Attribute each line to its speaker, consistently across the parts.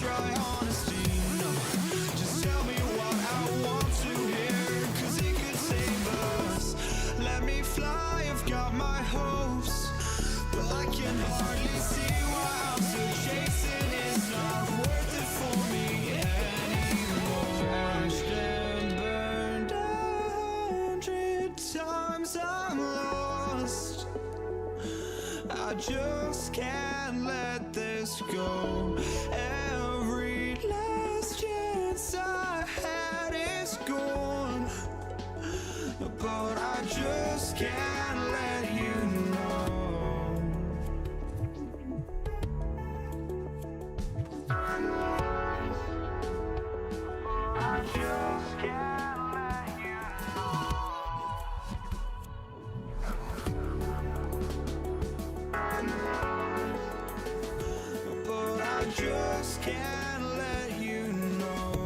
Speaker 1: try honesty, no. Just tell me what I want to hear, 'cause it could save us. Let me fly, I've got my hopes, but I can hardly see why I'm still chasing. It's not worth it for me anymore. Crashed and burned 100 times, I'm lost. I just can't let this go. Every last chance I had is gone, but I just can't let you know. I just can't let you know. But I just can't let you know.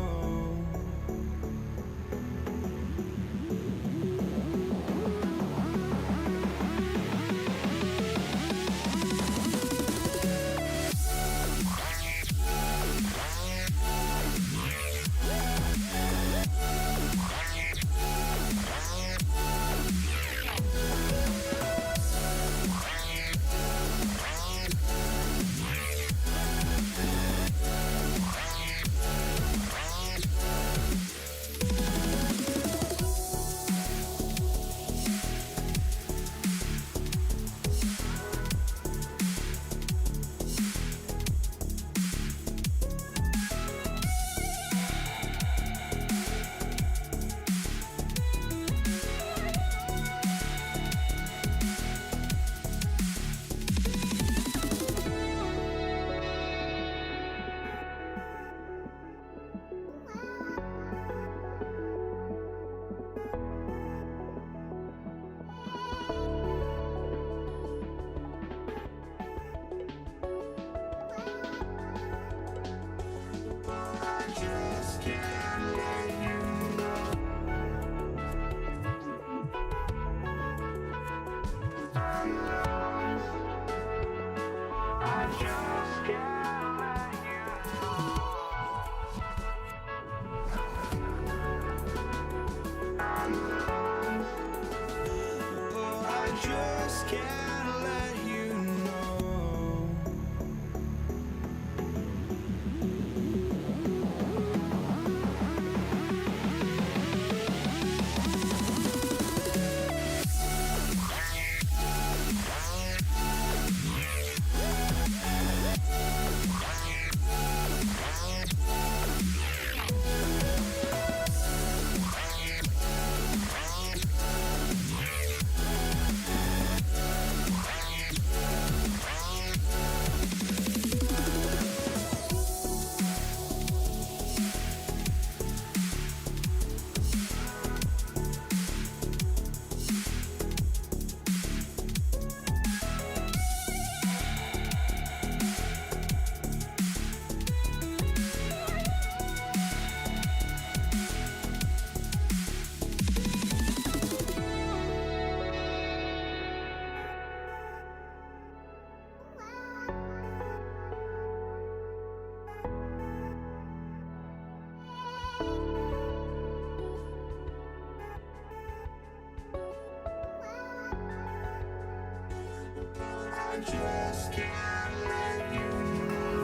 Speaker 1: Just can't let you know.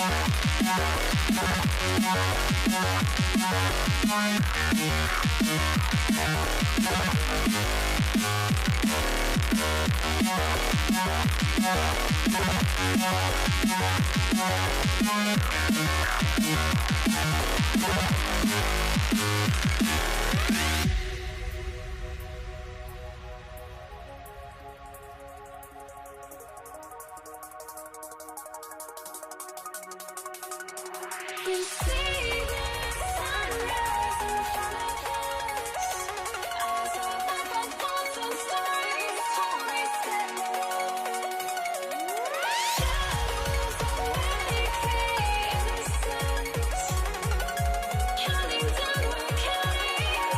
Speaker 2: Counting down, we're counting.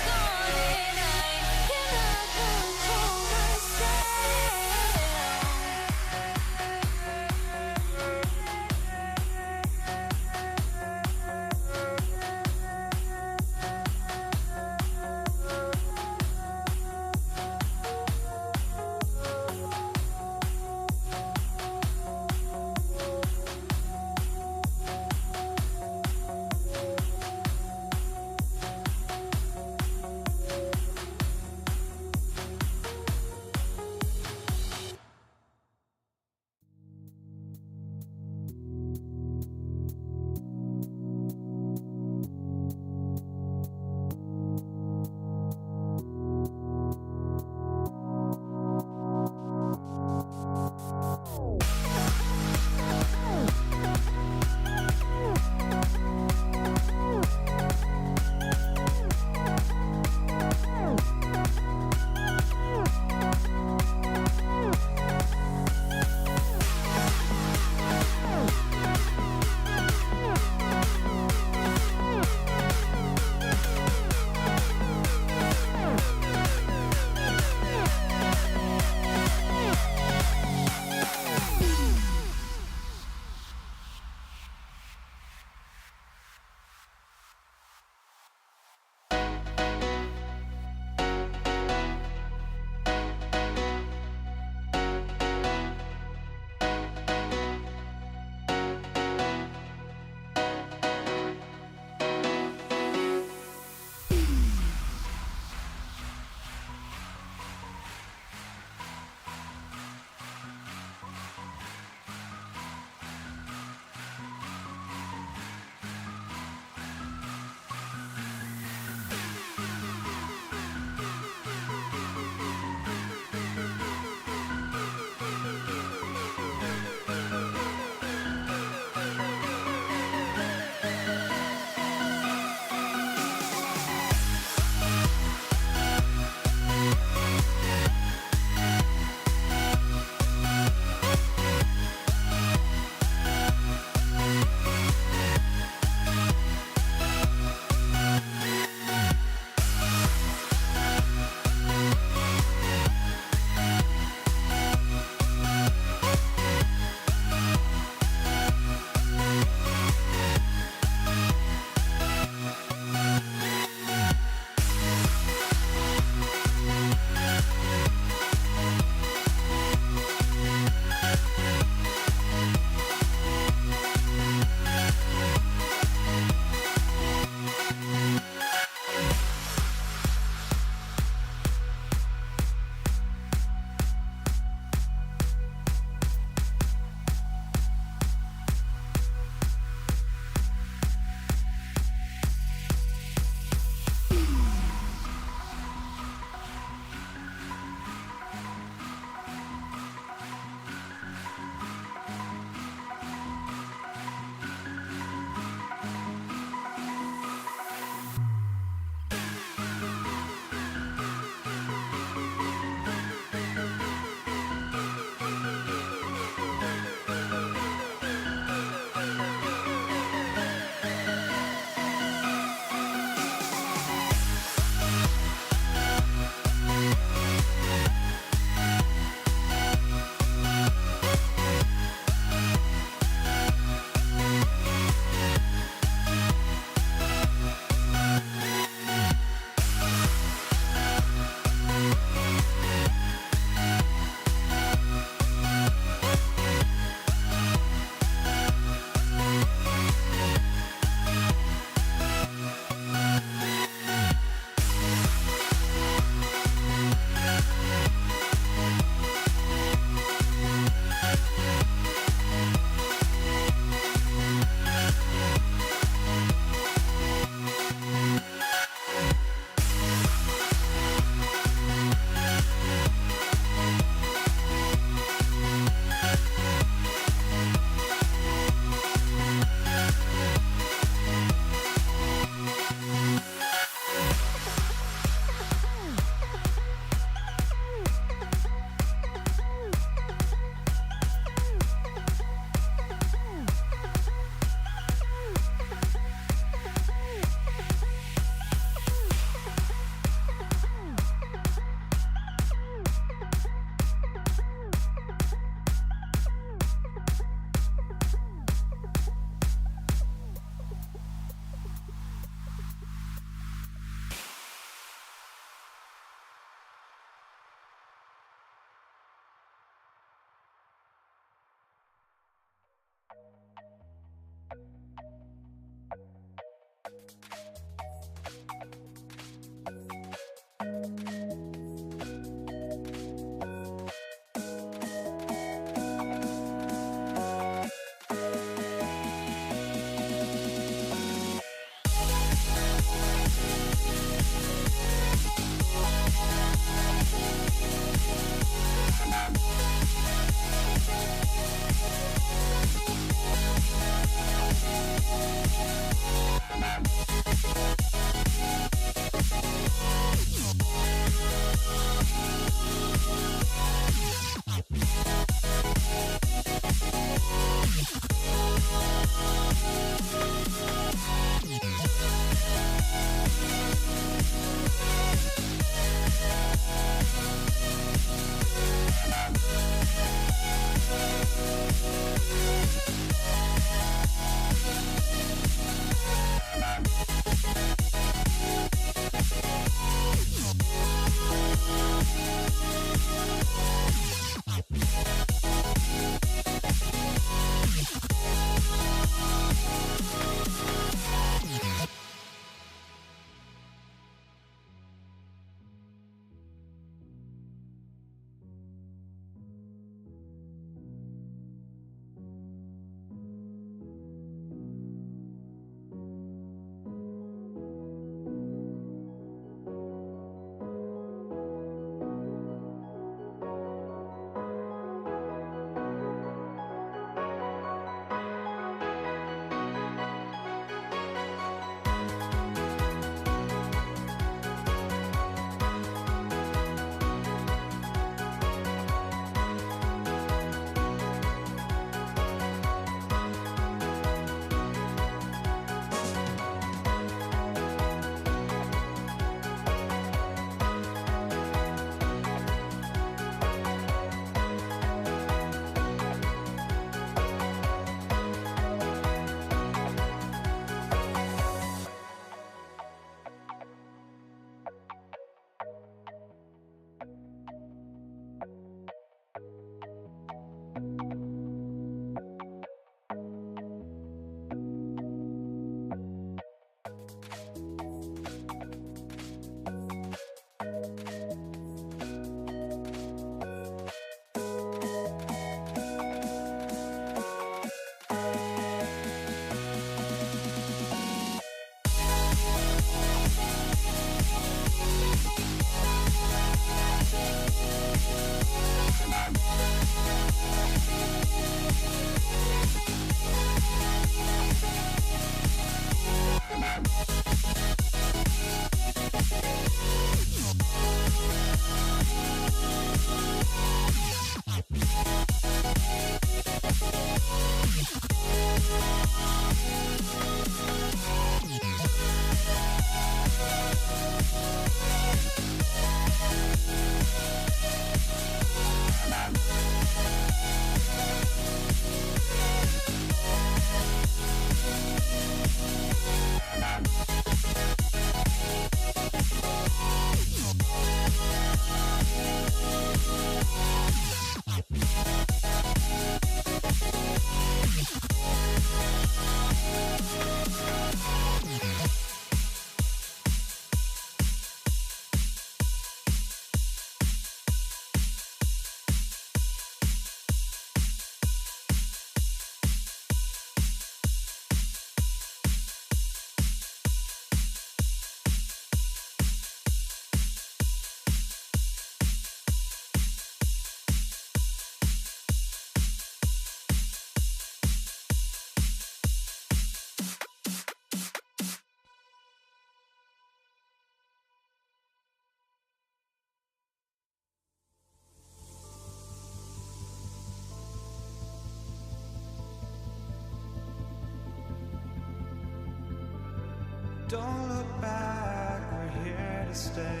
Speaker 1: Don't look back, we're here to stay.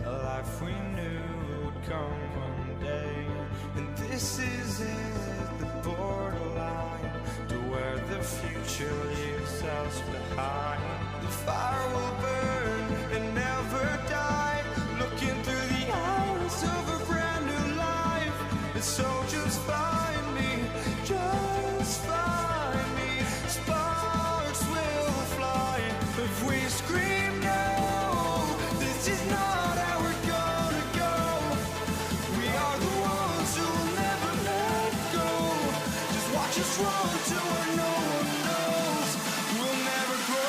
Speaker 1: A life we knew would come one day. And this is it, the borderline to where the future leaves us behind. The fire will burn and never die, looking through the eyes of a brand new life. And so just find me, just find me. Sparks will fly if we scream no. This is not how we're gonna go. We are the ones who will never let go. Just watch us run to where no one knows. We'll never grow.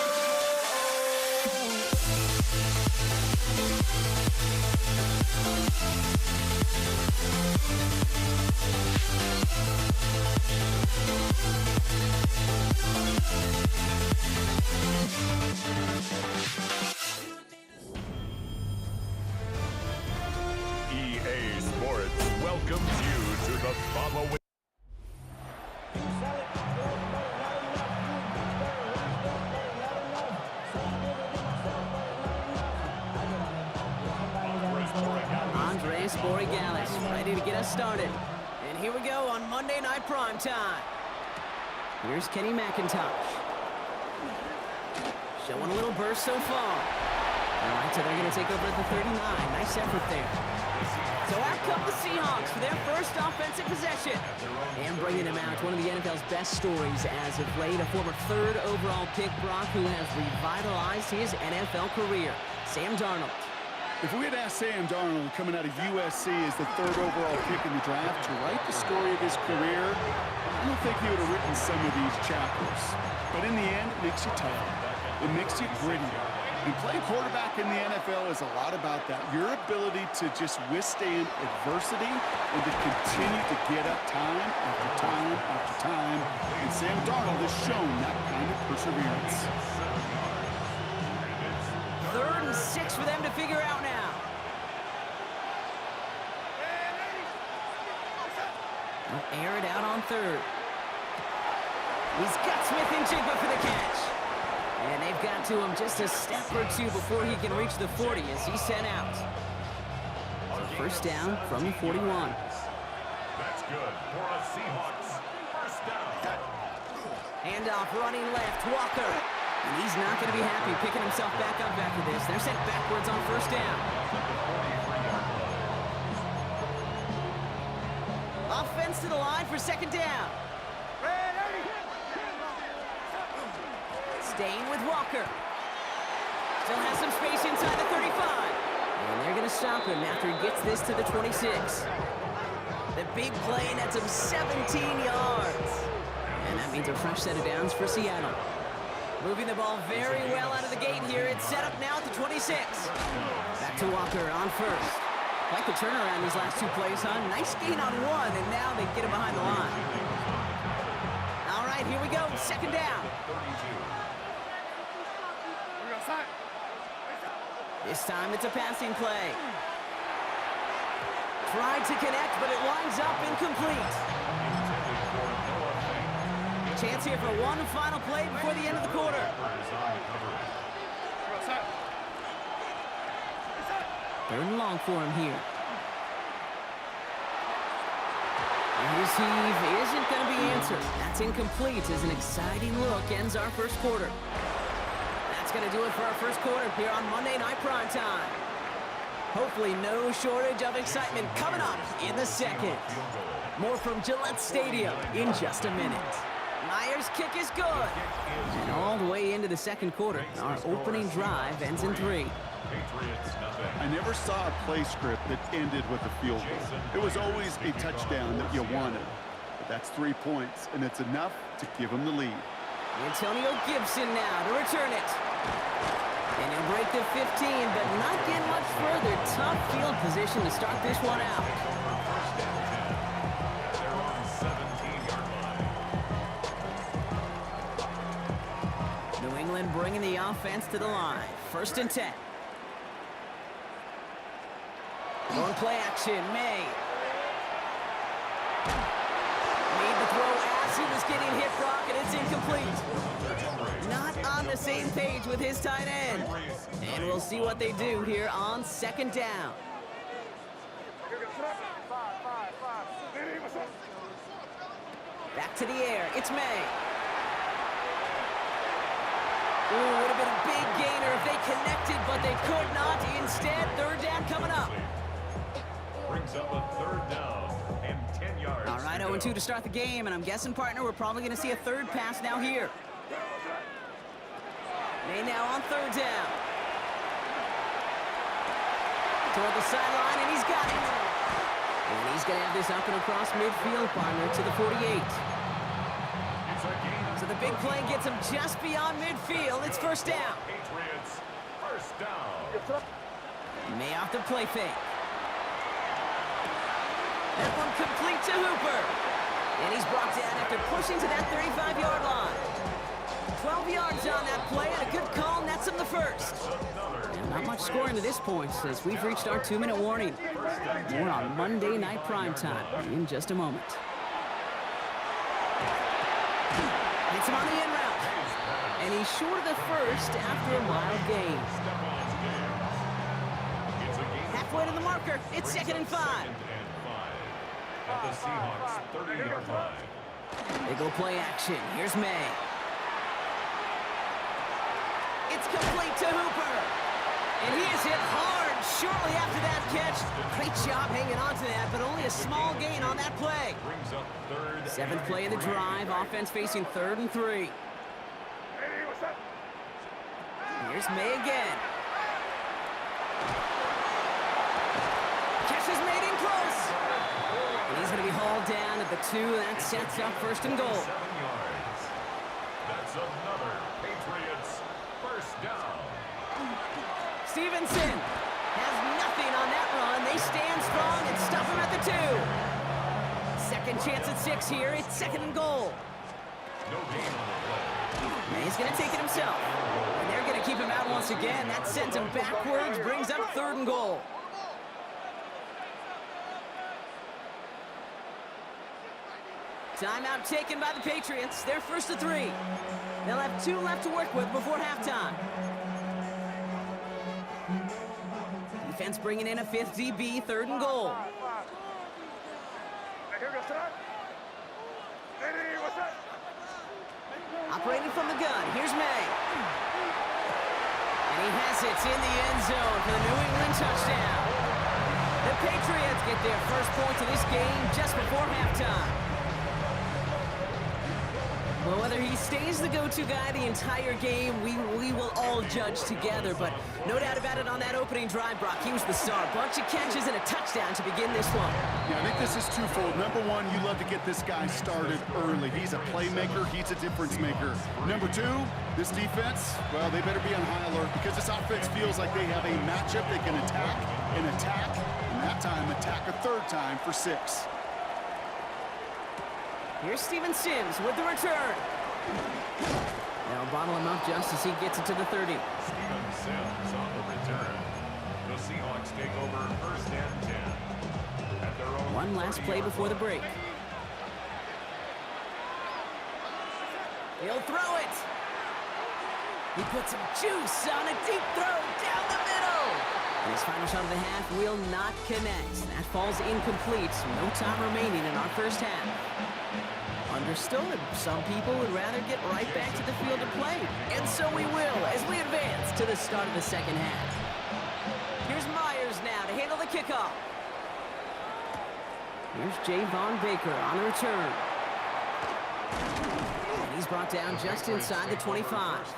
Speaker 2: EA Sports welcomes you to the following.
Speaker 3: Andres Borregales, ready to get us started. And here we go on Monday Night Primetime. Here's Kenny McIntosh. Showing a little burst so far. All right, so they're going to take over at the 39. Nice effort there. So out come the Seahawks for their first offensive possession. And bringing him out, one of the NFL's best stories as of late, a former third overall pick, Brock, who has revitalized his NFL career. Sam Darnold.
Speaker 4: If we had asked Sam Darnold, coming out of USC as the third overall pick in the draft, to write the story of his career, I don't think he would have written some of these chapters. But in the end, it makes you tougher. It makes you grittier. And playing quarterback in the NFL is a lot about that. Your ability to just withstand adversity and to continue to get up time after time after time. And Sam Darnold has shown that kind of perseverance.
Speaker 3: 3rd and 6 for them to figure out now. They'll air it out on 3rd. He's got Smith and Jigba for the catch. And they've got to him just a step or two before he can reach the 40 as he's sent out. So first down from the 41.
Speaker 2: That's good for a Seahawks. First down.
Speaker 3: Handoff running left, Walker. And he's not going to be happy picking himself back up after this. They're sent backwards on first down. Offense to the line for 2nd down. Staying with Walker. Still has some space inside the 35. And they're going to stop him after he gets this to the 26. The big play nets him 17 yards. And that means a fresh set of downs for Seattle. Moving the ball very well out of the gate here. It's set up now at the 26. Back to Walker on first. Like the turnaround these last 2 plays, huh? Nice gain on 1, and now they get him behind the line. All right, here we go. 2nd down. This time it's a passing play. Tried to connect, but it winds up incomplete. Chance here for one final play before the end of the quarter. 3rd and long for him here. And his heave isn't going to be answered. That's incomplete as an exciting look ends our first quarter. That's going to do it for our first quarter here on Monday Night Primetime. Hopefully no shortage of excitement coming up in the 2nd. More from Gillette Stadium in just a minute. Myers' kick is good. And all the way into the 2nd quarter, our opening drive ends in 3.
Speaker 4: I never saw a play script that ended with a field goal. It was always a touchdown that you wanted. But that's 3 points, and it's enough to give them the lead.
Speaker 3: Antonio Gibson now to return it. And he'll break the 15, but not get much further. Tough field position to start this one out. New England bringing the offense to the line. 1st and 10. Going play action, May. Made the throw as he was getting hit, Brock, and it's incomplete. Not on the same page with his tight end. And we'll see what they do here on second down. Back to the air. It's May. Ooh, would have been a big gainer if they connected, but they could not. Instead, third down coming up.
Speaker 2: Brings up a third down and 10 yards.
Speaker 3: All right, 0-2 to start the game, and I'm guessing, partner, we're probably going to see a third pass now here. May now on third down. Toward the sideline, and he's got it. And he's going to have this up and across midfield, partner, to the 48. So the big play gets him just beyond midfield. It's first down.
Speaker 2: Patriots, first down.
Speaker 3: May off the play fake. That one complete to Hooper. And he's brought down after pushing to that 35-yard line. 12 yards on that play, and a good call nets him the first. And not much scoring to this point, as we've reached our 2-minute warning. More on Monday Night Primetime in just a moment. Hits him on the in route. And he's short of the first after a mild gain. Halfway to the marker. It's 2nd and 5.
Speaker 2: At the Seahawks 30-yard line.
Speaker 3: They go play action. Here's May. It's complete to Hooper. And he is hit hard shortly after that catch. Great job hanging on to that, but only a small gain on that play.
Speaker 2: Brings up third.
Speaker 3: 7th play of the drive. Offense facing 3rd and 3. Here's May again. Catch is made in close. And he's going to be hauled down at the 2, and that sets up 1st and goal.
Speaker 2: 7 yards. That's another Patriots first down.
Speaker 3: Stevenson has nothing on that run. They stand strong and stop him at the 2. Second chance at 6 here. It's 2nd and goal.
Speaker 2: No gain on the play.
Speaker 3: And he's going to take it himself. And they're going to keep him out once again. That sends him backwards, brings up 3rd and goal. Timeout taken by the Patriots. They're 1st and 3. They'll have 2 left to work with before halftime. Defense bringing in a 5th DB, 3rd and goal. Operating from the gun, here's May. And he has it in the end zone for the New England touchdown. The Patriots get their first points of this game just before halftime. Well, whether he stays the go-to guy the entire game, we will all judge together. But no doubt about it, on that opening drive, Brock, he was the star. Bunch of catches and a touchdown to begin this one.
Speaker 4: Yeah, I think this is twofold. Number one, you love to get this guy started early. He's a playmaker. He's a difference maker. Number two, this defense, well, they better be on high alert because this offense feels like they have a matchup they can attack, and that time attack a 3rd time for 6.
Speaker 3: Here's Steven Sims with the return. They'll bottle him up just as he gets it to the 30.
Speaker 2: Steven Sims on the return. The Seahawks take over 1st and 10. At their own
Speaker 3: One last play before the break. He'll throw it. He puts some juice on a deep throw down the middle. And his final shot of the half will not connect. That falls incomplete. No time remaining in our first half. Understood. Some people would rather get right back to the field to play. And so we will as we advance to the start of the second half. Here's Myers now to handle the kickoff. Here's Javon Baker on the return. And he's brought down just inside the 25.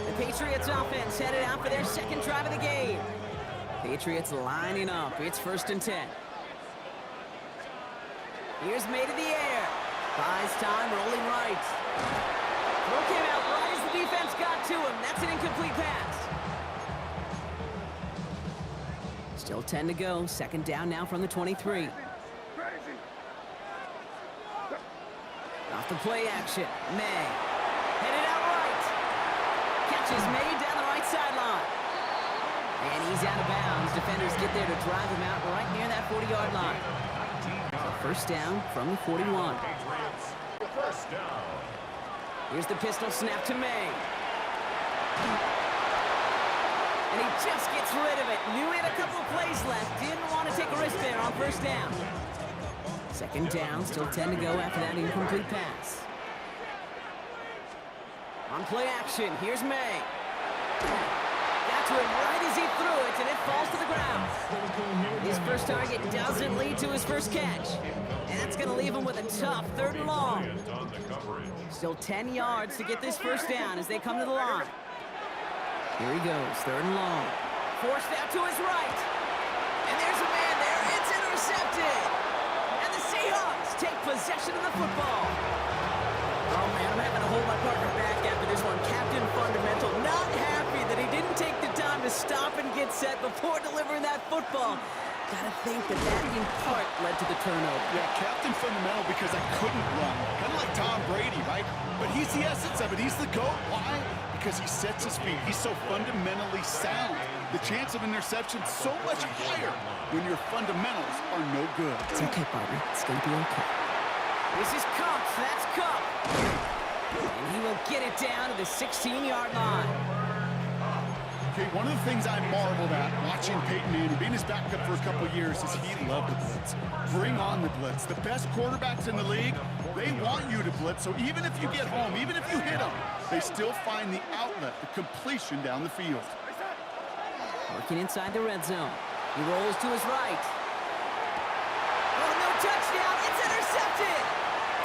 Speaker 3: The Patriots offense headed out for their 2nd drive of the game. Patriots lining up. It's 1st and 10. Here's May to the air. Buys time, rolling right. Throw came out right as the defense got to him. That's an incomplete pass. Still 10 to go. 2nd down now from the 23. Off the play action. May. Headed out right. Catch is made down the right sideline. And he's out of bounds. Defenders get there to drive him out right near that 40-yard line. So 1st down from the 41.
Speaker 2: Patriots, first down.
Speaker 3: Here's the pistol snap to May. And he just gets rid of it. Knew he had a couple plays left. Didn't want to take a risk there on first down. Second down, still 10 to go after that incomplete pass. On play action, here's May. Got to him right as he threw it, and it falls to the ground. His first target doesn't lead to his first catch. And that's going to leave him with a tough 3rd and long.
Speaker 2: On the coverage.
Speaker 3: Still 10 yards to get this first down as they come to the line. Here he goes, 3rd and long. Forced out to his right. And there's a man there. It's intercepted. And the Seahawks take possession of the football. Oh, man, I'm having to hold my partner back after this one. Captain Fundamental not happy that he didn't take the time to stop and get set before delivering that football. Gotta think that in part led to the turnover.
Speaker 4: Yeah, Captain Fundamental because I couldn't run. Kind of like Tom Brady, right? But he's the essence of it. He's the GOAT. Why? Because he sets his feet. He's so fundamentally sound. The chance of interception so much higher when your fundamentals are no good.
Speaker 3: It's okay, partner. It's gonna be okay. This is Kupp. That's Kupp. And he will get it down to the 16-yard line.
Speaker 4: Okay, one of the things I marveled at watching Peyton Manning, being his backup for a couple of years, is he loved the blitz. Bring on the blitz. The best quarterbacks in the league, they want you to blitz. So even if you get home, even if you hit them, they still find the outlet, the completion down the field.
Speaker 3: Working inside the red zone. He rolls to his right. Oh, no touchdown. It's intercepted.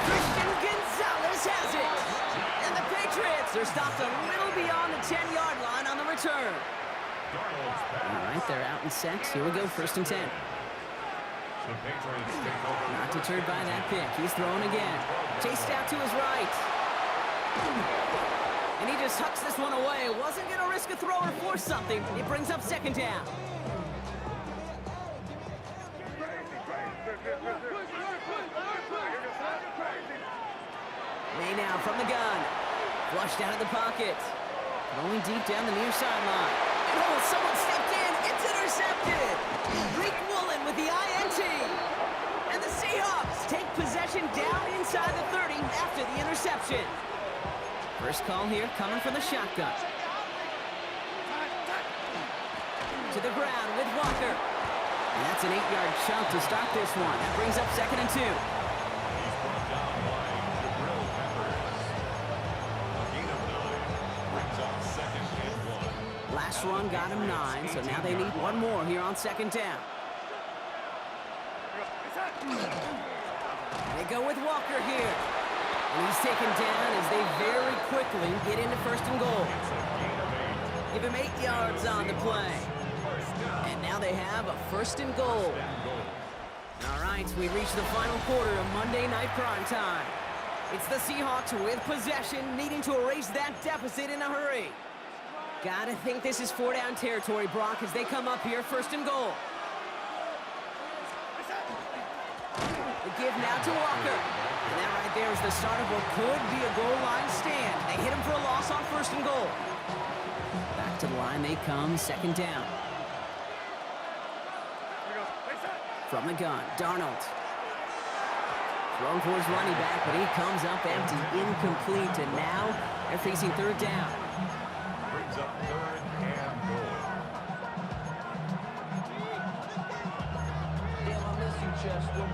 Speaker 3: Christian Gonzalez has it. And the Patriots are stopped a little beyond the 10-yard line on the return. All right, they're out in sacks. Here we go, 1st and 10.
Speaker 2: The Patriots take over.
Speaker 3: Not deterred by that pick. He's throwing again. Chased out to his right. And he just hucks this one away. Wasn't going to risk a throw or force something. It brings up 2nd down. May now from the gun. Flushed out of the pocket. Throwing deep down the near sideline. And oh, someone stepped in. It's intercepted. Rick Woolen with the INT. And the Seahawks take possession down inside the 30 after the interception. First call here coming from the shotgun. To the ground with Walker. And that's an 8-yard chunk to start this one. That brings up 2nd and 2.
Speaker 2: He's brought down by Jabril Peppers. A gain of 9 brings up 2nd and 1.
Speaker 3: Last run got him 9, so now they need one more here on 2nd down. They go with Walker here. And he's taken down as they very quickly get into 1st and goal.
Speaker 2: It's a gain of 8.
Speaker 3: Give him 8 yards on the play. And now they have a 1st and goal. All right, we reach the final quarter of Monday Night Prime Time. It's the Seahawks with possession, needing to erase that deficit in a hurry. Gotta think this is 4-down territory, Brock, as they come up here 1st and goal. The give now to Walker. And that right there is the start of what could be a goal line stand. They hit him for a loss on 1st and goal. Back to the line they come, 2nd down. From the gun, Darnold. Thrown for his running back, but he comes up empty, incomplete, and now they're facing 3rd down.
Speaker 2: Brings up 3rd and goal.
Speaker 5: Damn, I miss you, Chester.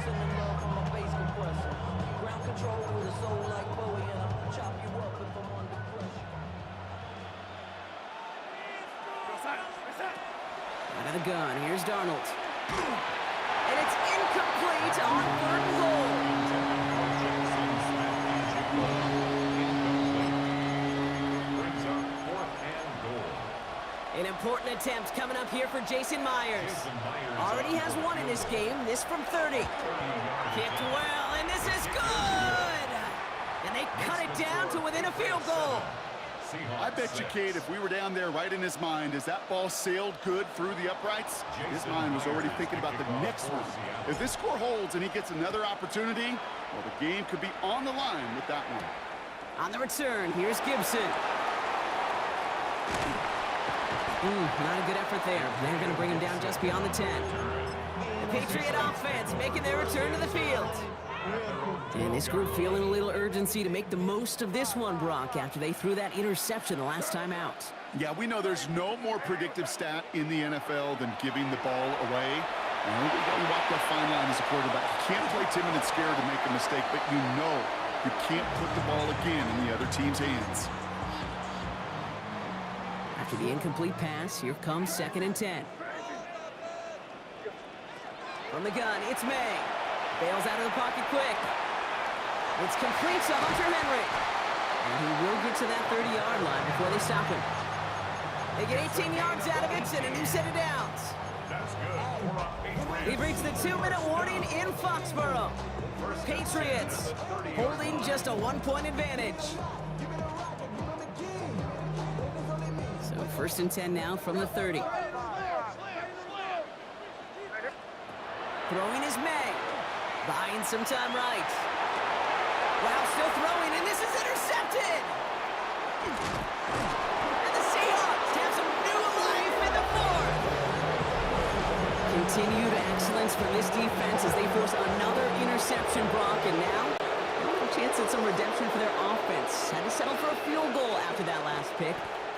Speaker 5: Sending love from my bass compressor. Ground control with a soul like Bowie, and I'll chop you up if I'm under pressure.
Speaker 3: Out of the gun, here's Darnold. And it's incomplete on 3rd and goal.
Speaker 2: Brings up 4th and goal.
Speaker 3: An important attempt coming up here for Jason Myers. Already has one in this game, this from 30. Kicked well, and this is good! And they cut it down to within a field goal.
Speaker 4: I bet you, Kate, if we were down there right in his mind, as that ball sailed good through the uprights, his mind was already thinking about the next one. If this score holds and he gets another opportunity, well, the game could be on the line with that one.
Speaker 3: On the return, here's Gibson. Not a good effort there. They're going to bring him down just beyond the 10. The Patriot offense making their return to the field. And this group feeling a little urgency to make the most of this one, Brock, after they threw that interception the last time out.
Speaker 4: Yeah, we know there's no more predictive stat in the NFL than giving the ball away. And you walk that fine line as a quarterback. You can't play timid and scared to make a mistake, but you know you can't put the ball again in the other team's hands.
Speaker 3: After the incomplete pass, here comes 2nd and 10. From the gun, it's May. Bails out of the pocket quick. It's complete to Hunter Henry. And he will get to that 30-yard line before they stop him. They get 18 yards out of it and a new set of downs.
Speaker 2: That's good.
Speaker 3: We've reached the 2-minute warning in Foxborough. Patriots holding just a 1-point advantage. So 1st and 10 now from the 30. Throwing is May. Buying some time right. Wow, still throwing, and this is intercepted! And the Seahawks have some new life in the 4th. Continued excellence from this defense as they force another interception, Brock, and now a chance at some redemption for their offense. Had to settle for a field goal after that last pick.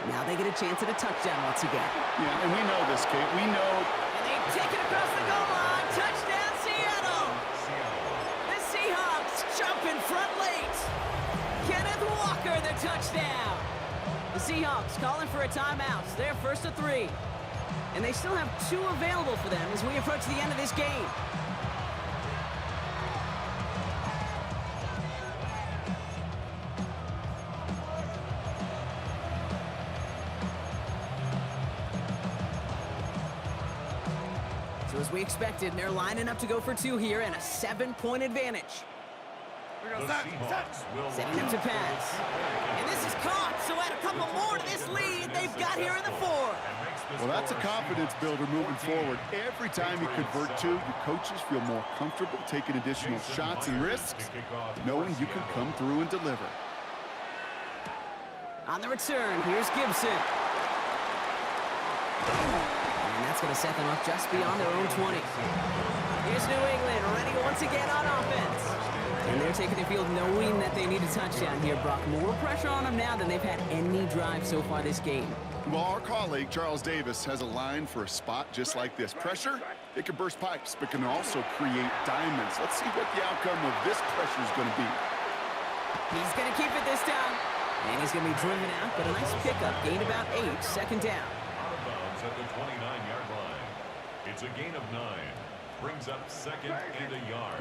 Speaker 3: Now they get a chance at a touchdown once again.
Speaker 4: Yeah, and we know this, Kate. We know.
Speaker 3: And they take it across the goal line. Touchdown, Seattle! The Seahawks jump in front late. Kenneth Walker, the touchdown. The Seahawks calling for a timeout. They're 1st and 3. And they still have 2 available for them as we approach the end of this game. So as we expected, they're lining up to go for 2 here and a 7-point advantage.
Speaker 2: The Seahawks will
Speaker 3: Setting up to pass. And this is caught, so add a couple more to this lead they've got here in the 4th.
Speaker 4: Well, that's a confidence builder moving forward. Every time you convert 2, your coaches feel more comfortable taking additional shots and risks, knowing you can come through and deliver.
Speaker 3: On the return, here's Gibson. And that's going to set them up just beyond their own 20. Here's New England, ready once again on offense. And they're taking the field knowing that they need a touchdown here, Brock. More pressure on them now than they've had any drive so far this game.
Speaker 4: Well, our colleague, Charles Davis, has a line for a spot just like this. Pressure, it can burst pipes, but can also create diamonds. Let's see what the outcome of this pressure is going to be.
Speaker 3: He's going to keep it this time. And he's going to be driven out, but a nice pickup. Gain about 8, 2nd down.
Speaker 2: Out of bounds at the 29-yard line. It's a gain of 9. Brings up 2nd and a yard.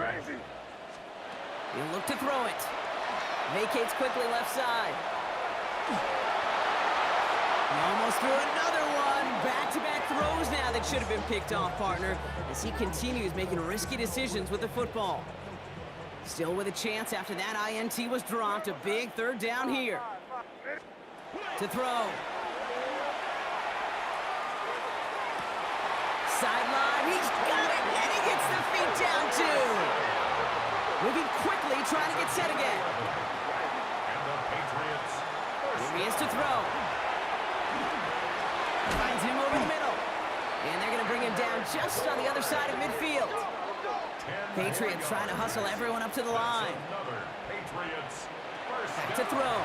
Speaker 3: He'll look to throw it. Vacates quickly left side. Almost threw another one. Back-to-back throws now that should have been picked off, partner, as he continues making risky decisions with the football. Still with a chance after that INT was dropped. A big 3rd down here. To throw. Sideline. He's got it, and he gets the feet down, too. Moving quickly, trying to get set again.
Speaker 2: And the Patriots.
Speaker 3: Here he is to throw. Finds him over the middle. And they're going to bring him down just on the other side of midfield. Patriots trying to hustle everyone up to the line.
Speaker 2: Another Patriots.
Speaker 3: Back to throw.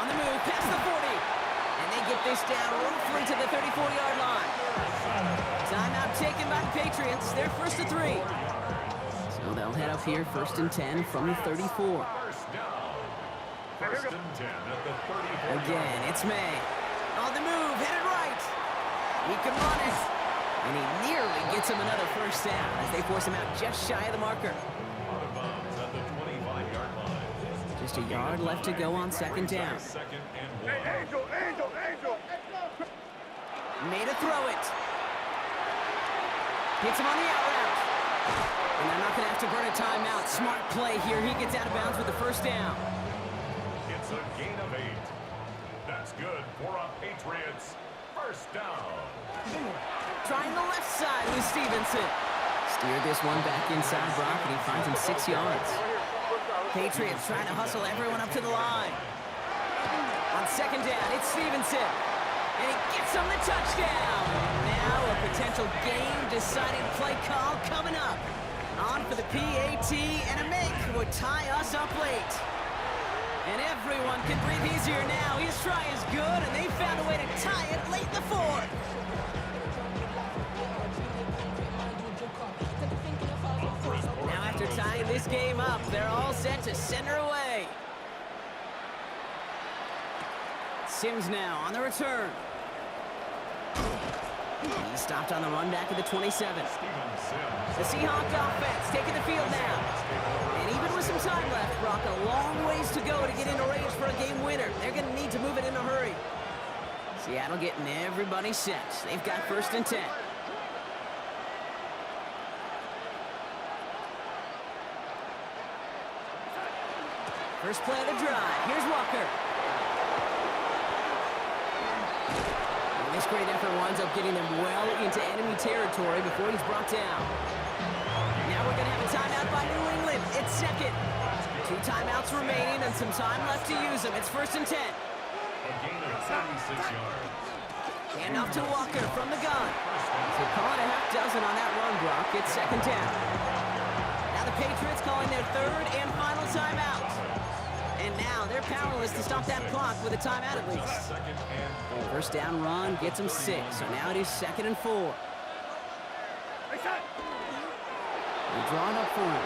Speaker 3: On the move, past the 40. And they get this down roughly to the 34-yard line. Timeout taken by the Patriots. They're 1st and 3. So they'll head up here 1st and 10 from the 34.
Speaker 2: First down. 1st and 10 at the 34.
Speaker 3: Again, it's May. On the move, headed right. He can run it. And he nearly gets him another 1st down as they force him out just shy of the marker.
Speaker 2: Out of bounds at the 25-yard line.
Speaker 3: Just a yard left to go on 2nd down.
Speaker 2: 2nd and 1.
Speaker 3: Made a throw it. Hits him on the out route. And they're not going to have to burn a timeout. Smart play here. He gets out of bounds with the 1st down.
Speaker 2: It's a gain of 8. That's good for a Patriots. 1st down.
Speaker 3: Trying the left side with Stevenson. Steered this one back inside Brock, and he finds him 6 yards. Patriots trying to hustle everyone up to the line. On 2nd down, it's Stevenson. And he gets him the touchdown. Now a potential game-deciding play call coming up. On for the PAT, and a make would tie us up late. And everyone can breathe easier now. His try is good, and they found a way to tie it late in the fourth. Now after tying this game up, they're all set to send her away. Sims now on the return. He stopped on the run back at the 27. The Seahawk offense taking the field now. And even with some time left, Brock, a long ways to go to get into range for a game winner. They're going to need to move it in a hurry. Seattle getting everybody set. They've got 1st and 10. First play of the drive. Here's Walker. And this great effort winds up getting them well into enemy territory before he's brought down. Now we're going to have a timeout by New England. It's second. 2 timeouts remaining and some time left to use them. It's 1st and 10.
Speaker 2: A gain of 76 yards.
Speaker 3: Hand off to Walker from the gun. So call it a half dozen on that run block. It's 2nd down. Now the Patriots calling their 3rd and final timeout. And now they're powerless to stop that clock with a timeout at least. First down run gets them 6. So now it is 2nd and 4. They're drawn up for it.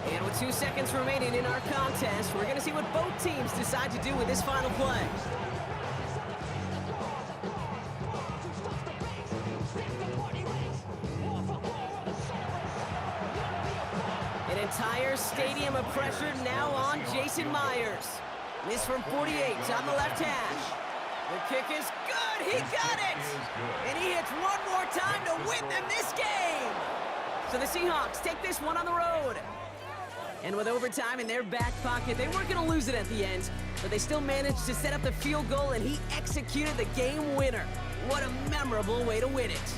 Speaker 3: And with 2 seconds remaining in our contest, we're going to see what both teams decide to do with this final play. An entire stadium of pressure now on Jason Myers. This from 48 on the left hash. The kick is good. He got it. And he hits one more time to win them this game. So the Seahawks take this one on the road. And with overtime in their back pocket, they weren't going to lose it at the end, but they still managed to set up the field goal, and he executed the game winner. What a memorable way to win it.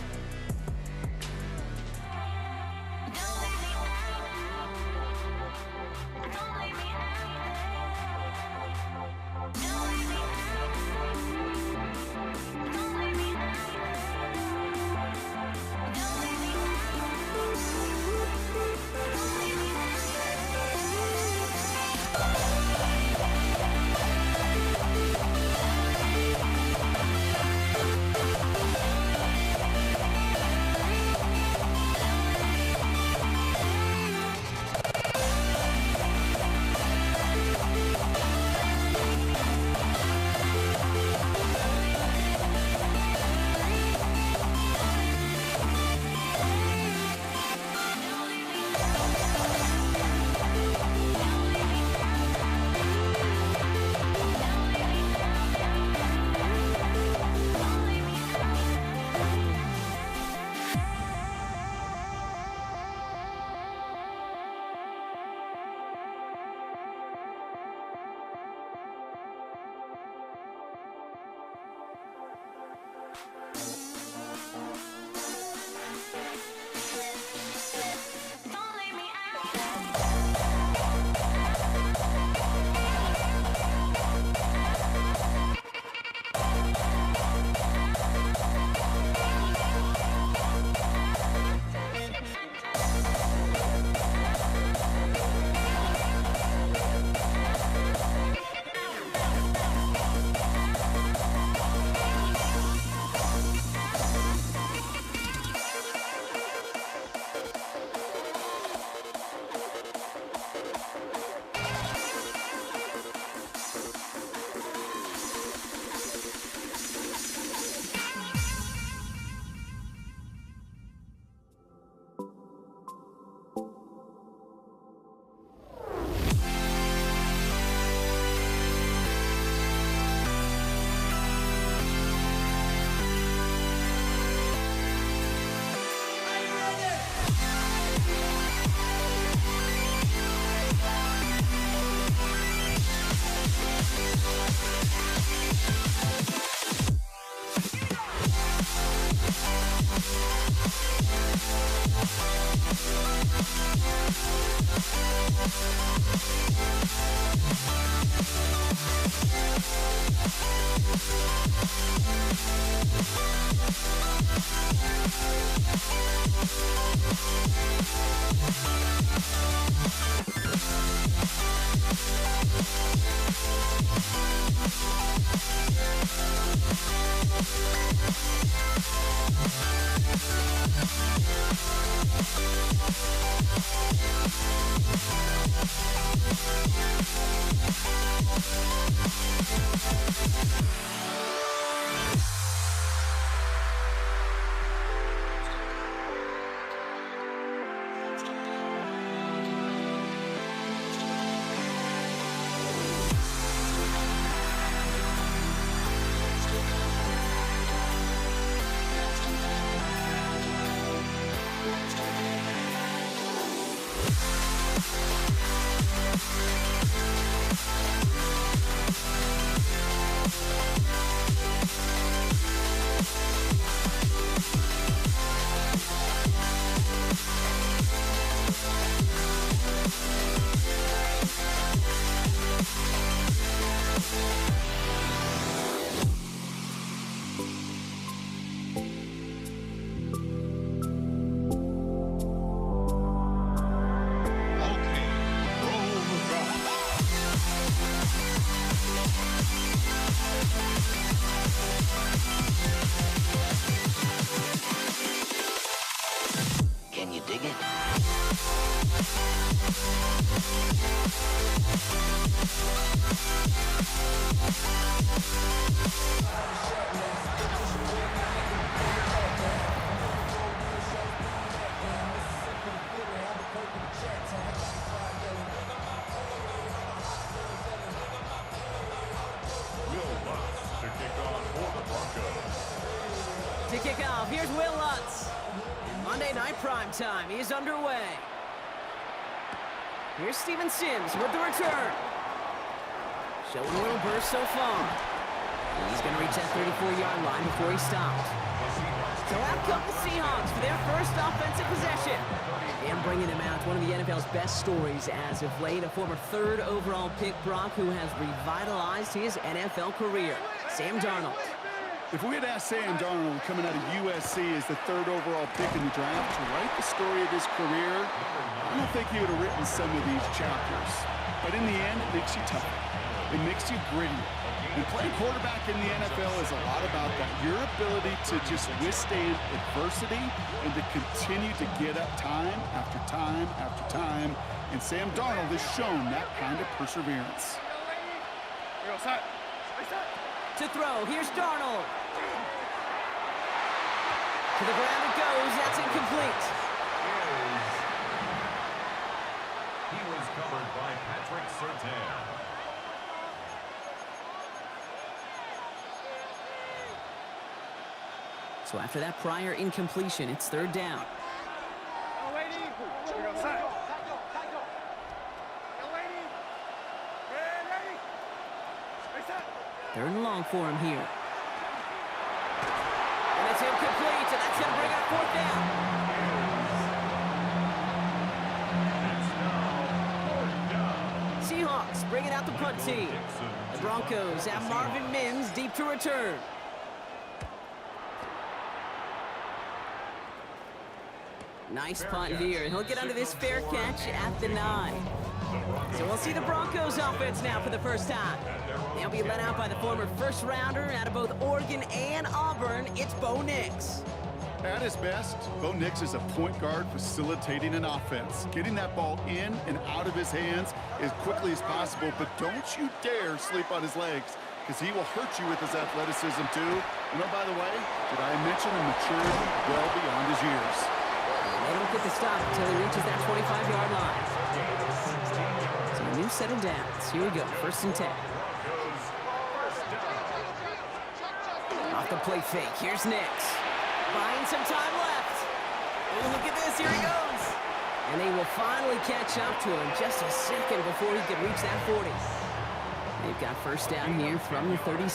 Speaker 2: Okay, roll the drop.
Speaker 6: Can you dig it?
Speaker 2: Will Lutz to kick off for the Broncos.
Speaker 3: To kick off, here's Will Lutz. Monday Night Prime Time is underway. Here's Steven Sims with the return. Showing a little burst so far. He's going to reach that 34-yard line before he stops. So out come the Seahawks for their first offensive possession. And bringing him out, one of the NFL's best stories as of late, a former third overall pick, Brock, who has revitalized his NFL career. Sam Darnold.
Speaker 4: If we had asked Sam Darnold coming out of USC as the third overall pick in the draft to write the story of his career, I don't think he would have written some of these chapters. But in the end, it makes you tougher. It makes you grittier. And playing quarterback in the NFL is a lot about that. Your ability to just withstand adversity and to continue to get up time after time after time. And Sam Darnold has shown that kind of perseverance.
Speaker 3: To throw, here's Darnold. To the ground it goes, that's incomplete.
Speaker 2: He was covered by Patrick Surtain.
Speaker 3: So after that prior incompletion, it's third down. Third and long for him here. And it's incomplete, and that's going to bring up fourth down. Seahawks bringing out the punt team. The Broncos have Marvin Mims deep to return. Nice punt here. He'll get under this fair catch at the 9. So we'll see the Broncos offense now for the first time. They'll be led out by the former first-rounder out of both Oregon and Auburn. It's Bo Nix.
Speaker 4: At his best, Bo Nix is a point guard facilitating an offense, getting that ball in and out of his hands as quickly as possible, but don't you dare sleep on his legs, because he will hurt you with his athleticism too. And oh, by the way, did I mention a maturity well beyond his years?
Speaker 3: They don't get the stop until he reaches that 25-yard line. So a new set of downs. Here we go, 1st and 10. Off the play fake, here's Nix. Buying some time left. Oh, look at this, here he goes. And they will finally catch up to him just a second before he could reach that 40. They've got first down here from the 36.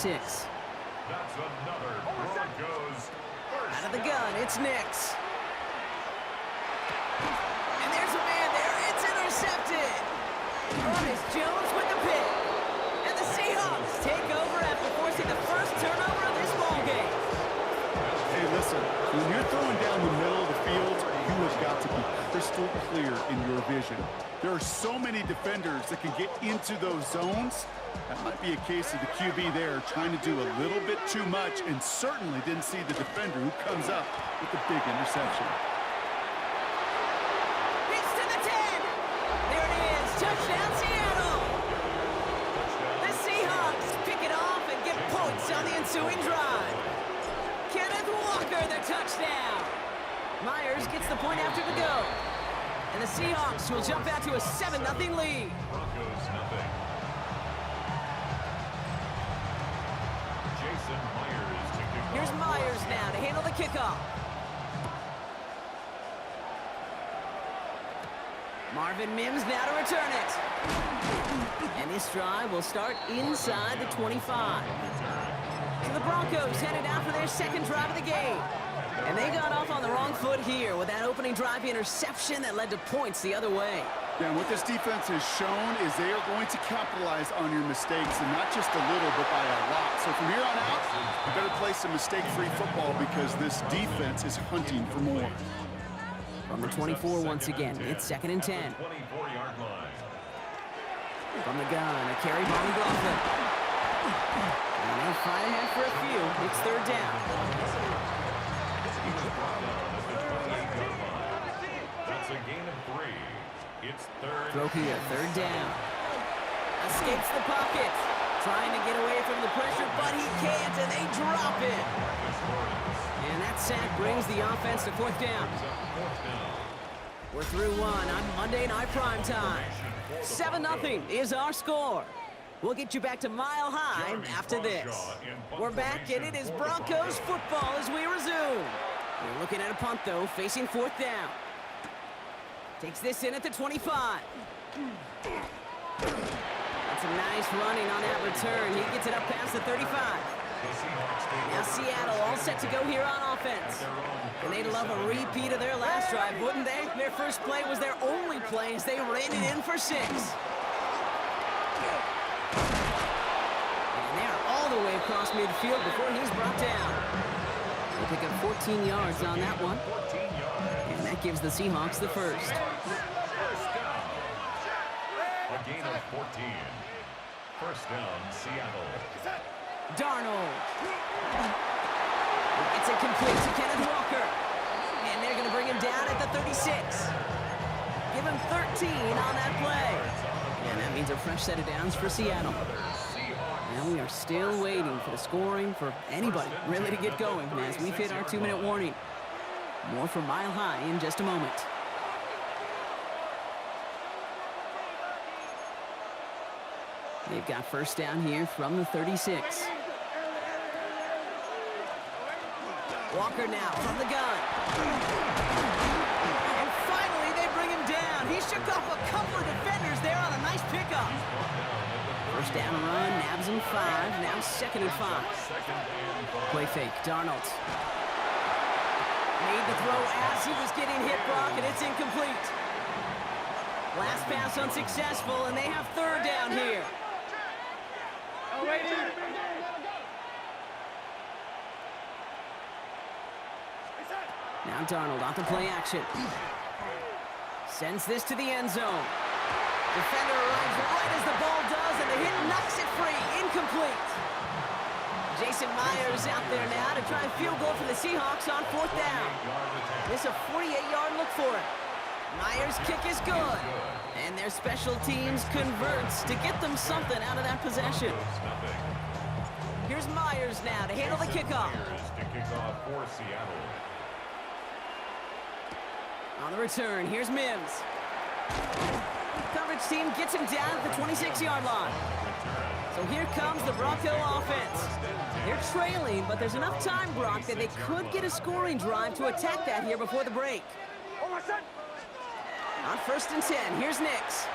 Speaker 2: That's another Broncos first.
Speaker 3: Out of the gun, it's Nix. And there's a man there, it's intercepted. Ernest Jones with the pick. And the Seahawks take over after forcing the first turnover of this ballgame.
Speaker 4: Hey, listen, when you're throwing down the middle of the field, you have got to be crystal clear in your vision. There are so many defenders that can get into those zones. That might be a case of the QB there trying to do a little bit too much and certainly didn't see the defender who comes up with the big interception.
Speaker 3: It's to the 10. There it is, touchdown Seattle. The Seahawks pick it off and get points on the ensuing drive. Kenneth Walker, the touchdown. Myers gets the point after the go. And the Seahawks will jump out to a 7-0 lead.
Speaker 2: Broncos nothing. Jason Myers to kick off.
Speaker 3: Here's Myers now to handle the kickoff. Marvin Mims now to return it. And this drive will start inside the 25. So the Broncos headed out for their second drive of the game. And they got off on the wrong foot here with that opening drive interception that led to points the other way.
Speaker 4: Yeah, and what this defense has shown is they are going to capitalize on your mistakes, and not just a little, but by a lot. So from here on out, you better play some mistake-free football because this defense is hunting for more.
Speaker 3: From the 24 once again, it's 2nd and 10.
Speaker 2: 24-yard line.
Speaker 3: From the gun, a carry by McLaughlin. And they'll fight ahead for a few. It's 3rd down.
Speaker 2: He was brought down at the 28-yard line. That's a gain of 3. It's 3rd.
Speaker 3: Throw here, 3rd down. Escapes the pocket. Trying to get away from the pressure, but he can't, and they drop it. And that sack brings the offense to 4th down. We're through one on Monday Night Primetime. 7-0 is our score. We'll get you back to Mile High after this. We're back, and it is Broncos football as we resume. We're looking at a punt, though, facing 4th down. Takes this in at the 25. That's a nice running on that return. He gets it up past the 35. Now Seattle all set to go here on offense. And they'd love a repeat of their last drive, wouldn't they? Their first play was their only play as they ran it in for 6. And they're all the way across midfield before he's brought down. They pick up 14 yards on that one. And that gives the Seahawks the first.
Speaker 2: A gain of 14. 1st down, Seattle.
Speaker 3: Darnold. It's incomplete to Kenneth Walker. And they're going to bring him down at the 36. Give him 13 on that play. And that means a fresh set of downs for Seattle. And we are still waiting for the scoring for anybody really to get going as we've hit our 2-minute warning. More from Mile High in just a moment. They've got 1st down here from the 36. Walker now from the gun. And finally they bring him down. He shook off a couple of defenders there on a nice pickup. 1st down run, nabs him 5, now 2nd and 5. Play fake, Darnold. Made the throw as he was getting hit, Brock, and it's incomplete. Last pass unsuccessful, and they have 3rd down here. Now Darnold off the play action. Sends this to the end zone. Defender arrives right as the ball does, and the hit knocks it free. Incomplete. Jason Myers out there now to try a field goal for the Seahawks on 4th down. This a 48-yard look for it. Myers' kick is good. And their special teams converts to get them something out of that possession. Here's Myers now to handle the kickoff.
Speaker 2: To kick off for Seattle.
Speaker 3: On the return, here's Mims. Coverage team gets him down at the 26-yard line. So here comes the Bronco offense. They're trailing, but there's enough time, Brock, that they could get a scoring drive to attack that here before the break. On 1st and 10, here's Nix.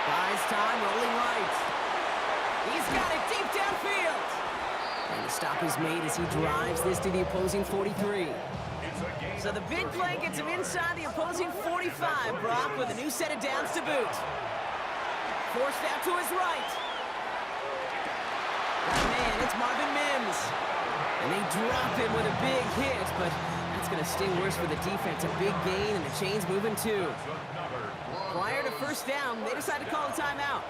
Speaker 3: Buys time, rolling right. He's got it deep downfield. And the stop is made as he drives this to the opposing 43. So the big play gets him inside the opposing 45, Brock, with a new set of downs to boot. Forced out to his right. Oh, man, it's Marvin Mims. And they drop him with a big hit, but that's going to sting worse for the defense. A big gain, and the chain's moving too. Prior to 1st down, they decide to call a timeout.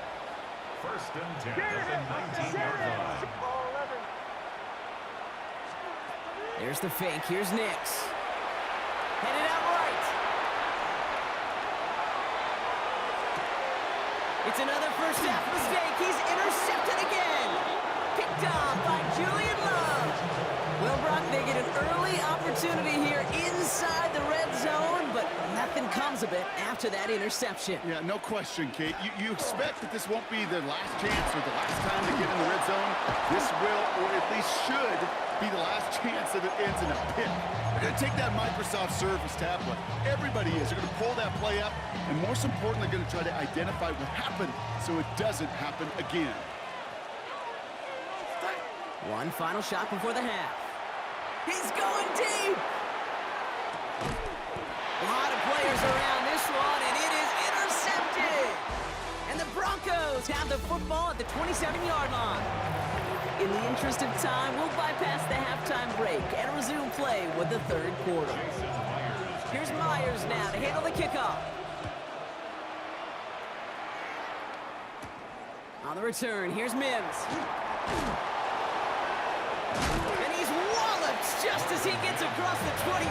Speaker 2: 1st and 10 at the 19-yard line.
Speaker 3: There's the fake. Here's Nix. Headed out right. It's another first half mistake. He's intercepted again. Picked off by Julian Love. Well, Brock, they get an early opportunity here inside the red zone, but nothing comes of it after that interception.
Speaker 4: Yeah, no question, Kate. You expect that this won't be their last chance or the last time to get in the red zone. This will, or at least should, be the last chance that it ends in a pick. They're going to take that Microsoft Surface tablet. Everybody is. They're going to pull that play up, and most importantly, they're going to try to identify what happened so it doesn't happen again.
Speaker 3: One final shot before the half. He's going deep. A lot of players around this one, and it is intercepted. Broncos have the football at the 27-yard line. In the interest of time, we'll bypass the halftime break and resume play with the third quarter. Here's Myers now to handle the kickoff. On the return, here's Mims. And he's walloped just as he gets across the 25.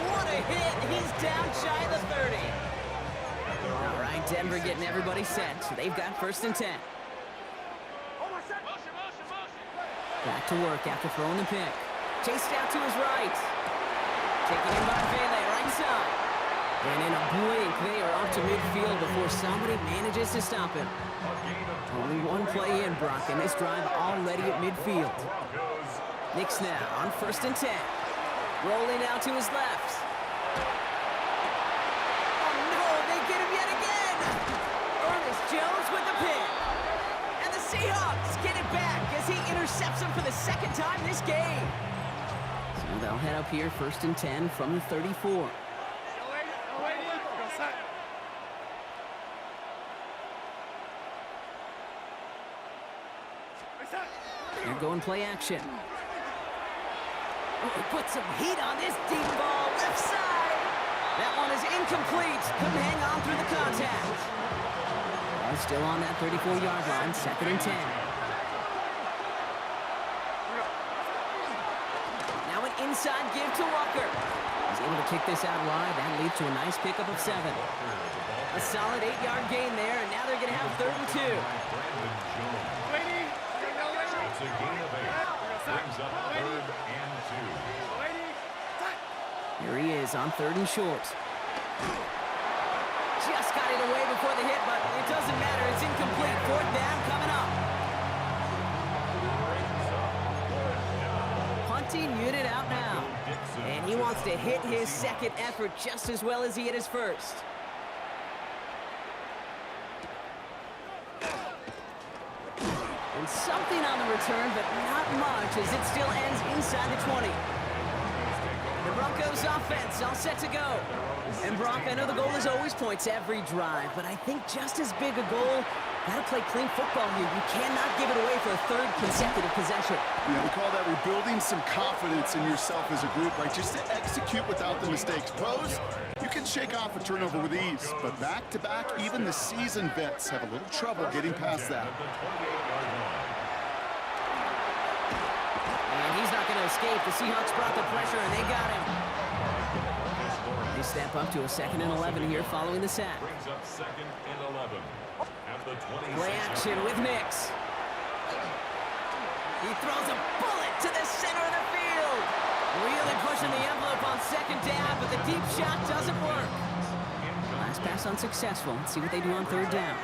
Speaker 3: What a hit. He's down shy of the 30. All right, Denver getting everybody set. So they've got 1st and 10. Back to work after throwing the pick. Chased out to his right. Taken in by Vele, right side. And in a blink, they are off to midfield before somebody manages to stop him. Only one play in, Brock, and this drive already at midfield. Knicks now on 1st and 10. Rolling out to his left. Oh, no, they get him yet again. Ernest Jones with the pick. And the Seahawks get it back as he intercepts him for the 2nd time this game. So they'll head up here 1st and 10 from the 34. They're going play action. Oh, put some heat on this deep ball, left side. That one is incomplete. Couldn't hang on through the contact. Well, still on that 34-yard line, 2nd and 10. Now an inside give to Walker. He's able to kick this out wide. That leads to a nice pickup of 7. A solid 8-yard gain there, and now they're going to have 3rd and 2.
Speaker 2: It's a gain of 8. Brings up 3rd and 2.
Speaker 3: Here he is on 3rd and short. Just got it away before the hit, but it doesn't matter. It's incomplete. 4th down coming up. Punting unit out now. And he wants to hit his 2nd effort just as well as he hit his 1st. And something on the return, but not much as it still ends inside the 20. The Broncos offense all set to go. And Brock, I know the goal is always points every drive, but I think just as big a goal, gotta play clean football here. You cannot give it away for a 3rd consecutive possession.
Speaker 4: Yeah, we call that rebuilding some confidence in yourself as a group, right? Just to execute without the mistakes. Pros, you can shake off a turnover with ease, but back-to-back, even the seasoned vets have a little trouble getting past that.
Speaker 3: And he's not going to escape. The Seahawks brought the pressure, and they got him. They step up to a 2nd and 11 here following the sack.
Speaker 2: Brings up 2nd and 11. At the 26.
Speaker 3: Play action with Nix. He throws a bullet to the center of the field. Really pushing the envelope on 2nd down, but the deep shot doesn't work. Last pass unsuccessful. Let's see what they do on 3rd down.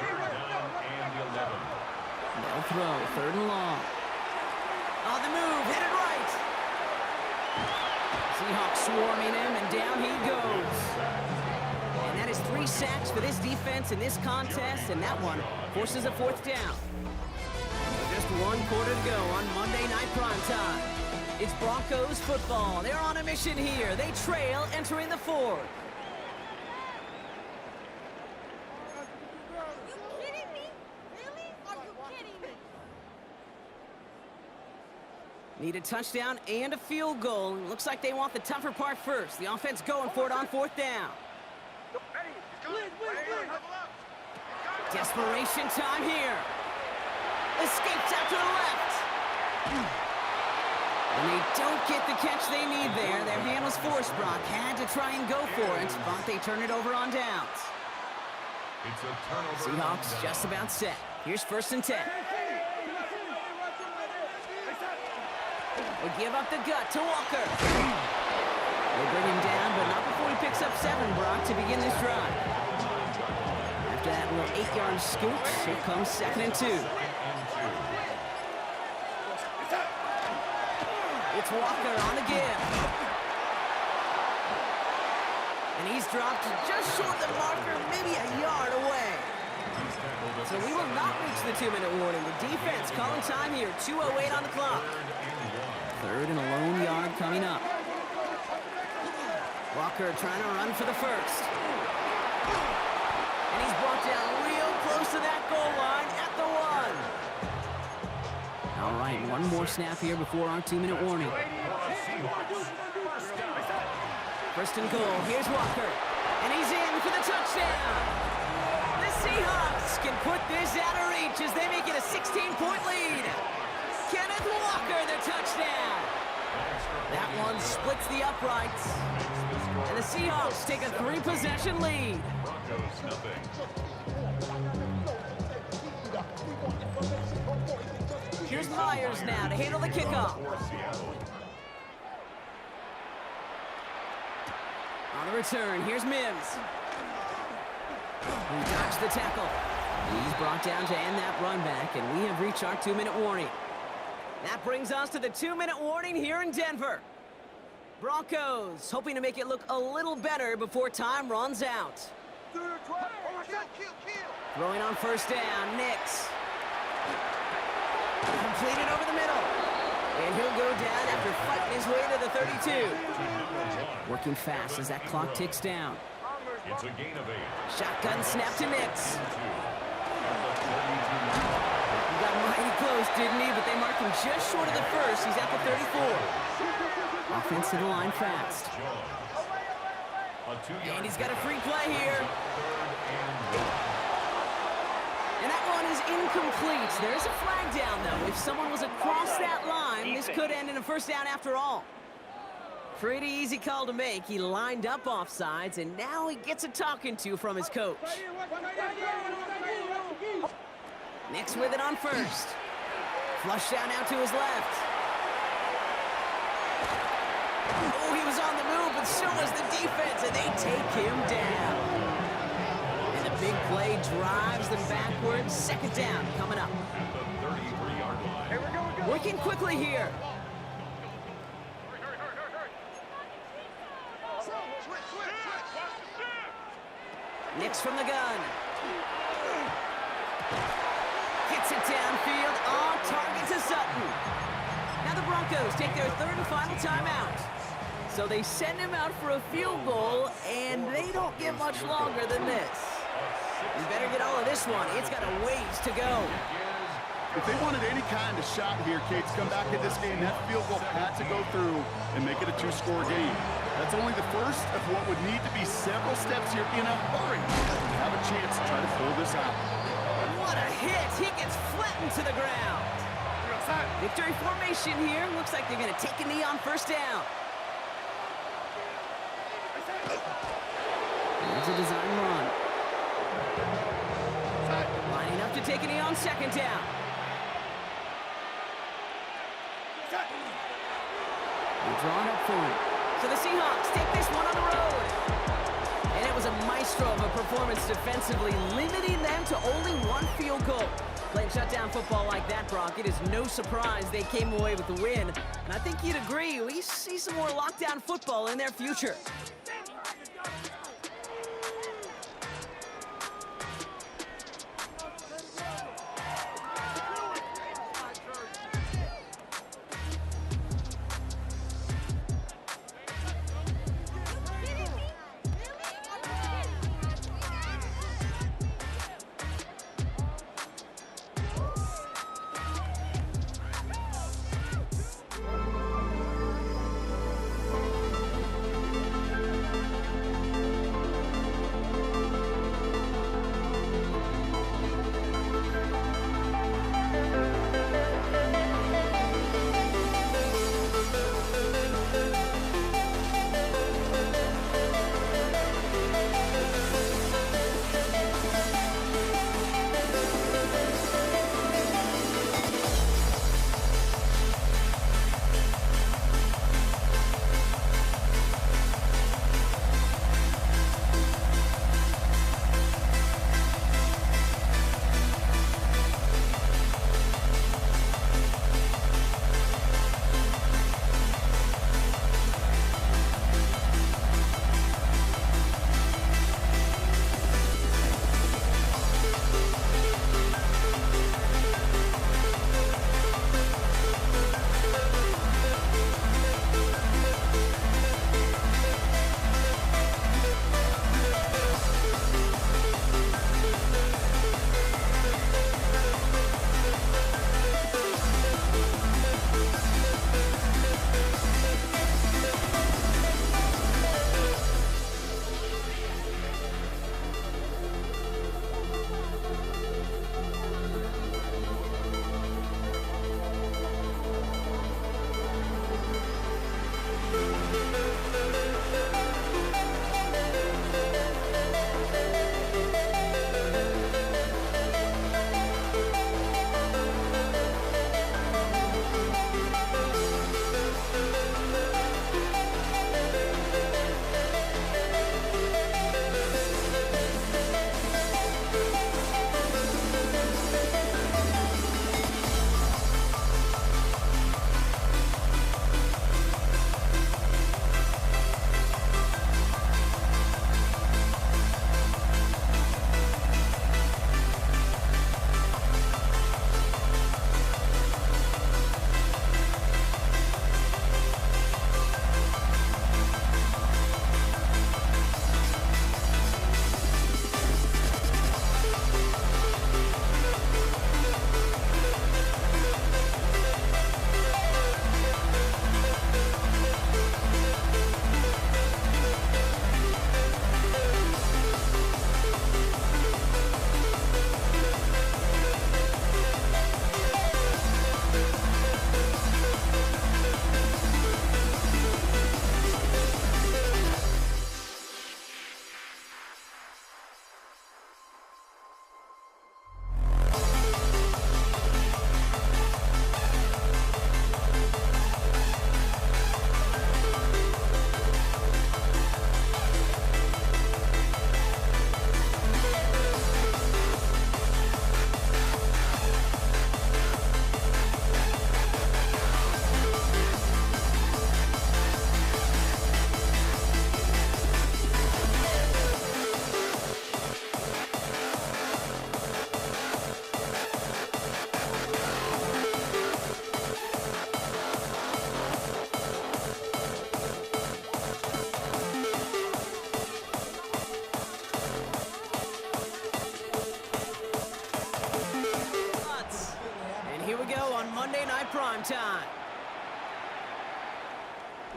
Speaker 3: They'll throw 3rd and long. On the move, hit it right. Seahawks swarming him, and down he goes. And that is 3 sacks for this defense in this contest, and that one forces a 4th down. Just 1 quarter to go on Monday Night Primetime. It's Broncos football. They're on a mission here. They trail entering the 4th. Need a touchdown and a field goal. Looks like they want the tougher part first. The offense going for it on 4th down. Desperation time here. Escapes out to the left. And they don't get the catch they need there. Their hand was forced, Brock. Had to try and go for it, but they turn it over on downs.
Speaker 2: It's a turnover.
Speaker 3: Seahawks just about set. Here's 1st and 10. They give up the gut to Walker. They bring him down, but not before he picks up 7, Brock, to begin this drive. After that little 8-yard scoop, here comes 2nd and 2. It's Walker on the give. And he's dropped just short of the marker, maybe a yard away. So we will not reach the 2-minute warning. The defense calling time here, 2:08 on the clock. 3rd and a lone yard coming up. Walker trying to run for the 1st. And he's brought down real close to that goal line at the 1. All right, one more snap here before our 2-minute warning. First and goal, here's Walker. And he's in for the touchdown. The Seahawks can put this out of reach as they make it a 16-point lead. Kenneth Walker, the touchdown. That one splits the uprights. And the Seahawks take a 3-possession lead.
Speaker 2: Broncos nothing.
Speaker 3: Here's Myers now to handle the kickoff.
Speaker 2: For Seattle.
Speaker 3: On the return, here's Mims. He dodged the tackle. He's brought down to end that run back, and we have reached our 2-minute warning. That brings us to the 2-minute warning here in Denver. Broncos hoping to make it look a little better before time runs out. Throwing on first down, Nix. Completed over the middle. And he'll go down after fighting his way to the 32. Working fast as that clock ticks down.
Speaker 2: It's a gain of 8.
Speaker 3: Shotgun snap to Nix. He got mighty close, didn't he? But they marked him just short of the first. He's at the 34. Offense to the line fast. And he's got a free play here. And that one is incomplete. There's a flag down, though. If someone was across that line, this could end in a first down after all. Pretty easy call to make. He lined up offsides, and now he gets a talking to from his coach. Nix with it on first. Flush down out to his left. Oh, he was on the move, but so was the defense, and they take him down. And the big play drives them backwards. Second down coming up.
Speaker 2: At the 33-yard line.
Speaker 3: Working quickly here. Nix from the gun. Hits it downfield, on target to Sutton. Now the Broncos take their third and final timeout. So they send him out for a field goal, and they don't get much longer than this. You better get all of this one. It's got a ways to go.
Speaker 4: If they wanted any kind of shot here, Kate, to come back in this game, that field goal had to go through and make it a 2-score game. That's only the first of what would need to be several steps here in a hurry to have a chance to try to pull this out.
Speaker 3: What a hit! He gets flattened to the ground. Victory formation here. Looks like they're going to take a knee on first down. There's a design run. Lining up to take a knee on second down. They're drawing up for it. So the Seahawks take this one on the road. And it was a maestro of a performance defensively, limiting them to only one field goal. Playing shutdown football like that, Brock, it is no surprise they came away with the win. And I think you'd agree, we see some more lockdown football in their future. time.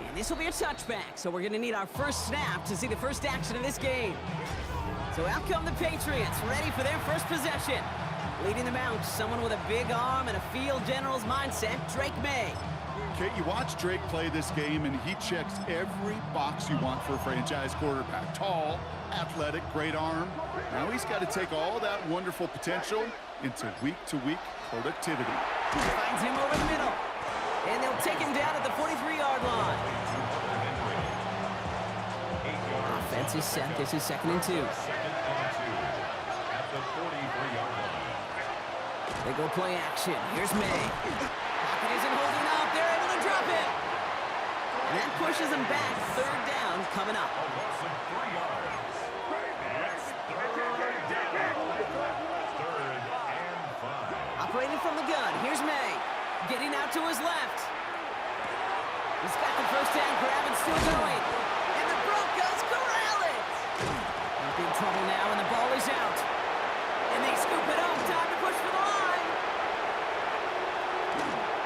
Speaker 3: And this will be a touchback, so we're going to need our first snap to see the first action of this game. So out come the Patriots, ready for their first possession. Leading them out, someone with a big arm and a field general's mindset, Drake May.
Speaker 4: Okay, you watch Drake play this game, and he checks every box you want for a franchise quarterback. Tall, athletic, great arm. Now he's got to take all that wonderful potential into week-to-week productivity.
Speaker 3: Finds him over the middle. And they'll take him down at the 43-yard line. Offense is set. This is 2nd and 2.
Speaker 2: Second and 2 at the 43-yard line.
Speaker 3: They go play action. Here's May. Pocket isn't holding up. They're able to drop it. And that pushes them back. 3rd down coming up.
Speaker 2: A loss of 3 yards. It's 3rd down. 3rd and 5.
Speaker 3: Operating from the gun. Here's May. Getting out to his left. He's got the first down grab and still going. And the Broncos corral it. In big trouble now, and the ball is out. And they scoop it up. Time to push for the line.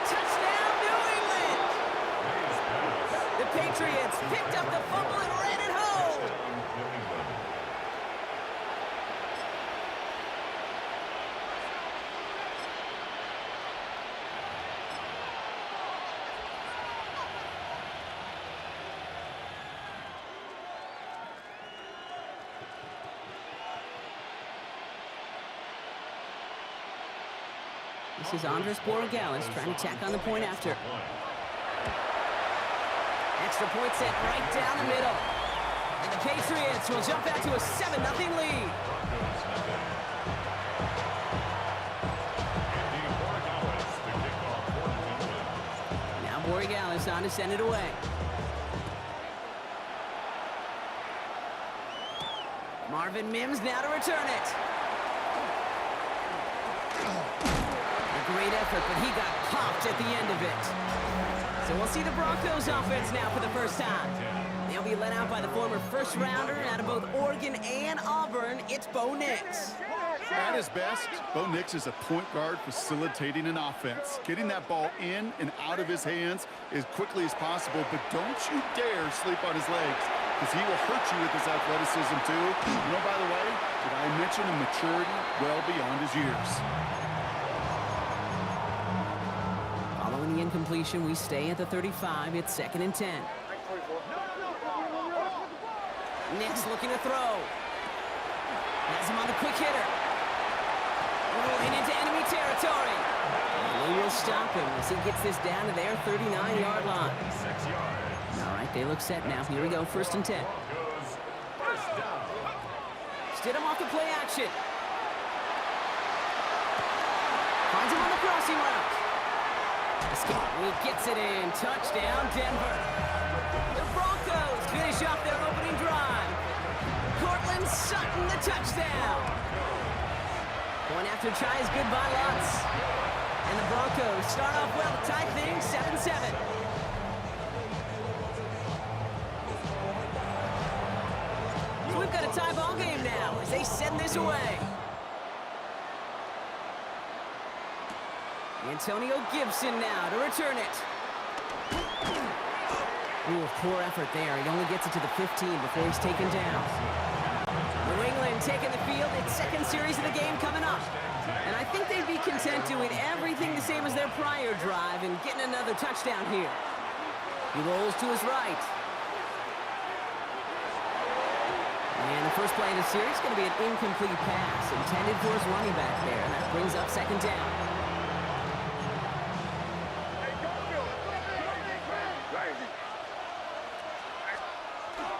Speaker 3: Touchdown, New England. The Patriots picked up the fumble and ran it home.
Speaker 2: New England.
Speaker 3: This is Andres Borregales trying to tack on the point after. Extra point set right down the middle. And the Patriots will jump out to a 7-0 lead. Now Borregales on to send it away. Marvin Mims now to return it. Great effort, but he got popped at the end of it. So we'll see the Broncos offense now for the first time. They'll be led out by the former first-rounder out of both Oregon and Auburn. It's Bo Nix.
Speaker 4: At his best, Bo Nix is a point guard facilitating an offense. Getting that ball in and out of his hands as quickly as possible, but don't you dare sleep on his legs, because he will hurt you with his athleticism too. You know, by the way, did I mention a maturity well beyond his years?
Speaker 3: Following the incompletion, we stay at the 35. It's 2nd and 10. Nix looking to throw. Has him on the quick hitter. Rolling into enemy territory. And they will stop him as he gets this down to their 39-yard line.
Speaker 2: 6 yards.
Speaker 3: All right, they look set now. Here we go, 1st and 10.
Speaker 2: Broncos first down.
Speaker 3: Stidham off the play action. Finds him on the crossing route. Escape. He gets it in. Touchdown, Denver. The Broncos finish off their opening drive. Cortland Sutton, the touchdown. Going after tries good by lots. And the Broncos start off well to tie things 7-7. So we've got a tie ball game now as they send this away. Antonio Gibson now to return it. Ooh, poor effort there. He only gets it to the 15 before he's taken down. New England taking the field. Its 2nd series of the game coming up. And I think they'd be content doing everything the same as their prior drive and getting another touchdown here. He rolls to his right. And the first play of the series is going to be an incomplete pass intended for his running back there. And that brings up 2nd down.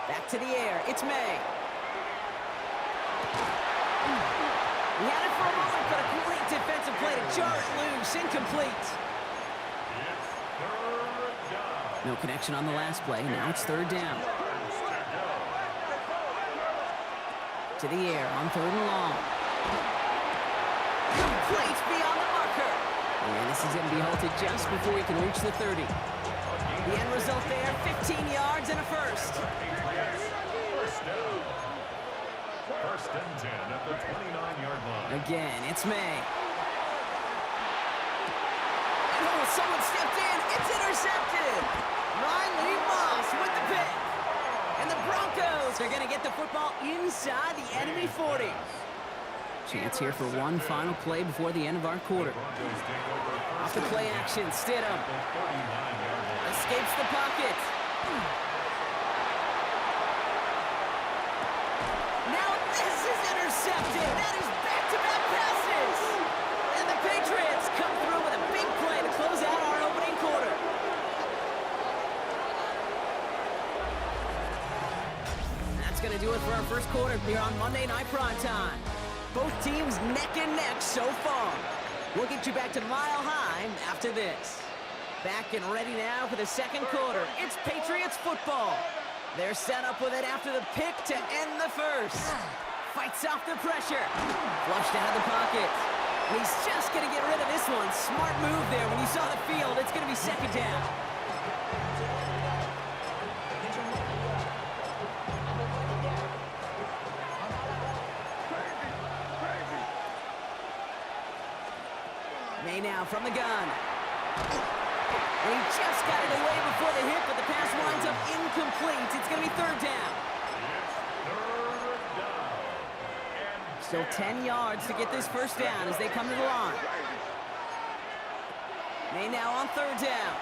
Speaker 3: Back to the air. It's May. He had it for a moment, but a great defensive play to jar it loose. Incomplete.
Speaker 2: It's 3rd down.
Speaker 3: No connection on the last play. Now it's 3rd down. To the air on 3rd and long. Complete beyond the marker. And this is going to be halted just before he can reach the 30. The end result there, 15 yards and a first.
Speaker 2: First down. 1st and 10 at the 29-yard line.
Speaker 3: Again, it's May. And who will someone stepped in. It's intercepted. Riley Moss with the pick. And the Broncos are going to get the football inside the enemy 40. Chance here for one final play before the end of our quarter. Off the play action, Stidham. Escapes the pocket. Now this is intercepted. That is back-to-back passes. And the Patriots come through with a big play to close out our opening quarter. That's going to do it for our first quarter here on Monday Night Primetime. Both teams neck and neck so far. We'll get you back to Mile High after this. Back and ready now for the second quarter. It's Patriots football. They're set up with it after the pick to end the first. Fights off the pressure. Flushed out of the pocket. And he's just going to get rid of this one. Smart move there. When you saw the field, it's going to be second down. May now from the gun. And he just got it away before the hit, but the pass winds up incomplete. It's going to be third down. Still 10 yards to get this first down as they come to the line. May now on third down.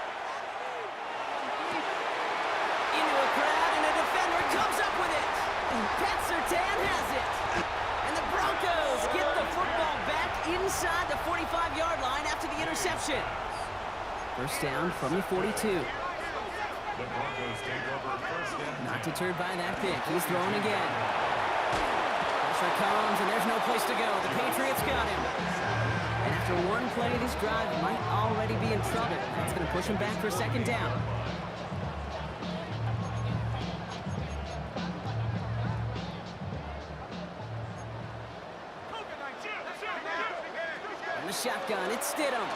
Speaker 3: Into a crowd, and a defender comes up with it. Pat Surtain has it. And the Broncos get the football back inside the 45-yard line after the interception. First down from the 42. Not deterred by that pick. He's throwing again. Pressure comes, and there's no place to go. The Patriots got him. And after one play, this drive might already be in trouble. That's going to push him back for second down. From the shotgun, it's Stidham.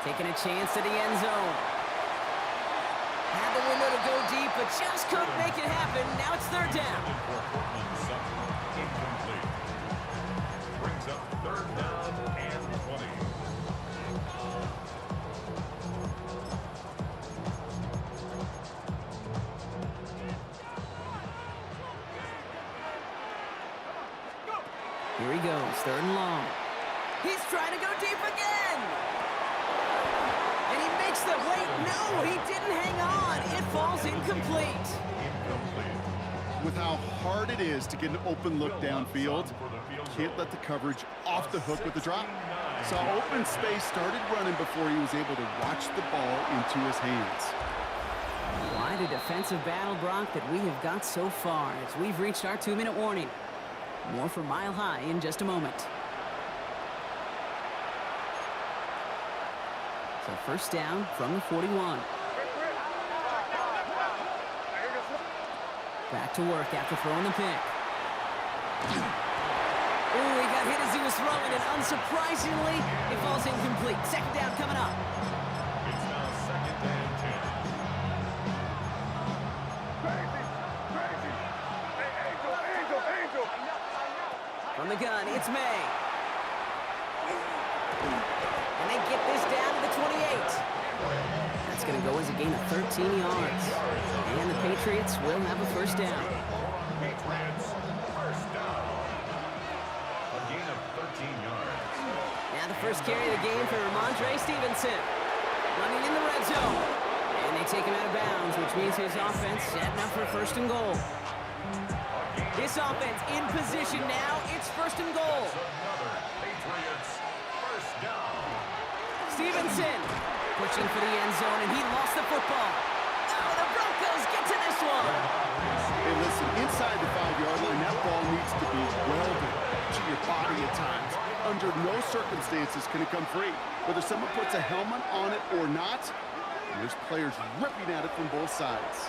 Speaker 3: Taking a chance to the end zone. Had the window to go deep, but just couldn't make it happen. Now it's third down.
Speaker 2: Incomplete. Brings up third down and 20.
Speaker 3: Here he goes, third and long. He's trying to go deep again. And he makes the wait. No, he didn't hang on. It falls incomplete.
Speaker 4: With how hard it is to get an open look downfield, can't let the coverage off the hook with the drop. Saw open space, started running before he was able to watch the ball into his hands.
Speaker 3: Quite a defensive battle, Brock, that we have got so far as we've reached our 2-minute warning. More for Mile High in just a moment. So first down from the 41. Back to work after throwing the pick. Ooh, he got hit as he was throwing it. Unsurprisingly, it falls incomplete. Second down coming up.
Speaker 2: It's now second and 10.
Speaker 3: From the gun, it's May. And they get this down to the 28. That's going to go as a gain of 13 yards. And the Patriots will have a first down.
Speaker 2: Patriots first down. A gain of 13 yards.
Speaker 3: Now the first carry of the game for Ramondre Stevenson. Running in the red zone. And they take him out of bounds, which means his offense setting up for first and goal. This offense in position now. It's first and goal.
Speaker 2: Another Patriots first down.
Speaker 3: Stevenson pushing for the end zone, and he lost the football. Oh, the Broncos get to this one.
Speaker 4: Hey, listen, inside the 5-yard line, that ball needs to be welded to your body at times. Under no circumstances can it come free. Whether someone puts a helmet on it or not, there's players ripping at it from both sides.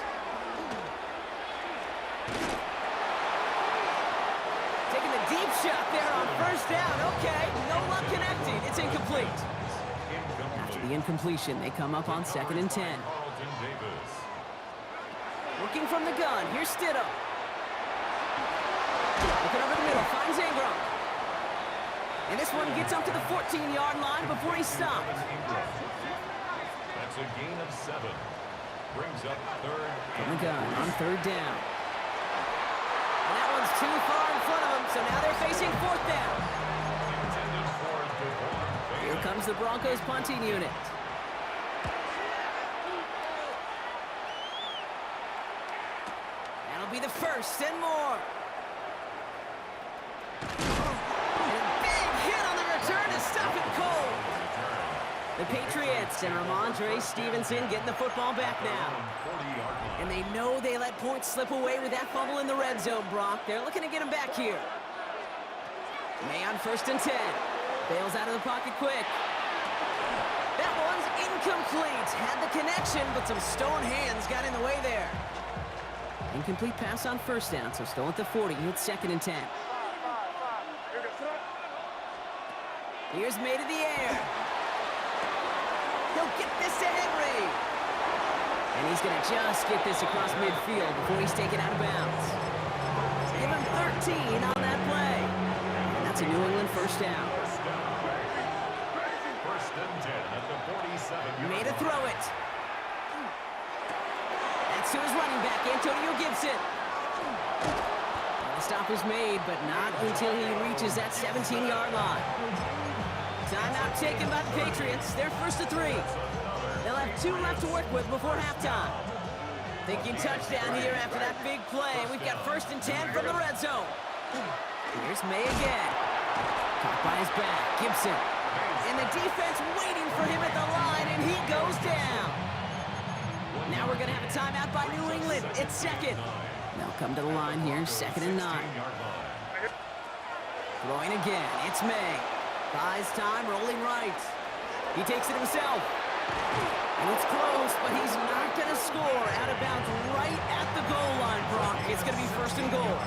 Speaker 3: Taking the deep shot there on first down. Okay, no luck connecting. It's incomplete. After the incompletion, they come up on second and 10.
Speaker 2: Carlton Davis.
Speaker 3: Working from the gun. Here's Stidham. Looking over the middle. Finds Ingram. And this one gets up to the 14-yard line before he's stopped.
Speaker 2: That's a gain of 7. Brings up third
Speaker 3: From
Speaker 2: and
Speaker 3: the gun on third down. And that one's too far in front of them, so now they're facing fourth down.
Speaker 2: intended for DeVon
Speaker 3: Here
Speaker 2: Baker.
Speaker 3: comes the Broncos punting unit. That'll be the first and more. And a big hit on the return to stop it cold. The Patriots and Ramondre Stevenson getting the football back now.
Speaker 2: 40-yard line.
Speaker 3: And they know they let points slip away with that fumble in the red zone, Brock. They're looking to get him back here. May on first and 10. Bails out of the pocket quick. That one's incomplete. Had the connection, but some stone hands got in the way there. Incomplete pass on first down, so still at the 40. It's second and 10. Here's May to the air. He'll get this to Henry. And he's going to just get this across midfield before he's taken out of bounds. Give him 13 on that play. And that's a New England first down.
Speaker 2: First and 10 at the 47.
Speaker 3: Made to throw it. That's to his running back, Antonio Gibson. The stop was made, but not until he reaches that 17-yard line. Timeout taken by the Patriots. They're first to 3. They'll have 2 left to work with before halftime. Thinking touchdown here after that big play. We've got first and 10 from the red zone. Here's May again. Caught by his back, Gibson. And the defense waiting for him at the line, and he goes down. Now we're going to have a timeout by New England. It's second. They'll come to the line here, second and 9. Throwing again, it's May. Buys time, rolling right. He takes it himself. And it's close, but he's not going to score. Out of bounds right at the goal line, Brock. It's going to be first and goal.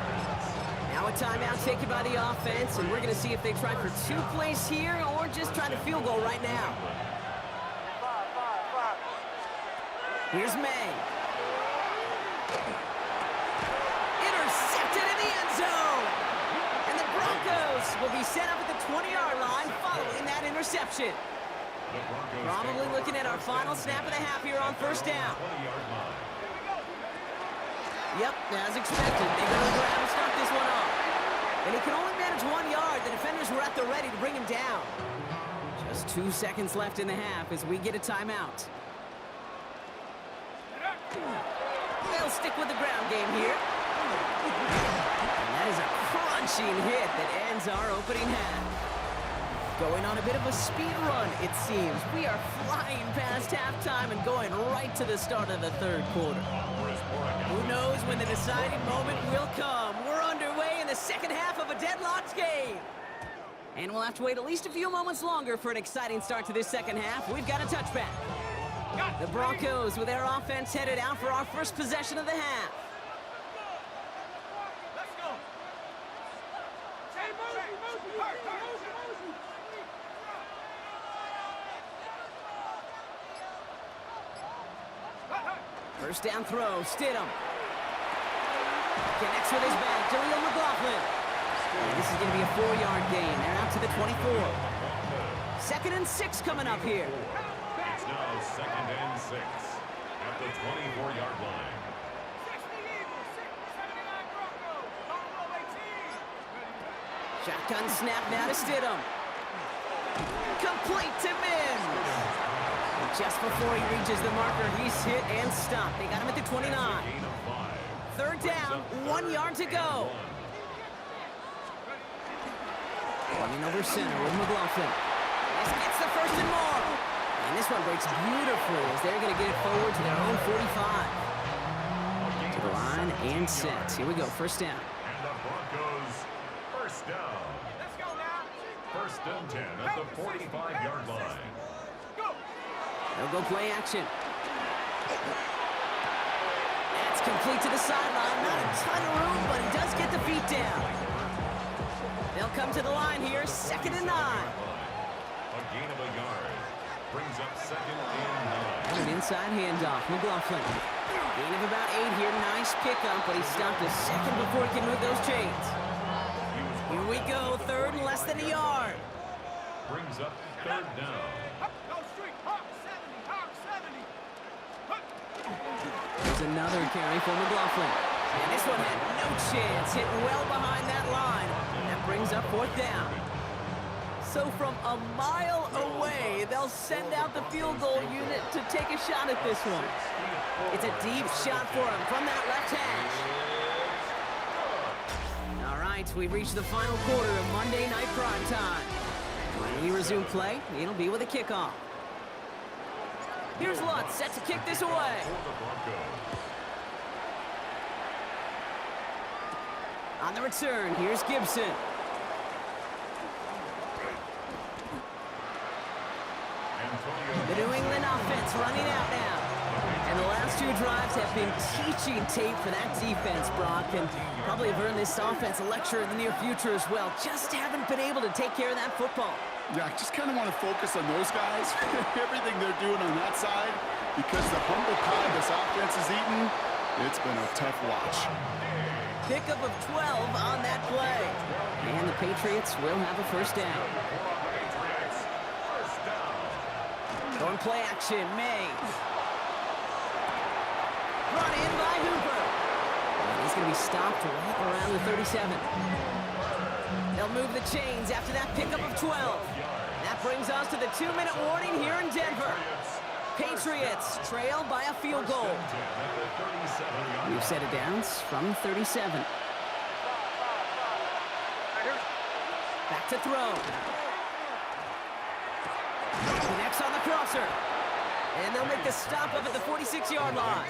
Speaker 3: Now a timeout taken by the offense, and we're going to see if they try for 2 plays here or just try to field goal right now. Here's May. Intercepted in the end zone. And the Broncos will be set up at the 20-yard line following that interception. Probably looking at our final snap of the half here on first down. Yep, as expected. They're going to grab and start this one off. And he can only manage 1 yard. The defenders were at the ready to bring him down. Just 2 seconds left in the half as we get a timeout. They'll stick with the ground game here. And that is a crunching hit that ends our opening half. Going on a bit of a speed run, it seems. We are flying past halftime and going right to the start of the third quarter. Who knows when the deciding moment will come? We're underway in the second half of a deadlocked game. And we'll have to wait at least a few moments longer for an exciting start to this second half. We've got a touchback. The Broncos with their offense headed out for our first possession of the half. First down throw, Stidham. Connects with his back, Jaleel McLaughlin. And this is going to be a 4-yard gain. They're out to the 24. Second and 6 coming up here.
Speaker 2: It's now second and 6 at the 24-yard line.
Speaker 3: Shotgun snap now to Stidham. Complete to Mims. And just before he reaches the marker, he's hit and stopped. They got him at the 29. Third down, 1 yard to go. Running over center with McLaughlin. This gets the first and more. And this one breaks beautifully as they're going to get it forward to their own 45. To the line and set. Here we go, first down.
Speaker 2: And the Broncos first down.
Speaker 7: Let's go now.
Speaker 2: First and 10 at the 45-yard line.
Speaker 3: They'll go play action. That's complete to the sideline. Not a ton of room, but he does get the feet down. They'll come to the line here, second and 9.
Speaker 2: A gain of a yard. Brings up second and 9.
Speaker 3: An inside handoff, McLaughlin. Gain of about 8 here, nice pickup, but he stopped a second before he can move those chains. Here we go, third and less than a yard.
Speaker 2: Brings up third down.
Speaker 7: Go street. Hawk 70. Hawk 70.
Speaker 3: another carry for McLaughlin. And this one had no chance, hit well behind that line. And that brings up 4th down. So from a mile away, they'll send out the field goal unit to take a shot at this one. It's a deep shot for him from that left hash. All right, we've reached the final quarter of Monday Night Prime Time. When we resume play, it'll be with a kickoff. Here's Lutz, set to kick this away. On the return, here's Gibson. The New England offense running out now. And the last 2 drives have been teaching tape for that defense, Brock, and probably have earned this offense a lecture in the near future as well. Just haven't been able to take care of that football.
Speaker 4: Yeah, I just kind of want to focus on those guys, everything they're doing on that side, because the humble pie this offense is eating, it's been a tough watch.
Speaker 3: Pickup of 12 on that play. And the Patriots will have a 1st down. Going play action, May. Brought in by Hooper. And he's going to be stopped right around the 37. They'll move the chains after that pickup of 12. That brings us to the 2-minute warning here in Denver. Patriots trail by a field goal. We've set it downs from 37. Back to throw. Connects on the crosser. And they'll make the stop up at the 46-yard line.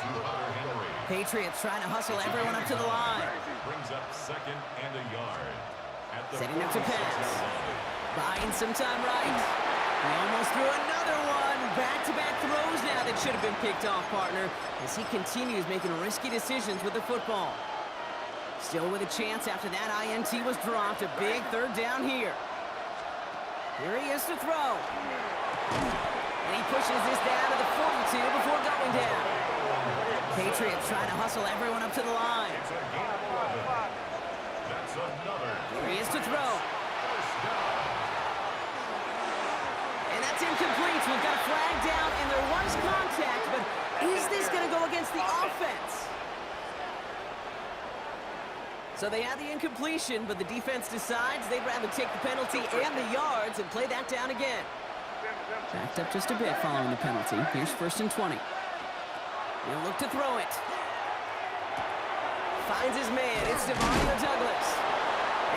Speaker 3: Patriots trying to hustle everyone up to the line.
Speaker 2: Brings up 2nd and a yard.
Speaker 3: Setting up to pass. Buying some time right. He almost threw another one. Back-to-back throws now that should have been picked off, partner, as he continues making risky decisions with the football. Still with a chance after that INT was dropped. A big 3rd down here. Here he is to throw. And he pushes this down to the 42 before going down. Patriots trying to hustle everyone up to the line. Here he is to throw. And that's incomplete. We've got a flag down, and there was contact, but is this going to go against the offense? So they had the incompletion, but the defense decides they'd rather take the penalty and the yards and play that down again. Backed up just a bit following the penalty. Here's 1st and 20. He'll look to throw it. Finds his man. It's Demario Douglas.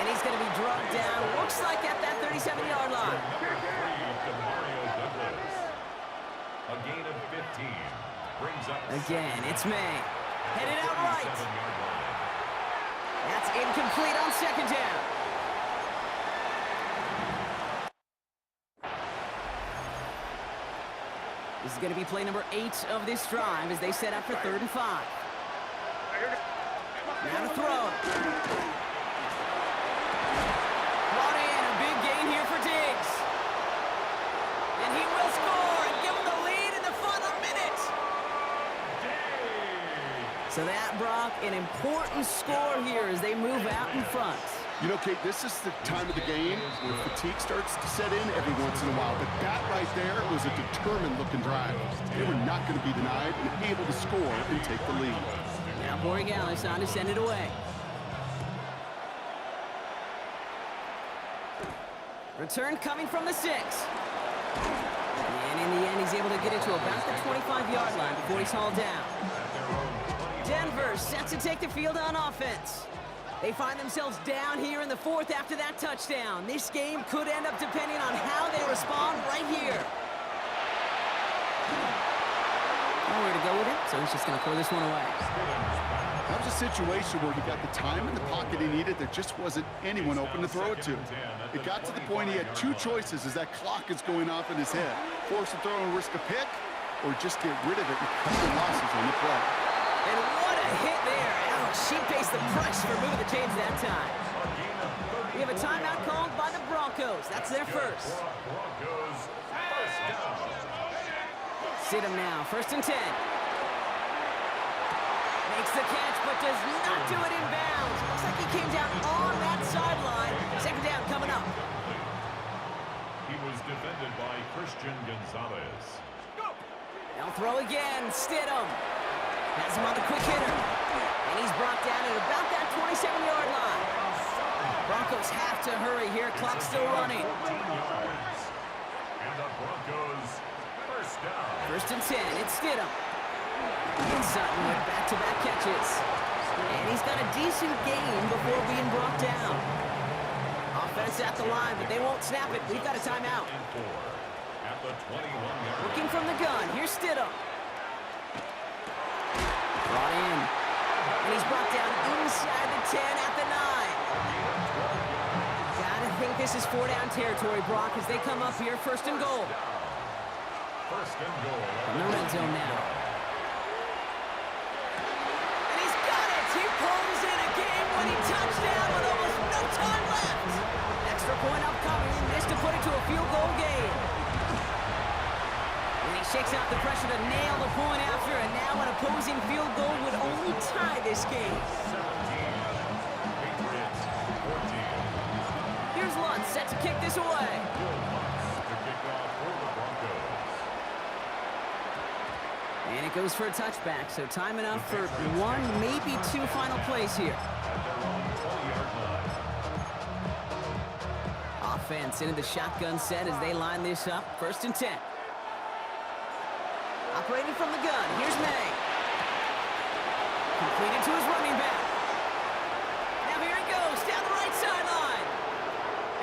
Speaker 3: And he's going to be drugged down. Looks like at that 37-yard line.
Speaker 2: A gain of 15. Brings up
Speaker 3: Again, it's May. Headed out right. That's incomplete on 2nd down. This is going to be play number 8 of this drive as they set up for 3rd and 5. Now to throw. Brought in a big gain here for Diggs. And he will score and give him the lead in the final minute. So that, Brock, an important score here as they move out in front.
Speaker 4: You know, Kate, this is the time of the game where fatigue starts to set in every once in a while. But that right there was a determined-looking drive. They were not going to be denied and able to score and take the lead.
Speaker 3: Now Borregales on to send it away. Return coming from the 6. And in the end, he's able to get it to about the 25-yard line before he's hauled down. Denver set to take the field on offense. They find themselves down here in the 4th after that touchdown. This game could end up depending on how they respond right here. Nowhere to go with it, so he's just going to throw this one away.
Speaker 4: That was a situation where he got the time in the pocket he needed. There just wasn't anyone open to throw it to. It got to the point he had 2 choices as that clock is going off in his head. Force a throw and risk a pick, or just get rid of it and cut the losses on the play.
Speaker 3: And what a hit there. Ouch, she faced the press for moving the chains that time. We have a timeout called by the Broncos. That's their first. Sit him now, 1st and 10. Makes the catch, but does not do it in bounds. Looks like he came down on that sideline. 2nd down coming up.
Speaker 2: He was defended by Christian Gonzalez.
Speaker 3: They'll throw again, Stidham. Has him on the quick hitter. And he's brought down at about that 27-yard line. Broncos have to hurry here. Clock's still running.
Speaker 2: 14 yards. And the Broncos first down.
Speaker 3: First and 10. It's Stidham. And Sutton with back-to-back catches. And he's got a decent game before being brought down. Offense at the line, but they won't snap it. We've got a timeout.
Speaker 2: And 4 at the 21-yard
Speaker 3: Looking from the gun. Here's Stidham. Brought in. And he's brought down inside the 10 at the 9. Gotta think this is 4-down territory, Brock, as they come up here first and goal.
Speaker 2: First and goal.
Speaker 3: From the red zone now. And he's got it! He pulls in a game-winning touchdown with almost no time left. Extra point upcoming. This to put it to a field goal game. And he shakes out the pressure to nail the point after, and now an opposing field goal would only tie this game.
Speaker 2: 17. Patriots 14.
Speaker 3: Here's Lutz set to kick this away.
Speaker 2: Will Lutz to kick off for the Broncos.
Speaker 3: And it goes for a touchback, so time enough for one, maybe two final plays here.
Speaker 2: At their own 20-yard line.
Speaker 3: Offense into the shotgun set as they line this up. First and 10. Operating from the gun, here's May. Completed to his running back. Now here he goes, down the right sideline.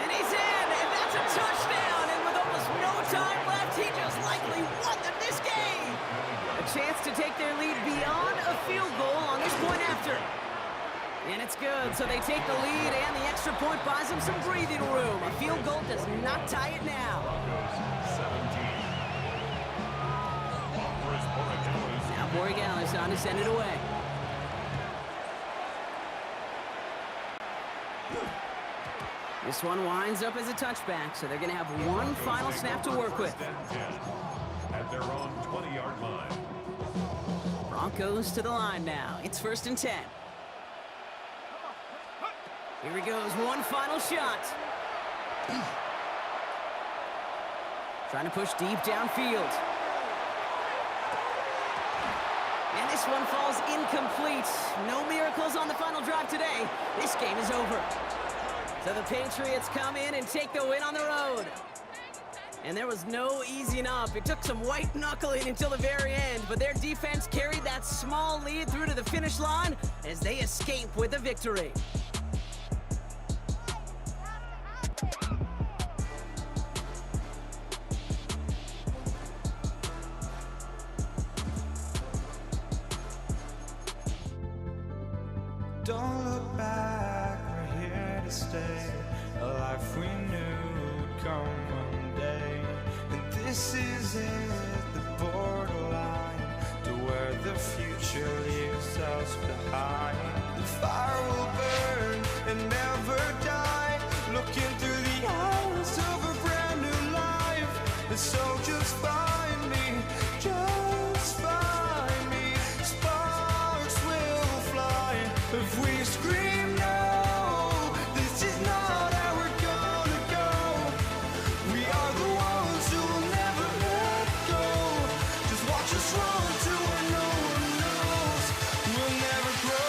Speaker 3: And he's in, and that's a touchdown. And with almost no time left, he just likely won them this game. A chance to take their lead beyond a field goal on this point after. And it's good, so they take the lead, and the extra point buys them some breathing room. A field goal does not tie it now.
Speaker 2: Broncos 17. Offers Borregales.
Speaker 3: Now Borregales on to send it away. This one winds up as a touchback, so they're going to have one final snap to work with.
Speaker 2: First and 10 at their own 20-yard line.
Speaker 3: Broncos to the line now. It's first and 10. Here he goes, one final shot. Trying to push deep downfield. And this one falls incomplete. No miracles on the final drive today. This game is over. So the Patriots come in and take the win on the road. And there was no easing up. It took some white knuckling until the very end, but their defense carried that small lead through to the finish line as they escape with a victory.
Speaker 1: Don't look back, we're here to stay. A life we knew would come one day. And this is it, the borderline to where the future leaves us behind. The fire will burn and never die. Looking through the eyes of a brand new life. And so just find me, just find me. Sparks will fly if we scream no. This is not how we're gonna go. We are the ones who will never let go. Just watch us run to where no one knows. We'll never We'll never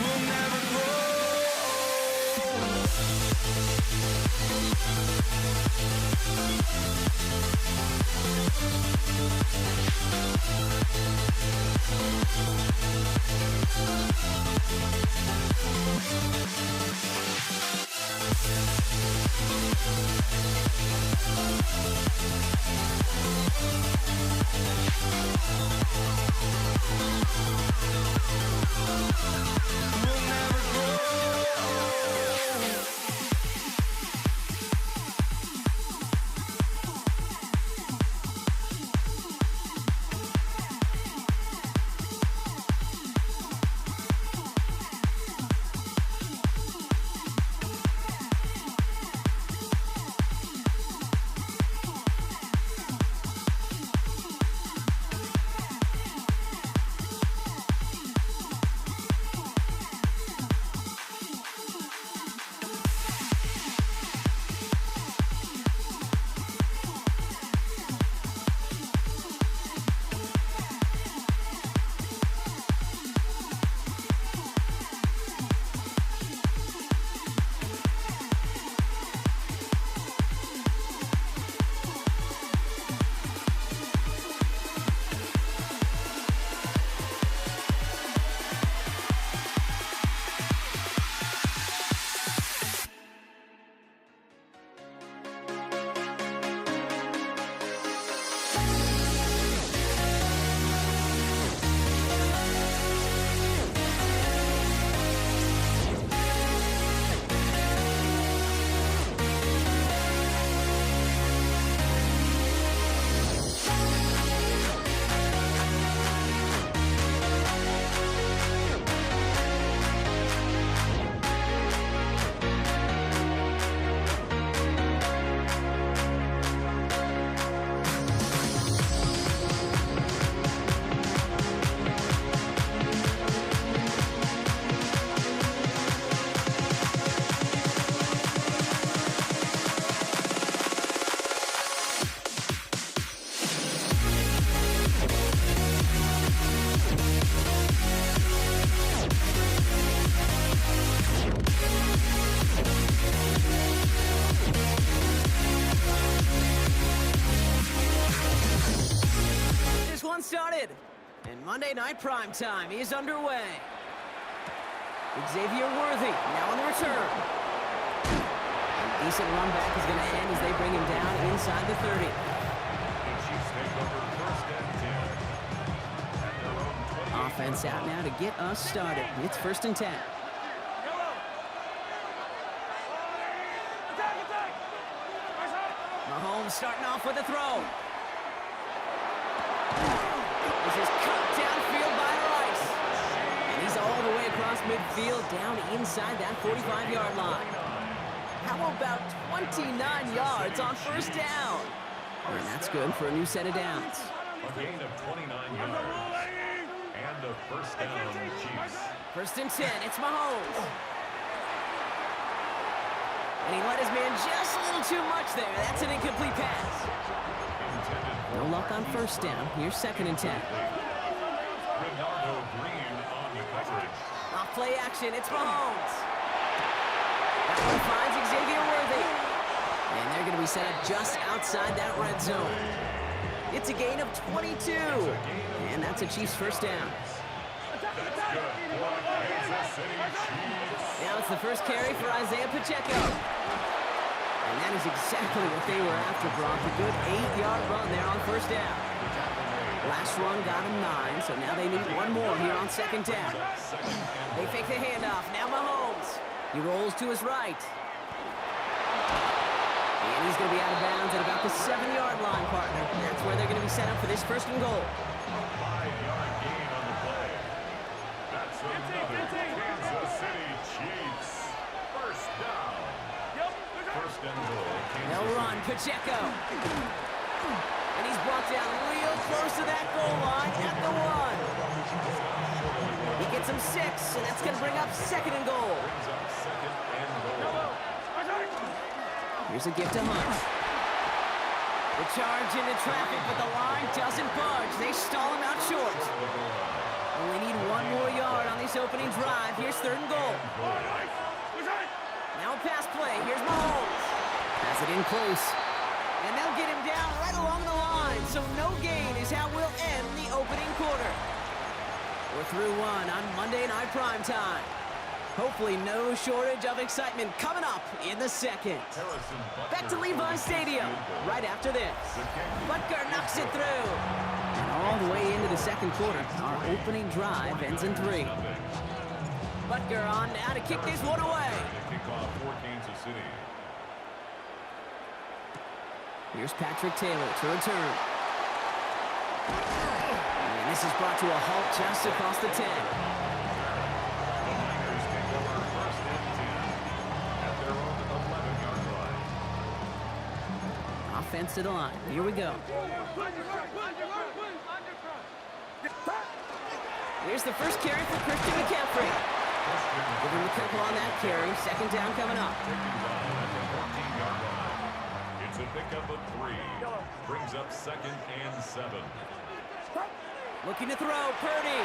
Speaker 1: grow. We'll never grow.
Speaker 3: Monday Night Primetime is underway. Xavier Worthy now on the return. A decent run back is going to end as they bring him down inside the 30.
Speaker 2: The Chiefs take over first and 10. At their own 20.
Speaker 3: Offense out now to get us started. It's 1st and 10. Mahomes starting off with a throw. This is cut downfield by Rice. And he's all the way across midfield down inside that 45-yard line. How about 29 yards on 1st down? And that's good for a new set of downs.
Speaker 2: A gain of 29 yards. And a first down, Chiefs.
Speaker 3: 1st and 10, it's Mahomes. And he let his man just a little too much there. That's an incomplete pass. No luck on 1st down. Here's 2nd and 10.
Speaker 2: Bernardo Green on the coverage.
Speaker 3: Off play action, it's Mahomes. That one finds Xavier Worthy. And they're going to be set up just outside that red zone. It's a gain of 22. And that's a Chiefs 1st down. Now it's the first carry for Isaiah Pacheco. And that is exactly what they were after, Brock. A good 8-yard run there on 1st down. Last run got him 9, so now they need one more here on 2nd down. They fake the handoff. Now Mahomes. He rolls to his right. And he's going to be out of bounds at about the 7-yard line, partner. That's where they're going to be set up for this 1st and goal.
Speaker 2: 5-yard gain on the play. That's another Kansas City Chiefs. 1st down. 1st and goal.
Speaker 3: They'll run, Pacheco. And he's brought down real close to that goal line at the 1. He gets him 6, and that's going to bring up 2nd and goal.
Speaker 2: Brings up 2nd and goal.
Speaker 3: Here's a gift to Hunt. The charge into traffic, but the line doesn't budge. They stall him out short. Only need one more yard on this opening drive. Here's 3rd and goal. Now a pass play. Here's Mahomes. Has it in close. And they'll get him down right along the line. So no gain is how we'll end the opening quarter. We're through one on Monday Night Primetime. Hopefully no shortage of excitement coming up in the 2nd. Back to Levi Stadium right after this. Butker knocks it through. And all the way into the 2nd quarter, our opening drive ends in 3. Butker on now to kick this one away.
Speaker 2: Kickoff for Kansas City.
Speaker 3: Here's Patrick Taylor to return. And this is brought to a halt just across the 10.
Speaker 2: The Niners take over 1st and 10 at their own 11-yard line.
Speaker 3: Offense to the line. Here we go. Here's the first carry for Christian McCaffrey. Give him the purple on that carry. 2nd down coming up.
Speaker 2: It's a pickup of 3. Brings up 2nd and 7.
Speaker 3: Looking to throw, Purdy.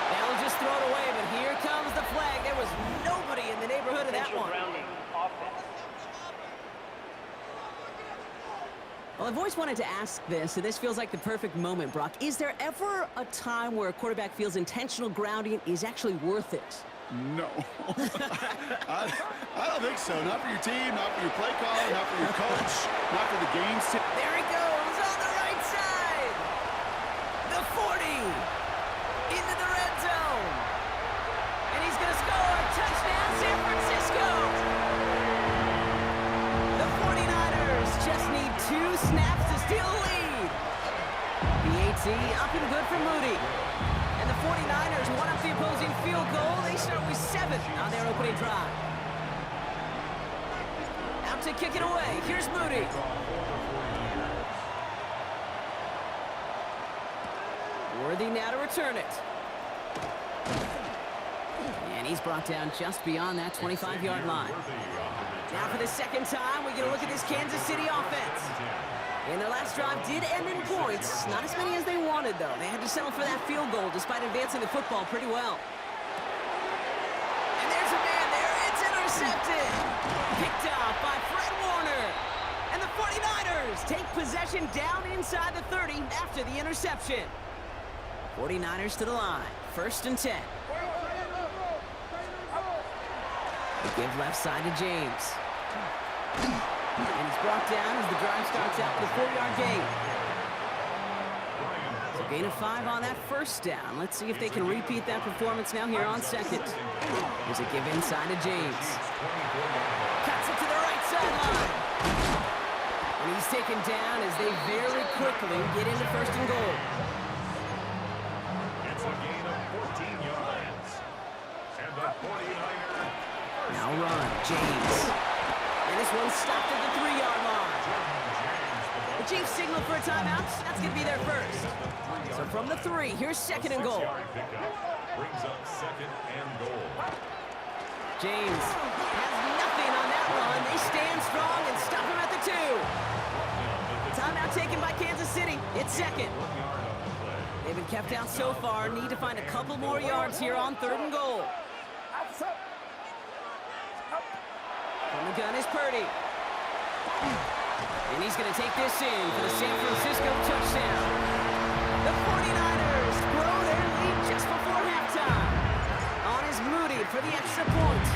Speaker 3: They'll just throw it away, but here comes the flag. There was nobody in the neighborhood of that one. Well, I've always wanted to ask this, and this feels like the perfect moment, Brock. Is there ever a time where a quarterback feels intentional grounding is actually worth it?
Speaker 4: No. I don't think so. Not for your team, not for your play caller, not for your coach, not for the game's team.
Speaker 3: There he goes on the right side. The 40 into the red zone. And he's going to score. Touchdown, San Francisco. The 49ers just need 2 snaps to steal a lead. PAT up and good for Moody. And the 49ers won up the opposing field goal. They start with 7 on their opening drive. Out to kick it away. Here's Moody. Worthy now to return it. And he's brought down just beyond that 25-yard line. Now for the 2nd time, we get a look at this Kansas City offense. And their last drive did end in points. Not as many as they wanted, though. They had to settle for that field goal despite advancing the football pretty well. And there's a man there. It's intercepted. Picked off by Fred Warner. And the 49ers take possession down inside the 30 after the interception. 49ers to the line. 1st and 10. They give left side to James. And he's brought down as the drive starts out with a 4-yard gain. So gain of 5 on that 1st down. Let's see if they can repeat that performance now here on 2nd. There's a give inside to James. Cuts it to the right sideline. And he's taken down as they very quickly get into 1st and goal.
Speaker 2: It's a gain of 14 yards. And the 49ers.
Speaker 3: Now run, James. And this one's stopped at the 3-yard line. The Chiefs signal for a timeout. That's going to be their first. So from the 3, here's 2nd and goal.
Speaker 2: Brings up 2nd and goal.
Speaker 3: James has nothing on that run. They stand strong and stop him at the 2. Timeout taken by Kansas City. It's 2nd. They've been kept out so far. Need to find a couple more yards here on 3rd and goal. From the gun is Purdy. And he's going to take this in for the San Francisco touchdown. The 49ers grow their lead just before halftime. On is Moody for the extra point.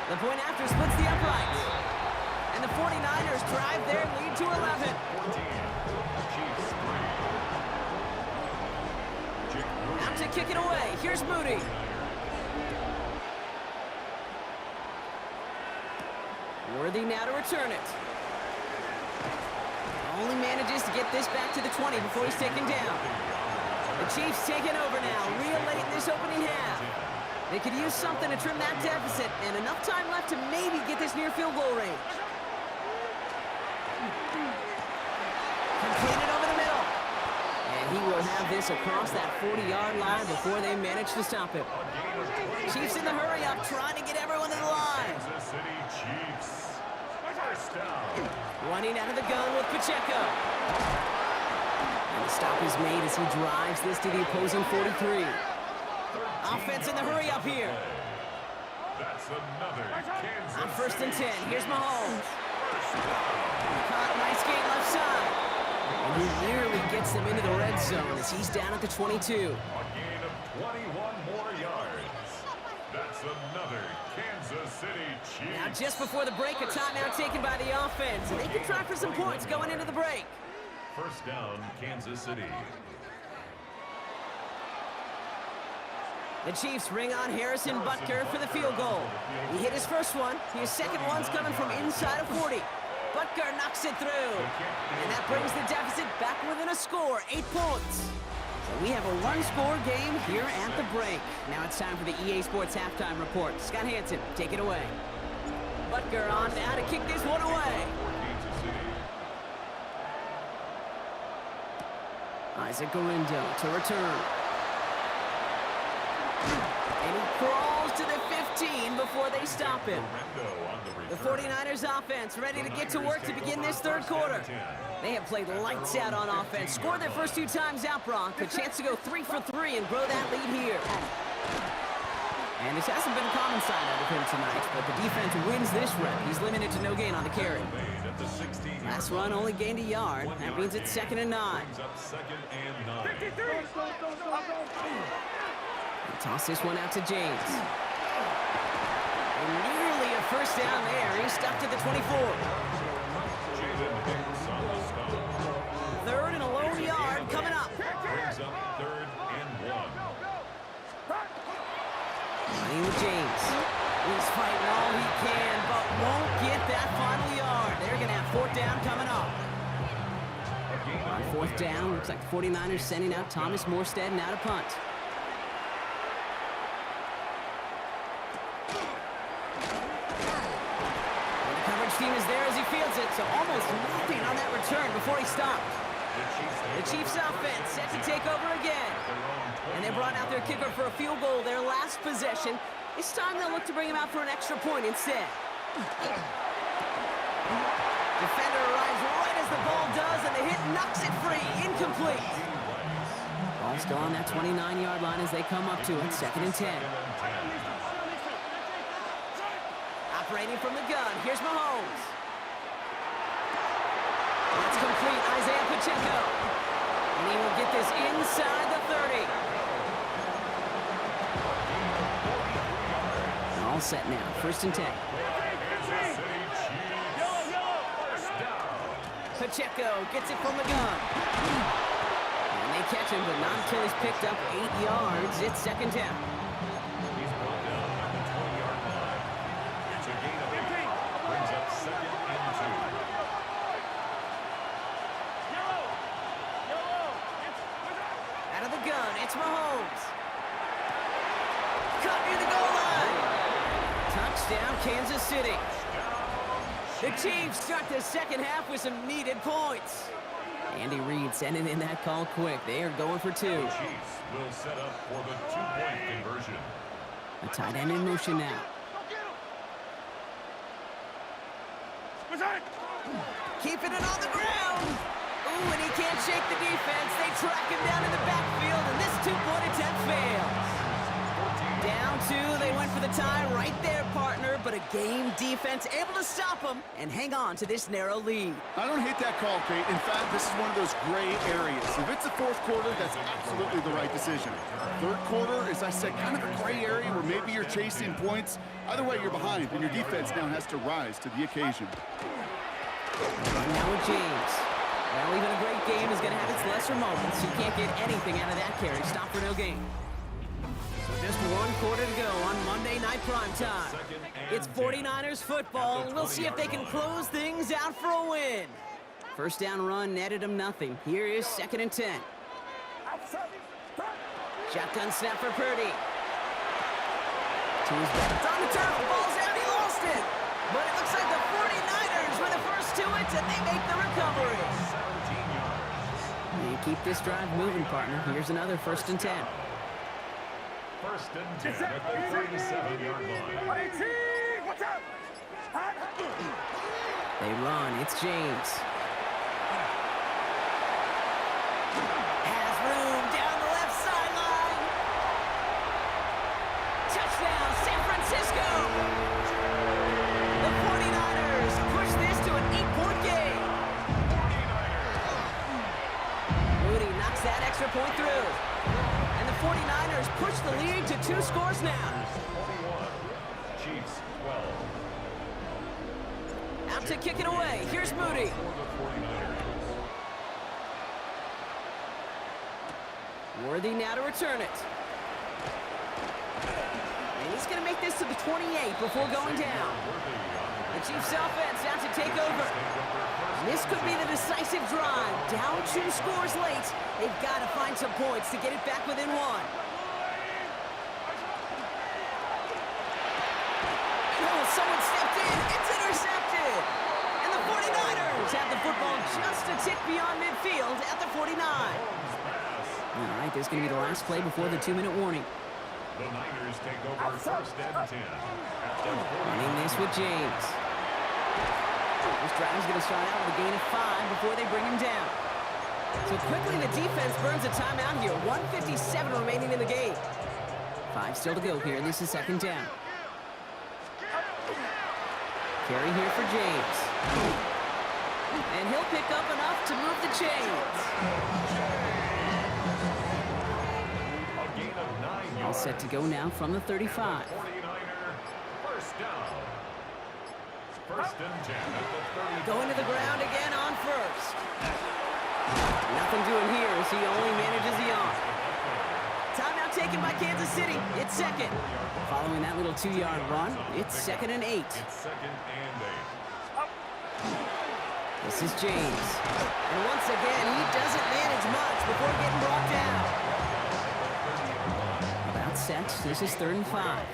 Speaker 3: The point after splits the uprights. And the 49ers drive their lead to 11. Out to kick it away. Here's Moody. Worthy now to return it. Only manages to get this back to the 20 before he's taken down. The Chiefs taking over now, real late in this opening half. They could use something to trim that deficit, and enough time left to maybe get this near field goal range. Completed over the middle. And he will have this across that 40-yard line before they manage to stop him. Chiefs in the hurry-up, trying to get everyone to the line.
Speaker 2: Kansas City Chiefs. First down.
Speaker 3: Running out of the gun with Pacheco. And the stop is made as he drives this to the opposing 43. Offense in the hurry-up here.
Speaker 2: That's another Kansas
Speaker 3: On 1st and 10,
Speaker 2: City
Speaker 3: here's Mahomes.
Speaker 2: First down.
Speaker 3: Caught, nice gain left side. And he nearly gets them into the red zone as he's down at the 22.
Speaker 2: A gain of 21 more yards. That's another Kansas City Chiefs.
Speaker 3: Now just before the break, a timeout taken by the offense. And they can try for some points going into the break.
Speaker 2: First down, Kansas City.
Speaker 3: The Chiefs bring on Harrison Butker for the field goal. He hit his first one. His second one's coming from inside of 40. Butker knocks it through. And that brings the deficit back within a score, 8 points. So we have a one-score game here at the break. Now it's time for the EA Sports Halftime Report. Scott Hansen, take it away. Butker on now to kick this one away. Isaac Gorindo to return. And he crawls to the 15 before they stop him. The 49ers offense ready to get to work to begin this 3rd quarter. They have played lights out on offense. Scored their first 2 times out, Brock. A chance to go 3 for 3 and grow that lead here. And this hasn't been a common side out of him tonight, but the defense wins this rep. He's limited to no gain on the carry. Last run only gained a yard. That means it's 2nd and 9. Toss this one out to James. And nearly a first down there. He's stuck to the 24. 3rd and a lone yard coming up.
Speaker 2: Brings up 3rd and 1.
Speaker 3: Running with James. He's fighting all he can, but won't get that final yard. They're going to have 4th down coming up. On 4th down, looks like the 49ers sending out Thomas Morstead now to punt. Team is there as he fields it, so almost nothing on that return before he stopped. The Chiefs offense set to take over again. And they brought out their kicker for a field goal their last possession. This time they'll look to bring him out for an extra point instead. Defender arrives right as the ball does, and the hit knocks it free. Incomplete. Ball still on that 29-yard line as they come up to it. 2nd and 10. Operating from the gun, here's Mahomes. That's complete, Isaiah Pacheco. And he will get this inside the 30. All set now. First and 10.
Speaker 2: Kansas City Chiefs. First down.
Speaker 3: Pacheco gets it from the gun. And they catch him, but not until he's picked up 8 yards. It's second down.
Speaker 2: He's brought down at the 20-yard line. It's a gain of 8. Brings up second and 2.
Speaker 3: Out of the gun, it's Mahomes. Cut near the goal line. Touchdown, Kansas City. The Chiefs start the second half with some needed points. Andy Reid sending in that call quick. They are going for 2.
Speaker 2: The Chiefs will set up for the 2-point conversion.
Speaker 3: A tight end in motion now. Keeping it on the ground. Ooh, and he can't shake the defense. They track him down in the backfield, and this 2-point attempt fails. Down 2, they went for the tie right there, partner, but a game defense able to stop them and hang on to this narrow lead.
Speaker 4: I don't hate that call, Kate. In fact, this is one of those gray areas. If it's the fourth quarter, that's absolutely the right decision. Third quarter, as I said, kind of a gray area where maybe you're chasing points. Either way, you're behind, and your defense now has to rise to the occasion.
Speaker 3: Now with James. Well, even a great game is going to have its lesser moments. You can't get anything out of that carry. Stop for no gain. So just 1 quarter to go on Monday Night Primetime. It's 49ers football. We'll see if they can close things out for a win. First down run netted them nothing. Here is second and 10. Shotgun snap for Purdy. To his back. It's on the turf. Ball's out. He lost it. But it looks like the 49ers were the first to it, and they make the recovery.
Speaker 2: 17 yards.
Speaker 3: You keep this drive moving, partner. Here's another first and 10.
Speaker 2: First and 10 at the 37-yard line.
Speaker 3: They run. It's James. Has room down the left sideline. Touchdown, San Francisco. The 49ers push this to an 8-point game. Moody knocks that extra point through. And the 49ers push the lead to 2 scores now.
Speaker 2: 41. Chiefs 12.
Speaker 3: Out to kick it away. Here's Moody.
Speaker 2: For the 49ers.
Speaker 3: Worthy now to return it. And he's going to make this to the 28 before going down. The Chiefs offense out to take over. This could be the decisive drive. Down 2 scores late. They've got to find some points to get it back within 1. Oh, someone stepped in. It's intercepted. And the 49ers have the football just a tick beyond midfield at the 49. All right, this is going to be the last play before the 2-minute warning.
Speaker 2: The Niners take over first and 10.
Speaker 3: Running this with James. This drive is going to start out with a gain of 5 before they bring him down. So quickly the defense burns a timeout here. 1:57 remaining in the game. 5 still to go here. This is second down. Carry here for James. And he'll pick up enough to move the chains.
Speaker 2: A gain of 9
Speaker 3: All
Speaker 2: yards.
Speaker 3: set to go now from the 35.
Speaker 2: 49er first down. First and 10 at the 30.
Speaker 3: Going to the ground again on first. Nothing doing here as he only manages the arm. Timeout taken by Kansas City. It's second. Following that little 2-yard run, it's second and 8.
Speaker 2: It's second and 8.
Speaker 3: This is James. And once again, he doesn't manage much before getting brought down. About set. This is third and 5.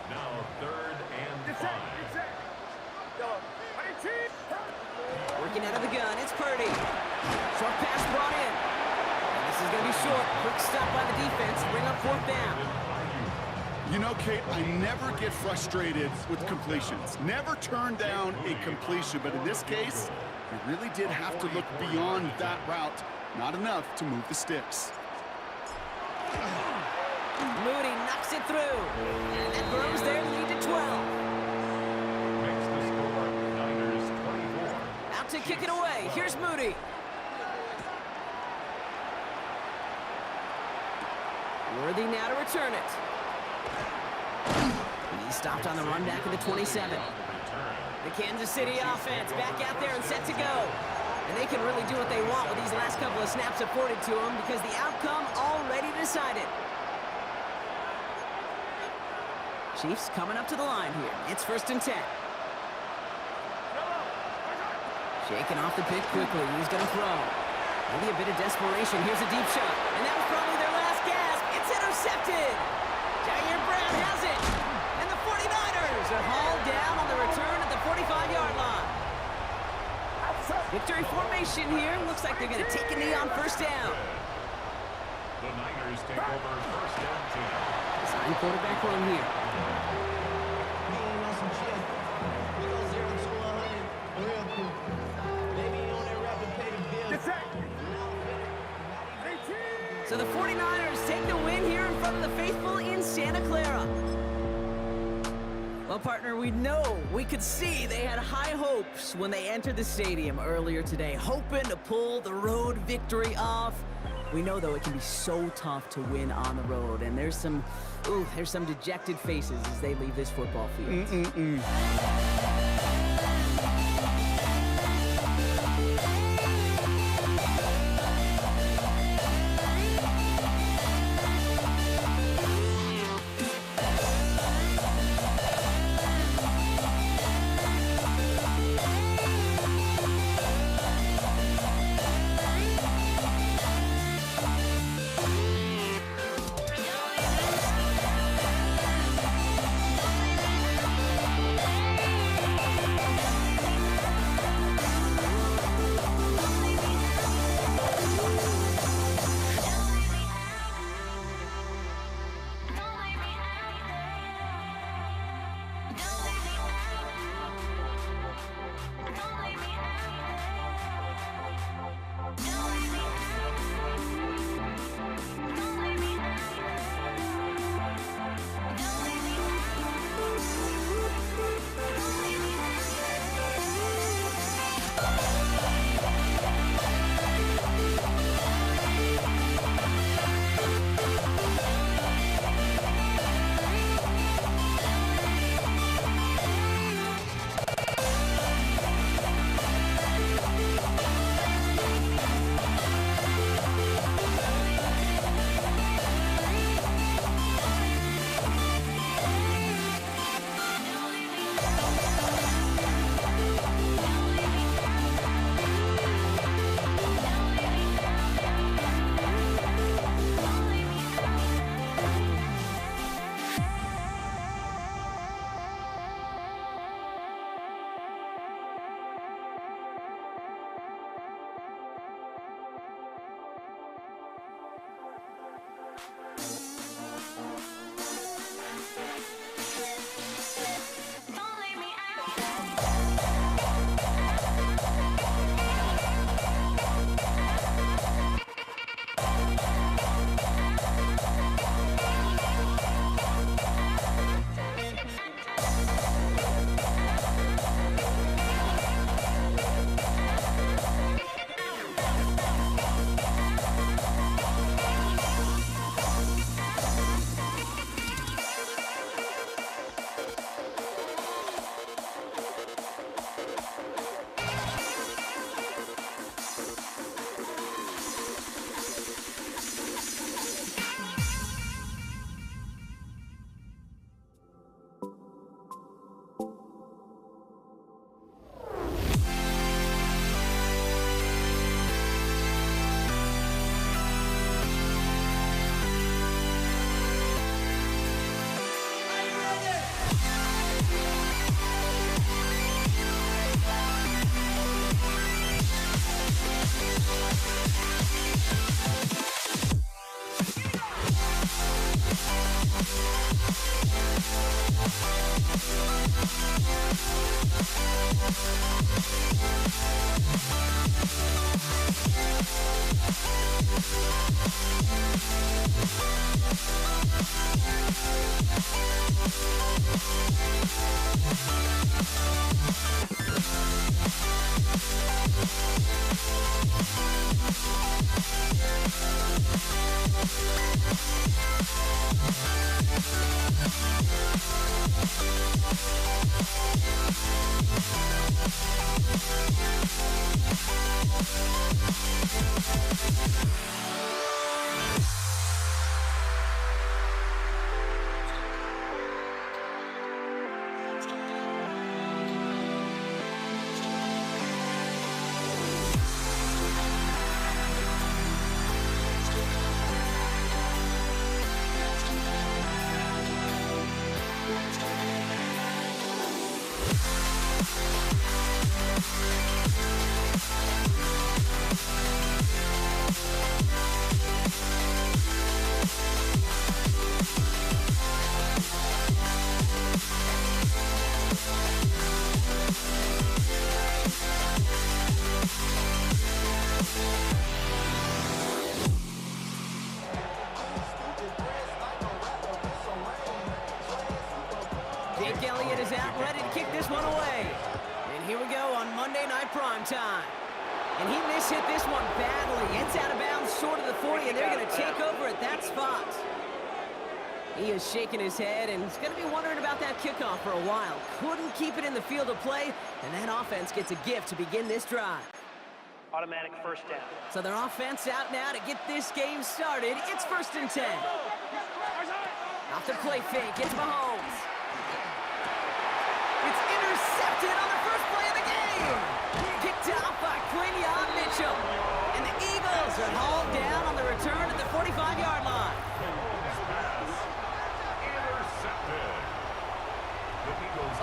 Speaker 2: Now third and 5.
Speaker 3: Working out of the gun, it's Purdy. Short pass brought in. And this is going to be short. Quick stop by the defense. Bring up fourth down.
Speaker 4: You know, Kate, I never get frustrated with completions. Never turn down a completion, but in this case, you really did have to look beyond that route. Not enough to move the sticks.
Speaker 3: Moody knocks it through. And that grows their lead to 12.
Speaker 2: Makes the score Niners 24.
Speaker 3: Out to kick it away. Here's Moody. Worthy now to return it. He's stopped on the run back at the 27. The Kansas City offense back out there and set to go. And they can really do what they want with these last couple of snaps afforded to them because the outcome already decided. Chiefs coming up to the line here. It's 1st and 10. Shaking off the pick quickly. He's going to throw. Maybe a bit of desperation. Here's a deep shot. And that was probably their last gasp. It's intercepted. Jair Brown has it. And the 49ers are hauled down on the return at the 45-yard line. Victory formation here. Looks like they're going to take a knee on 1st down.
Speaker 2: The Niners take over 1st and 10.
Speaker 3: Design quarterback run here.
Speaker 5: We ain't on some shit. We go 0 to 100 real quick. Maybe you on that rapid pay the bill.
Speaker 3: So the 49ers take the win here in front of the faithful in Santa Clara. Well, partner, we could see they had high hopes when they entered the stadium earlier today, hoping to pull the road victory off. We know, though, it can be so tough to win on the road, and there's some dejected faces as they leave this football field. Jake Elliott is out, ready to kick this one away. And here we go on Monday Night Primetime. And he mishit this one badly. It's out of bounds short of the 40, and they're going to take over at that spot. He is shaking his head, and he's going to be wondering about that kickoff for a while. Couldn't keep it in the field of play, and that offense gets a gift to begin this drive.
Speaker 7: Automatic first down.
Speaker 3: So their offense out now to get this game started. It's 1st and 10. Off the play fake, it's Mahomes. It's intercepted on the first play of the game. Picked off by Quinion Mitchell. And the Eagles are hauled down on the return at the 45-yard line.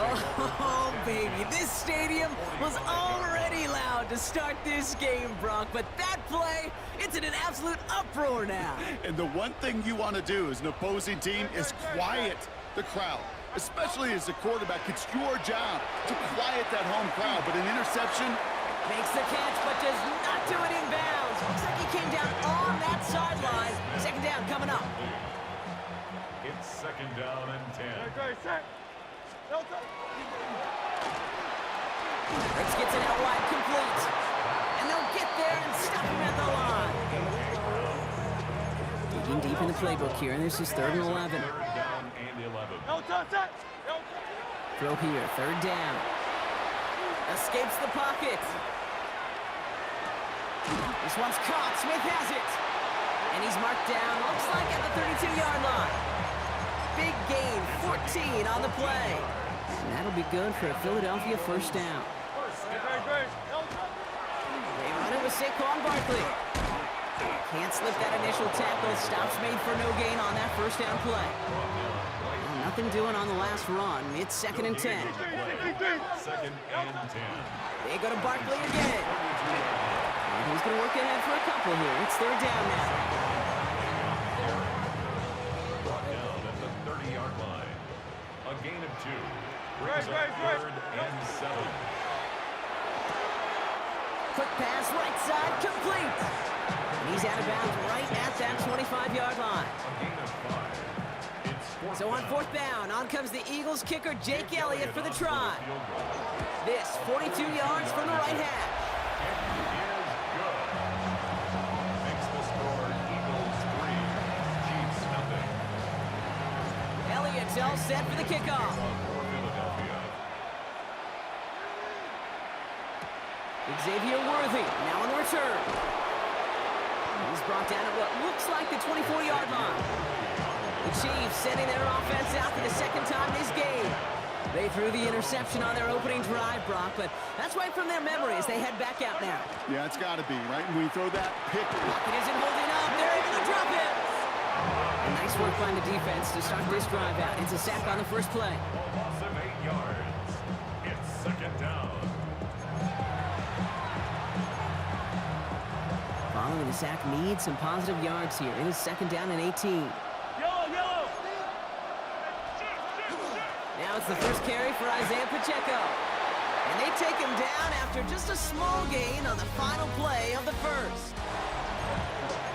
Speaker 3: Oh, baby, this stadium was already loud to start this game, Brock, but that play, it's in an absolute uproar now.
Speaker 4: And the one thing you want to do as an opposing team is quiet the crowd, especially as a quarterback. It's your job to quiet that home crowd, but an interception
Speaker 3: makes the catch, but does not do it in bounds. Looks like he came down on that sideline. 2nd down coming up.
Speaker 2: It's 2nd down and 10.
Speaker 3: Hurts gets it out wide, complete. And they'll get there and stop him at the line. Digging deep in the playbook here, and this is 3rd and 11.
Speaker 2: 3rd down and 11.
Speaker 3: Throw here, 3rd down. Escapes the pocket. This one's caught. Smith has it. And he's marked down, looks like at the 32-yard line. Big gain, 14 on the play. And that'll be good for a Philadelphia 1st down. They run it with Saquon Barkley. Can't slip that initial tackle. Stops made for no gain on that 1st down play. Well, nothing doing on the last run. It's 2nd and 10.
Speaker 2: 2nd and 10.
Speaker 3: They go to Barkley again. And he's going to work ahead for a couple here. It's 3rd down now.
Speaker 2: Brought down at the 30-yard line. A gain of 2. Brings up 3rd and 7.
Speaker 3: Quick pass, right side, complete. And he's out of bounds right at that 25-yard line.
Speaker 2: A gain of 5. It's 4th
Speaker 3: So on
Speaker 2: down.
Speaker 3: 4th down, on comes the Eagles kicker, Jake Elliott, for the try. This, 42 yards from the right hash.
Speaker 2: And he is good. Makes the score Eagles 3, Chiefs nothing.
Speaker 3: Elliott's all set for the kickoff.
Speaker 2: For Philadelphia.
Speaker 3: Xavier Worthy, now on the return. He's brought down at what looks like the 24-yard line. The Chiefs sending their offense out for the 2nd time this game. They threw the interception on their opening drive, Brock, but that's right from their memory as they head back out now.
Speaker 4: yeah, it's got to be, right? And when you throw that pick,
Speaker 3: It isn't holding up. They're able to drop it. And nice work by the defense to start this drive out. It's a sack on the first play.
Speaker 2: A loss of 8 yards. It's 2nd down.
Speaker 3: Following the sack needs some positive yards here. It is 2nd down and 18. Now it's the first carry for Isaiah Pacheco. And they take him down after just a small gain on the final play of the first.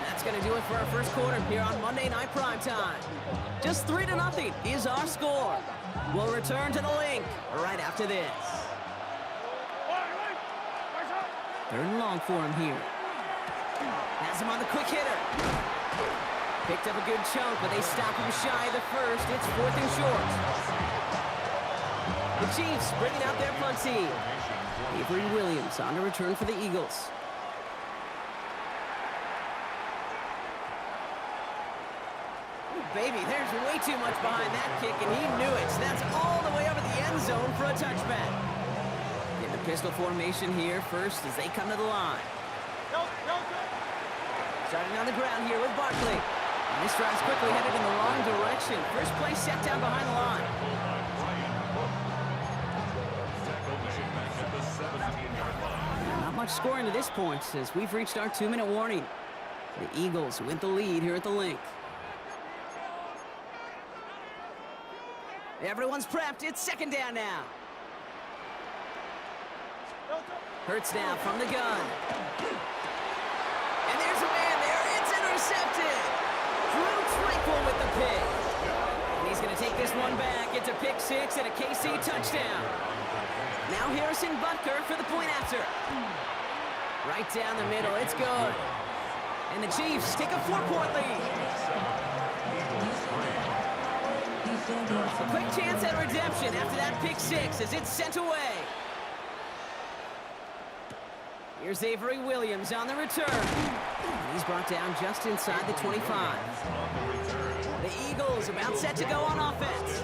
Speaker 3: That's going to do it for our first quarter here on Monday Night Primetime. Just 3-0 is our score. We'll return to the link right after this. 3rd and long for him here. Has him on the quick hitter. Picked up a good chunk, but they stop him shy of the first. It's 4th and short. The Chiefs bringing out their punt team. Avery Williams on the return for the Eagles. Ooh, baby, there's way too much behind that kick, and he knew it. So that's all the way over the end zone for a touchback. In the pistol formation here first as they come to the line. Starting on the ground here with Barkley. And this drive's quickly headed in the wrong direction. First play set down behind the line. Not much scoring to this point as we've reached our 2-minute warning. The Eagles with the lead here at the Link. Everyone's prepped. It's 2nd down now. Hurts now from the gun. And there's a man there. It's intercepted. Drew Tranquil with the pick. And he's going to take this one back. It's a pick six and a KC touchdown. Now Harrison Butker for the point after. Right down the middle. It's good. And the Chiefs take a 4-point lead. A quick chance at redemption after that pick six as it's sent away. Here's Avery Williams on the return. And he's brought down just inside the 25. The Eagles about set to go on offense.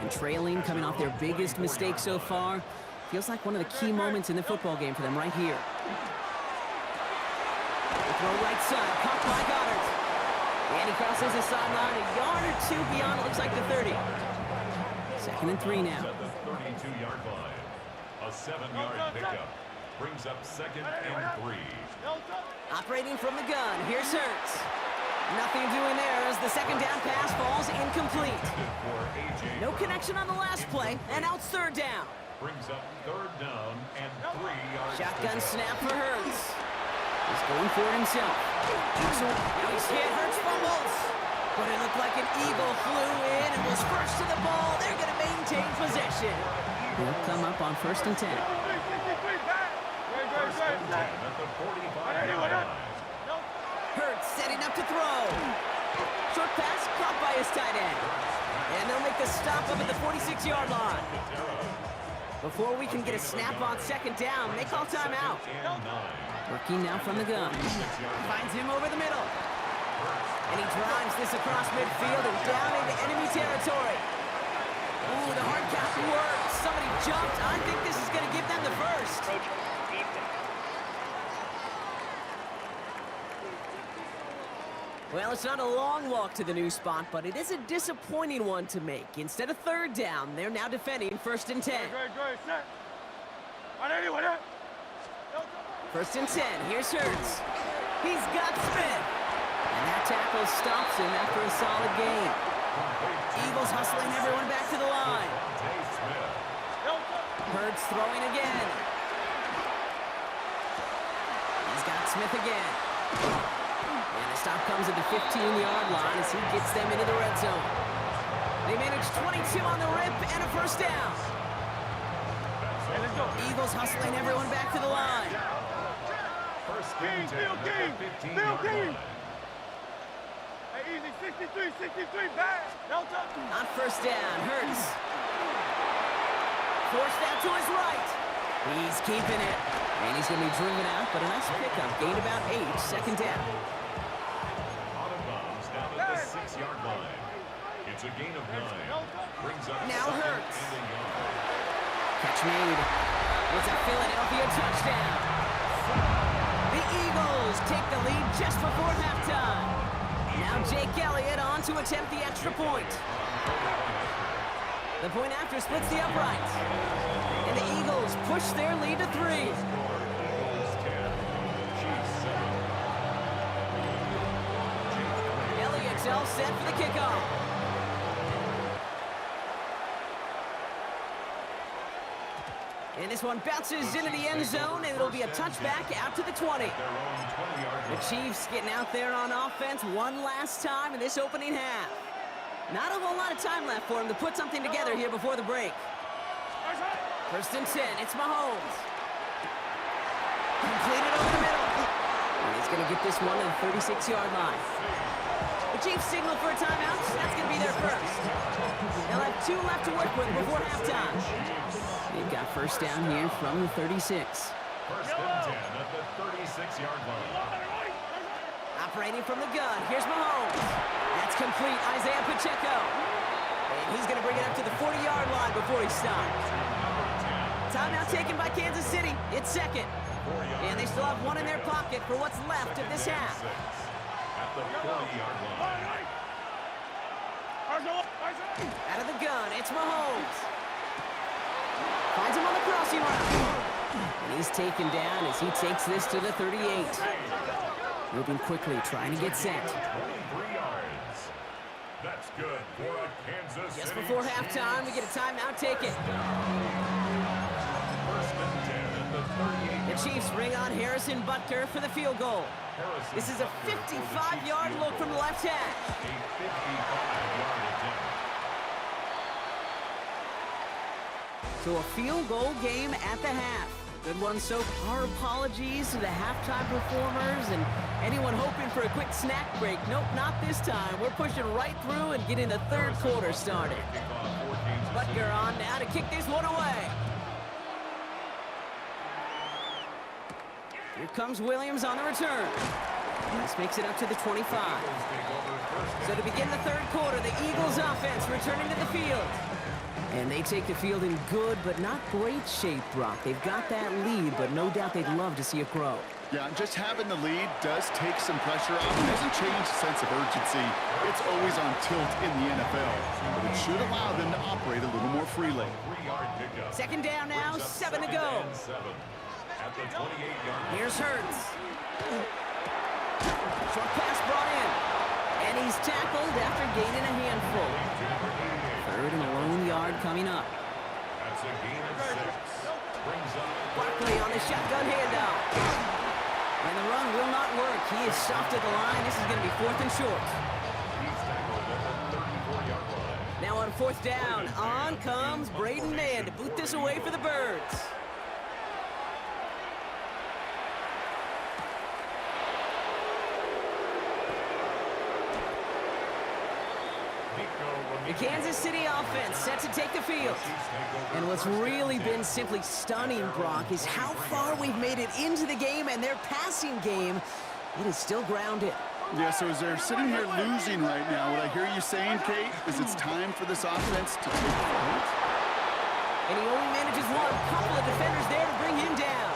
Speaker 3: And trailing, coming off their biggest mistake so far. Feels like one of the key moments in the football game for them right here. The throw right side, caught by Goddard. And he crosses the sideline a yard or two beyond, it looks like the 30. 2nd and 3 now.
Speaker 2: At the 32-yard line. A 7-yard pickup. Brings up 2nd and 3.
Speaker 3: Operating from the gun, here's Hurts. Nothing doing there as the second down pass falls incomplete. No connection on the last play, and now it's 3rd down.
Speaker 2: Brings up 3rd down and 3 yards.
Speaker 3: Shotgun snap for Hurts. He's going for it himself. Now he's hit, Hurts fumbles. But it looked like an Eagle flew in and was first to the ball. They're going to maintain possession. They'll come up on 1st and 10.
Speaker 2: At the 45-yard line.
Speaker 3: Hurts setting up to throw. Short pass caught by his tight end. And they'll make the stop up at the 46-yard line. Before we can get a snap on 2nd down, they call timeout. Working now from the gun. Finds him over the middle. And he drives this across midfield and down into enemy territory. Ooh, the hard count works. Somebody jumped. I think this is going to give them the first. Well, it's not a long walk to the new spot, but it is a disappointing one to make. Instead of 3rd down, they're now defending 1st and 10. 1st and 10, here's Hurts. He's got Smith. And that tackle stops him after a solid gain. Eagles hustling everyone back to the line. Hurts throwing again. He's got Smith again. And the stop comes at the 15-yard line as he gets them into the red zone. They manage 22 on the rip and a 1st down. Eagles hustling everyone back to the line.
Speaker 2: 1st and 10 at the 15-yard line.
Speaker 8: Easy, 63, back.
Speaker 3: On 1st down, Hurts. Forced out to his right. He's keeping it. And he's going to be driven out, but a nice pickup. Gained about 8, 2nd down.
Speaker 2: Out of bounds down at the 6-yard line. It's a gain of 9. Brings up
Speaker 3: Now
Speaker 2: 2nd
Speaker 3: Hurts.
Speaker 2: and a yard.
Speaker 3: Catch made. It's a Philadelphia touchdown. The Eagles take the lead just before halftime. Now Jake Elliott on to attempt the extra point. The point after splits the uprights. And the Eagles push their lead to 3. Elliott's all set for the kickoff. And this one bounces into the end zone, and it'll be a touchback out to the 20. The Chiefs getting out there on offense one last time in this opening half. Not a whole lot of time left for him to put something together here before the break. 1st and 10, it's Mahomes. Completed over the middle. And he's going to get this one to the 36-yard line. The Chiefs signal for a timeout. That's going to be their first. They'll have 2 left to work with before halftime. They've got 1st down here from the 36.
Speaker 2: 1st and 10 at the 36-yard line.
Speaker 3: Operating from the gun, here's Mahomes. That's complete, Isaiah Pacheco. And he's going to bring it up to the 40-yard line before he stops. Timeout taken by Kansas City. It's 2nd. And they still have 1 in their pocket for what's left of this half.
Speaker 2: At the 40-yard line.
Speaker 3: Out of the gun, it's Mahomes. Finds him on the crossing route. And he's taken down as he takes this to the 38. Moving quickly, trying to get set.
Speaker 2: 23 yards. That's good for a Kansas City.
Speaker 3: Just before halftime, we get a timeout taken.
Speaker 2: 1st and 10 at the 38.
Speaker 3: The Chiefs bring on Harrison Butker for the field goal. This is a 55-yard look from the left hash.
Speaker 2: A 55-yard attempt.
Speaker 3: So a field goal game at the half. Good one so far. Apologies to the halftime performers and anyone hoping for a quick snack break. Nope, not this time. We're pushing right through and getting the third quarter started. Butker on now to kick this one away. Here comes Williams on the return. This makes it up to the 25. So to begin the third quarter, the Eagles offense returning to the field. And they take the field in good but not great shape, Brock. They've got that lead, but no doubt they'd love to see it grow.
Speaker 4: Yeah, and just having the lead does take some pressure off. It doesn't change the sense of urgency. It's always on tilt in the NFL. But it should allow them to operate a little more freely.
Speaker 3: Second down now, 7 to go. Here's Hurts. Short pass brought in. And he's tackled after gaining a handful. Third and a lone yard coming up.
Speaker 2: That's a gain of 6. Brings up
Speaker 3: Barkley on the shotgun handoff. And the run will not work. He is stopped at the line. This is going to be 4th and short.
Speaker 2: He's tackled at the 34-yard line.
Speaker 3: Now on 4th down, on comes Braden Mann to boot this away for the Birds. The Kansas City offense set to take the field. And what's really been simply stunning, Brock, is how far we've made it into the game, and their passing game, it is still grounded.
Speaker 4: Yeah, so as they're sitting here losing right now, what I hear you saying, Kate, is it's time for this offense to take the field.
Speaker 3: And he only manages one. Couple of defenders there to bring him down.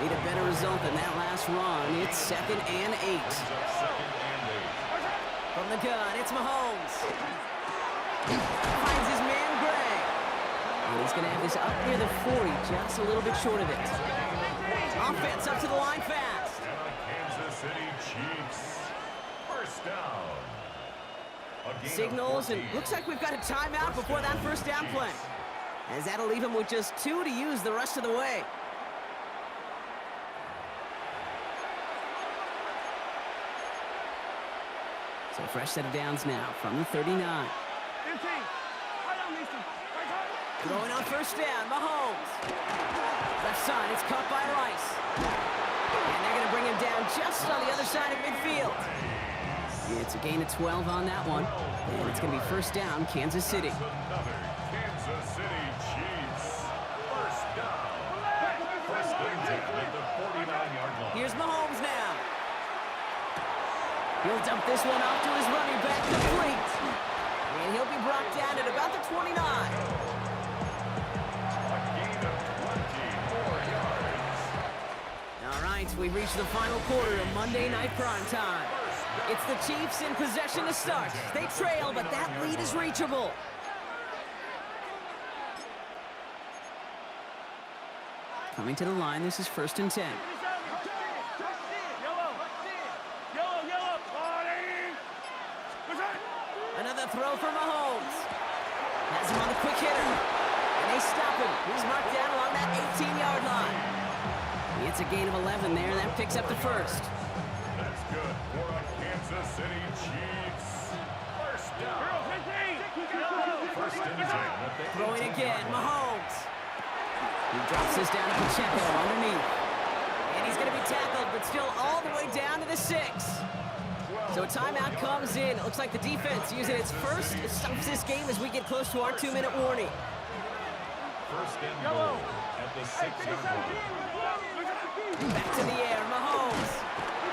Speaker 3: Need a better result than that last run. It's 2nd and 8. From the gun, it's Mahomes. Finds his man, Gray. And he's going to have this up near the 40, just a little bit short of it. Offense up to the line fast.
Speaker 2: Kansas City Chiefs. First down.
Speaker 3: Signals, and looks like we've got a timeout before that first down play. As that'll leave him with just 2 to use the rest of the way. So fresh set of downs now from the 39. Throwing on first down, Mahomes. Left side, it's caught by Rice. And they're going to bring him down just on the other side of midfield. It's a gain of 12 on that one. And it's going to be first down, Kansas City.
Speaker 2: Another Kansas City Chiefs. First down. First and 10 at the 49-yard line.
Speaker 3: Here's Mahomes now. He'll dump this one off to his running back, complete. And he'll be brought down at about the 29.
Speaker 2: A gain of 24 yards.
Speaker 3: All right, we've reached the final quarter of Monday Night Primetime. It's the Chiefs in possession to start. They trail, but that lead is reachable. Coming to the line, this is 1st and 10. Another throw for Mahomes. Has him on the quick hitter. And they stop him. He's marked down along that 18-yard line. It's a gain of 11 there. That picks up the first.
Speaker 2: That's good for a Kansas City Chiefs. First down. First and 10.
Speaker 3: Throwing again, Mahomes. He drops this down to Pacheco underneath. And he's going to be tackled, but still all the way down to the 6. So a timeout comes in. It looks like the defense using its first. It stops this game as we get close to our 2-minute warning.
Speaker 2: First and goal at the 6-yard line.
Speaker 3: Back to the air, Mahomes.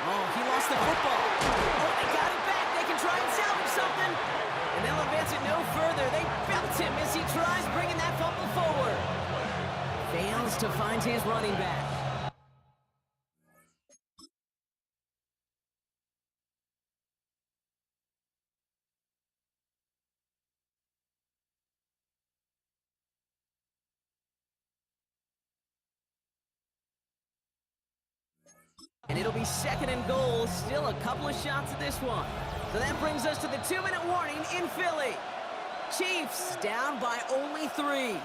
Speaker 3: Oh, he lost the football. Oh, they got it back. They can try and salvage something. And they'll advance it no further. They belt him as he tries bringing that fumble forward. Fails to find his running back. And it'll be 2nd and goal. Still a couple of shots at this one. So that brings us to the 2-minute warning in Philly. Chiefs down by only 3.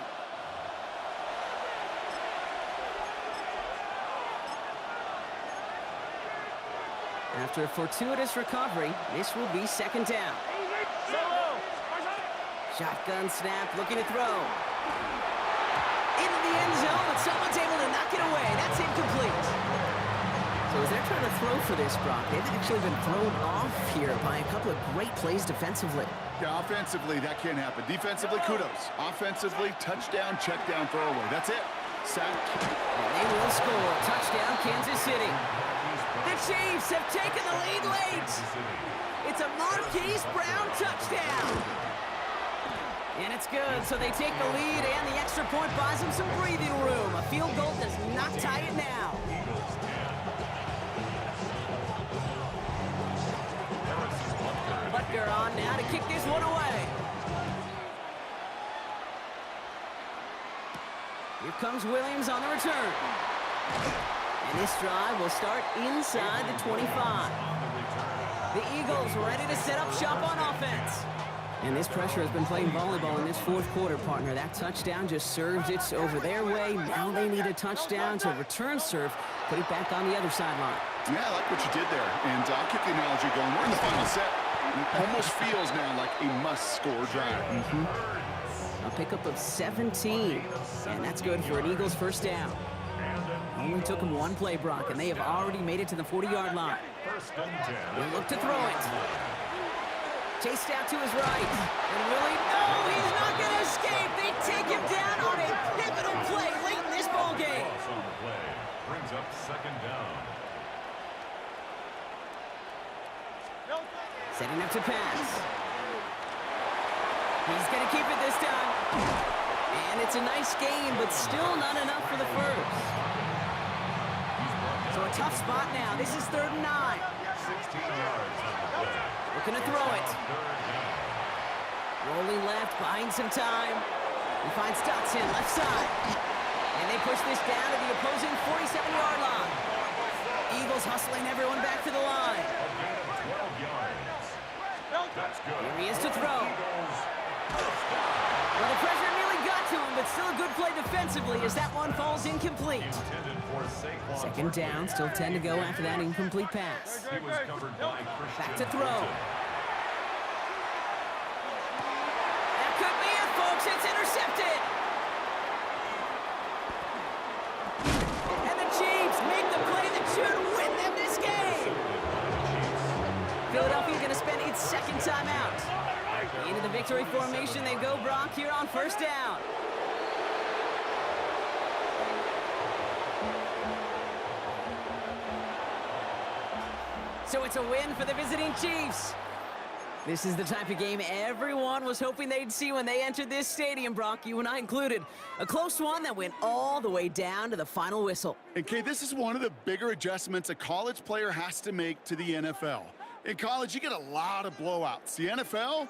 Speaker 3: After a fortuitous recovery, this will be 2nd down. Shotgun snap, looking to throw. Into the end zone, but someone's able to knock it away. That's incomplete. So as they're trying to throw for this, Brock, they've actually been thrown off here by a couple of great plays defensively.
Speaker 4: Yeah, offensively, that can't happen. Defensively, kudos. Offensively, touchdown, check down, throwaway. That's it. Sack.
Speaker 3: And they will score. Touchdown, Kansas City. The Chiefs have taken the lead late. It's a Marquise Brown touchdown. And it's good, so they take the lead, and the extra point buys them some breathing room. A field goal does not tie it now. Butker on now to kick this one away. Here comes Williams on the return. And this drive will start inside the 25. The Eagles ready to set up shop on offense. And this pressure has been playing volleyball in this fourth quarter, partner. That touchdown just served it over their way. Now they need a touchdown to return serve, put it back on the other sideline.
Speaker 4: Yeah, I like what you did there. And I'll keep the analogy going. We're in the final set. It almost feels now like a must-score drive.
Speaker 3: A pickup of 17, and that's good for an Eagles first down. Only took them one play, Brock, and they have already made it to the 40-yard line. They'll look to throw it. Chased out to his right. And Willie, no, he's not going to escape. They take him down on a pivotal play late in this ball game.
Speaker 2: On the play brings up second down.
Speaker 3: Setting up to pass. He's going to keep it this time. And it's a nice game, but still not enough for the first. So a tough spot now. This is 3rd and 9.
Speaker 2: 16 yards on the play.
Speaker 3: Looking to throw it. Rolling left, buying some time. He finds Dotson, left side. And they push this down to the opposing 47-yard line. Eagles hustling everyone back to the line.
Speaker 2: 12 yards. That's good.
Speaker 3: Here he is to throw. Well, the pressure nearly got to him, but still a good play defensively as that one falls incomplete.
Speaker 2: Intended for Saquon.
Speaker 3: Second down, still 10 to go after that incomplete pass.
Speaker 2: He was covered by Christian.
Speaker 3: Back to throw. That could be it, folks. It's intercepted. And the Chiefs make the play that should win them this game. Philadelphia going to spend its second timeout. Into the victory formation they go, Brock, here on first down. So it's a win for the visiting Chiefs. This is the type of game everyone was hoping they'd see when they entered this stadium, Brock, you and I included. A close one that went all the way down to the final whistle.
Speaker 4: And Kay, this is one of the bigger adjustments a college player has to make to the NFL. In college, you get a lot of blowouts. The NFL,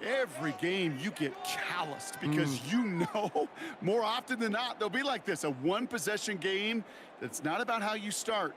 Speaker 4: every game you get calloused because you know more often than not they'll be like this, a one-possession game that's not about how you start.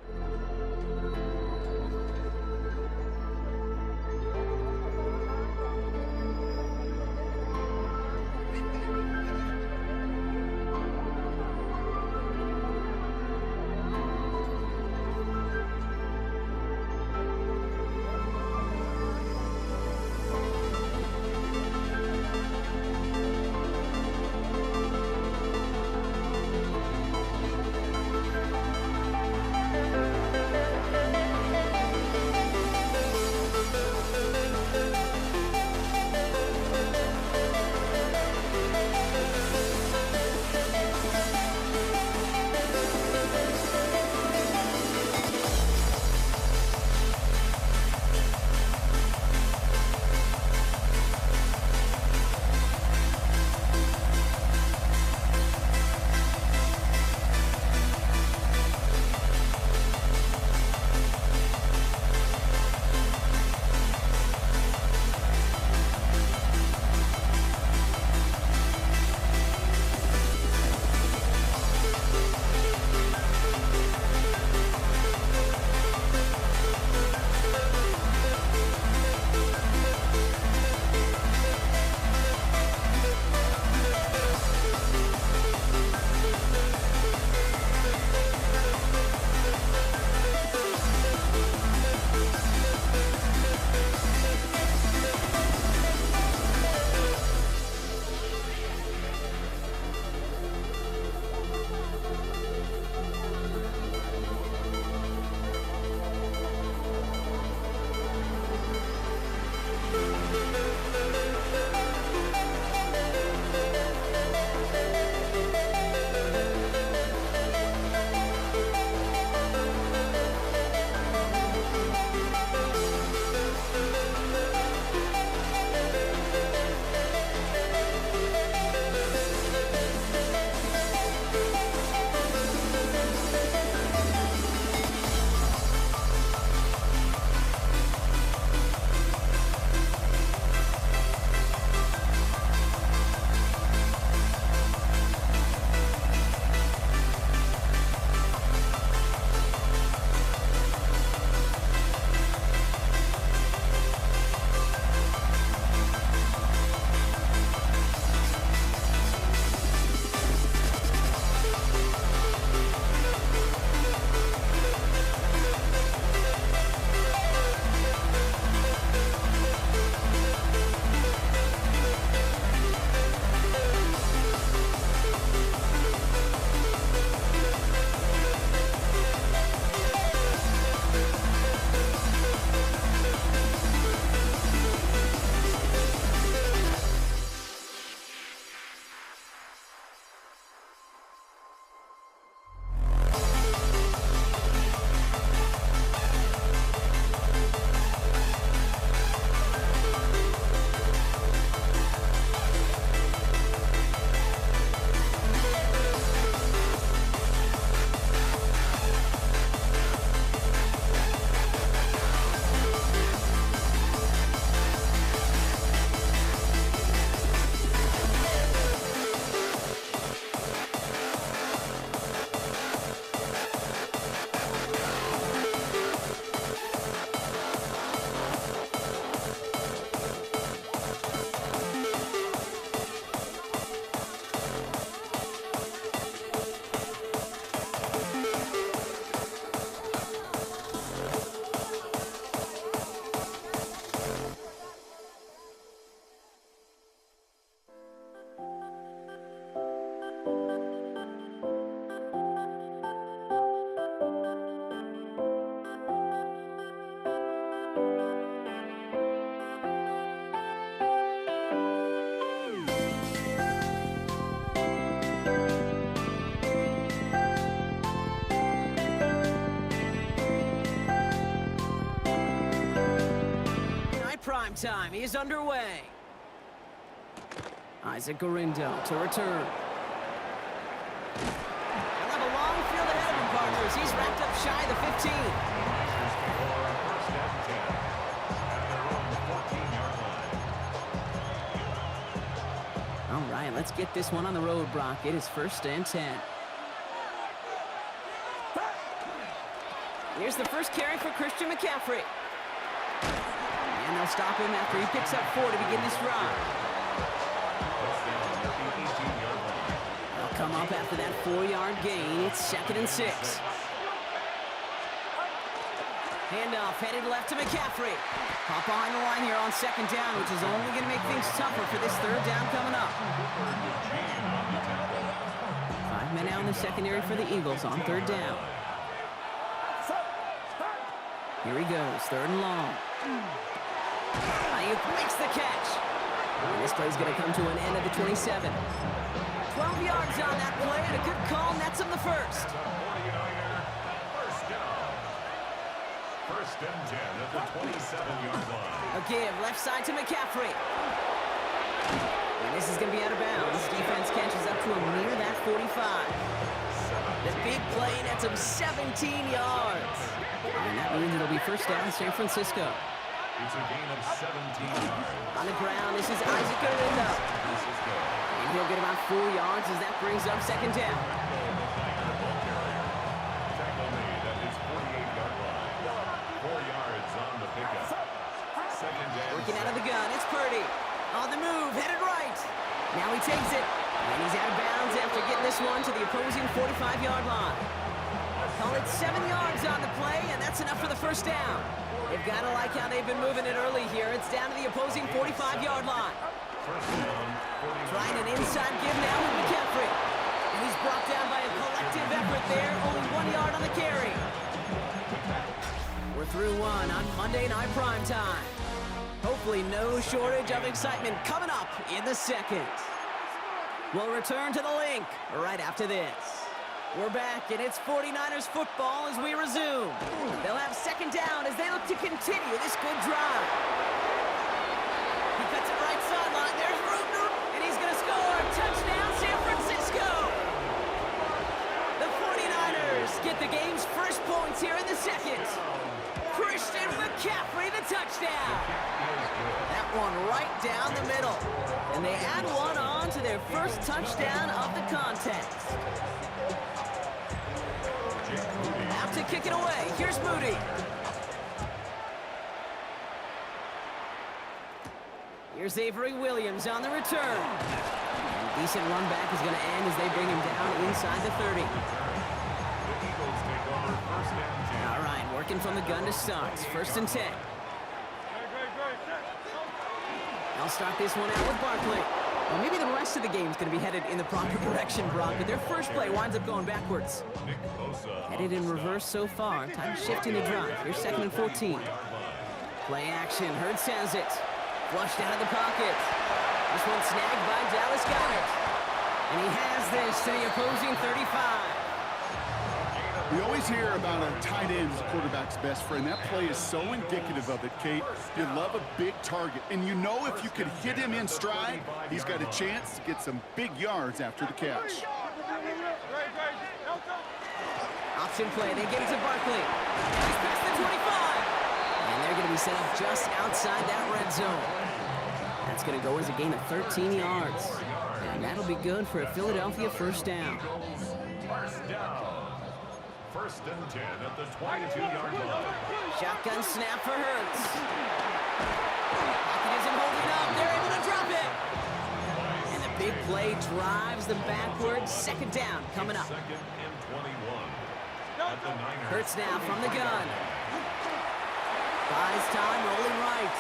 Speaker 3: time is underway. Isaac Gurindo to return. He'll have a long field ahead of him, partners. He's wrapped up shy of the 15.
Speaker 2: First and 10 at their own 14-yard line.
Speaker 3: All right, let's get this one on the road, Brock. It is 1st and 10. Here's the first carry for Christian McCaffrey. And they'll stop him after he picks up 4 to begin this drive. They'll come up after that 4-yard gain. It's 2nd and 6. Handoff headed left to McCaffrey. Hop behind the line here on 2nd down, which is only going to make things tougher for this 3rd down coming up. 5 men out in the secondary for the Eagles on 3rd down. Here he goes, 3rd and long. Ayuk makes the catch. And this play's going to come to an end at the 27. 12 yards on that play, and a good call nets him the first.
Speaker 2: 49er, 1st down. 1st and 10 at the 27-yard line.
Speaker 3: A give left side to McCaffrey. And this is going to be out of bounds. Defense catches up to him near that 45. The big play nets him 17 yards. And that means it'll be 1st down San Francisco.
Speaker 2: It's a gain of 17 yards.
Speaker 3: On the ground, this is Isaac Gurindo. And he'll get about 4 yards as that brings up 2nd down.
Speaker 2: Tackle made at his 48-yard line. 4 yards on the pickup. 2nd down.
Speaker 3: Working out of the gun, it's Purdy. On the move, headed right. Now he takes it. And he's out of bounds after getting this one to the opposing 45-yard line. Call it 7 yards on the play, and that's enough for the 1st down. They've got to like how they've been moving it early here. It's down to the opposing 45-yard line. Trying an inside give now with McCaffrey. And he's brought down by a collective effort there. Only 1 yard on the carry. We're through one on Monday Night Primetime. Hopefully no shortage of excitement coming up in the 2nd. We'll return to the link right after this. We're back, and it's 49ers football as we resume. They'll have 2nd down as they look to continue this good drive. He cuts it right sideline. There's Rudner, and he's going to score. Touchdown, San Francisco. The 49ers get the game's first points here in the 2nd. Christian McCaffrey, the touchdown. That one right down the middle. And they add one on to their first touchdown of the contest. Out to kick it away. Here's Moody. Here's Avery Williams on the return. And a decent run back is going to end as they bring him down inside the 30.
Speaker 2: The Eagles take over 1st and 10.
Speaker 3: All right, working from the gun to start. 1st and 10. They'll start this one out with Barkley. Well, maybe the rest of the game's going to be headed in the proper direction, Brock, but their first play winds up going backwards.
Speaker 2: Nick Bosa
Speaker 3: Headed in reverse so far. Time to shift in the drive. Here's 2nd and 14. Play action. Hurts has it. Flushed out of the pocket. This one snagged by Dallas Goedert. And he has this to the opposing 35.
Speaker 4: We always hear about a tight end as a quarterback's best friend. That play is so indicative of it, Kate. You love a big target, and you know if you could hit him in stride, he's got a chance to get some big yards after the catch.
Speaker 3: Option play. They get it to Barkley. He's past the 25. And they're going to be set up just outside that red zone. That's going to go as a gain of 13 yards. And that'll be good for a Philadelphia 1st down.
Speaker 2: 1st down. 1st and 10 at the 22-yard line.
Speaker 3: Shotgun snap for Hurts. Pocket isn't holding up. They're able to drop it. And the big play drives them backwards. 2nd down coming up.
Speaker 2: 2nd and 21 at the Niners.
Speaker 3: Hurts now from the gun. Buys time, rolling right.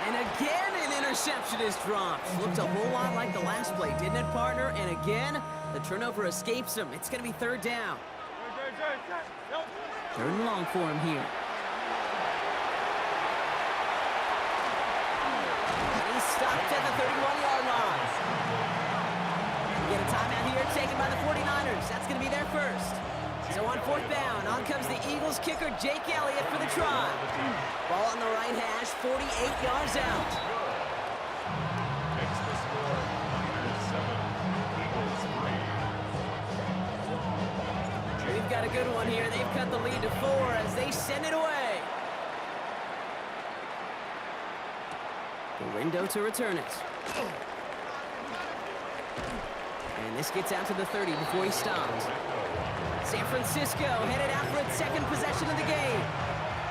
Speaker 3: And again, an interception is dropped. Looked a whole lot like the last play, didn't it, partner? And again, the turnover escapes him. It's going to be 3rd down. 3rd and long for him here. And he's stopped at the 31-yard line. We get a timeout here taken by the 49ers. That's going to be their first. So on fourth down, on comes the Eagles kicker, Jake Elliott, for the try. Ball on the right hash, 48 yards out.
Speaker 2: Makes the score Niners 7, Eagles 3.
Speaker 3: We've got a good one here. They've cut the lead to 4 as they send it away. The window to return it. And this gets out to the 30 before he stops. San Francisco headed out for its second possession of the game.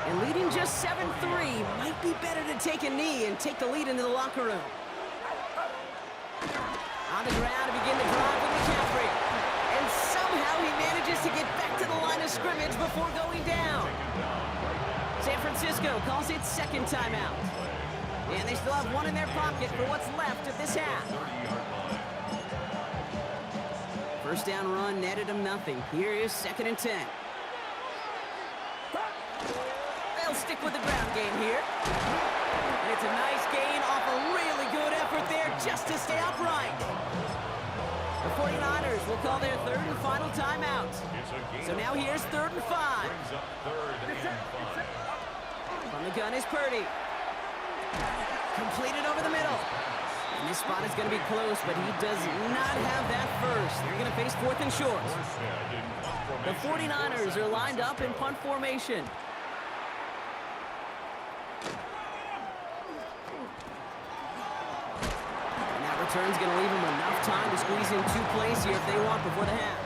Speaker 3: And leading just 7-3, might be better to take a knee and take the lead into the locker room. On the ground to begin the drive with McCaffrey. And somehow he manages to get back to the line of scrimmage before going down. San Francisco calls its second timeout. And they still have one in their pocket for what's left of this half. First down run netted him nothing. Here is 2nd and 10. They'll stick with the ground game here. And it's a nice gain off a really good effort there just to stay upright. The 49ers will call their third and final timeout. So now here's 3rd and 5.
Speaker 2: Brings up 3rd and 5.
Speaker 3: From the gun is Purdy. Completed over the middle. And this spot is going to be close, but he does not have that first. They're going to face 4th and short. The 49ers are lined up in punt formation. And that return's going to leave them enough time to squeeze in 2 plays here if they want before the half.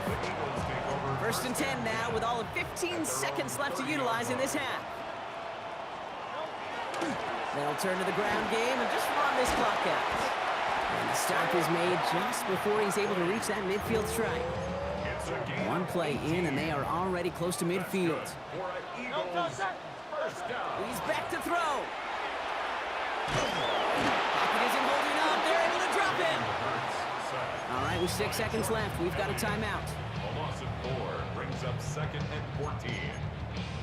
Speaker 3: 1st and 10 now with all of 15 seconds left to utilize in this half. They'll turn to the ground game and just run this clock out. And the stop is made just before he's able to reach that midfield strike. 1 play in, and they are already close to midfield. He's back to throw. Pocket isn't holding up. They're able to drop him. All right, with 6 seconds left, we've got a timeout.
Speaker 2: A loss of 4 brings up 2nd and 14.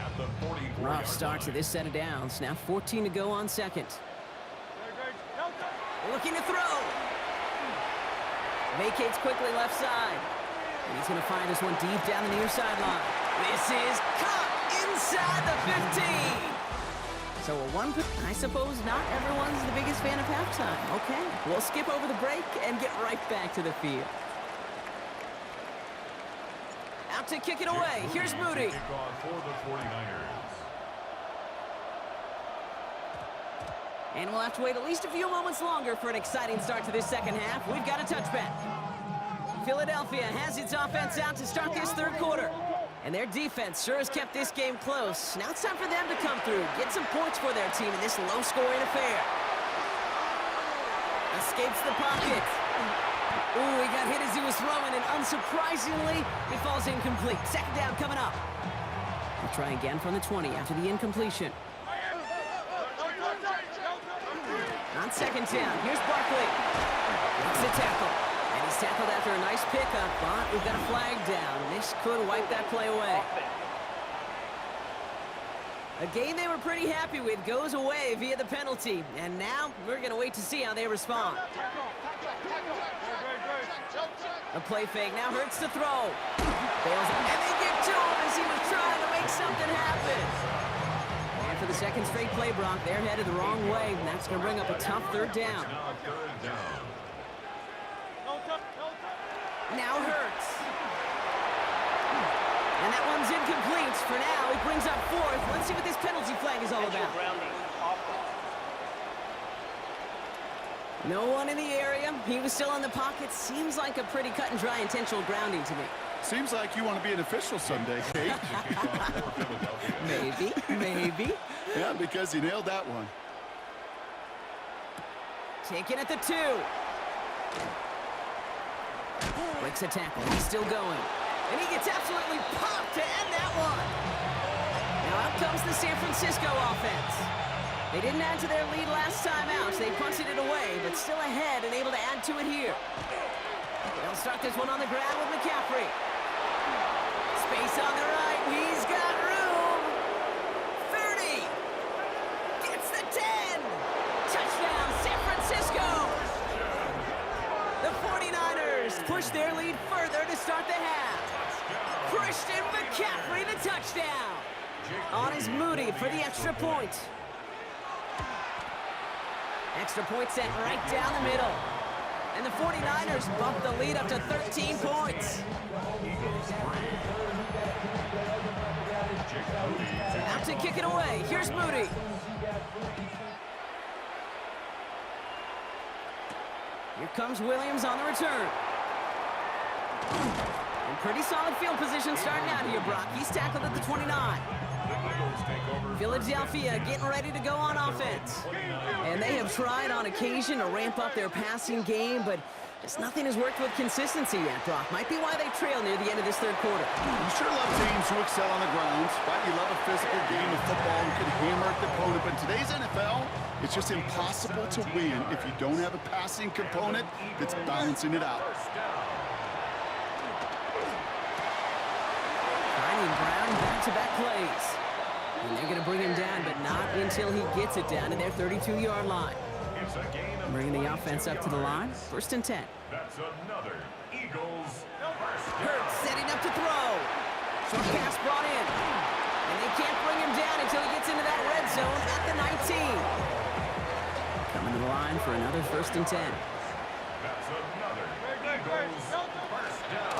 Speaker 2: At the 44.
Speaker 3: Rough start to this set of downs. Now 14 to go on 2nd. Looking to throw. Vacates quickly left side. And he's going to find this one deep down the near sideline. This is caught inside the 15. So a 1, I suppose not everyone's the biggest fan of halftime. Okay, we'll skip over the break and get right back to the field. Out to kick it away. Here's Moody.
Speaker 2: Kickoff for the 49ers.
Speaker 3: And we'll have to wait at least a few moments longer for an exciting start to this second half. We've got a touchback. Philadelphia has its offense out to start this 3rd quarter. And their defense sure has kept this game close. Now it's time for them to come through, get some points for their team in this low-scoring affair. Escapes the pocket. Ooh, he got hit as he was throwing, and unsurprisingly, he falls incomplete. 2nd down coming up. We'll try again from the 20 after the incompletion. On 2nd down, here's Barkley. Makes the tackle. And he's tackled after a nice pickup, but we've got a flag down. This could wipe that play away. A game they were pretty happy with goes away via the penalty. And now we're going to wait to see how they respond. A play fake now hurts to throw. Fails, and they get to him as he was trying to make something happen. And for the 2nd straight play, Brock, they're headed the wrong way, and that's going to bring up a tough 3rd down.
Speaker 2: Now 3rd down.
Speaker 3: Now Hurts. And that one's incomplete. For now, it brings up 4th. Let's see what this penalty flag is all about. No one in the area. He was still in the pocket. Seems like a pretty cut and dry intentional grounding to me.
Speaker 4: Seems like you want to be an official someday, Kate.
Speaker 3: Maybe.
Speaker 4: Yeah, because you nailed that one.
Speaker 3: Taken at the 2. Breaks a tackle. He's still going. And he gets absolutely popped to end that one. Now out comes the San Francisco offense. They didn't add to their lead last time out, so they punted it away, but still ahead and able to add to it here. They'll start this one on the ground with McCaffrey. Space on the right. He's got room. 30. Gets the 10. Touchdown, San Francisco. The 49ers push their lead further to start the half. Christian McCaffrey, the touchdown. On is Moody for the extra point. Extra point set right down the middle. And the 49ers bump the lead up to 13 points. Out to kick it away. Here's Moody. Here comes Williams on the return. And pretty solid field position starting out here, Brock. He's tackled at the 29. Philadelphia getting ready to go on offense. And they have tried on occasion to ramp up their passing game, but just nothing has worked with consistency yet, Brock. Might be why they trail near the end of this third quarter.
Speaker 4: You sure love teams who excel on the ground, right? You love a physical game of football and can hammer at the opponent, but in today's NFL, it's just impossible to win if you don't have a passing component that's balancing it out.
Speaker 3: Finding Brown back-to-back plays. And they're going to bring him down, but not until he gets it down to their 32-yard line. Bringing the offense up to the line. 1st and 10.
Speaker 2: That's another Eagles first down.
Speaker 3: Hurts setting up to throw. Short pass brought in. And they can't bring him down until he gets into that red zone at the 19. Coming to the line for another 1st and 10.
Speaker 2: That's another Eagles first down.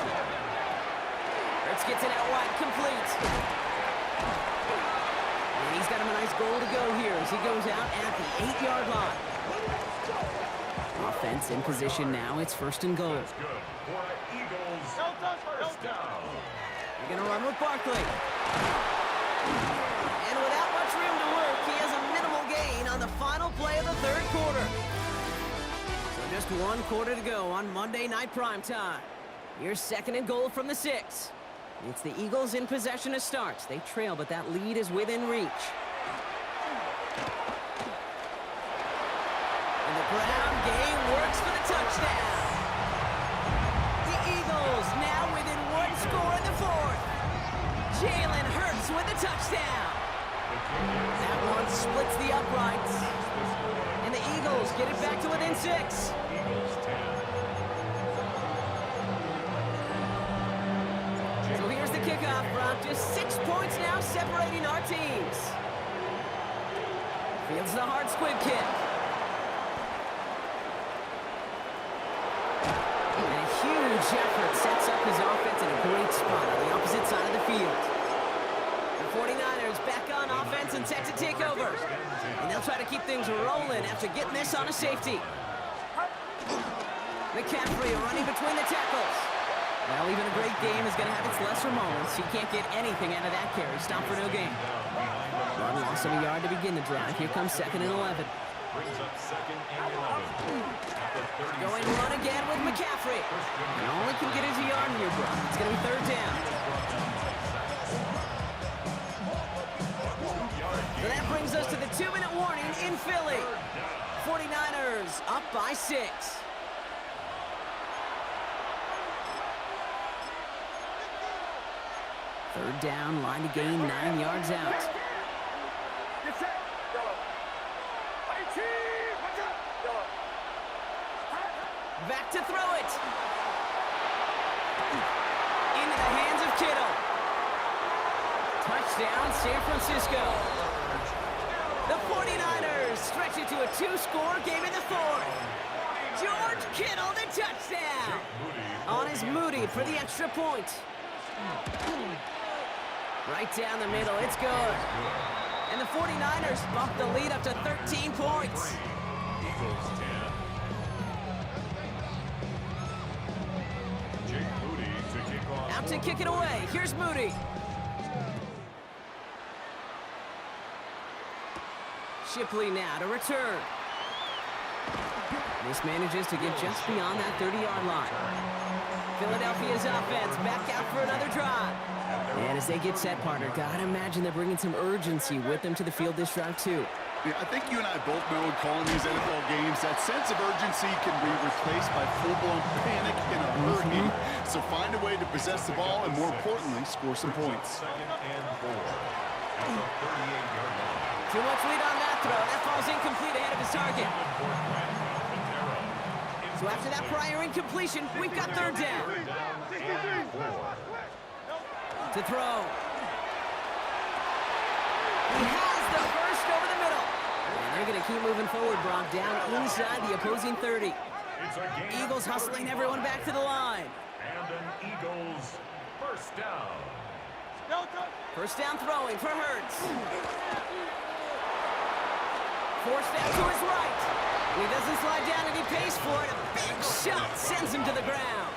Speaker 3: Hurts gets it out wide, complete. And he's got him a nice goal to go here as he goes out at the 8-yard line. Offense in position now. It's 1st and goal.
Speaker 2: That's good for the Eagles first down.
Speaker 3: They're going to run with Barkley. And without much room to work, he has a minimal gain on the final play of the third quarter. So just 1 quarter to go on Monday Night Primetime. Here's 2nd and goal from the 6. It's the Eagles in possession to start. They trail, but that lead is within reach. And the ground game works for the touchdown. The Eagles now within 1 score in the 4th. Jalen Hurts with the touchdown. That one splits the uprights. And the Eagles get it back to within 6.
Speaker 2: Eagles 10.
Speaker 3: So here's the kickoff, Brock. Just 6 points now separating our teams. Fields the hard squib kick. And a huge effort sets up his offense in a great spot on the opposite side of the field. The 49ers back on offense and set to take over. And they'll try to keep things rolling after getting this on a safety. McCaffrey running between the tackles. Well, even a great game is going to have its lesser moments. You can't get anything out of that carry. Stop for no gain. Run loss of a yard to begin the drive. Here comes 2nd and 11.
Speaker 2: Brings up 2nd and 11. At the 30.
Speaker 3: Going run again with McCaffrey. And all he can get is a yard here, Brock. It's going to be 3rd down. So that brings us to the 2-minute warning in Philly. 49ers up by 6. Third down, line to gain, 9 yards out. Back to throw it. Into the hands of Kittle. Touchdown, San Francisco. The 49ers stretch it to a 2-score game in the 4th. George Kittle, the touchdown. On is Moody for the extra point. Right down the middle, it's good. And the 49ers bump the lead up to 13 points.
Speaker 2: Eagles 10. Jake Moody to kick off.
Speaker 3: Out to kick it away. Here's Moody. Shipley now to return. This manages to get just beyond that 30-yard line. Philadelphia's offense back out for another drive. And as they get set, partner, gotta imagine they're bringing some urgency with them to the field this drive, too.
Speaker 4: Yeah, I think you and I both know in calling these NFL games, that sense of urgency can be replaced by full-blown panic in a hurry. So find a way to possess the ball and, more importantly, score some points.
Speaker 2: 2nd and 4. At the 38-yard line.
Speaker 3: Too much lead on that throw. That falls incomplete ahead of his target. So after that prior incompletion, we've got 3rd down. To throw. He has the first over the middle. And they're going to keep moving forward, Brock, down inside the opposing 30.
Speaker 2: It's a gain
Speaker 3: Eagles
Speaker 2: of
Speaker 3: hustling
Speaker 2: 35.
Speaker 3: everyone back to the line.
Speaker 2: And an Eagles first down.
Speaker 3: First down throwing for Hurts. Forced out to his right. He doesn't slide down and he pays for it. A big shot sends him to the ground.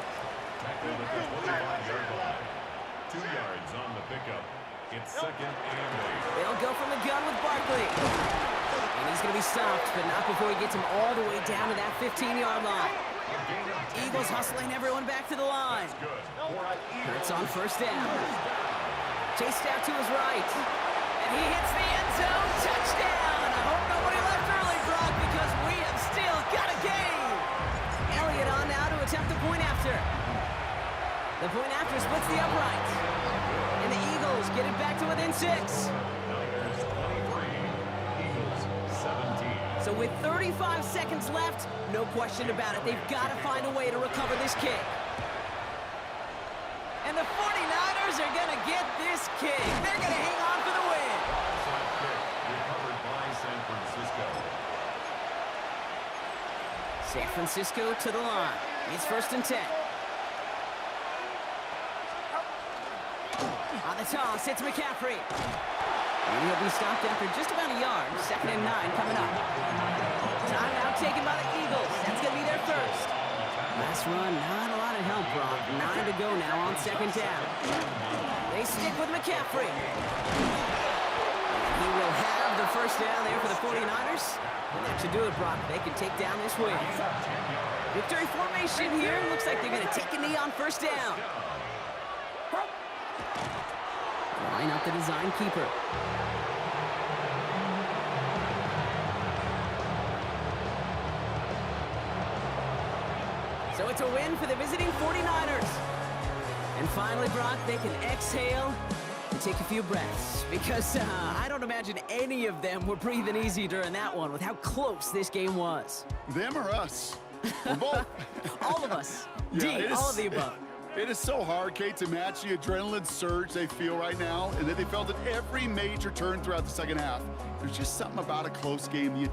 Speaker 2: Tackled at the 25-yard line. 2 yards on the pickup. It's second and 8.
Speaker 3: They'll go from the gun with Barkley. And he's going to be stopped, but not before he gets him all the way down to that 15-yard line.
Speaker 2: A gain of 10
Speaker 3: Eagles hustling everyone back to the line.
Speaker 2: Good. For an Eagles
Speaker 3: Hurts on first down. Chased out to his right. And he hits the end zone. Touchdown! I hope nobody left early, Brock, because we have still got a game. Elliott on now to attempt the point after. The point after splits the upright. And the Eagles get it back to within 6.
Speaker 2: Niners 23, Eagles 17.
Speaker 3: So with 35 seconds left, no question about it, they've got to find a way to recover this kick. And the 49ers are going to get this kick. They're going to hang on for the win.
Speaker 2: Onside kick recovered by San Francisco.
Speaker 3: San Francisco to the line. It's first and 10. On the toss, it's McCaffrey. And he'll be stopped after just about a yard. Second and 9 coming up. Timeout taken by the Eagles. That's going to be their first. Last run, not a lot of help, Brock. 9 to go now on second down. They stick with McCaffrey. And he will have the first down there for the 49ers. And that should do it, Brock. They can take down this win. Victory formation here. Looks like they're going to take a knee on first down. Line up the design keeper. So it's a win for the visiting 49ers. And finally, Brock, they can exhale and take a few breaths. Because I don't imagine any of them were breathing easy during that one with how close this game was.
Speaker 4: Them or us? Or both.
Speaker 3: All of us.
Speaker 4: Yeah,
Speaker 3: D,
Speaker 4: it is-
Speaker 3: all of the above.
Speaker 4: It is so hard, Kate, to match the adrenaline surge they feel right now, and that they felt at every major turn throughout the second half. There's just something about a close game. The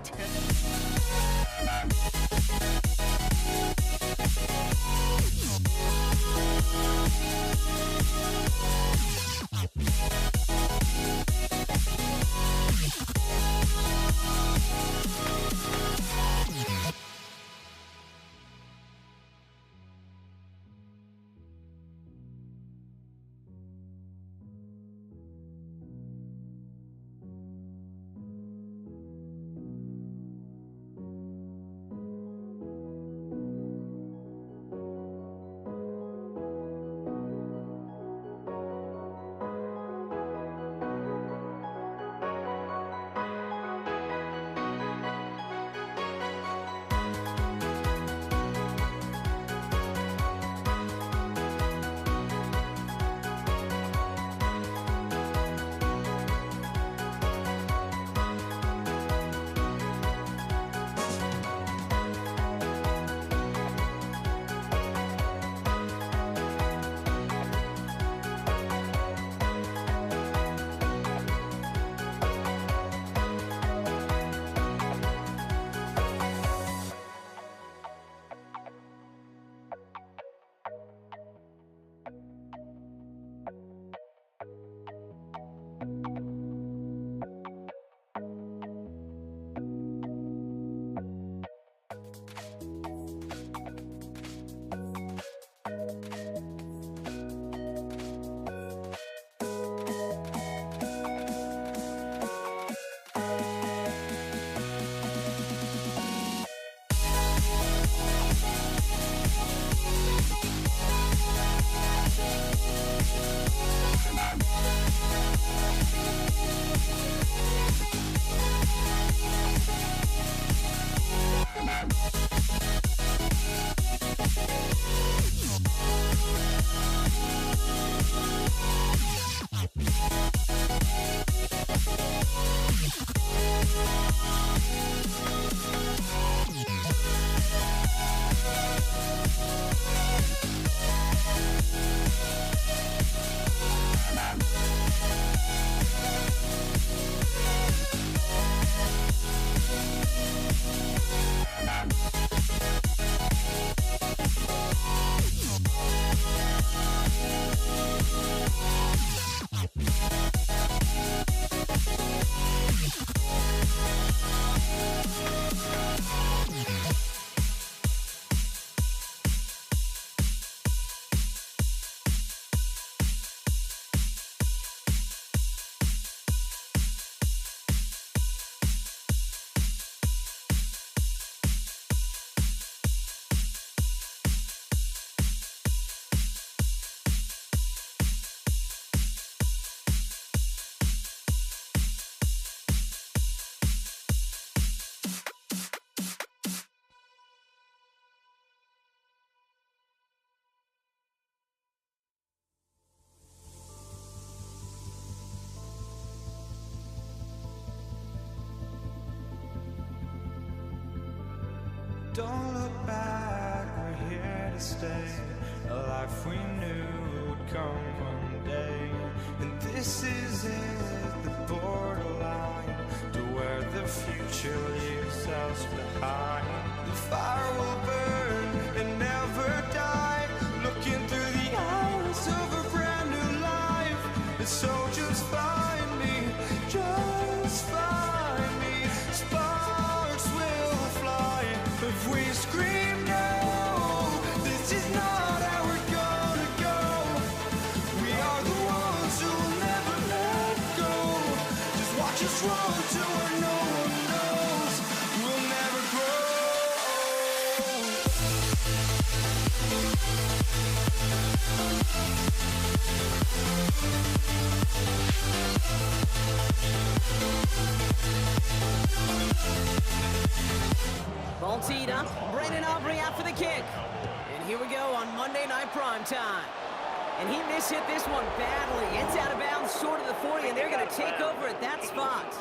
Speaker 1: Don't look back, we're here to stay. A life we knew would come one day. And this is it, the borderline to where the future leaves us behind. The fire will burn and never die, looking through the eyes of a brand new life. And so just find me, just find me. Sparks will fly if we scream no. This is not how we're gonna go. We are the ones who'll never let go. Just watch us run to where no one knows. We'll never grow.
Speaker 3: Ball teed up. Brandon Aubrey out for the kick. And here we go on Monday Night Prime Time. And he mishit this one badly. It's out of bounds short of the 40, and they're going to take over at that spot.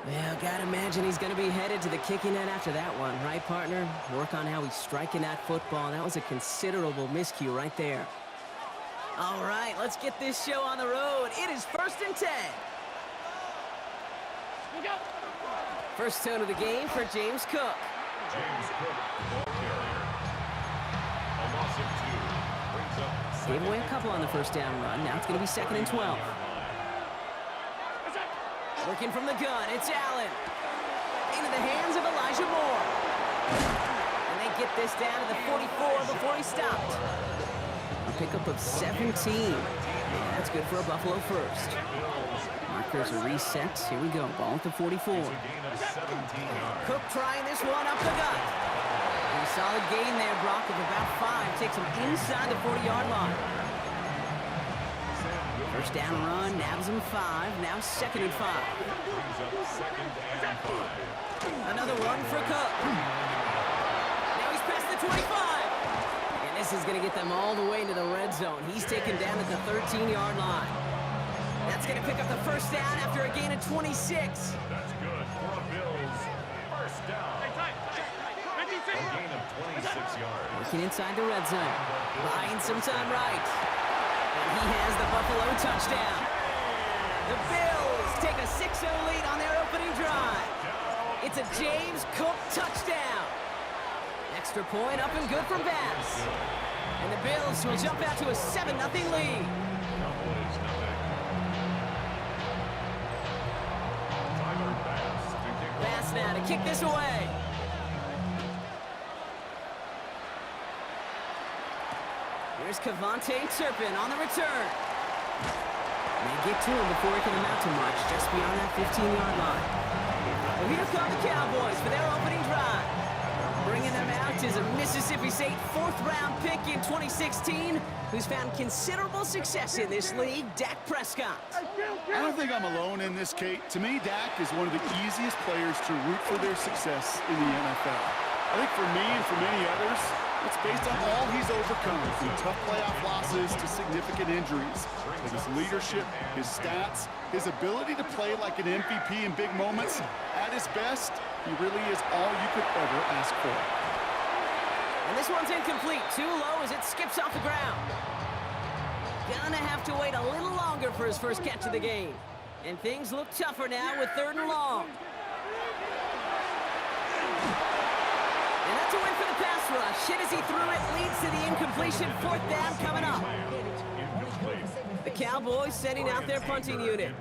Speaker 3: Yeah, gotta imagine he's going to be headed to the kicking net after that one, right, partner? Work on how he's striking that football. That was a considerable miscue right there. All right, let's get this show on the road. It is 1st and 10. First tone of the game for James Cook.
Speaker 2: James Cook, ball carrier. A loss of 2. Brings up
Speaker 3: Gave away a couple on the first down run. Now it's going to be 2nd and 12. Working from the gun, it's Allen. Into the hands of Elijah Moore. And they get this down to the 44 before he stopped. A pickup of 17. And that's good for a Buffalo first. Markers are reset. Here we go. Ball at the 44. Cook trying this one up the gut. And a solid gain there, Brock, of about 5. Takes him inside the 40-yard line. First down run, nabs him 5. Now 2nd and 5. Another run for Cook. Now he's past the 25. And this is going to get them all the way into the red zone. He's taken down at the 13-yard line. That's going to pick up the first down after a gain of 26.
Speaker 2: That's good for a Bills. First down. A gain of 26 yards.
Speaker 3: Working inside the red zone. Buying some time right. And he has the Buffalo touchdown. The Bills take a 6-0 lead on their opening drive. It's a James Cook touchdown. Extra point up and good for Bass. And the Bills will jump out to a 7-0 lead. Bass now to kick this away. Here's Cavante Turpin on the return. They get to him before he can amount to much, just beyond that 15-yard line. Well, here come the Cowboys for their opening drive. Bringing them out is a Mississippi State 4th-round pick in 2016, who's found considerable success in this league, Dak Prescott.
Speaker 4: I don't think I'm alone in this, Kate. To me, Dak is one of the easiest players to root for their success in the NFL. I think for me and for many others, it's based on all he's overcome, from tough playoff losses to significant injuries. But his leadership, his stats, his ability to play like an MVP in big moments, at his best, he really is all you could ever ask for.
Speaker 3: And this one's incomplete. Too low as it skips off the ground. Gonna have to wait a little longer for his first catch of the game. And things look tougher now with 3rd and long. And that's a win for the pass rush. Hit as he threw it, leads to the incompletion. 4th down coming up. The Cowboys sending out their punting unit.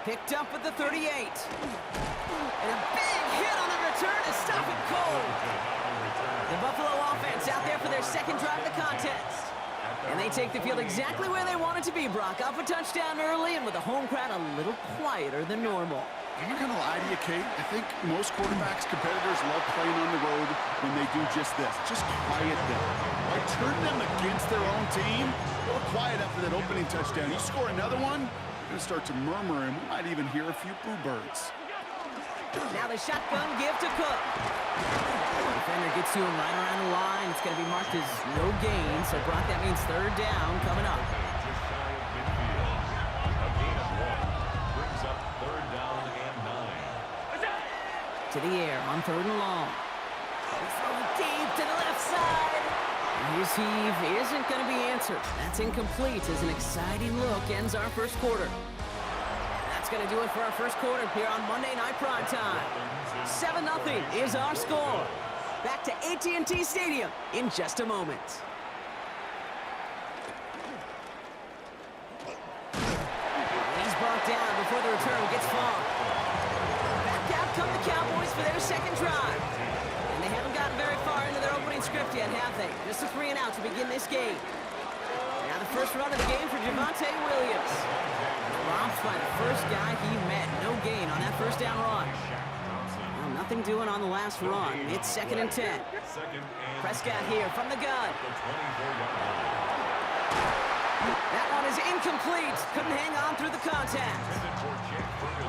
Speaker 3: Picked up at the 38. And a big hit on the return to stop it cold. The Buffalo offense out there for their 2nd drive of the contest. And they take the field exactly where they want it to be, Brock. Up a touchdown early and with the home crowd a little quieter than normal.
Speaker 4: I'm not going to lie to you, Kate. I think most quarterbacks, competitors love playing on the road when they do just this. Just quiet them. By turning them against their own team, they'll quiet after that opening touchdown. You score another one, you're going to start to murmur, and we might even hear a few boo birds.
Speaker 3: Now the shotgun give to Cook. Defender gets to him right around the line. It's going to be marked as no gain, so Brock, that means 3rd down coming up.
Speaker 2: Just shy of midfield. A gain of 1 brings up
Speaker 3: the air on 3rd and long. They throw it deep to the left side. His heave isn't going to be answered. That's incomplete as an exciting look ends our first quarter. That's going to do it for our first quarter here on Monday Night Primetime. 7-0 is our score. Back to AT&T Stadium in just a moment. He's brought down before the return gets far. Back out come the Cowboys for their second drive. And they haven't gotten very far into their opening script yet, have they? Just a 3 and out to begin this game. Now the first run of the game for Javonte Williams. Dropped by the first guy he met. No gain on that first down run. Well, nothing doing on the last run. It's 2nd and 10. Prescott here from the gun. That one is incomplete. Couldn't hang on through the contact.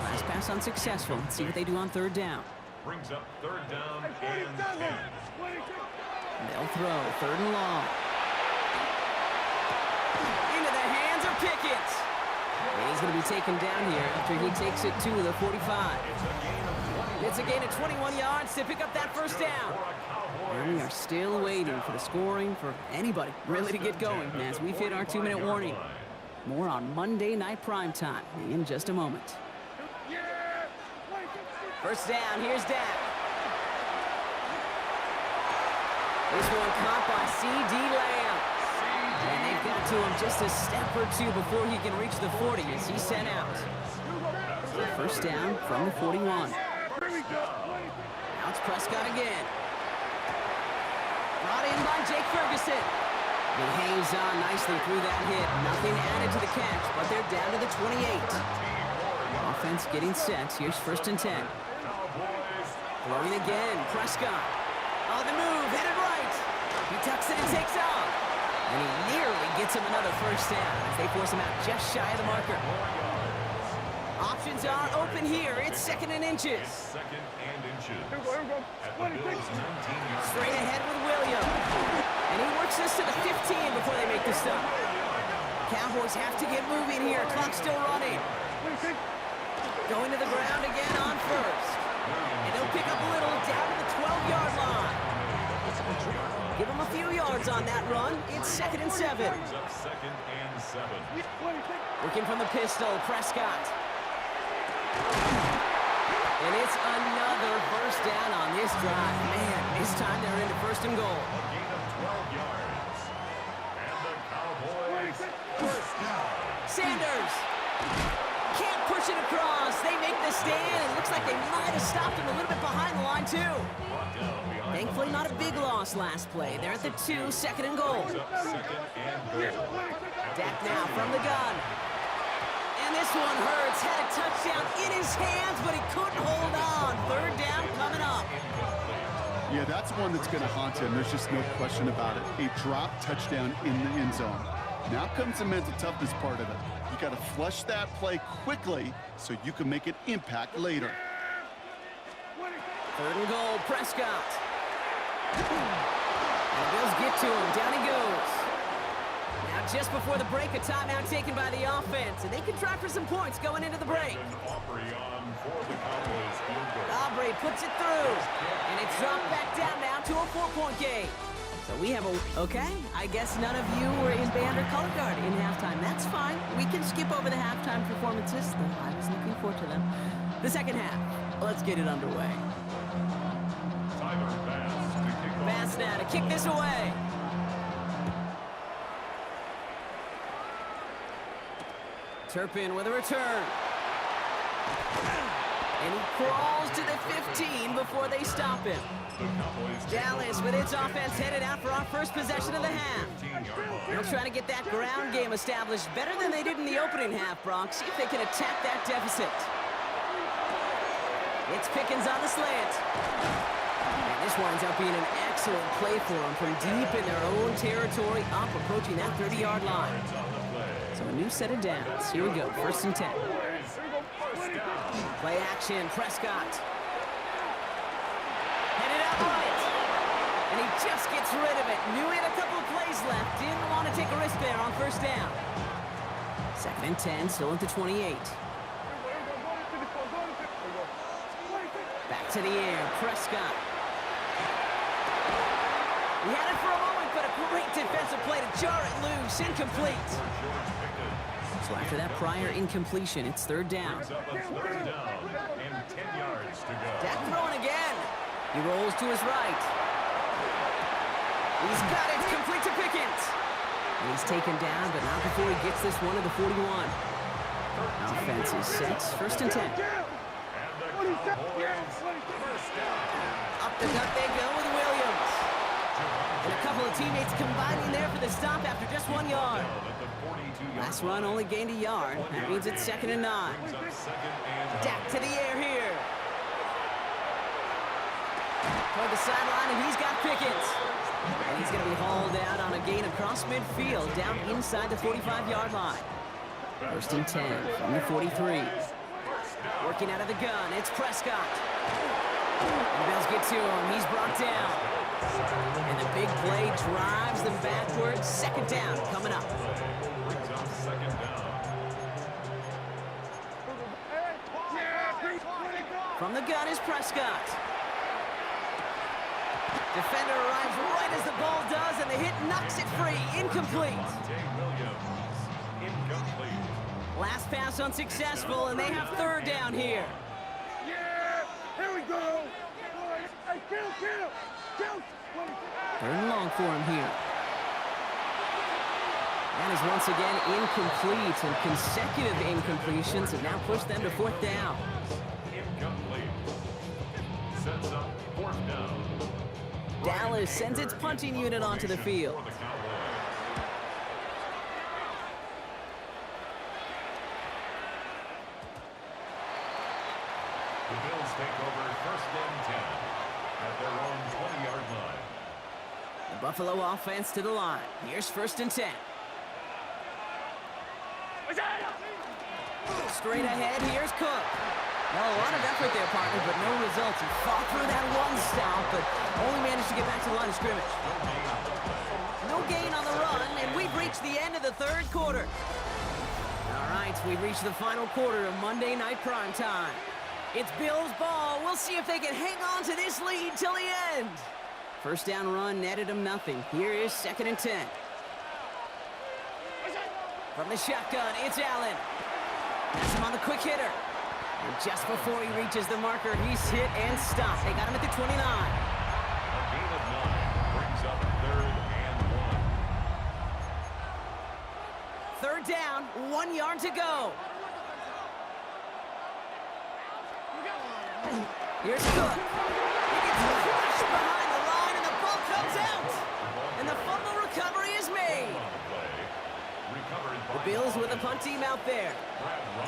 Speaker 3: Last pass unsuccessful. Let's see what they do on 3rd down.
Speaker 2: Brings up 3rd down and 10.
Speaker 3: They'll throw 3rd and long. Into the hands of Pickett. And he's going to be taken down here after he takes it to the 45. It's a gain of 21 yards to pick up that first down. And we are still waiting for the scoring for anybody really to get going as we've hit our 2-minute warning. More on Monday Night Primetime in just a moment. First down, here's Dak. This one caught by C.D. Lamb. And they've got to him just a step or two before he can reach the 40 as he's sent out. First down from the 41. Now it's Prescott again. Brought in by Jake Ferguson. He hangs on nicely through that hit. Nothing added to the catch, but they're down to the 28. Offense getting set. Here's 1st and 10. Throwing again, Prescott. On the move, headed right. He tucks it and takes off. And he nearly gets him another first down as they force him out just shy of the marker. Options are open here. It's 2nd and inches.
Speaker 2: 2nd and inches. At the Bills' 19-yard
Speaker 3: Straight ahead with Williams. And he works this to the 15 before they make the stop. Cowboys have to get moving here. Clock's still running. Going to the ground again on 1st. And they'll pick up a little down to the 12-yard line. Give them a few yards on that run. It's 2nd and 7.
Speaker 2: brings up 2nd and 7.
Speaker 3: Working from the pistol, Prescott. And it's another first down on this drive. Man, this time they're into 1st and goal.
Speaker 2: A gain of 12 yards. And the Cowboys first down.
Speaker 3: Sanders can't push it across. They make the stand. It looks like they might have stopped him a little bit behind the line, too.
Speaker 2: Brought down behind
Speaker 3: Thankfully, not a big loss last play. They're at the 2, 2nd and goal.
Speaker 2: Brings up 2nd and goal.
Speaker 3: Dak now from the gun. And this one hurts. Had a touchdown in his hands, but he couldn't hold on. 3rd down coming up.
Speaker 4: Yeah, that's one that's going to haunt him. There's just no question about it. A drop touchdown in the end zone. Now comes the mental toughness part of it. You got to flush that play quickly so you can make an impact later.
Speaker 3: 3rd and goal, Prescott. And the Bills get to him. Down he goes. Now just before the break, a timeout taken by the offense. And they can try for some points going into the break.
Speaker 2: Aubrey on for the Cowboys field goal.
Speaker 3: Aubrey puts it through. And it's dropped back down now to a 4-point game. So we have a... Okay, I guess none of you were in band or color guard in halftime. That's fine. We can skip over the halftime performances, though I was looking forward to them. The second half. Let's get it underway.
Speaker 2: Tyler Bass to kick off.
Speaker 3: Bass now to kick this away. Turpin with a return. And he crawls to the 15 before they stop him. Dallas with its offense headed out for our first possession of the half. They'll try to get that ground game established better than they did in the opening half, Bronx. See if they can attack that deficit. It's Pickens on the slant. And this winds up being an excellent play for them from deep in their own territory, up approaching that 30-yard line. So a new set of downs. Here we go, 1st and 10. Play action, Prescott. Headed out right. And he just gets rid of it. Knew he had a couple of plays left. Didn't want to take a risk there on 1st down. 2nd and 10, still at the 28. Back to the air. Prescott. He had it for a moment, but a great defensive play to jar it loose. Incomplete. So after that prior incompletion, it's third down.
Speaker 2: Brings up a third down and 10 yards to go.
Speaker 3: Dak throwing again. He rolls to his right. He's got it. Complete to Pickens. And he's taken down, but not before he gets this one to the 41. Offense is set. First and 10.
Speaker 2: And the Cowboys first down.
Speaker 3: Up the gut they go with Williams. And a couple of teammates combining there for the stop after just 1 yard.
Speaker 2: At the 42-yard
Speaker 3: Last run only gained a yard. That means it's second and 9.
Speaker 2: brings up second and
Speaker 3: Dak to the air here. Toward the sideline, and he's got Pickens. And he's going to be hauled out on a gain across midfield, down inside the 45-yard line. First and 10 from the 43. Working out of the gun, it's Prescott. And the Bills get to him. He's brought down. And the big play drives them backwards. Second down coming up.
Speaker 2: brings up second down.
Speaker 3: From the gun is Prescott. Defender arrives right as the ball does, and the hit knocks it free. Incomplete.
Speaker 2: Jay Williams, incomplete.
Speaker 3: Last pass unsuccessful, and they have third down here.
Speaker 8: Yeah! Here we go! Hey, kill!
Speaker 3: Third and long for him here. That is once again incomplete, and consecutive incompletions have now pushed them to fourth down.
Speaker 2: Incomplete. Sets up fourth down.
Speaker 3: Dallas sends its punting unit onto the field.
Speaker 2: For the Cowboys. The Bills take over first and 10 at their own 20-yard line.
Speaker 3: The Buffalo offense to the line. Here's first and 10. Straight ahead, here's Cook. Well, a lot of effort there, partner, but no results. He fought through that one stop, but only managed to get back to the line of scrimmage. No gain on the run, and we've reached the end of the third quarter. All right, we've reached the final quarter of Monday Night Prime Time. It's Bills ball. We'll see if they can hang on to this lead till the end. First down run netted them nothing. Here is second and 10. From the shotgun, it's Allen. That's him on the quick hitter. And just before he reaches the marker, he's hit and stopped. They got him at the 29.
Speaker 2: A gain of 9 brings up third and 1.
Speaker 3: Third down, 1 yard to go. Here's Cook. He gets crushed behind the line, and the ball comes out. And the fumble recovery is made.
Speaker 2: On the play. Recovered
Speaker 3: The
Speaker 2: by
Speaker 3: Bills with a punt team out there.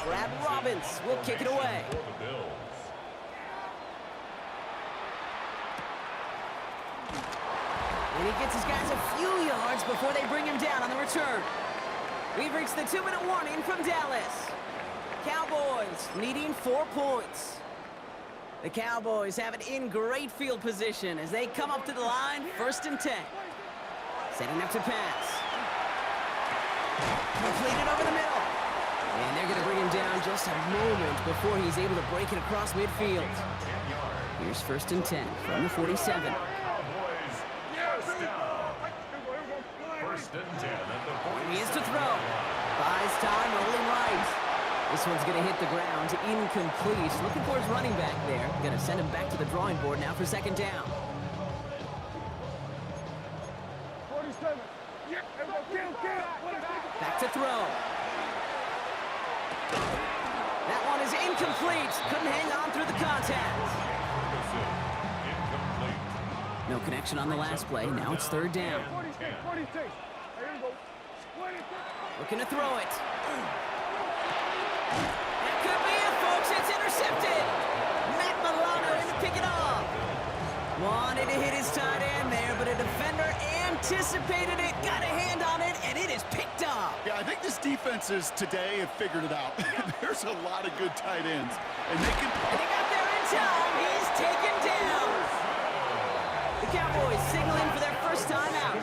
Speaker 3: Brad Robbins will kick it away.
Speaker 2: For the Bills.
Speaker 3: And he gets his guys a few yards before they bring him down on the return. We've reached the 2-minute warning from Dallas. Cowboys needing 4 points. The Cowboys have it in great field position as they come up to the line, first and 10. Setting up to pass. Completed over the middle. And they're going to bring him down just a moment before he's able to break it across midfield.
Speaker 2: 10 yards.
Speaker 3: Here's first and 10 from the 47.
Speaker 2: Cowboys first down. First and 10 at the 40.
Speaker 3: He is to throw. Buys time, rolling right. This one's going to hit the ground, incomplete. Looking for his running back there. Going to send him back to the drawing board now for second down.
Speaker 8: 47. Yeah, kill.
Speaker 3: Back to throw. That one is incomplete. Couldn't hang on through the contact.
Speaker 2: Incomplete.
Speaker 3: No connection on the last play. Now it's third down.
Speaker 8: 46. Here we go. 46.
Speaker 3: Looking to throw it. That could be it, folks. It's intercepted. Matt Milano in to pick it off. Wanted to hit his tight end there, but a defender anticipated it, got a hand on it, and it is picked up.
Speaker 4: Yeah, I think this defenses today have figured it out. There's a lot of good tight ends, and they can.
Speaker 3: And he got there in time. He's taken down. The Cowboys signaling for their first time out,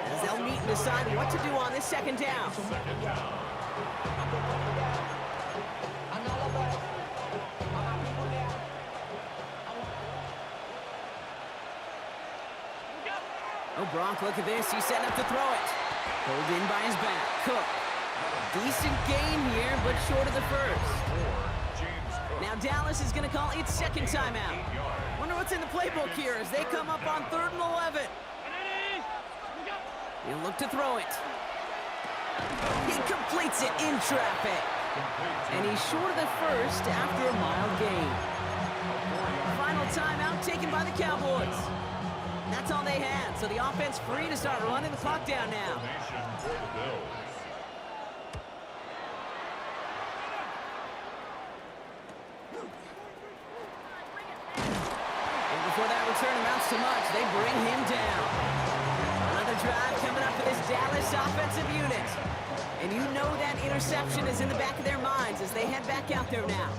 Speaker 3: as they'll meet and decide what to do on this second down. Oh, Brock, look at this. He's setting up to throw it. Pulled in by his back. Cook. Decent gain here, but short of the first.
Speaker 2: James Cook.
Speaker 3: Now Dallas is going to call its second timeout.
Speaker 2: 8 yards.
Speaker 3: Wonder what's in the playbook here as they come up on 3rd and 11. He'll look to throw it. He completes it in traffic. And he's short of the first after a mild gain. Final timeout taken by the Cowboys. That's all they had, so the offense free to start running the clock down now.
Speaker 2: Formation for the Bills.
Speaker 3: And before that return amounts to much, they bring him down. Another drive coming up for this Dallas offensive unit. And you know that interception is in the back of their minds as they head back out there now.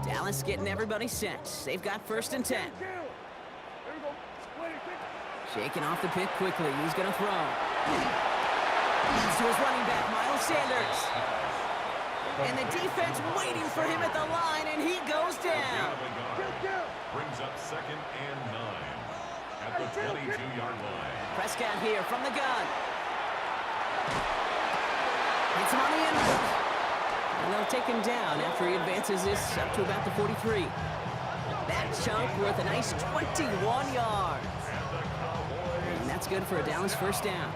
Speaker 3: Dallas getting everybody set. They've got 1st and 10. Shaking off the pick quickly. He's going to throw. Leads to his running back, Miles Sanders. And the defense waiting for him at the line, and he goes down.
Speaker 2: Brings up 2nd and 9 at the 22-yard line.
Speaker 3: Prescott here from the gun. Hits him on the end route. And they'll take him down after he advances this up to about the 43. That chunk worth a nice 21 yards. And that's good for a Dallas 1st down.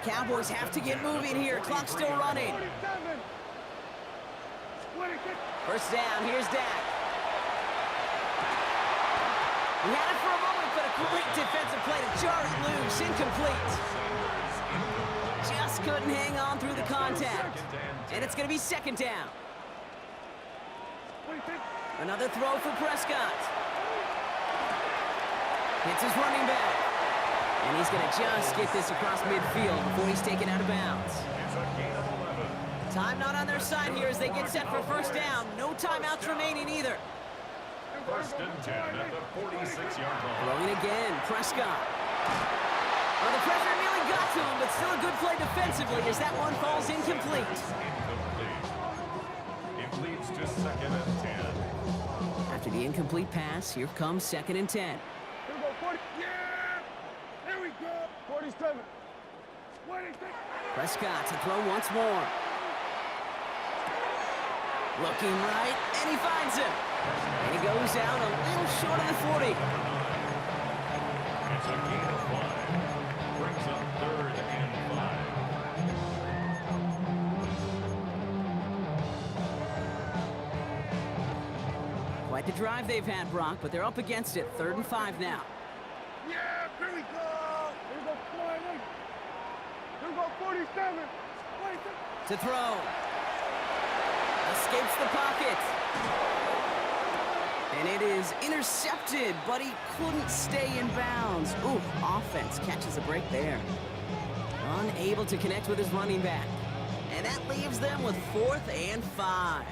Speaker 3: Cowboys have to get moving here. Clock's still running. 1st down, here's Dak. He had it for a moment, but a great defensive play to jar it loose. Incomplete. Just couldn't hang on through the contact. And it's going to be 2nd down. Another throw for Prescott. Hits his running back. And he's going to just get this across midfield before he's taken out of bounds.
Speaker 2: It's a gain of 11.
Speaker 3: Time not on their side here as they get set for 1st down. No timeouts remaining either.
Speaker 2: 1st and 10 at the 46-yard line.
Speaker 3: Throwing again, Prescott. Well, the pressure nearly got to him, but still a good play defensively as that one falls incomplete.
Speaker 2: Incomplete. It leads to 2nd and 10.
Speaker 3: After the incomplete pass, here comes 2nd and 10.
Speaker 8: Here we go, 40. Yeah! Here we go. 47. 26.
Speaker 3: Prescott to throw once more. Looking right, and he finds him. And he goes out a little short of the 40.
Speaker 2: It's a gain of 5. Brings up 3rd and 5.
Speaker 3: Quite the drive they've had, Brock, but they're up against it. 3rd and 5 now.
Speaker 8: Yeah, here we go. Here we go, 20. Here we go, 47. 26.
Speaker 3: To throw. Escapes the pocket. And it is intercepted, but he couldn't stay in bounds. Ooh, offense catches a break there. Unable to connect with his running back. And that leaves them with 4th and 5.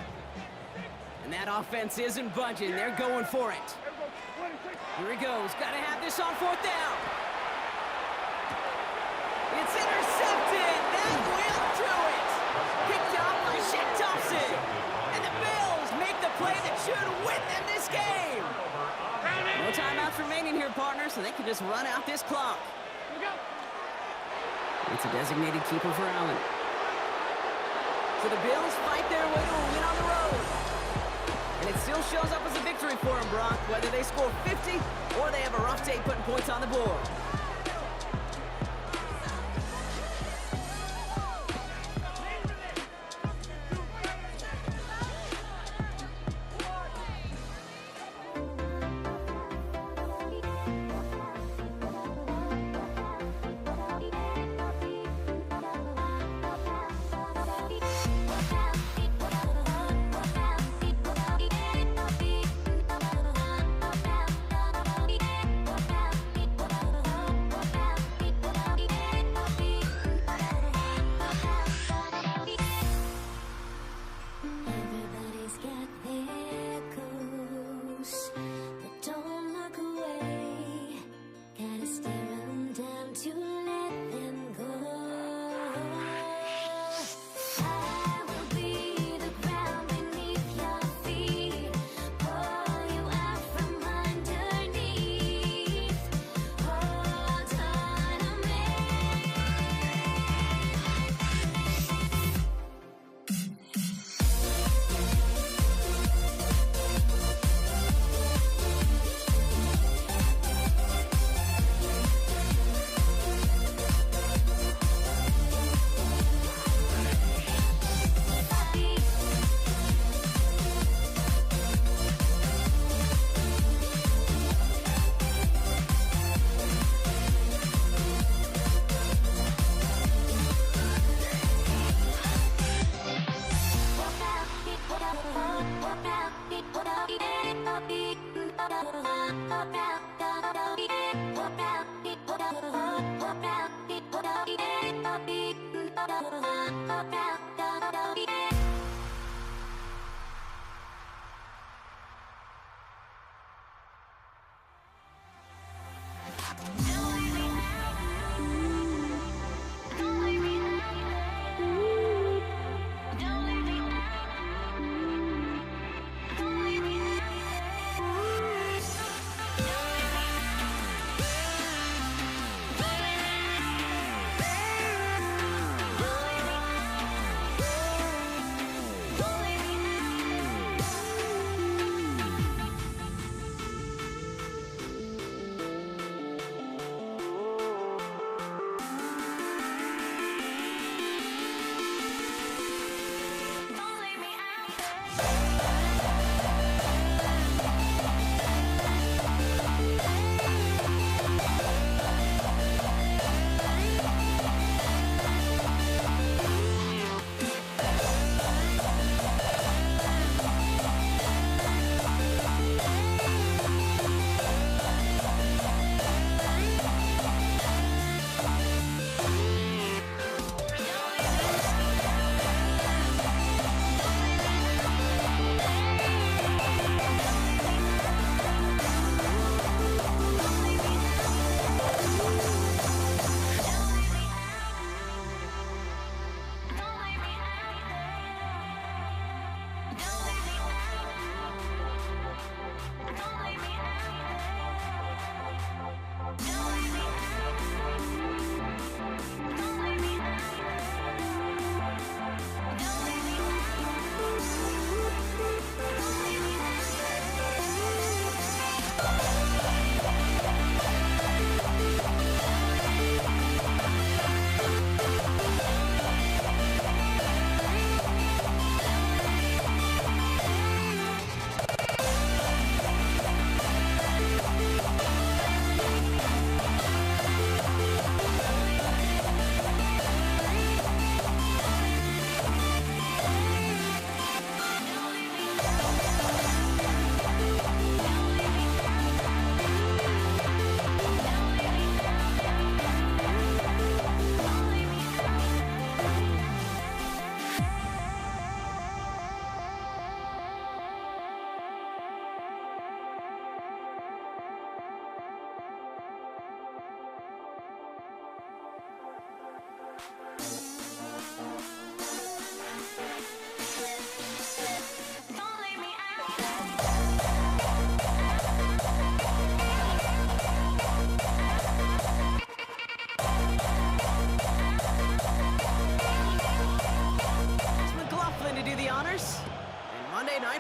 Speaker 3: And that offense isn't budging. They're going for it.
Speaker 8: Here we go, 26.
Speaker 3: Here he goes. Got to have this on 4th down. It's intercepted. That will do it. Picked off by Shaq Thompson. And the Bills make the play that should win them this game. No timeouts remaining here, partner, so they can just run out this clock. It's a designated keeper for Allen. So the Bills fight their way to a win on the road. And it still shows up as a victory for them, Brock, whether they score 50 or they have a rough day putting points on the board.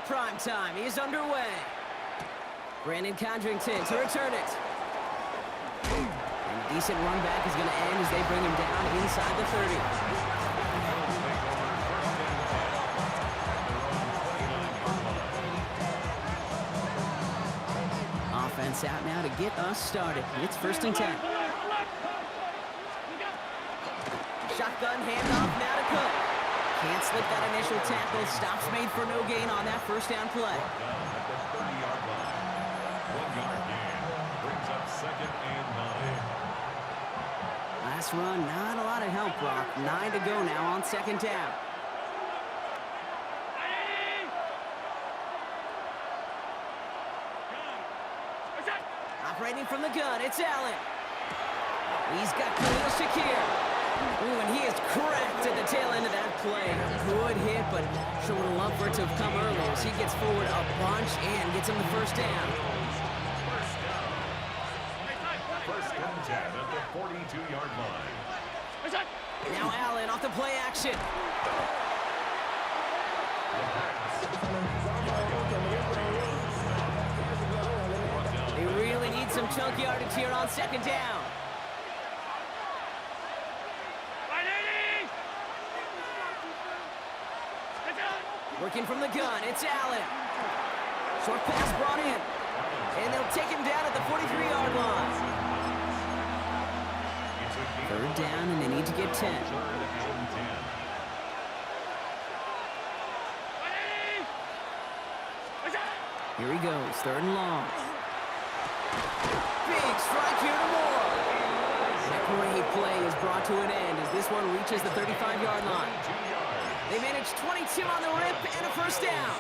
Speaker 3: Prime time is underway. Brandon Condrington to return it. And decent run back is going to end as they bring him down inside the 30. Offense out now to get us started. It's 1st and 10. Shotgun handoff now to Cook. Can't slip that initial tackle. Stops made for no gain on that first down play.
Speaker 2: At the 30-yard line. 1-yard gain. Brings up 2nd and 9.
Speaker 3: Last run, not a lot of help, Brock. 9 to go now on 2nd down. Operating from the gun, it's Allen. He's got Khalil Shakir. Ooh, and he is cracked at the tail end of that play. Good hit, but sure would have loved for it to have come earlier as he gets forward a bunch and gets him the first down.
Speaker 2: First and 10 at the 42-yard line.
Speaker 3: Now Allen off the play action. They really need some chunk yardage here on 2nd down. Working from the gun, it's Allen. Short pass brought in. And they'll take him down at the 43-yard line. 3rd down, and they need to get 10. Here he goes, 3rd and long. Big strike here to Moore. That great play is brought to an end as this one reaches the 35-yard line. They manage 22 on the rip and a first down.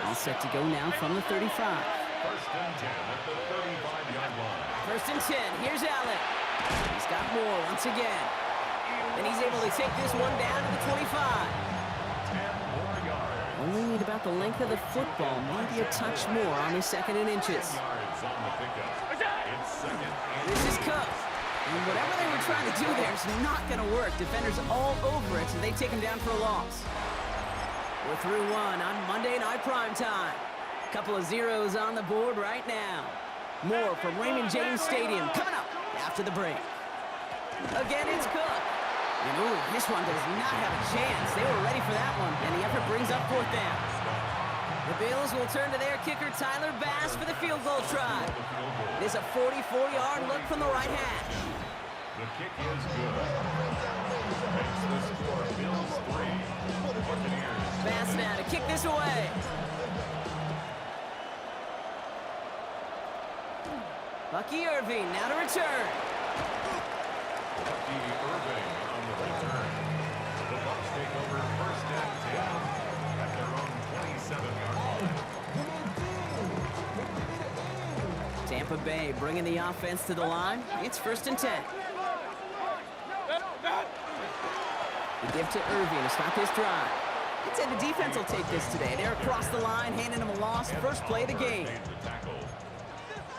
Speaker 3: All set to go now from the 35.
Speaker 2: First and 10 at the 35-yard line.
Speaker 3: First and 10. Here's Allen. He's got Moore once again. And he's able to take this one down to the 25.
Speaker 2: 10 more yards.
Speaker 3: Only need about the length of the football, maybe a touch more on his 2nd and inches.
Speaker 2: Yards on the pickup. It's second and
Speaker 3: This is Cook. And whatever they were trying to do there is not going to work. Defenders all over it, so they take him down for a loss. We're through one on Monday Night Primetime. Couple of zeros on the board right now. More from Raymond James Stadium coming up after the break. Again, it's Cook. And ooh, this one does not have a chance. They were ready for that one, and the effort brings up 4th down. The Bills will turn to their kicker, Tyler Bass, for the field goal try. It is a 44-yard look from the right hash.
Speaker 2: the kick is good. Makes the score Bills 3, Buccaneers.
Speaker 3: Bass now to kick this away. Bucky Irving now to return.
Speaker 2: Bucky Irving on the return. The Bucs take over first and 10 at their own 27-yard line.
Speaker 3: Tampa Bay bringing the offense to the line. It's first and 10. The give to Irving to stop his drive. I'd say the defense will take this today. They're across the line, handing him a loss. First play of the game.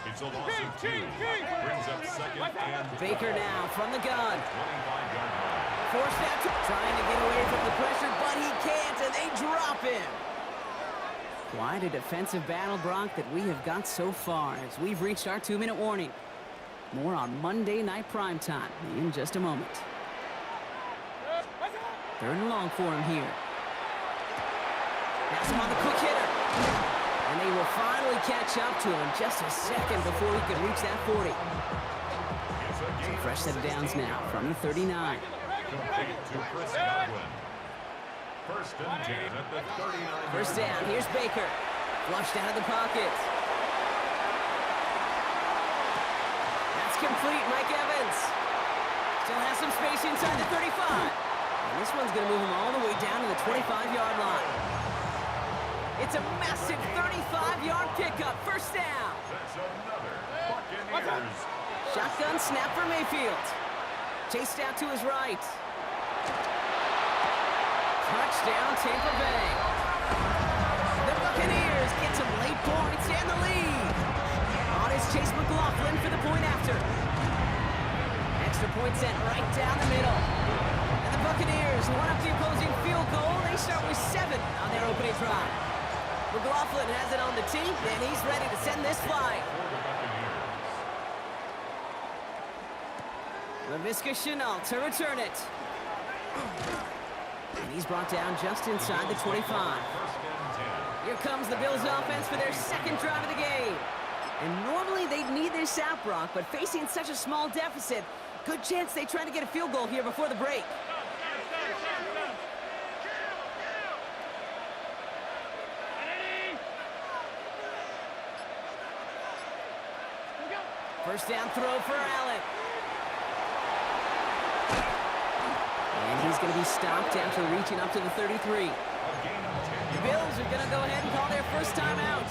Speaker 2: It's a loss of 2. Brings up second and
Speaker 3: Baker now from the gun.
Speaker 2: 25-yard line.
Speaker 3: Forced out to trying to get away from the pressure, but he can't, and they drop him. Quite a defensive battle, Brock, that we have got so far as we've reached our 2-minute warning. More on Monday Night Primetime in just a moment. 3rd and long for him here. That's him on the quick hitter. And they will finally catch up to him just a second before he could reach that 40. So fresh set of downs now from the 39.
Speaker 2: Complete to Chris Godwin. First and 10 at the 39.
Speaker 3: First down, here's Baker. Flushed out of the pocket. That's complete, Mike Evans. Still has some space inside the 35. And this one's going to move him all the way down to the 25-yard line. It's a massive 35-yard pickup. First down.
Speaker 2: That's another Buccaneers.
Speaker 3: Shotgun snap for Mayfield. Chased out to his right. Touchdown, Tampa Bay. The Buccaneers get some late points and the lead. On is Chase McLaughlin for the point after. Extra point sent right down the middle. And the Buccaneers one up the opposing field goal. They start with 7 on their opening drive. McLaughlin has it on the tee, and he's ready to send this flying. Laviska Shenault to return it. And he's brought down just inside the 25. Here comes the Bills offense for their 2nd drive of the game. And normally they'd need this out, Brock, but facing such a small deficit, good chance they try to get a field goal here before the break. First down throw for Allen. And he's going to be stopped after reaching up to the 33. The Bills are going to go ahead and call their first time out.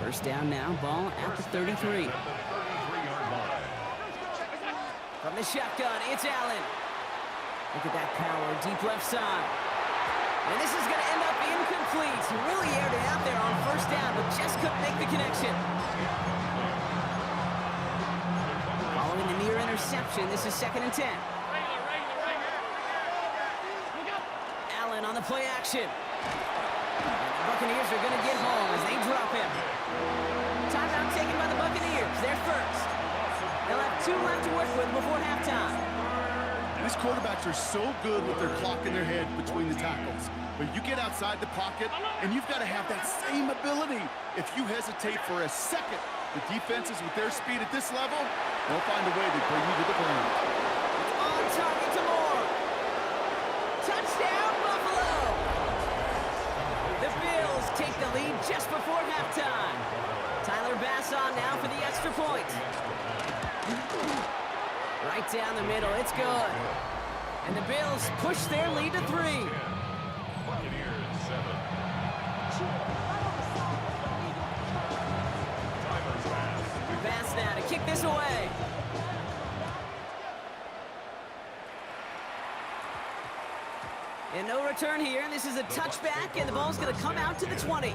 Speaker 3: First down now, ball at the 33. From the shotgun, it's Allen. Look at that power, deep left side. And this is going to end up incomplete. He really aired it out there on first down, but just couldn't make the connection. Following the near interception, this is 2nd and 10. Allen on the play action. And the Buccaneers are going to get home as they drop him. Timeout taken by the Buccaneers. They're first. They'll have 2 left to work with before halftime.
Speaker 4: And these quarterbacks are so good with their clock in their head between the tackles. But you get outside the pocket, and you've got to have that same ability. If you hesitate for a second, the defenses with their speed at this level, they'll find a way to bring you to the ground.
Speaker 3: On target to Moore. Touchdown, Buffalo! The Bills take the lead just before halftime. Tyler Bass on now for the extra point. Right down the middle, it's good. And the Bills push their lead to 3.
Speaker 2: Buccaneers 7. Tyler's pass.
Speaker 3: Pass now to kick this away. And no return here, and this is a touchback, and the ball's going to come out to the 20.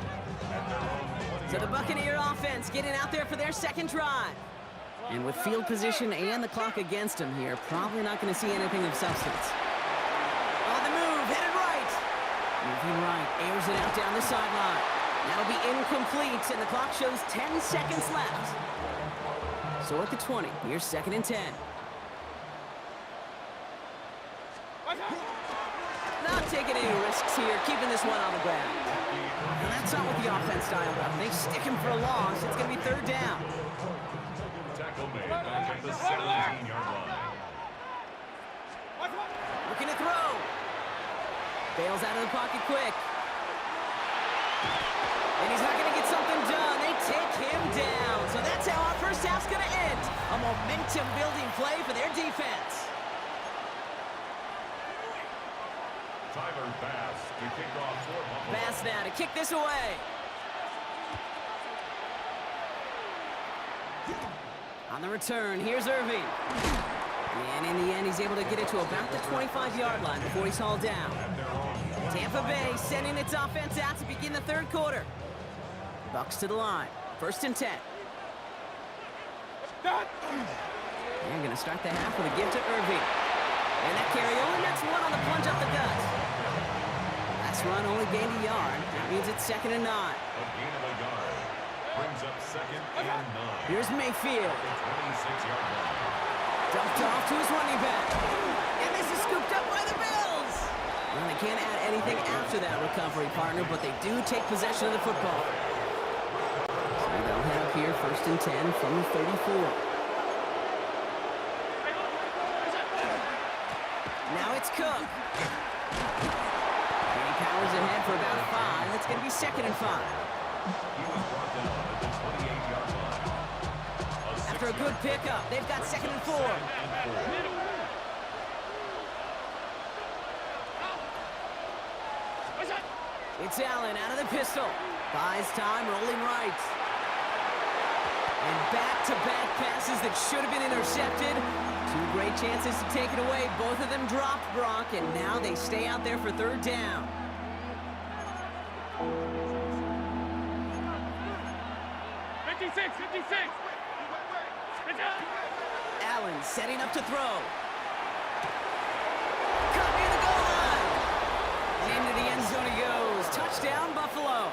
Speaker 3: So the Buccaneer offense getting out there for their second drive. And with field position and the clock against them here, probably not going to see anything of substance. On the move, headed right. Moving right, airs it out down the sideline. That'll be incomplete, and the clock shows 10 seconds left. So at the 20, here's 2nd and 10. Not taking any risks here, keeping this one on the ground. And that's not what the offense dialed up. They stick him for a loss. It's going to be 3rd down.
Speaker 2: Tackle made back at the 17-yard line.
Speaker 3: Looking to throw. Bails out of the pocket quick. And he's not going to get something done. They take him down. So that's how our first half's going to end. A momentum-building play for their defense.
Speaker 2: Tyler Bass to kick off for Buffalo.
Speaker 3: Bass now to kick this away. On the return, here's Irving. And in the end, he's able to get it to about the 25-yard line before he's hauled down. Tampa Bay sending its offense out to begin the 3rd quarter. Bucks to the line. 1st and 10. They're going to start the half with a give to Irving. And that carry only nets 1 on the plunge up the gut. Last run only gained a yard. That means it's 2nd and 9.
Speaker 2: A gain of a yard. Brings up 2nd and 9.
Speaker 3: Here's Mayfield.
Speaker 2: The 26-yard line.
Speaker 3: Dumped off to his running back. And this is scooped up by the Bills. Well, they can't add anything after that recovery, partner, but they do take possession of the football. So they'll head up here 1st and 10 from the 34. Now it's Cook. And he powers ahead for about 5. That's going to be 2nd and 5.
Speaker 2: He was brought down at the 28-yard line.
Speaker 3: After a good pickup, they've got 2nd and 4. It's Allen out of the pistol. Buys time, rolling right. And back-to-back passes that should have been intercepted. 2 great chances to take it away. Both of them dropped, Brock, and now they stay out there for 3rd down. Allen setting up to throw. Cut near the goal line. And into the end zone he goes. Touchdown, Buffalo.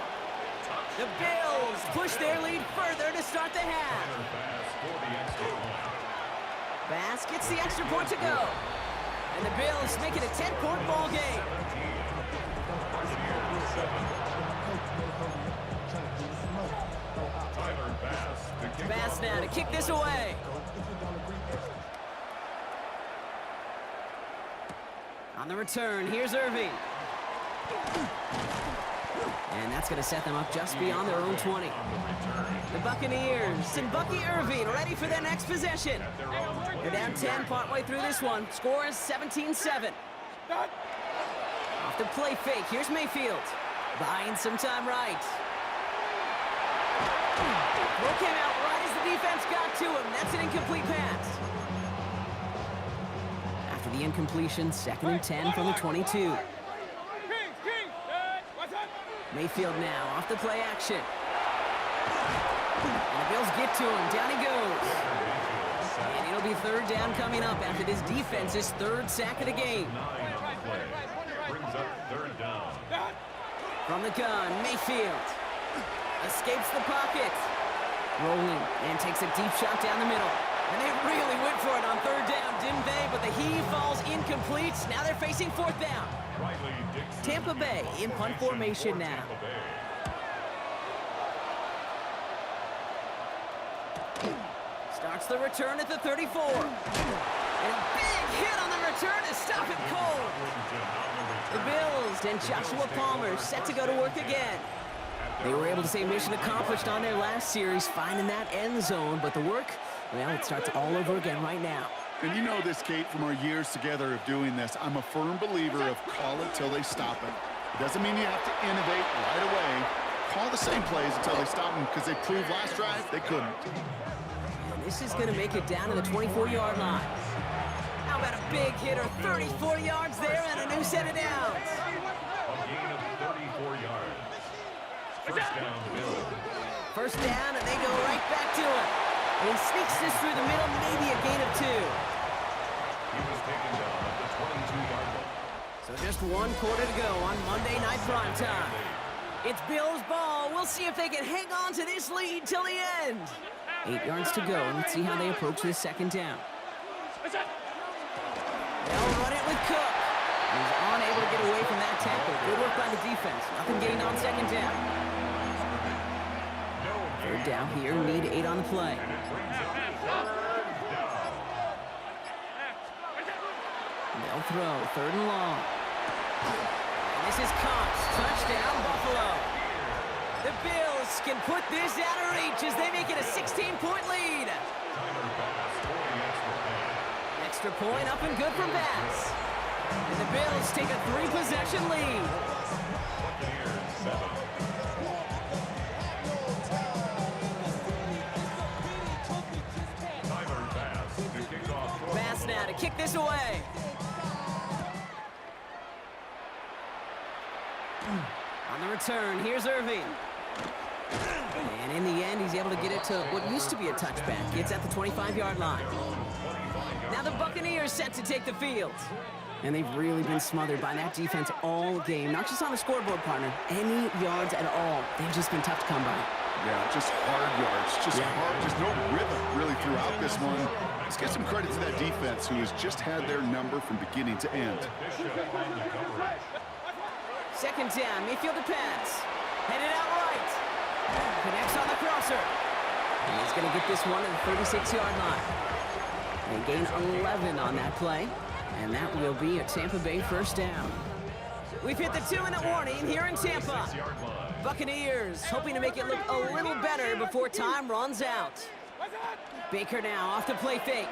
Speaker 3: The Bills push their lead further to start the half. Bass gets the extra point to go. And the Bills make it a 10-point ball game. Bass now to kick this away. On the return, here's Irving. And that's going to set them up just beyond their own 20. The Buccaneers and Bucky Irving ready for their next possession. They're down 10 partway through this one. Score is 17-7. Off the play fake, here's Mayfield. Buying some time right. Throw came out right as the defense got to him. That's an incomplete pass. After the incompletion, 2nd and 10 from the 22. Mayfield now off the play action. And the Bills get to him. Down he goes. And it'll be 3rd down coming up after this defense's 3rd sack of the game.
Speaker 2: Brings up 3rd down.
Speaker 3: From the gun, Mayfield escapes the pocket. Rolling and takes a deep shot down the middle. And they really went for it on 3rd down, didn't they? But the heave falls incomplete. Now they're facing 4th down. Tampa Bay in punt formation now. Starts the return at the 34. And a big hit on the return to stop it cold. The Bills and Joshua Palmer set to go to work again. They were able to say mission accomplished on their last series, finding that end zone, but the work, well, it starts all over again right now.
Speaker 4: And you know this, Kate, from our years together of doing this. I'm a firm believer of call it till they stop it. It doesn't mean you have to innovate right away. Call the same plays until they stop them, because they proved last drive they couldn't.
Speaker 3: And this is going to make it down to the 24-yard line. How about a big hitter, 34 yards there and a new set of downs.
Speaker 2: A gain of 34 yards. First down, Bill.
Speaker 3: First down, and they go right back to it. And he sneaks this through the middle, maybe a gain of 2.
Speaker 2: He was taken down at the 22-yard line.
Speaker 3: So just 1 quarter to go on Monday Night Primetime. It's Bills' ball. We'll see if they can hang on to this lead till the end. 8 yards to go, and let's see how they approach this second down. They'll run it with Cook. He's unable to get away from that tackle. Good work by the defense. Nothing gained on second down. Third down here, need 8 on the play. They'll throw, 3rd and long. And this is Cox, touchdown Buffalo. The Bills can put this out of reach as they make it a 16-point lead. Extra point up and good from Bass. And the Bills take a 3-possession lead. Bass now to kick this away. On the return, here's Irving. And in the end, he's able to get it to what used to be a touchback. It's at the 25-yard line. Now the Buccaneers set to take the field. And they've really been smothered by that defense all game. Not just on the scoreboard, partner. Any yards at all. They've just been tough to come by.
Speaker 4: Yeah, just hard yards. Just hard. Just no rhythm really throughout this one. Let's get some credit to that defense who has just had their number from beginning to end.
Speaker 3: Second down, Mayfield to pass. Headed out right. Connects on the crosser. And he's going to get this one at the 36-yard line. They gain 11 on that play. And that will be a Tampa Bay first down. We've hit the 2-minute warning here in Tampa. Buccaneers hoping to make it look a little better before time runs out. Baker now off to play fake.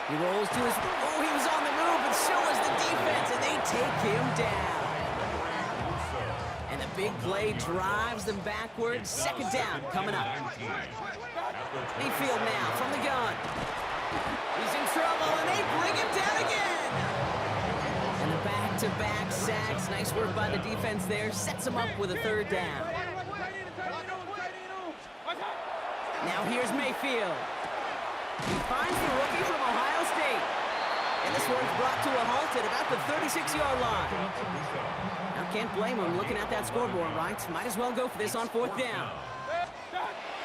Speaker 3: He rolls to his... Oh, he was on the move, and so was the defense, and they take him down. And the big play drives them backwards. Second down coming up. Mayfield now from the gun. He's in trouble, and they bring him down again. And the back-to-back sacks. Nice work by the defense there. Sets him up with a 3rd down. Now here's Mayfield. He finds the rookie from Ohio State. And this one's brought to a halt at about the 36-yard line. Now can't blame him looking at that scoreboard, right? Might as well go for this on 4th down.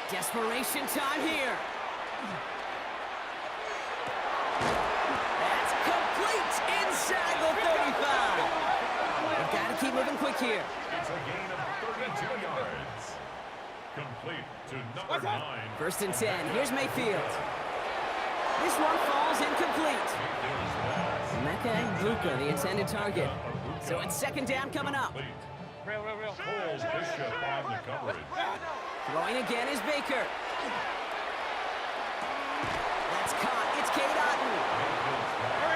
Speaker 3: Desperation time here. That's complete inside the 35. They've got to keep moving quick here.
Speaker 2: It's a gain of 32 yards. Complete to number 9.
Speaker 3: 1st and 10. Here's Mayfield. This one falls incomplete. Emeka Egbuka, the intended target. So it's 2nd down coming up.
Speaker 2: Cole Bishop on the coverage.
Speaker 3: Throwing again is Baker. That's caught. It's Cade Otton.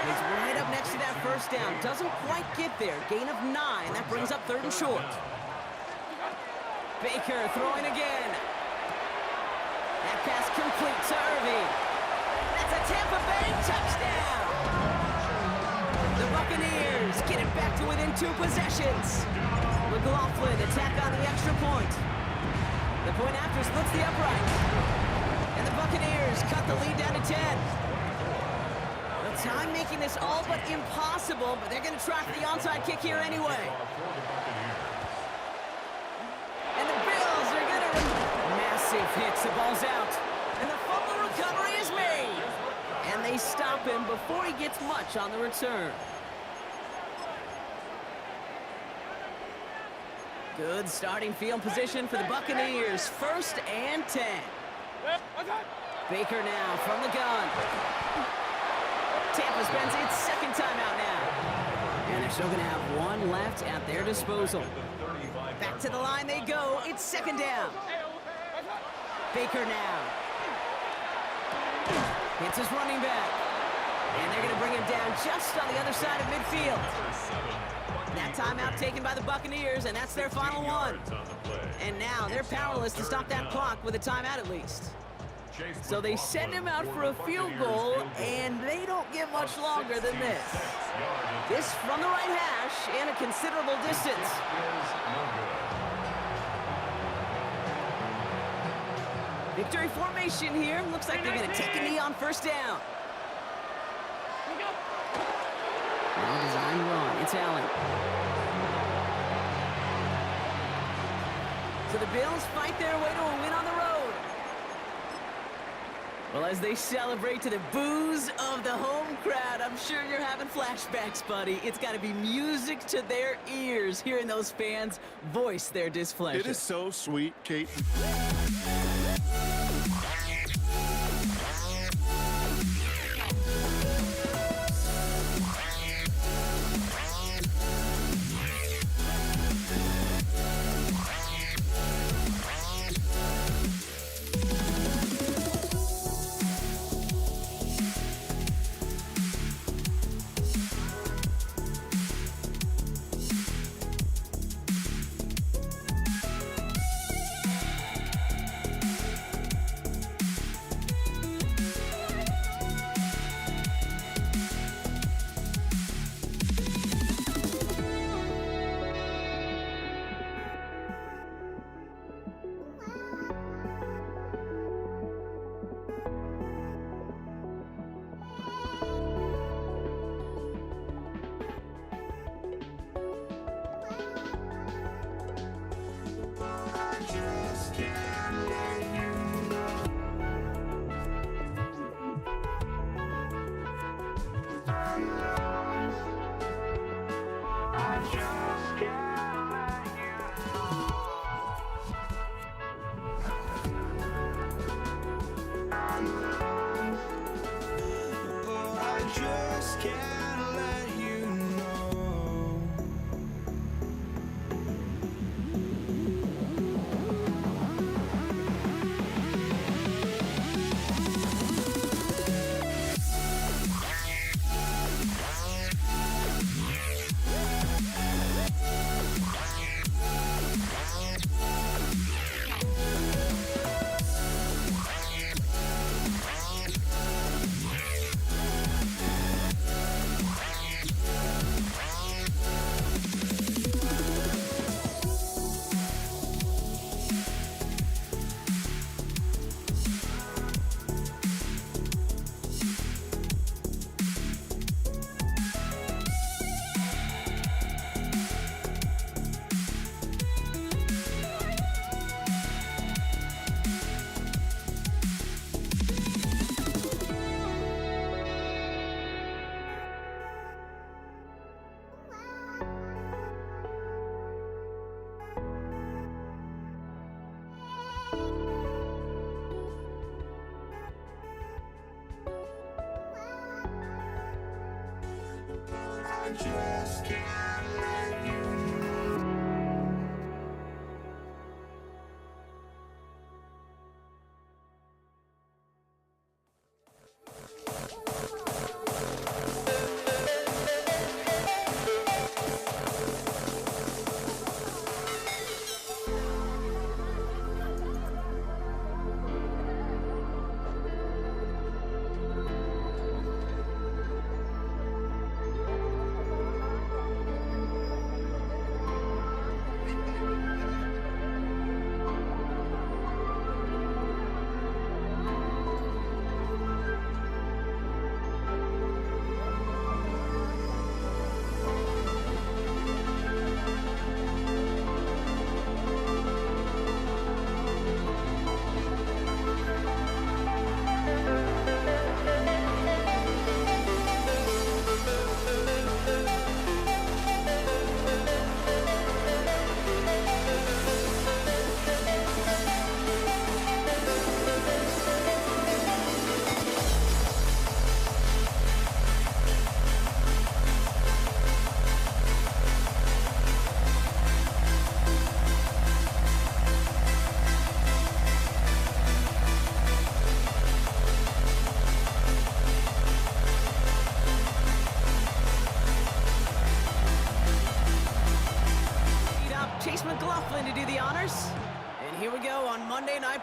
Speaker 3: He's right up next to that 1st down. Doesn't quite get there. Gain of 9. That brings up 3rd and short. Baker throwing again. That pass complete to Irving. That's a Tampa Bay touchdown. The Buccaneers get it back to within 2 possessions. McLaughlin attack on the extra point. The point after splits the upright. And the Buccaneers cut the lead down to 10. The time making this all but impossible, but they're going to try for the onside kick here anyway. And the Bills are going to... Massive hits, the ball's out. And the fumble recovery is made. And they stop him before he gets much on the return. Good starting field position for the Buccaneers. 1st and 10. Baker now from the gun. Tampa spends its 2nd timeout now. And they're still going to have 1 left at their disposal. Back to the line they go. It's second down. Baker now. Hits his running back. And they're going to bring him down just on the other side of midfield. That timeout taken by the Buccaneers, and that's their final one. And now they're powerless to stop that clock with a timeout at least. So they send him out for a field goal, and they don't get much longer than this. This from the right hash and a considerable distance. Victory formation here. Looks like they're going to take a knee on first down. Well-designed run. It's Allen. So the Bills fight their way to a win on the road. Well, as they celebrate to the boos of the home crowd, I'm sure you're having flashbacks, buddy. It's got to be music to their ears hearing those fans voice their displeasure.
Speaker 4: It is so sweet, Kate.
Speaker 1: Just can't let you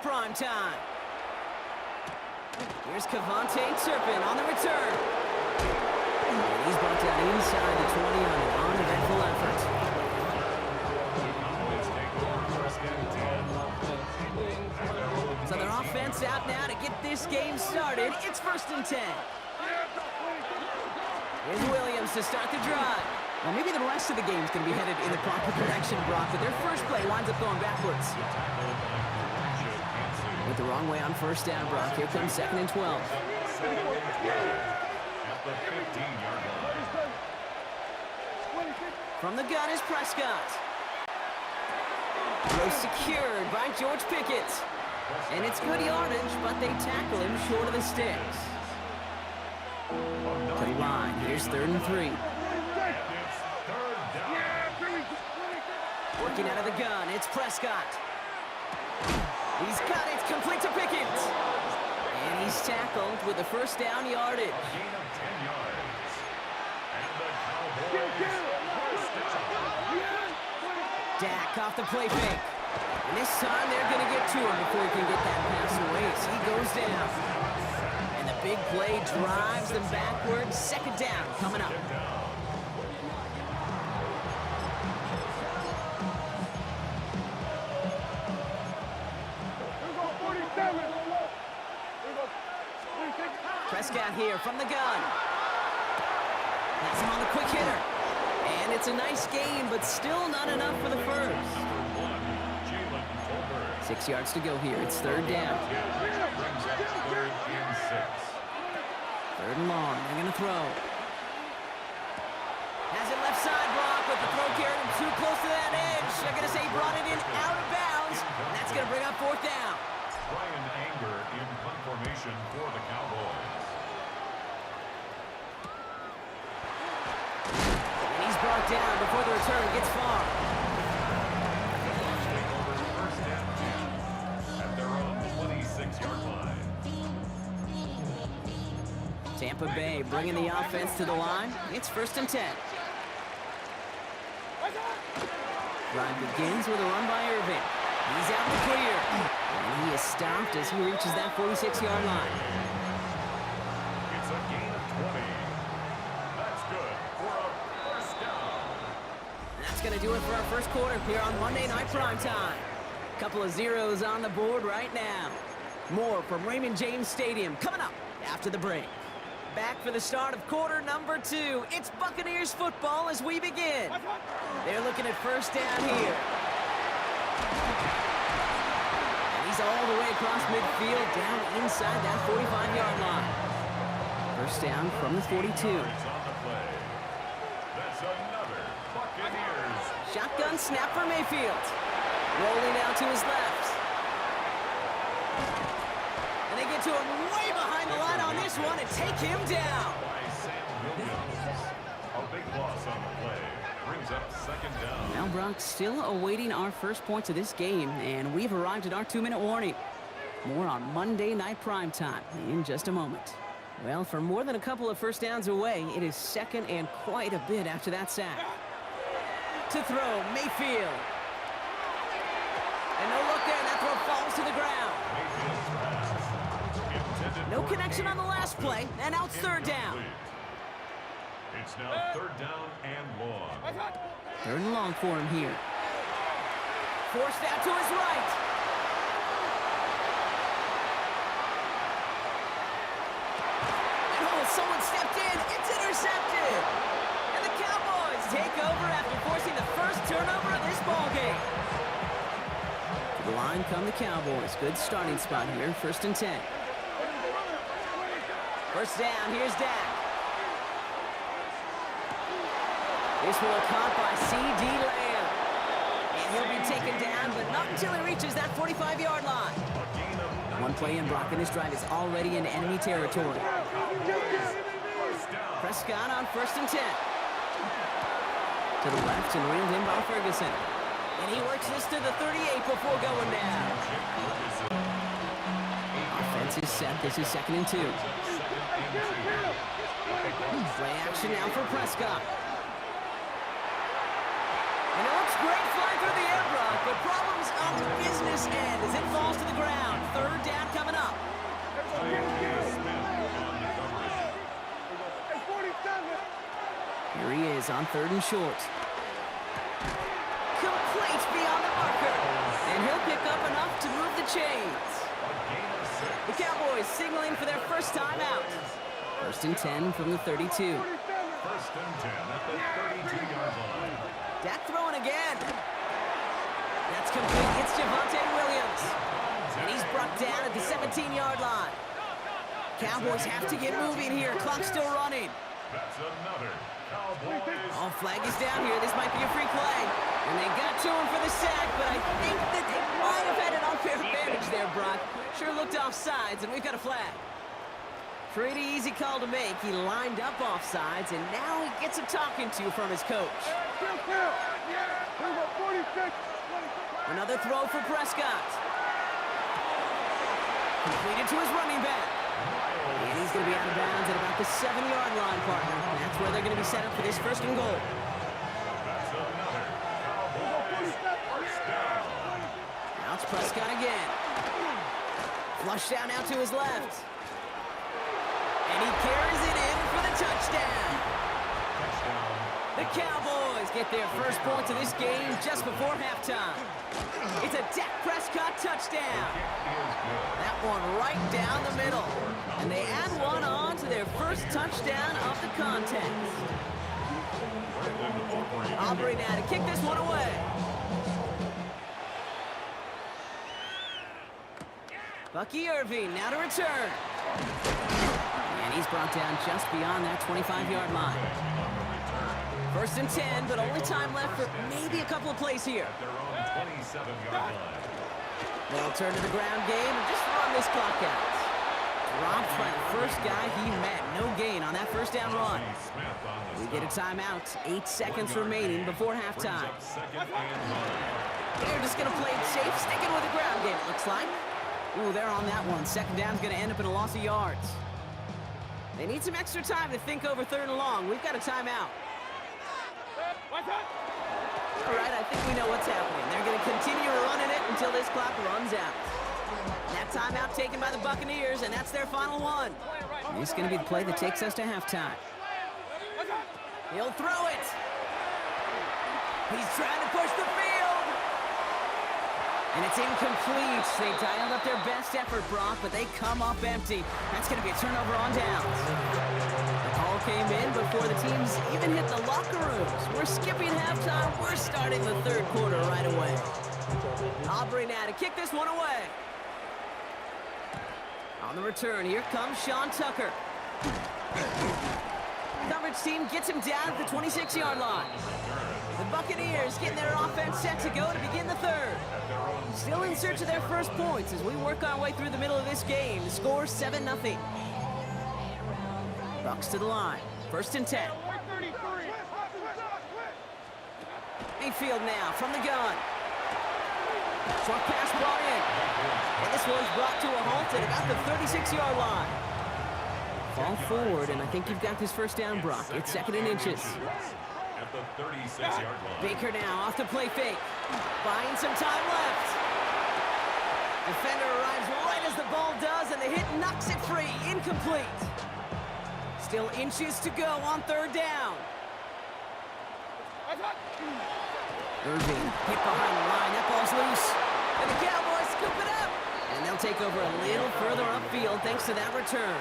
Speaker 3: prime time. Here's Cavante Turpin on the return. And he's brought down inside the 20 on an uneventful effort. So their offense out now to get this game started. It's 1st and 10. Here's Williams to start the drive. Well, maybe the rest of the game's going to be headed in the proper direction, Brock, but their first play winds up going backwards. Went the wrong way on 1st down, Brock. Here comes 2nd and 12.
Speaker 2: At the 15-yard line.
Speaker 3: From the gun is Prescott. Throw secured by George Pickett. And it's good yardage, but they tackle him short of the sticks. To the line, here's 3rd and 3. Working out of the gun, it's Prescott. He's got it, complete to Pickett. And he's tackled with the 1st down yardage.
Speaker 2: Gain of 10 yards. And the Cowboys first down.
Speaker 3: Dak off the play fake. And this time they're going to get to him before he can get that pass away. So he goes down. And the big play drives them backwards. 2nd down coming up. Prescott here from the gun. That's him on the quick hitter. And it's a nice gain, but still not enough for the first. 6 yards to go here. It's 3rd down. 3rd and long. They're going to throw. Has it left side, Brock, with the throw carrying him too close to that edge. They're going to say he brought it in out of bounds. And that's going to bring up 4th down.
Speaker 2: Brian Anger in punt formation for the Cowboys.
Speaker 3: And he's brought down before the return gets far.
Speaker 2: First and 10 at their own 26-yard line.
Speaker 3: Tampa Bay bringing the offense to the line. It's 1st and 10. Drive begins with a run by Irving. He's out in the clear. And he is stopped as he reaches that 46-yard line.
Speaker 2: It's a gain of 20. That's good for a first down.
Speaker 3: And that's going to do it for our first quarter here on Monday Night Primetime. Couple of zeros on the board right now. More from Raymond James Stadium coming up after the break. Back for the start of quarter number 2. It's Buccaneers football as we begin. They're looking at 1st down here. And he's all the way across midfield, down inside that 45-yard line. 1st down from the 42.
Speaker 2: On the play. That's another Buccaneers.
Speaker 3: Shotgun snap for Mayfield. Rolling out to his left. And they get to him way behind the line on this one and take him down.
Speaker 2: By Sam Williams. A big loss on the play. Brings up 2nd down.
Speaker 3: Now, Brock, still awaiting our first points of this game, and we've arrived at our 2-minute warning. More on Monday Night Primetime in just a moment. Well, for more than a couple of 1st downs away, it is 2nd and quite a bit after that sack. To throw, Mayfield. And no look there, and that throw falls to the ground. No connection on the last play, and now it's 3rd down.
Speaker 2: It's now 3rd down and long.
Speaker 3: 3rd and long for him here. Forced out to his right. And someone stepped in. It's intercepted. And the Cowboys take over after forcing the first turnover of this ballgame. To the line come the Cowboys. Good starting spot here. 1st and 10. 1st down. Here's Dak. This one caught by C.D. Lamb. And he'll be taken down, but not until he reaches that 45-yard line. One play in, Brock, and this drive is already in enemy territory. Prescott on 1st and 10. To the left and reeled in by Ferguson. And he works this to the 38 before going down. Offense is set. This is 2nd and 2. Play action now for Prescott. And they're Looks great flying through the air, Brock, but problems on the business end as it falls to the ground. Third down coming up. Here he is on 3rd and short. Complete beyond the marker. And he'll pick up enough to move the chains. The Cowboys signaling for their first time out. 1st and 10 from the 32.
Speaker 2: 1st and 10 at the 32-yard line.
Speaker 3: Dak throwing again. That's complete. It's Javonte Williams. And he's brought down at the 17-yard line. Cowboys have to get moving here. Clock's still running.
Speaker 2: That's another Cowboys.
Speaker 3: Oh, flag is down here. This might be a free play. And they got to him for the sack, but I think that they might have had an unfair advantage there, Brock. Sure looked offsides, and we've got a flag. Pretty easy call to make. He lined up offsides, and now he gets a talking to from his coach. Another throw for Prescott. Completed to his running back. And he's going to be out of bounds at about the 7-yard line, partner. And that's where they're going to be set up for this 1st and goal.
Speaker 2: That's another Cowboys first down.
Speaker 3: Now it's Prescott again. Flushed out now to his left. And he carries it in for the touchdown. The Cowboys get their first points of this game just before halftime. It's a Dak Prescott touchdown. That one right down the middle. And they add one on to their first touchdown of the contest. Aubrey now to kick this one away. Bucky Irving now to return. And he's brought down just beyond that 25-yard line. 1st and 10, but only time left for maybe a couple of plays here.
Speaker 2: At their own 27-yard line.
Speaker 3: They'll turn to the ground game and just run this clock out. Dropped by the first guy he met. No gain on that 1st down run. We get a timeout. 8 seconds remaining before halftime. They're just going to play it safe, sticking with the ground game, it looks like. Ooh, they're on that one. 2nd down's going to end up in a loss of yards. They need some extra time to think over 3rd and long. We've got a timeout. All right, I think we know what's happening. They're going to continue running it until this clock runs out. That timeout taken by the Buccaneers, and that's their final one. And this is going to be the play that takes us to halftime. He'll throw it. He's trying to push the field. And it's incomplete. They dialed up their best effort, Brock, but they come up empty. That's going to be a turnover on downs. The call came in before the teams even hit the locker rooms. We're skipping halftime. We're starting the 3rd quarter right away. Aubrey now to kick this one away. On the return, here comes Sean Tucker. Coverage team gets him down at the 26-yard line. The Buccaneers getting their offense set to go to begin the 3rd. Still in search of their first points as we work our way through the middle of this game. The score 7-0. Bucks to the line. 1st and 10. Mayfield now from the gun. Short pass brought in. And this one's brought to a halt at about the 36-yard line. Fall forward, and I think you've got this 1st down, Brock. It's 2nd and inches.
Speaker 2: At the 36-yard line.
Speaker 3: Baker now off the play fake. Buying some time left. Defender arrives right as the ball does, and the hit knocks it free. Incomplete. Still inches to go on 3rd down. Irving hit behind the line. That ball's loose. And the Cowboys scoop it up. And they'll take over a little further upfield thanks to that return.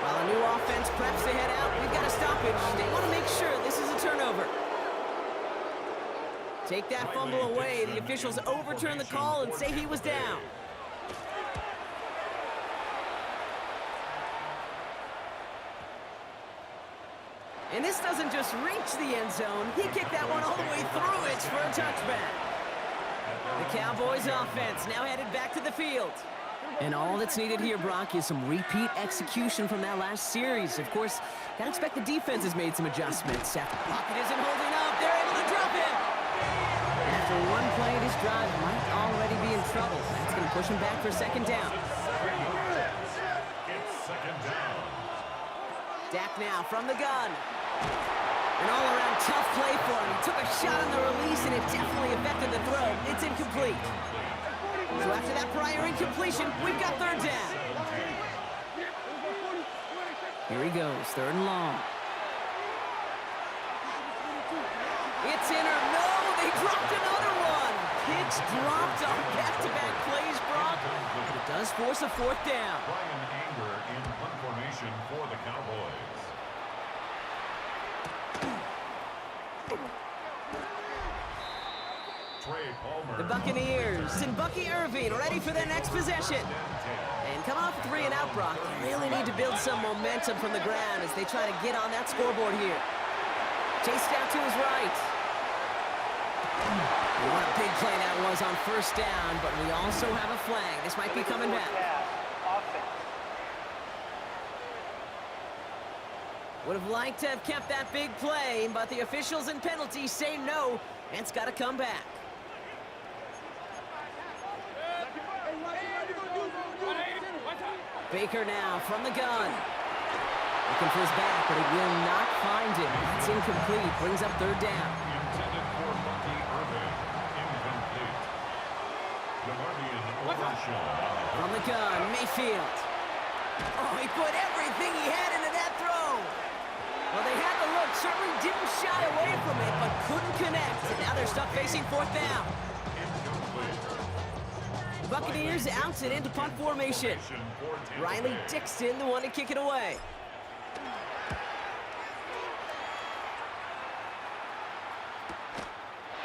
Speaker 3: While a new offense preps to head out, we've got a stoppage. They want to make sure this is a turnover. Take that fumble away. The officials overturn the call and say he was down. And this doesn't just reach the end zone. He kicked that one all the way through it for a touchback. The Cowboys offense now headed back to the field. And all that's needed here, Brock, is some repeat execution from that last series. Of course, gotta expect the defense has made some adjustments. Pocket isn't holding up. They're able to drop him. And after one play, this drive might already be in trouble. That's going to push him back for 2nd down.
Speaker 2: It's 2nd down.
Speaker 3: Dak now from the gun. An all-around tough play for him. He took a shot on the release, and it definitely affected the throw. It's incomplete. So after that prior incompletion, we've got third down. Here he goes, third and long. It's in or no, they dropped another one. Picks dropped on back-to-back plays, Brock. But it does force a fourth down.
Speaker 2: Brian Anger in punt formation for the Cowboys. Trey Palmer.
Speaker 3: The Buccaneers and Bucky Irving ready for their next possession. And come off 3 and out, Brock. They really need to build some momentum from the ground as they try to get on that scoreboard here. Chased out to his right. And what a big play that was on first down, but we also have a flag. This might be coming back. Would have liked to have kept that big play, but the officials and penalties say no, and it's got to come back. Baker now from the gun. Looking for his back, but he will not find him. That's incomplete. Brings up third down.
Speaker 2: Intended for Bucky Irving. Incomplete. DeMarvion Overshown.
Speaker 3: From the gun, Mayfield. Oh, he put everything he had into that throw. Well, they had the look. Certainly didn't shy away from it, but couldn't connect. And now they're stuck facing fourth down. The Buccaneers out and into punt formation. Riley Dixon, the one to kick it away.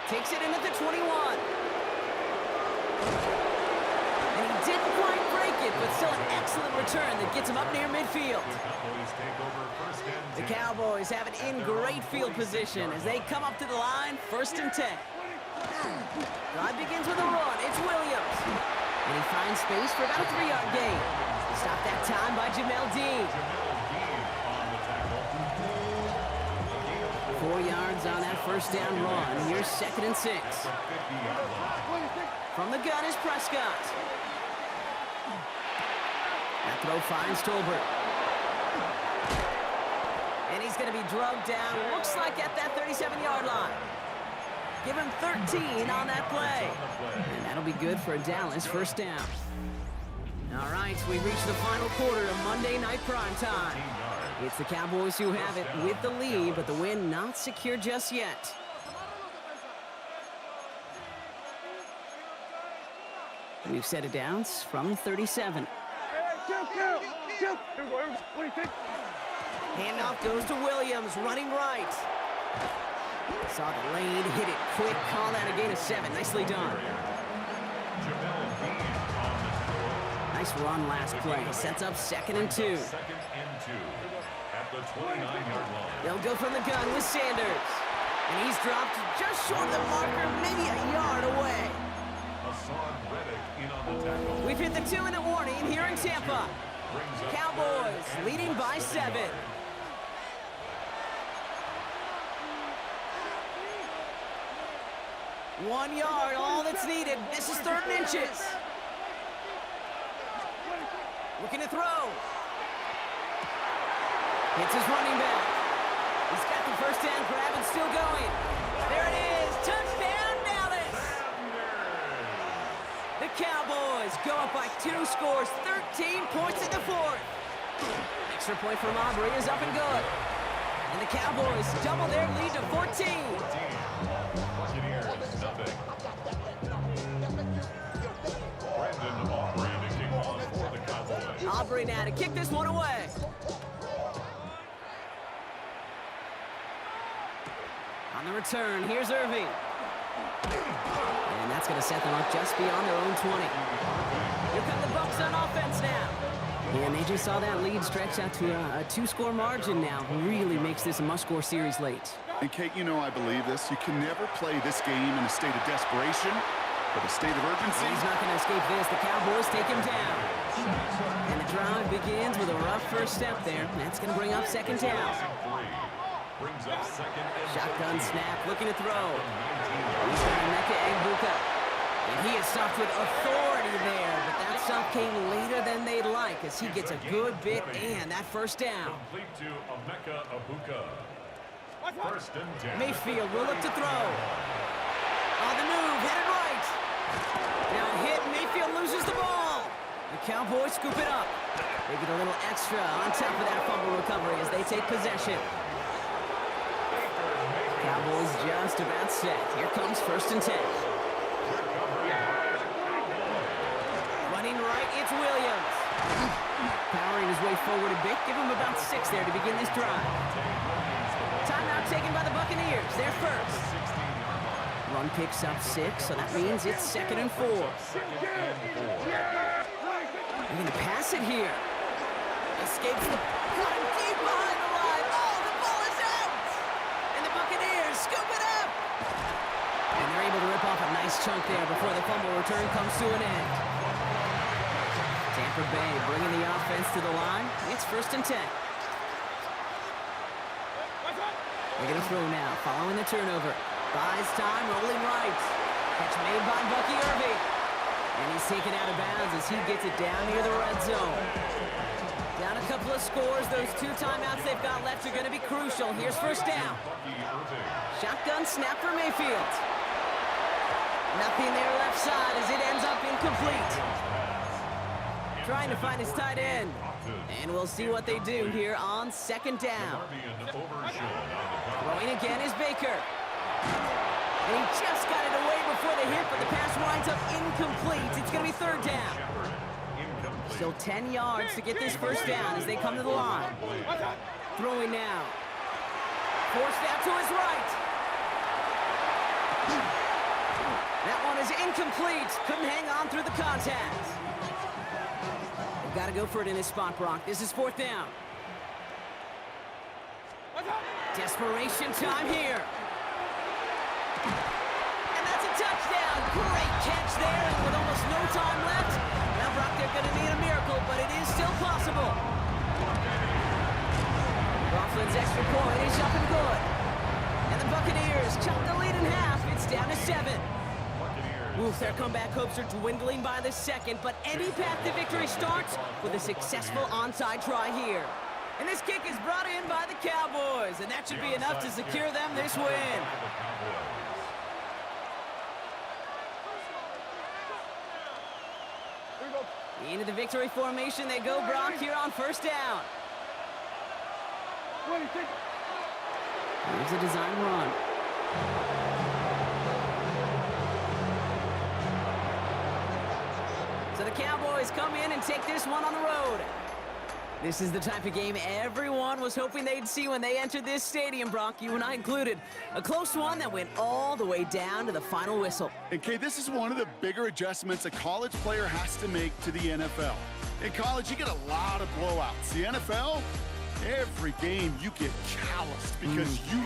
Speaker 3: Takes it in at the 21. And he didn't quite break it, but still an excellent return that gets him up near midfield. The Cowboys have it in great field position as they come up to the line, 1st and 10. Drive begins with a run. It's Williams. And he finds space for about a 3-yard gain. Stopped that time by Jamel Dean. 4 yards on that first down run. Here's 2nd and 6. From the gun is Prescott. That throw finds Tolbert. And he's going to be drugged down, looks like at that 37-yard line. Give him 13 on that play. And that'll be good for Dallas, 1st down. All right, we've reached the final quarter of Monday Night Prime Time. It's the Cowboys who have it with the lead, but the win not secure just yet. We've set it down from 37. Handoff goes to Williams, running right. Saw the lane, hit it quick, call that a gain of 7. Nicely done. Nice run last play. Sets up 2nd and 2.
Speaker 2: At the 29-yard line.
Speaker 3: They'll go from the gun with Sanders. And he's dropped just short of the marker, maybe a yard away.
Speaker 2: Hassan Reddick in on the tackle.
Speaker 3: We've hit the 2-minute warning here in Tampa. Cowboys leading by 7. One yard, all that's needed. This is 3rd and inches. Looking to throw. Hits his running back. He's got the first down grab and still going. There it is. Touchdown, Dallas. The Cowboys go up by 2 scores, 13 points in the 4th. Extra point from Aubrey is up and good. And the Cowboys double their lead to 14.
Speaker 2: Buccaneers, nothing. Brandon Aubrey to kick off for the Cowboys.
Speaker 3: Aubrey now to kick this one away. On the return, here's Irving. And that's going to set them up just beyond their own 20. Here come the Bucs on offense now. And they just saw that lead stretch out to a 2-score margin now. Really makes this a must-score series late.
Speaker 4: And Kate, you know I believe this. You can never play this game in a state of desperation, but a state of urgency.
Speaker 3: He's not going to escape this. The Cowboys take him down. And the drive begins with a rough first step there. That's going to bring up 2nd down.
Speaker 2: Brings up 2nd and
Speaker 3: Shotgun snap, looking to throw. He's got Emeka Egbuka. And he is stopped with authority there, but that stop came later than they'd like as he gets a good bit and that first down.
Speaker 2: complete to Emeka Egbuka. First and 10.
Speaker 3: Mayfield will look to throw. On the move, headed right. Now hit, Mayfield loses the ball. The Cowboys scoop it up. They get a little extra on top of that fumble recovery as they take possession. Cowboys just about set. Here comes first and 10. Running right, it's Williams. Powering his way forward a bit. Give him about 6 there to begin this drive. Timeout taken by the Buccaneers. They're first. Run picks up 6, so that means it's 2nd and 4. They're going to pass it here. Escapes the... Got him deep behind the line. Oh, the ball is out! And the Buccaneers scoop it up! And they're able to rip off a nice chunk there before the fumble return comes to an end. Tampa Bay bringing the offense to the line. It's first and 10. They're going to throw now, following the turnover. Buys time, rolling right. Catch made by Bucky Irving. And he's taken out of bounds as he gets it down near the red zone. Down a couple of scores. Those 2 timeouts they've got left are going to be crucial. Here's first down. Shotgun snap for Mayfield. Nothing there left side as it ends up incomplete. Trying to find his tight end. And we'll see what they do here on 2nd down. Throwing again is Baker. And he just got it away before the hit, but the pass winds up incomplete. It's going to be 3rd down. Still 10 yards to get this first down as they come to the line. Throwing now. Forced out to his right. That one is incomplete. Couldn't hang on through the contact. They've got to go for it in this spot, Brock. This is 4th down. Desperation time here. And that's a touchdown. Great catch there, and with almost no time left. Now, Brock, they're going to need a miracle, but it is still possible. Coughlin's extra point is up and good. And the Buccaneers chop the lead in half. It's down to 7. Oof, their comeback hopes are dwindling by the second, but any path to victory starts with a successful onside try here. And this kick is brought in by the Cowboys, and that should be enough to secure them this win. Into the victory formation they go, Brock, here on first down. Here's a design run. So the Cowboys come in and take this one on the road. This is the type of game everyone was hoping they'd see when they entered this stadium, Brock, you and I included. A close one that went all the way down to the final whistle.
Speaker 4: And Kay, this is one of the bigger adjustments a college player has to make to the NFL. In college, you get a lot of blowouts. The NFL, every game you get calloused because you...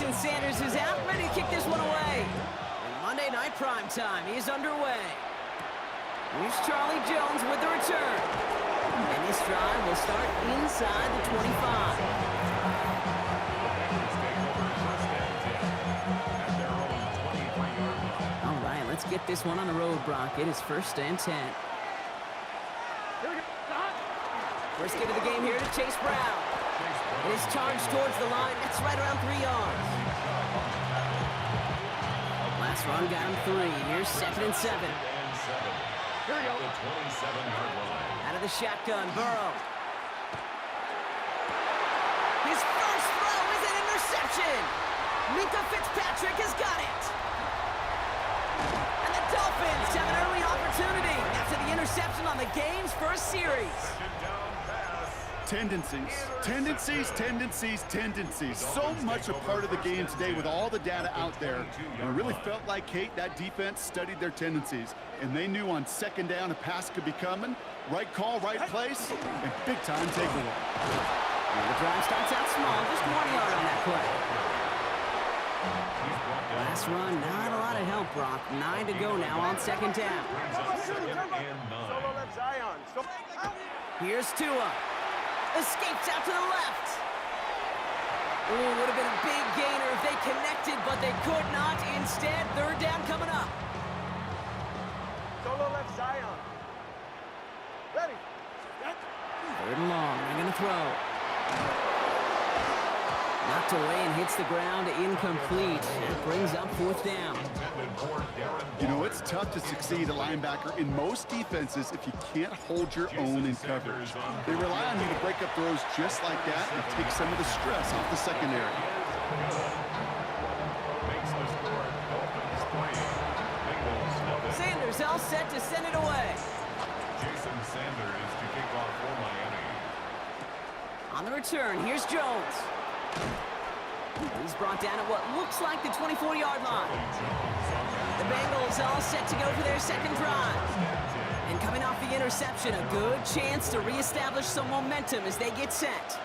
Speaker 3: formation. Sanders is out, ready to kick this one away. And Monday Night Prime Time is underway. Here's Charlie Jones with the return. And this drive will start inside the 25. All right, let's get this one on the road, Brock. It is 1st and 10. First get of the game here to Chase Brown. It is charged towards the line. That's right around 3 yards. Last run got him 3. Here's 2nd and 7.
Speaker 2: Here we go. The 27-yard line.
Speaker 3: Out of the shotgun, Burrow. His first throw is an interception. Minka Fitzpatrick has got it. And the Dolphins have an early opportunity after the interception on the game's first series.
Speaker 4: Tendencies. So much a part of the game today with all the data out there. And it really felt like, Kate, that defense studied their tendencies. And they knew on 2nd down a pass could be coming. Right call, right place, and big-time takeaway.
Speaker 3: The drive starts out small, just 1 yard on that play. Last run, not a lot of help, Brock. 9 to go now on 2nd down. Here's Tua. Escapes out to the left. Ooh, would have been a big gainer if they connected, but they could not. Instead, 3rd down coming up.
Speaker 8: Solo left Zion. Ready.
Speaker 3: 3rd and long. They're going to throw. Knocked away and hits the ground. Incomplete. That brings up 4th down.
Speaker 4: You know, it's tough to succeed a linebacker in most defenses if you can't hold your own in coverage. They rely on you to break up throws just like that and take some of the stress off the secondary.
Speaker 3: Sanders all set to send it away.
Speaker 2: Jason Sanders to kick off for Miami.
Speaker 3: On the return, here's Jones. He's brought down at what looks like the 24-yard line. The Bengals all set to go for their 2nd drive. And coming off the interception, a good chance to reestablish some momentum as they get set.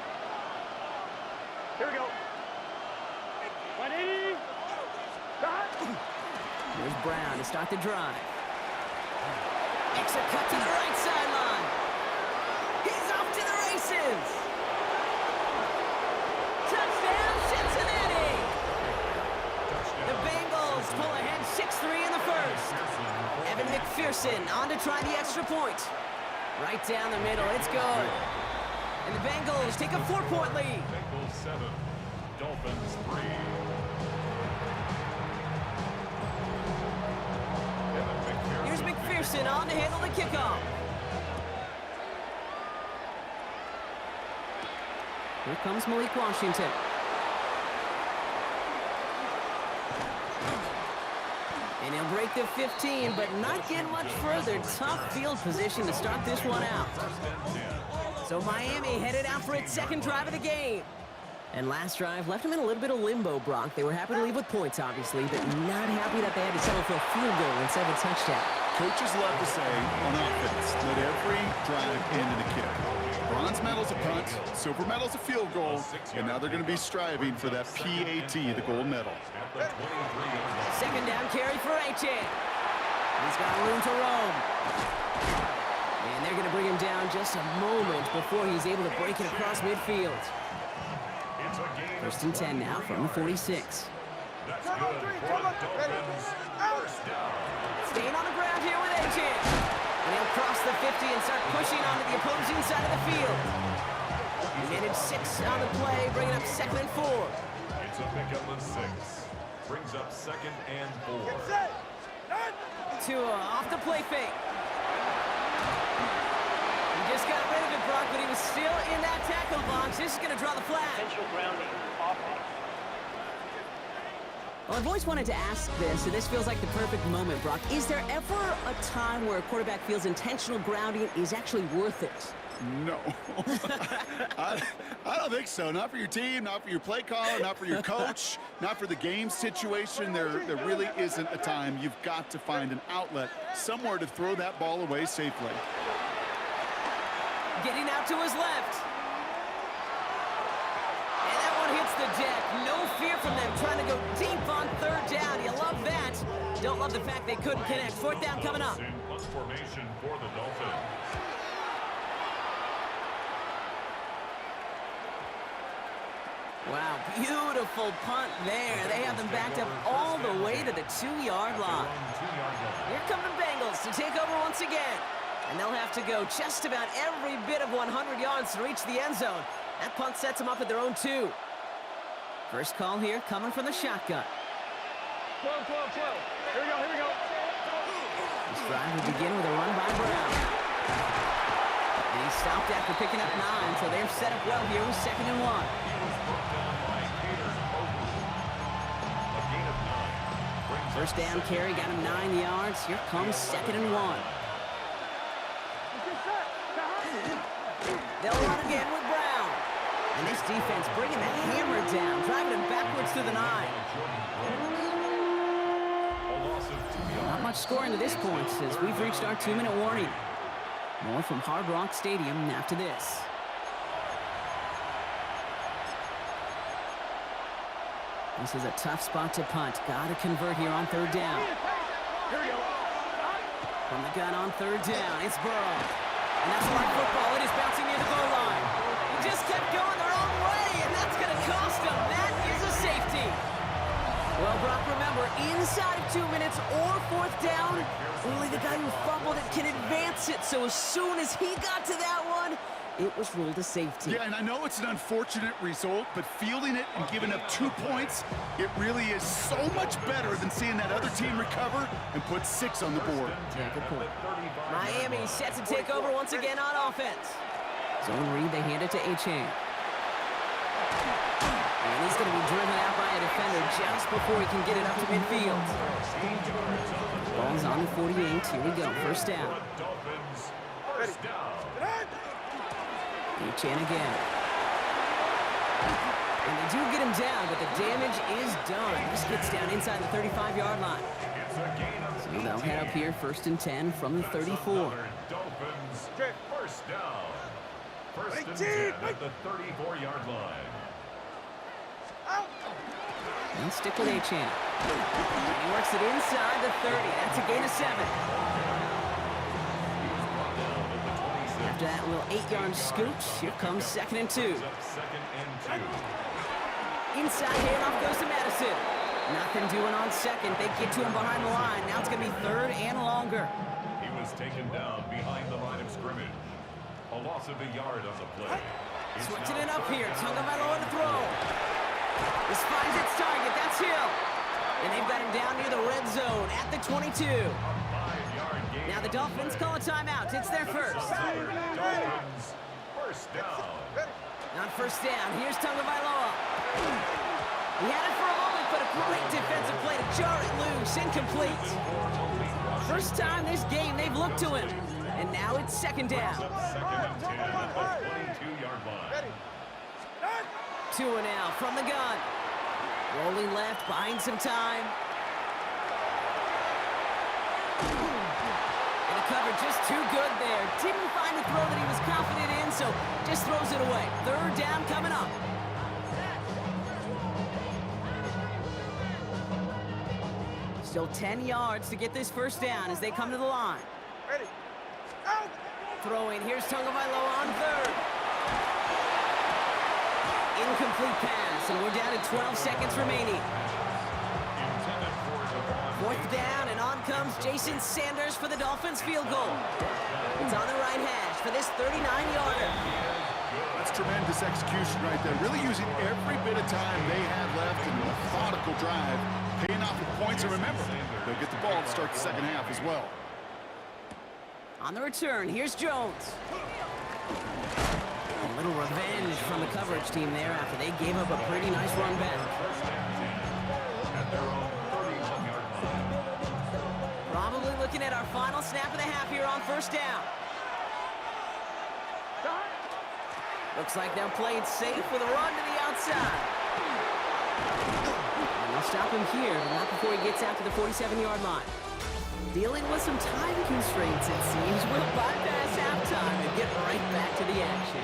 Speaker 8: Here we go. 180.
Speaker 3: Here's Brown to start the drive. Extra cut to the right sideline. He's off to the races. Touchdown, Cincinnati. The Bengals pull ahead 6-3 in the first. Evan McPherson on to try the extra point. Right down the middle, it's good. And the Bengals take a 4-point lead.
Speaker 2: Bengals 7, Dolphins 3.
Speaker 3: Here's McPherson on to handle the kickoff. Here comes Malik Washington. And he'll break the 15, but not get much further. Tough field position to start this one out. So Miami headed out for its 2nd drive of the game. And last drive left them in a little bit of limbo, Brock. They were happy to leave with points, obviously, but not happy that they had to settle for a field goal instead of a touchdown.
Speaker 4: Coaches love to say, on offense, let every drive end in a kick. Bronze medal's a punt, silver medal's a field goal, and now they're going to be striving for that PAT, the gold medal.
Speaker 3: 2nd down carry for Achane. He's got room to roam. And they're going to bring him down just a moment before he's able to break it across midfield. 1st and 10 now from the 46.
Speaker 2: That's good for the Dolphins. 1st down.
Speaker 3: Staying on the ground here with Achane. And he'll cross the 50 and start pushing onto the opposing side of the field. He managed 6 on the play, bringing up 2nd and 4.
Speaker 2: It's a pickup of 6. Brings up 2nd and 4.
Speaker 3: Tua off the play fake. He just got rid of it, Brock, but he was still in that tackle box. This is going to draw the flag.
Speaker 7: Potential grounding. Offense.
Speaker 3: Well, I've always wanted to ask this, and this feels like the perfect moment, Brock. Is there ever a time where a quarterback feels intentional grounding is actually worth it?
Speaker 4: No. I don't think so. Not for your team, not for your play caller, not for your coach, not for the game situation. There really isn't a time. You've got to find an outlet, somewhere to throw that ball away safely.
Speaker 3: Getting out to his left. And that one hits the deck. No fear from them trying to go deep on third down. You love that. Don't love the fact they couldn't connect. Fourth down coming up.
Speaker 2: In punt formation for the Dolphins.
Speaker 3: Wow, beautiful punt there. They have them backed up all the way to the 2-yard line. Here come the Bengals to take over once again. And they'll have to go just about every bit of 100 yards to reach the end zone. That punt sets them up at their own 2. First call here coming from the shotgun.
Speaker 8: 12. Here we go.
Speaker 3: This drive will begin with a run by Brown. And he stopped after picking up 9, so they're set up well here with 2nd and 1. First down carry, got him 9 yards. Here comes 2nd and 1. They'll run again with Brown. And this defense bringing the hammer down, driving him backwards through the 9. Not much scoring to this point as we've reached our 2-minute warning. More from Hard Rock Stadium after this. This is a tough spot to punt. Got to convert here on 3rd down. From the gun on 3rd down, it's Burrow. And that's like football. It is bouncing near the goal line. He just kept going the wrong way, and that's going to cost him. That is a safety. Well, Brock, remember, inside of 2 minutes or 4th down, only the guy who fumbled it can advance it. So as soon as he got to that one, it was ruled a safety.
Speaker 4: Yeah, and I know it's an unfortunate result, but fielding it and giving up 2 points, it really is so much better than seeing that other team recover and put 6 on the board.
Speaker 3: Yeah, good point. Miami set to take over once again on offense. Zone read, they hand it to Achane. And he's going to be driven out by a defender just before he can get it up to midfield. Ball's on the 48. Here we go. First down.
Speaker 2: First down.
Speaker 3: Achane again. And they do get him down, but the damage is done. This gets down inside the 35-yard line. So they'll head up here, 1st and 10 from the 34.
Speaker 2: Dolphins, first down. 1st and 10 at the 34-yard line.
Speaker 3: And stick with Achane. He works it inside the 30. That's a gain of 7. After that little 8-yard scooch, here comes 2nd and 2. Inside handoff goes to Madison. Nothing doing on 2nd. They get to him behind the line. Now it's going to be 3rd and longer.
Speaker 2: He was taken down behind the line of scrimmage. A loss of a yard on the play.
Speaker 3: Switching it up here. Tagovailoa to throw. This finds its target. That's Hill. And they've got him down near the red zone at the 22. Now the Dolphins call a timeout. It's their first.
Speaker 2: Dolphins, first down.
Speaker 3: On 1st down, here's Tagovailoa. He had it for a moment, but a great defensive play to jar it loose. Incomplete. First time this game they've looked to him. And now it's 2nd down.
Speaker 2: 2nd and 10 at the 22-yard line.
Speaker 3: 2 now from the gun. Rolling left, buying some time. And the cover just too good there. Didn't find the throw that he was confident in, so just throws it away. 3rd down coming up. Still 10 yards to get this first down as they come to the line. Throwing, here's Tagovailoa on 3rd. Incomplete pass, and we're down to 12 seconds remaining. 4th down, and on comes Jason Sanders for the Dolphins field goal. It's on the right hash for this 39-yarder.
Speaker 4: That's tremendous execution right there. Really using every bit of time they have left in a methodical drive, paying off with points. And remember, they'll get the ball to start the 2nd half as well.
Speaker 3: On the return, here's Jones. A little revenge from the coverage team there after they gave up a pretty nice run back. Probably looking at our final snap of the half here on 1st down. Looks like they'll play it safe with a run to the outside. And they'll stop him here, but not before he gets out to the 47-yard line. Dealing with some time constraints, it seems. We'll bypass halftime and get right back to the action.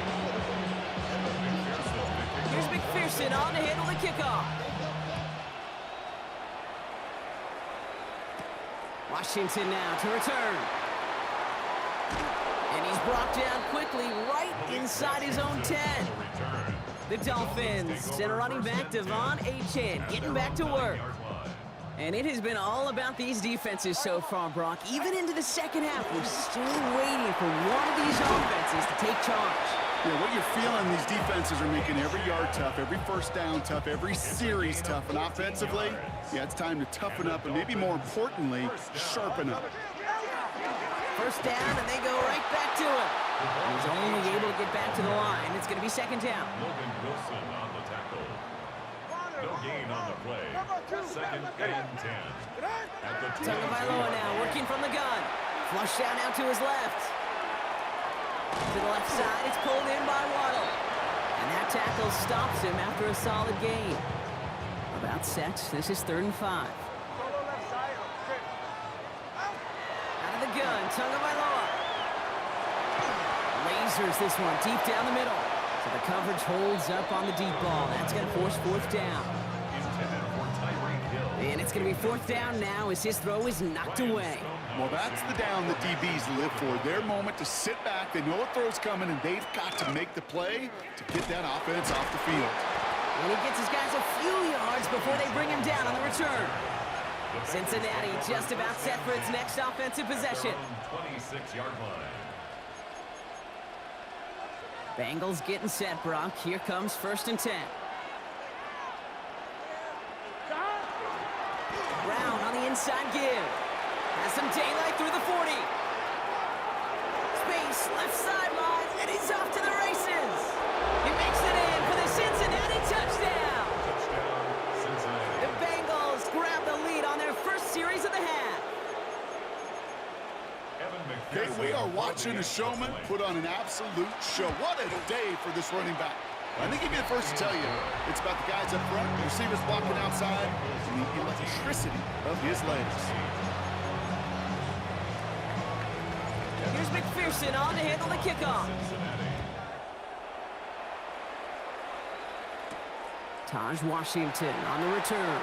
Speaker 3: Here's McPherson on to handle the kickoff. Washington now to return. And he's brought down quickly right inside his own 10. The Dolphins send a running back, Devon Achane, getting back to work. And it has been all about these defenses so far, Brock. Even into the second half, we're still waiting for one of these offenses to take charge.
Speaker 4: Yeah, what you're feeling, these defenses are making every yard tough, every first down tough, every series tough. And offensively, yeah, it's time to toughen up and maybe more importantly, sharpen up.
Speaker 3: First down, and they go right back to it. He's only able to get back to the line. It's going to be second down.
Speaker 2: Logan Wilson on the tackle. No gain on the play. Second and 10. At the
Speaker 3: Tagovailoa now working from the gun. Flush down out to his left. To the left side, it's pulled in by Waddle. And that tackle stops him after a solid gain. About six. This is 3rd and 5. Out of the gun, Tagovailoa. Lasers this one deep down the middle. So the coverage holds up on the deep ball. That's going to force 4th down. And it's going to be 4th down now as his throw is knocked away.
Speaker 4: Well, that's the down the DBs live for. Their moment to sit back. They know a throw's coming, and they've got to make the play to get that offense off the field.
Speaker 3: And he gets his guys a few yards before they bring him down on the return. Cincinnati just about set for its next offensive possession.
Speaker 2: 26-yard line.
Speaker 3: Bengals getting set, Brock. Here comes 1st and 10. Brown on the inside give. Has some daylight through the 40. Space, left sideline, and he's off to the races. He makes it in for the Cincinnati touchdown.
Speaker 2: Touchdown, Cincinnati.
Speaker 3: The Bengals grab the lead on their first series of the half.
Speaker 4: Okay, we are watching a showman put on an absolute show. What a day for this running back. I think he'd be the first to tell you it's about the guys up front, the receivers blocking outside, and the electricity of his legs.
Speaker 3: Here's McPherson on to handle the kickoff. Taj Washington on the return.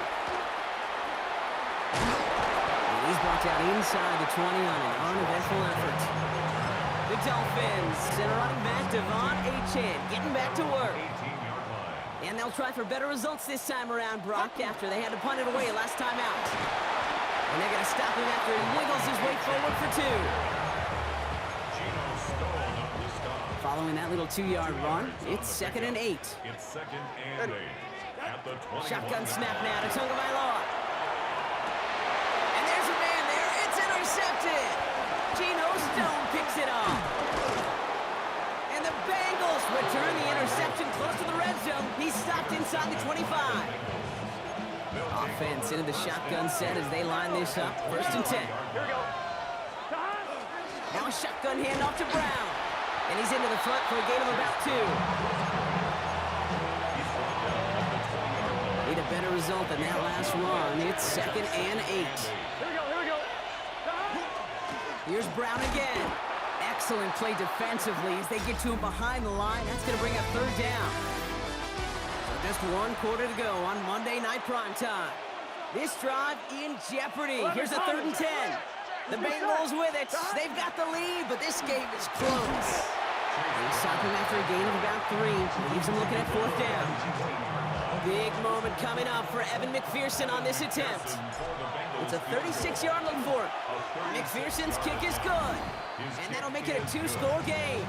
Speaker 3: And he's brought down inside the 20 on an uneventful effort. The Dolphins send a running back, Devon Achane, getting back to work.
Speaker 2: 18-yard line.
Speaker 3: And they'll try for better results this time around, Brock, after they had to punt it away last time out. And they're going to stop him after he wiggles his way forward for 2.
Speaker 2: Geno Stone on the stop.
Speaker 3: Following that little 2-yard run, it's 2nd and 8.
Speaker 2: It's 2nd and 8. At the 21.
Speaker 3: Shotgun snap now to Tagovailoa. And there's a man there. It's intercepted. Geno Stone picks it off. And the Bengals return the interception close to the red zone. He's stopped inside the 25. Offense into the shotgun set as they line this up. 1st and 10.
Speaker 8: Here we go.
Speaker 3: Now a shotgun handoff to Brown. And he's into the front for a gain of about 2. Need a better result than that last run. It's 2nd and 8.
Speaker 8: Here we go.
Speaker 3: Here's Brown again. Excellent play defensively as they get to him behind the line. That's going to bring up 3rd down. So just 1 quarter to go on Monday Night Primetime. This drive in jeopardy. Here's a 3rd and 10. The Bengals with it. They've got the lead, but this game is close. They stop him after a gain of about 3. Leaves him looking at 4th down. Big moment coming up for Evan McPherson on this attempt. It's a 36-yard look for it. McPherson's kick is good. And that'll make it a 2-score game.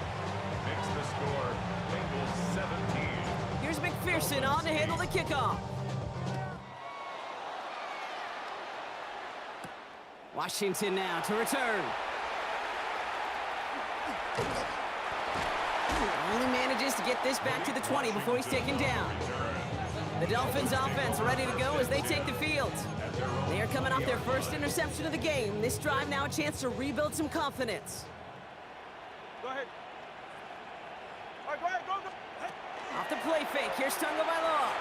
Speaker 2: Makes the score Bengals 17.
Speaker 3: Here's McPherson on to handle the kickoff. Washington now to return. Only manages to get this back to the 20 before he's taken down. The Dolphins offense ready to go as they take the field. They are coming off their first interception of the game. This drive now a chance to rebuild some confidence.
Speaker 8: Go ahead. All right, go ahead, go.
Speaker 3: Off the play fake, here's Tagovailoa.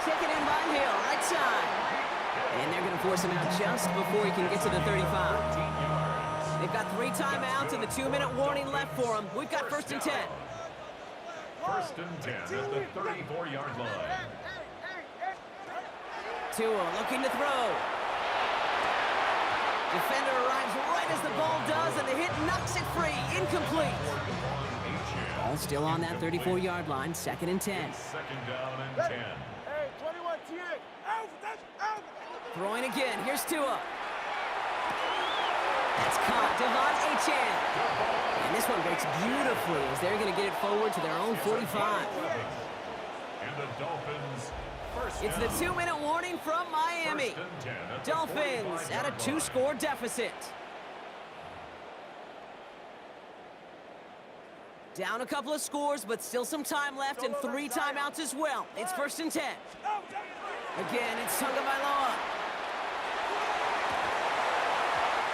Speaker 3: Taken in by Hill, right side. And they're going to force him out just before he can get to the 35. They've got 3 timeouts and the 2-minute warning left for them. We've got 1st and 10.
Speaker 2: 1st and 10 at the 34-yard line.
Speaker 3: Tua looking to throw. Defender arrives right as the ball does, and the hit knocks it free. Incomplete. Ball still on that 34-yard line, 2nd and 10.
Speaker 2: 2nd down and 10.
Speaker 8: Hey, 21 TA. Out.
Speaker 3: Throwing again. Here's Tua. That's caught. Devon Achane. And this one breaks beautifully as they're going to get it forward to their own 45.
Speaker 2: And the Dolphins, first
Speaker 3: It's the 2-minute warning from Miami.
Speaker 2: 1st and 10 at the
Speaker 3: Dolphins at a
Speaker 2: 45-yard line.
Speaker 3: 2-score deficit. Down a couple of scores, but still some time left and 3 timeouts as well. It's 1st and 10. Again, it's Tagovailoa.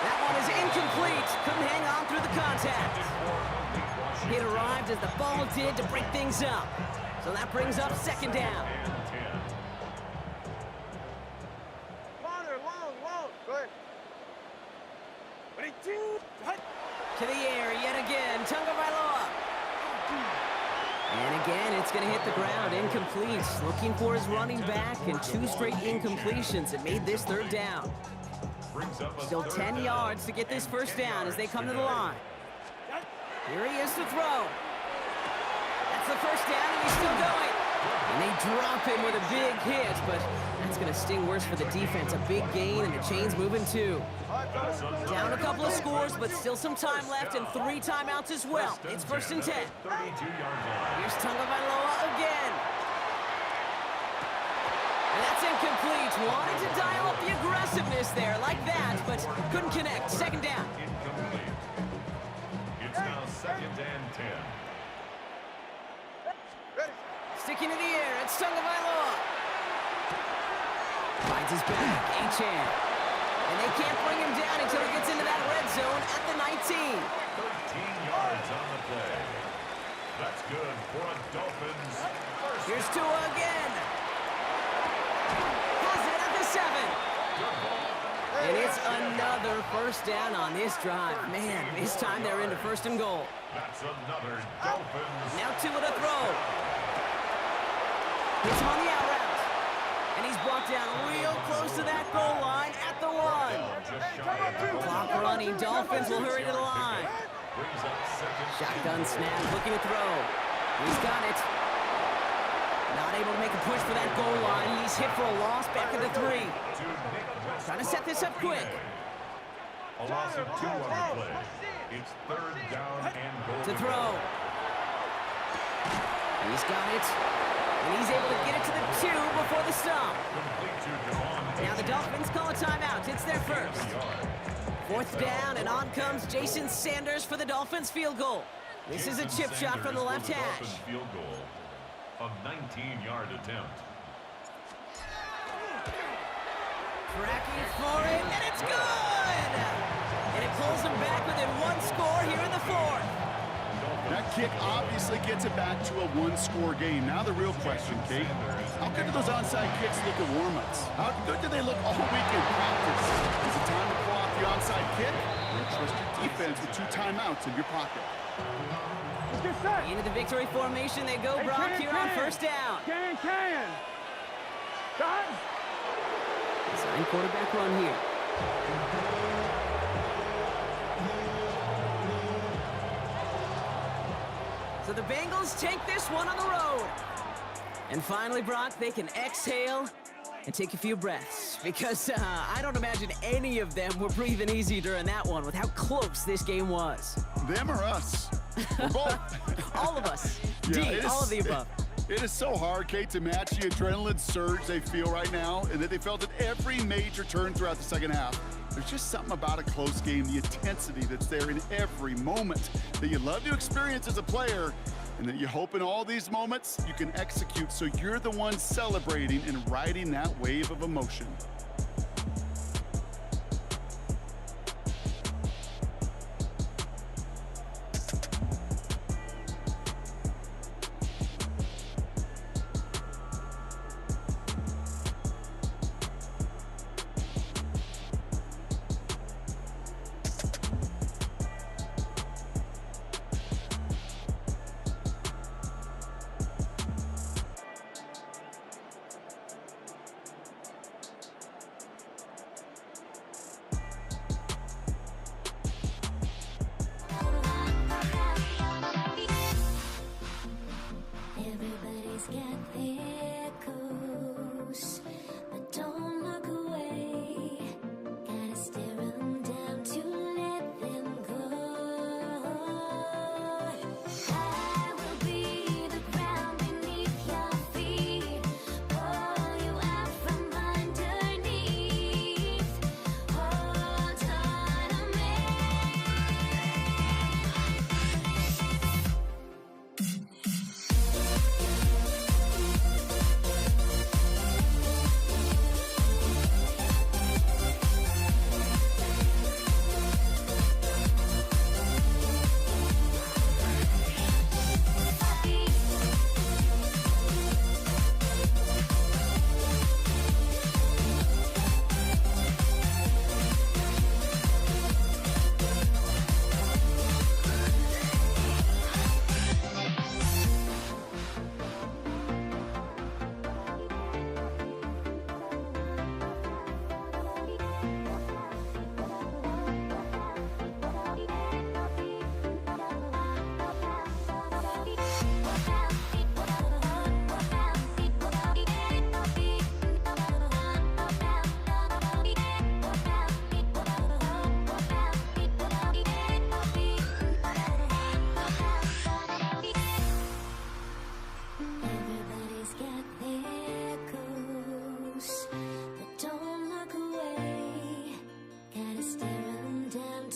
Speaker 3: That one is incomplete. Couldn't hang on through the contact. It arrived as the ball did to break things up. So that brings up 2nd down.
Speaker 2: And 10.
Speaker 8: Corner, long. Go ahead. Ready, 2. Hut.
Speaker 3: To the air yet again, Tagovailoa. And again, it's going to hit the ground, incomplete. Looking for his running back, and 2 straight incompletions. It made this 3rd down.
Speaker 2: Brings up a
Speaker 3: Still
Speaker 2: 3rd
Speaker 3: 10
Speaker 2: down
Speaker 3: yards to get this
Speaker 2: and
Speaker 3: 1st
Speaker 2: 10
Speaker 3: down as they
Speaker 2: yards
Speaker 3: come to the
Speaker 2: today.
Speaker 3: line. Here he is to throw. That's the 1st down, and he's still going. And they drop him with a big hit, but that's going to sting worse for the defense. A big gain, and the chain's moving too.
Speaker 2: That's another
Speaker 3: Down a couple of scores, but still some time left and 3 timeouts as well. It's 1st and 10.
Speaker 2: 32-yard line.
Speaker 3: Here's Tagovailoa again. And that's incomplete. Wanted to dial up the aggressiveness there like that, but couldn't connect. 2nd down.
Speaker 2: Incomplete. It's now 2nd and 10.
Speaker 3: Sticking to the air, it's Tagovailoa. Finds his back, Achane. And they can't bring him down until he gets into that red zone at the 19.
Speaker 2: 13 yards on the play. That's good for a Dolphins first.
Speaker 3: Here's Tua again. Has it at the 7. And it's another 1st down on this drive. Man, this time they're into 1st and goal.
Speaker 2: That's another Dolphins.
Speaker 3: Now Tua to throw. Hits him on the out route. And he's brought down real close to that goal line at the 1.
Speaker 2: Just shy of the goal.
Speaker 3: Clock running. Dolphins will hurry to the line.
Speaker 2: Brings up 2nd.
Speaker 3: Shotgun snap, looking to throw. He's got it. Not able to make a push for that goal line. He's hit for a loss back at the 3.
Speaker 2: To Nick West.
Speaker 3: Trying to set this up quick.
Speaker 2: A loss of 2 on the play. It's 3rd down and goal.
Speaker 3: To throw. He's got it. And he's able to get it to the 2 before the stop.
Speaker 2: Complete to Devon.
Speaker 3: Now the Dolphins call a timeout. It's their 1st. 4th down, and on comes Jason Sanders for the Dolphins field goal. This is a chip shot from the left hash.
Speaker 2: Field goal. A 19-yard attempt.
Speaker 3: Tracking for it, and it's good! And it pulls them back within 1 score here in the 4th.
Speaker 4: That kick obviously gets it back to a 1-score game. Now the real question, Kate, how good do those onside kicks look at warm-ups? How good do they look all week in practice? Is it time to pull off the onside kick? Or trust your defense with 2 timeouts in your pocket?
Speaker 8: Let's get set.
Speaker 3: Into the victory formation they go, Brock, here on 1st down.
Speaker 8: Can. Shot.
Speaker 3: Design quarterback run here. So the Bengals take this one on the road. And finally, Brock, they can exhale and take a few breaths. Because I don't imagine any of them were breathing easy during that one with how close this game was.
Speaker 4: Them or us? We're both.
Speaker 3: All of us.
Speaker 4: Yeah,
Speaker 3: D,
Speaker 4: it
Speaker 3: all
Speaker 4: is-
Speaker 3: of the above.
Speaker 4: It is so hard, Kate, to match the adrenaline surge they feel right now and that they felt at every major turn throughout the second half. There's just something about a close game, the intensity that's there in every moment that you love to experience as a player, and that you hope in all these moments you can execute so you're the one celebrating and riding that wave of emotion.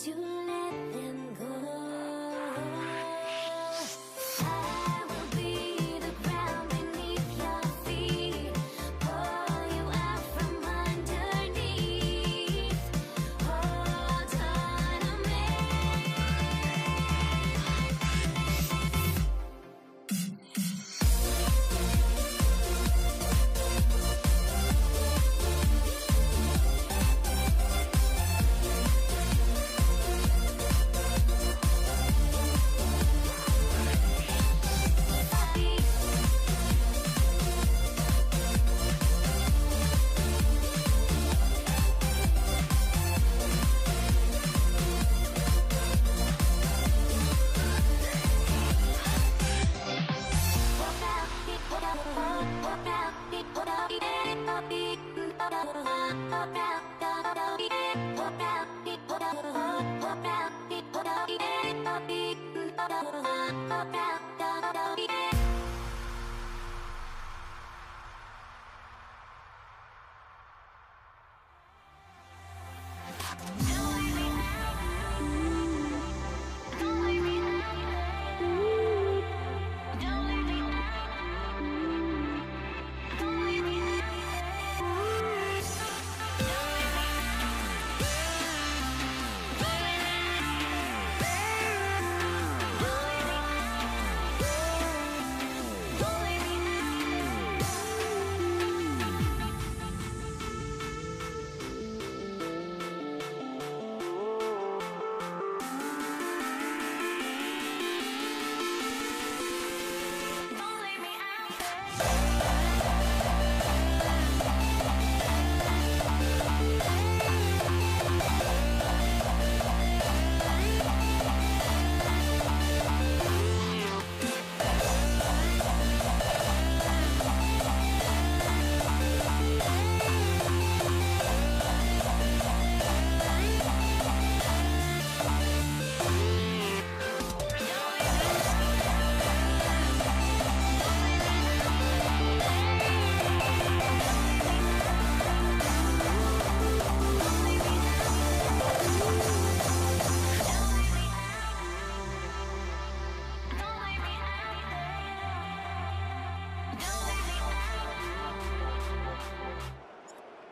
Speaker 9: to let them go. I will be the ground beneath your feet, pull you out from underneath. Hold on to me.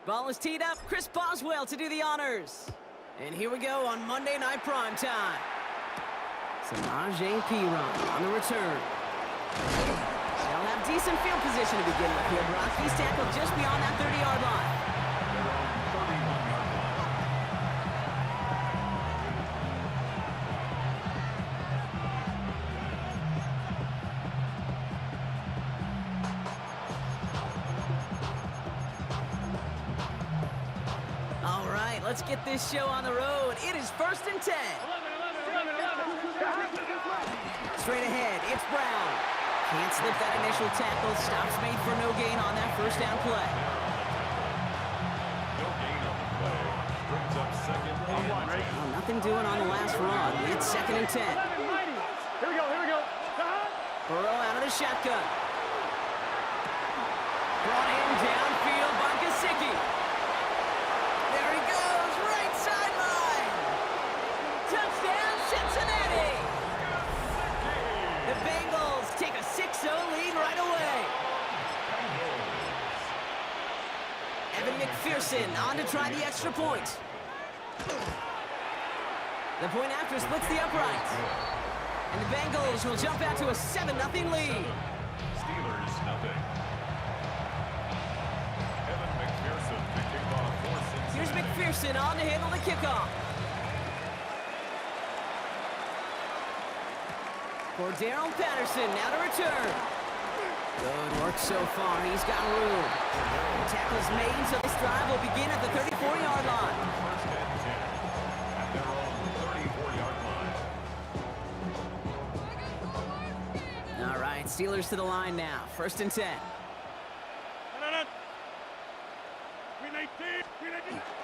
Speaker 3: Ball is teed up. Chris Boswell to do the honors. And here we go on Monday Night Primetime. Samaje Perine on the return. They'll have decent field position to begin with here, Brock. He's tackled just beyond that 30-yard line. All right, let's get this show on the road. It is 1st and 10. Straight ahead, it's Brown. Can't slip that initial tackle. Stops made for no gain on that first down play.
Speaker 2: No gain on the play. Brings up 2nd and 1.
Speaker 3: Well, nothing doing on the last run. It's 2nd and 10.
Speaker 8: Here we go.
Speaker 3: Burrow out of the shotgun. Brought in downfield by Gesicki. There he goes, right sideline. Touchdown, Cincinnati. The Bengals take a 6-0 lead right away. Evan McPherson on to try the extra point. The point after splits the uprights. And the Bengals will jump out to a 7-0 lead.
Speaker 2: Steelers, nothing. Evan McPherson to kick off for Cincinnati.
Speaker 3: Here's McPherson on to handle the kickoff. For Darrell Patterson, now to return. Good work so far. He's got room. Tackle's made, so this drive will begin at the 34-yard line.
Speaker 2: 1st and 10 at their own 34-yard line.
Speaker 3: All right, Steelers to the line now. 1st and 10.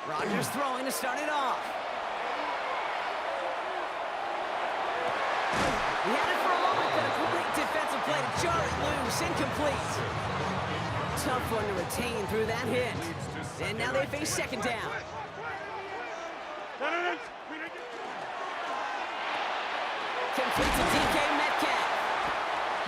Speaker 3: Rodgers throwing to start it off. He had it for a moment, but a great defensive play to jar it loose. Incomplete. Tough one to retain through that hit. And now they face 2nd down. Complete to DK Metcalf.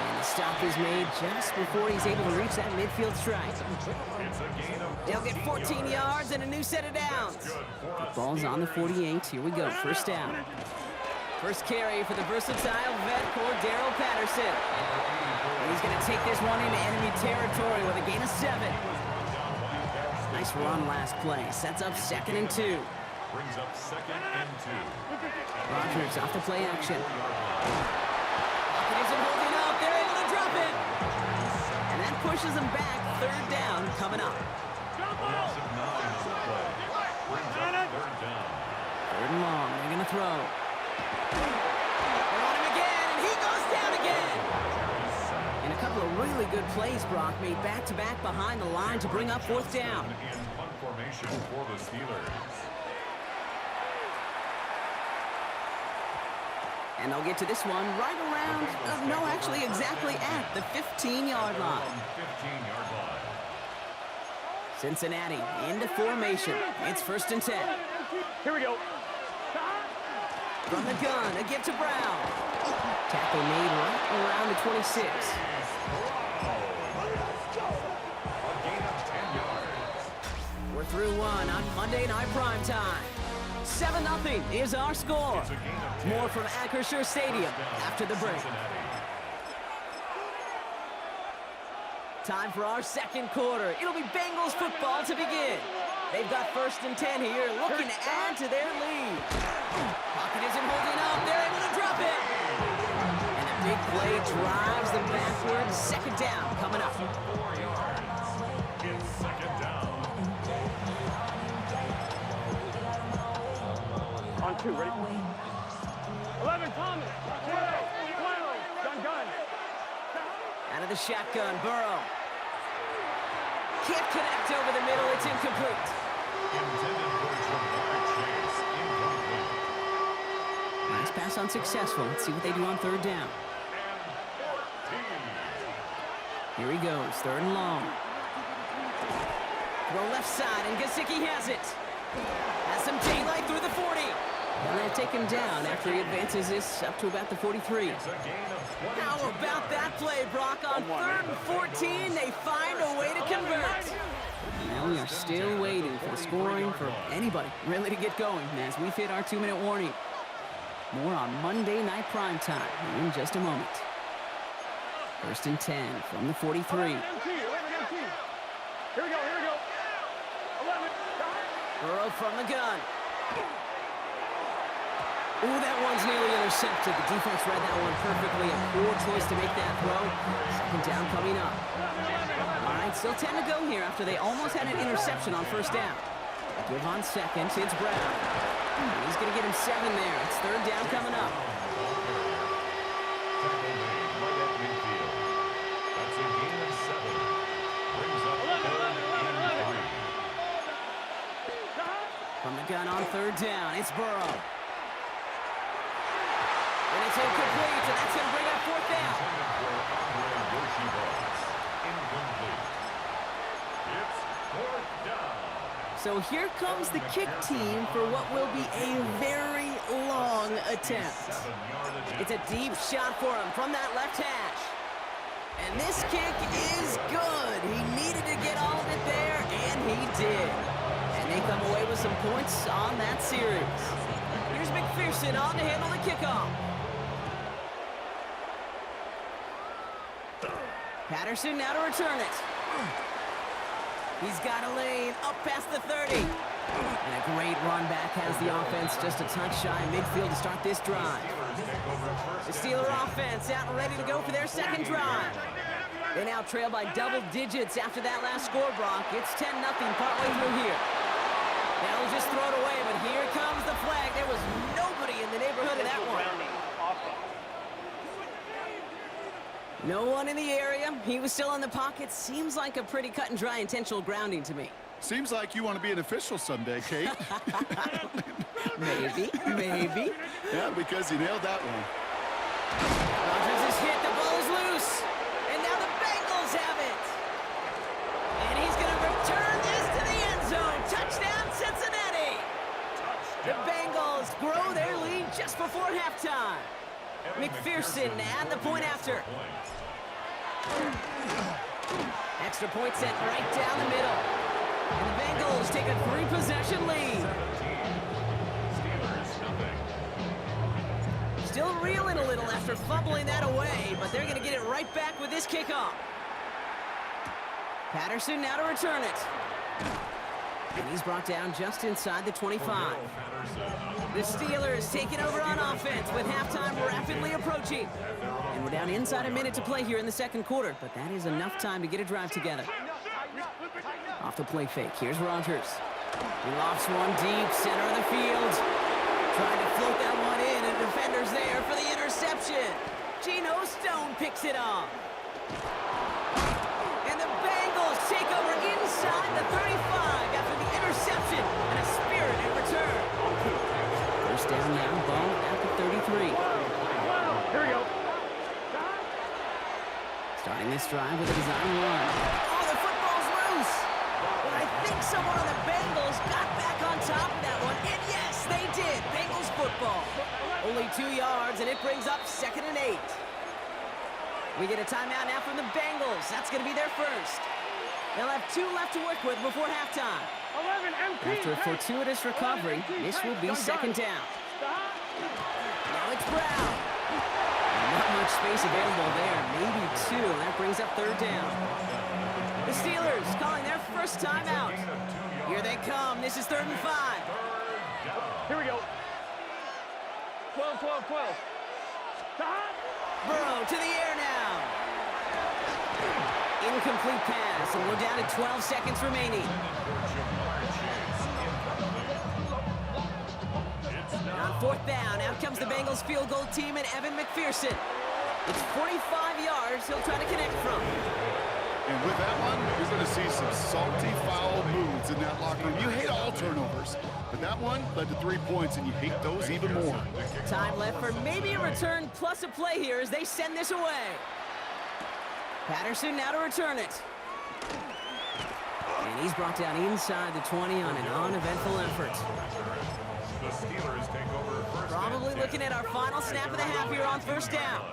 Speaker 3: And the stop is made just before he's able to reach that midfield strike.
Speaker 2: It's a gain of
Speaker 3: They'll get 14 yards and a new set of downs.
Speaker 2: good for us.
Speaker 3: Ball's on the 48. Here we go. First down. First carry for the versatile vet Cordero Patterson. And he's going to take this one into enemy territory with a gain of 7. Nice run last play. Sets up 2nd and 2.
Speaker 2: Brings up 2nd and 2.
Speaker 3: Rodgers off the play action. Pocket isn't holding up. They're able to drop it. And that pushes them back. 3rd down coming up.
Speaker 2: Loss of 9 on the play. Brings up 3rd down.
Speaker 3: 3rd and long. They're going to throw. They're on him again, and he goes down again. And a couple of really good plays, Brock, made back-to-back behind the line to bring up 4th down.
Speaker 2: In punt formation for the Steelers.
Speaker 3: And they'll get to this one right around, no, actually exactly at the 15-yard line.
Speaker 2: 15-yard line.
Speaker 3: Cincinnati into formation. It's 1st and 10.
Speaker 8: Here we go.
Speaker 3: From the gun, a give to Brown. Tackle made right around the 26.
Speaker 2: A gain of 10 yards.
Speaker 3: We're through one on Monday Night Primetime. 7-0 is our score.
Speaker 2: It's a gain of 10.
Speaker 3: More from Acrisure Stadium after the break.
Speaker 2: Cincinnati.
Speaker 3: Time for our 2nd quarter. It'll be Bengals football to begin. They've got 1st and 10 here, looking to add to their lead. Pocket isn't holding up. They're able to drop it. And a big play drives them backwards. 2nd down coming up.
Speaker 2: 4 yards. It's 2nd down.
Speaker 8: On 2, ready? 11, Thomas. 12, gun.
Speaker 3: Out of the shotgun, Burrow. Can't connect over the middle. It's incomplete.
Speaker 2: Intended for Jamar Chase. Incomplete.
Speaker 3: Nice pass unsuccessful. Let's see what they do on 3rd down. Here he goes, 3rd and long. Throw left side, and Gesicki has it. Has some daylight through the 40. And they'll take him down after he advances this up to about the 43.
Speaker 2: It's a gain of 20.
Speaker 3: How about that play, Brock? On 3rd and 14, they find a way to convert. Now we are still waiting for the scoring for anybody really to get going as we've hit our 2-minute warning. More on Monday Night Primetime in just a moment. 1st and 10 from the 43.
Speaker 8: Here we go. 11.
Speaker 3: Burrow from the gun. Ooh, that one's nearly intercepted. The defense read that one perfectly. A poor choice to make that throw. 2nd down coming up. All right, still 10 to go here after they almost had an interception on 1st down. Give on 2nd. It's Brown. He's going to get him 7 there. It's 3rd down coming up.
Speaker 2: Tackle made right at midfield. That's a gain of 7. Brings up 3rd and 3.
Speaker 3: From the gun on 3rd down, it's Burrow. And it's incomplete, and that's going to bring up 4th down.
Speaker 2: Incomplete. It's 4th down.
Speaker 3: So here comes the kick team for what will be a very long attempt.
Speaker 2: 7-yard
Speaker 3: It's a deep shot for him from that left hash. And this kick is good. He needed to get all of it there, and he did. And they come away with some points on that series. Here's McPherson on to handle the kickoff. Patterson now to return it. He's got a lane up past the 30. And a great run back has the offense just a touch shy midfield to start this drive. The Steeler offense out and ready to go for their 2nd drive. They now trail by double digits after that last score, Brock. It's 10-0 partway through here. They'll just throw it away, but here comes the flag. There was nobody in the neighborhood of that one. No one in the area. He was still in the pocket. Seems like a pretty cut and dry intentional grounding to me.
Speaker 4: Seems like you want to be an official someday, Kate.
Speaker 3: Maybe.
Speaker 4: Yeah, because you nailed that one.
Speaker 3: Rodgers is hit. The ball is loose. And now the Bengals have it. And he's going to return this to the end zone. Touchdown, Cincinnati. The Bengals grow their lead just before halftime. McPherson and the point after. Extra point sent right down the middle. And the Bengals take a 3-possession lead. Still reeling a little after fumbling that away, but they're going to get it right back with this kickoff. Patterson now to return it. And he's brought down just inside the 25. The Steelers taking over on offense with halftime rapidly approaching. And we're down inside a minute to play here in the second quarter, but that is enough time to get a drive together. Off the play fake, here's Rodgers. He lofts one deep, center of the field. Trying to float that one in, and the defender's there for the interception. Geno Stone picks it off. And the Bengals take over inside the 35 after the interception and a spirited return. First down now, ball at the 33.
Speaker 8: Here we go.
Speaker 3: Starting this drive with a design run. Oh, the football's loose. But I think someone on the Bengals got back on top of that one. And yes, they did. Bengals football. Only 2 yards, and it brings up 2nd and 8. We get a timeout now from the Bengals. That's going to be their first. They'll have 2 left to work with before halftime.
Speaker 8: 11 MP.
Speaker 3: After a fortuitous recovery, this will be 2nd down. Now it's Brown. Not much space available there. Maybe 2. That brings up 3rd down. The Steelers calling their first timeout. Here they come. This is 3rd and 5.
Speaker 8: Here we go. 12, 12, 12.
Speaker 3: Burrow to the air now. Incomplete pass, and we're down to 12 seconds remaining. And on 4th down, out comes the Bengals field goal team and Evan McPherson. It's 45 yards he'll try to connect from.
Speaker 4: And with that one, you're going to see some salty, foul moods in that locker room. You hate all turnovers, but that one led to 3 points, and you hate those even more.
Speaker 3: Time left for maybe a return plus a play here as they send this away. Patterson now to return it. And he's brought down inside the 20 on an uneventful effort.
Speaker 2: The Steelers take over first.
Speaker 3: Probably looking at our final snap of the half here on 1st down.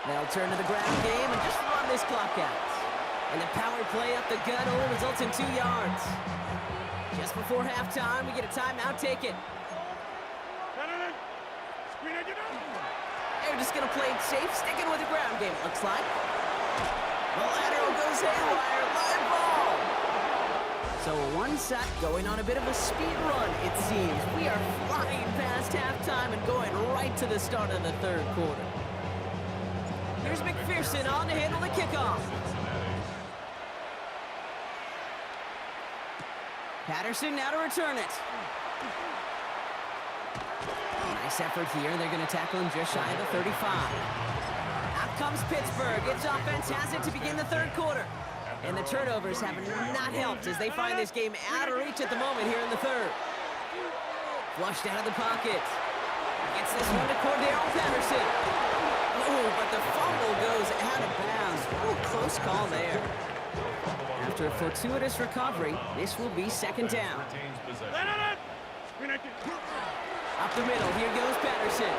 Speaker 3: They'll turn to the ground game and just run this clock out. And the power play up the gut only results in 2 yards. Just before halftime, we get a timeout taken. They're just going to play it safe, sticking with the ground game, it looks like. The lateral goes haywire, live ball. So one set going on a bit of a speed run, it seems. We are flying past halftime and going right to the start of the 3rd quarter. Here's McPherson on to handle the kickoff. Patterson now to return it. Nice effort here. They're going to tackle him just shy of the 35. Out comes Pittsburgh. Its offense has it to begin the 3rd quarter. And the turnovers have not helped as they find this game out of reach at the moment here in the 3rd. Flushed out of the pocket. Gets this one to Cordero Patterson. Oh, but the fumble goes out of bounds. Oh, close call there. After a fortuitous recovery, this will be 2nd down. Up the middle, here goes Patterson.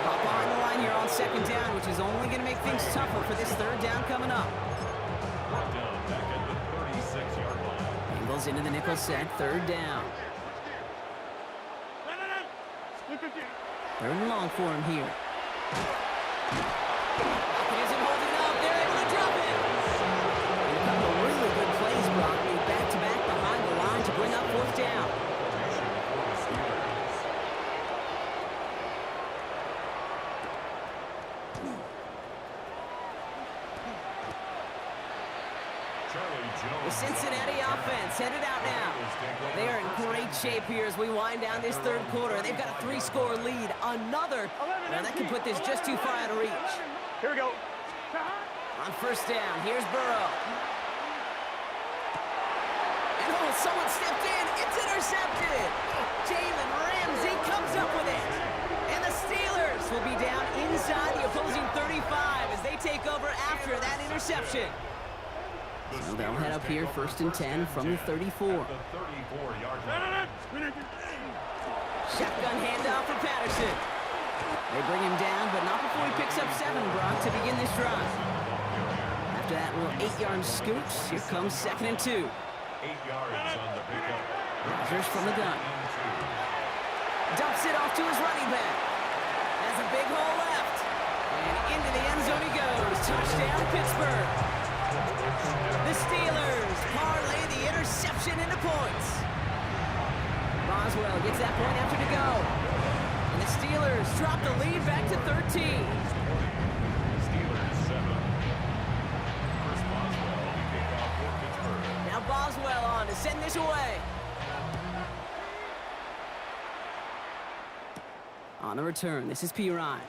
Speaker 3: Pop on the line here on 2nd down, which is only going to make things tougher for this 3rd down coming up.
Speaker 2: Back at the 36-yard line.
Speaker 3: Bengals into the nickel set, 3rd down. 3rd and long for him here. It isn't holding up. They're able to drop it. And a couple of really good plays brought me back-to-back behind the line to bring up 4th down. The Cincinnati offense headed out now. They are in great shape here as we wind down this 3rd quarter. They've got a 3-score lead. Another, well, that can put this just too far out of reach.
Speaker 8: Here we go.
Speaker 3: On 1st down, here's Burrow. And oh, someone stepped in. It's intercepted. Jalen Ramsey comes up with it. And the Steelers will be down inside the opposing 35 as they take over after that interception. So they'll head up here 1st and 10 from the 34.
Speaker 2: The 34-yard line.
Speaker 3: Shotgun handoff for Patterson. They bring him down, but not before he picks up 7, Brock, to begin this drive. After that little 8-yard scoot, here comes 2nd and 2.
Speaker 2: 8 yards on the pickup.
Speaker 3: Rodgers from the gun. Dumps it off to his running back. Has a big hole left. And into the end zone he goes. Touchdown, Pittsburgh. The Steelers parlay the interception into points. Boswell gets that point after to go. And the Steelers drop the lead back to 13.
Speaker 2: Steelers 7. First Boswell, the kickoff for Pittsburgh.
Speaker 3: Now Boswell on to send this away. On the return, this is Pirine.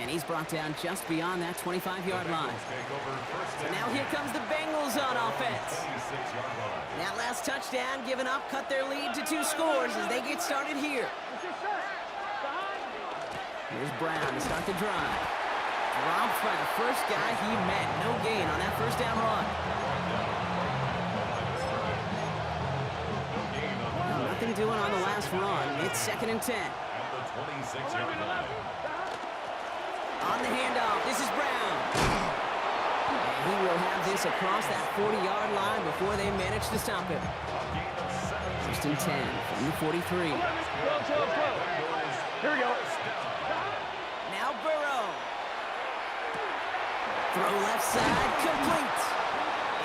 Speaker 3: And he's brought down just beyond that 25-yard line.
Speaker 2: Take over first
Speaker 3: So
Speaker 2: down.
Speaker 3: now here comes the Bengals on offense.
Speaker 2: 26-yard line.
Speaker 3: That last touchdown given up cut their lead to 2 scores as they get started here. Here's Brown to start the drive. Dropped by the first guy he met. No gain on that first down run. Nothing doing on the last run. It's 2nd and 10.
Speaker 2: At the 26-yard line.
Speaker 3: On the handoff, this is Brown. And he will have this across that 40-yard line before they manage to stop him. First and 10 from the 43.
Speaker 8: Here we go.
Speaker 3: Now Burrow. Throw left side, complete.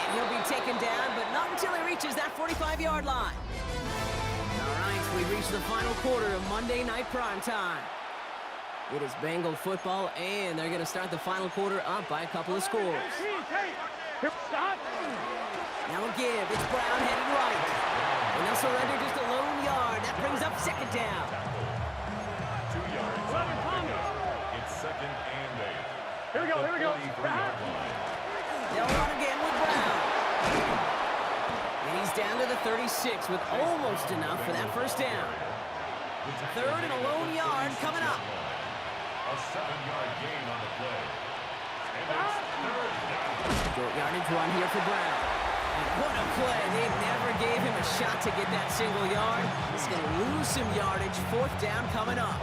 Speaker 3: And he'll be taken down, but not until he reaches that 45-yard line. All right, we reach the final quarter of Monday Night Primetime. It is Bengal football, and they're going to start the final quarter up by a couple of scores.
Speaker 8: Stop.
Speaker 3: Now a give. It's Brown headed right. And they'll surrender just a lone yard. That brings up 2nd down.
Speaker 2: 2 yards on the pickup. It's 2nd and 8.
Speaker 8: Here we go, here we go.
Speaker 2: 43-yard line.
Speaker 3: They'll run again with Brown. And he's down to the 36 with almost enough for that first down. 3rd and a lone yard coming up.
Speaker 2: A 7-yard gain on the play. And it's 3rd down.
Speaker 3: Short yardage run here for Brown. And what a play. They never gave him a shot to get that single yard. He's going to lose some yardage. 4th down coming up.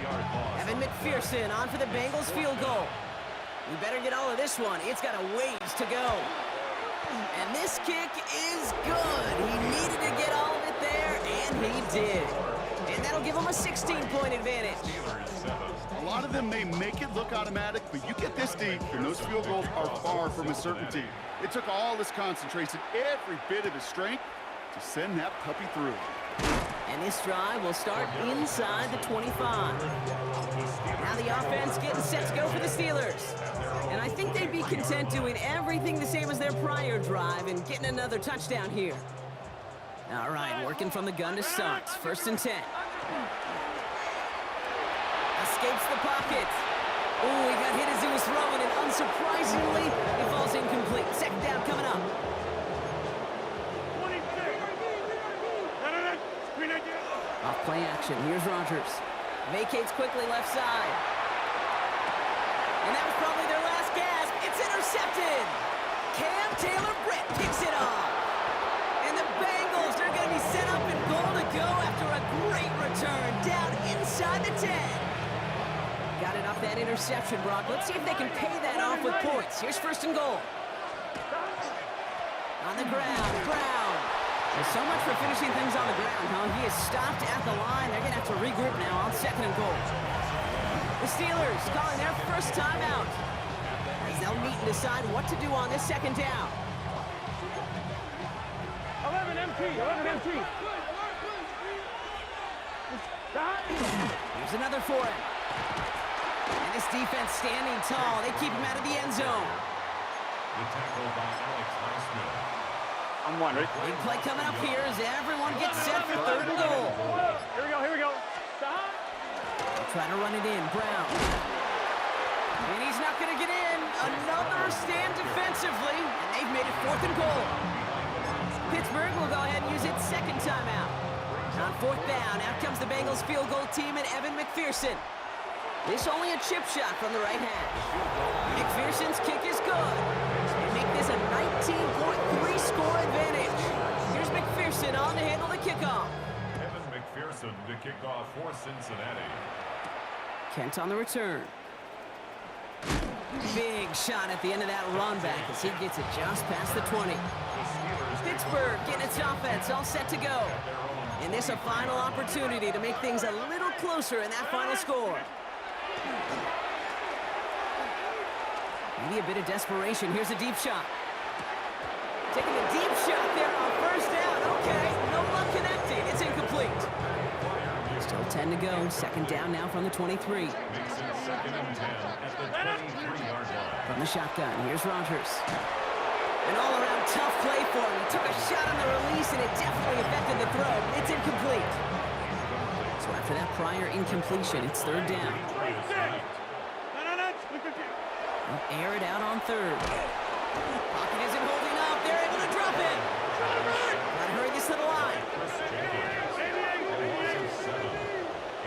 Speaker 2: 3-yard loss.
Speaker 3: Evan McPherson on for the Bengals field goal. We better get all of this one. It's got a ways to go. And this kick is good. He needed to get all of it there, and he did. And that'll give him a 16-point advantage.
Speaker 4: A lot of them may make it look automatic, but you get this deep, and those field goals are far from a certainty. It took all his concentration, every bit of his strength, to send that puppy through.
Speaker 3: And this drive will start inside the 25. Now the offense getting set to go for the Steelers. And I think they'd be content doing everything the same as their prior drive and getting another touchdown here. All right, working from the gun to start. 1st and 10. Escapes the pocket. Oh, he got hit as he was throwing, and unsurprisingly, it falls incomplete. 2nd down coming up. Off play action. Here's Rodgers. Vacates quickly left side. And that was probably their last gasp. It's intercepted. Cam Taylor-Britt picks it off. And the Bengals are going to be set up in goal to go after a great return down inside the 10. Got it off that interception, Brock. Let's see if they can pay that off with points. Here's 1st and goal. On the ground, Brown. There's so much for finishing things on the ground, huh? He is stopped at the line. They're going to have to regroup now on 2nd and goal. The Steelers calling their first timeout as they'll meet and decide what to do on this 2nd down.
Speaker 8: 11 MT.
Speaker 3: Here's another for him. And this defense standing tall. They keep him out of the end zone.
Speaker 2: The tackle by Alex Highsmith.
Speaker 8: I'm one. Ready?
Speaker 3: Big play coming up here as everyone gets set for 3rd and goal.
Speaker 8: Here we go.
Speaker 3: They'll try to run it in. Brown. And he's not going to get in. Another stand defensively. And they've made it 4th and goal. Pittsburgh will go ahead and use its 2nd timeout. On 4th down, out comes the Bengals field goal team and Evan McPherson. This only a chip shot from the right hash. McPherson's kick is good. They make this a 19.3 score advantage. Here's McPherson on to handle the kickoff.
Speaker 2: Evan McPherson Carson to kick off for Cincinnati.
Speaker 3: Kent on the return. Big shot at the end of that run back as he gets it just past the 20. Pittsburgh getting its offense all set to go. And this a final opportunity to make things a little closer in that final score. Maybe a bit of desperation. Here's a deep shot. Taking a deep shot there on first down. Okay, no luck connecting. It's incomplete. Still 10 to go. Second down now from the 23.
Speaker 2: Makes it 2nd and 10 at the 23-yard line.
Speaker 3: From the shotgun, here's Rodgers. An all-around tough play for him. He took a shot on the release, and it definitely affected the throw. It's incomplete. So after that prior incompletion, it's third down. They'll air it out on third. Pocket isn't holding up. They're able to drop it. Gotta hurry this to the line.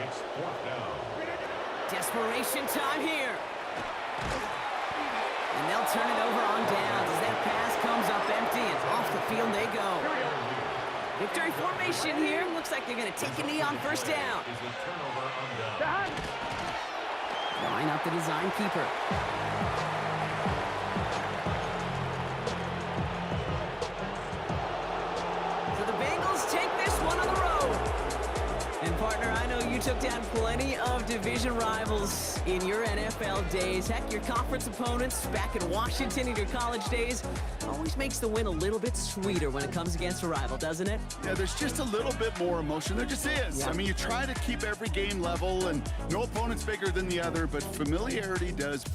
Speaker 2: It's 4th down.
Speaker 3: Desperation time here. And they'll turn it over on downs as that pass comes up empty and off the field they go. Victory formation here. Looks like they're going to take a knee on first down.
Speaker 2: Is the turnover on down.
Speaker 3: Line up the design keeper. So the Bengals take this one on the road. And partner, I know you took down plenty of division rivals in your NFL days. Heck, your conference opponents back in Washington in your college days always makes the win a little bit sweeter when it comes against a rival, doesn't it?
Speaker 4: Yeah, there's just a little bit more emotion. There just is.
Speaker 3: Yeah.
Speaker 4: I mean, you try to keep every game level, and no opponent's bigger than the other, but familiarity does.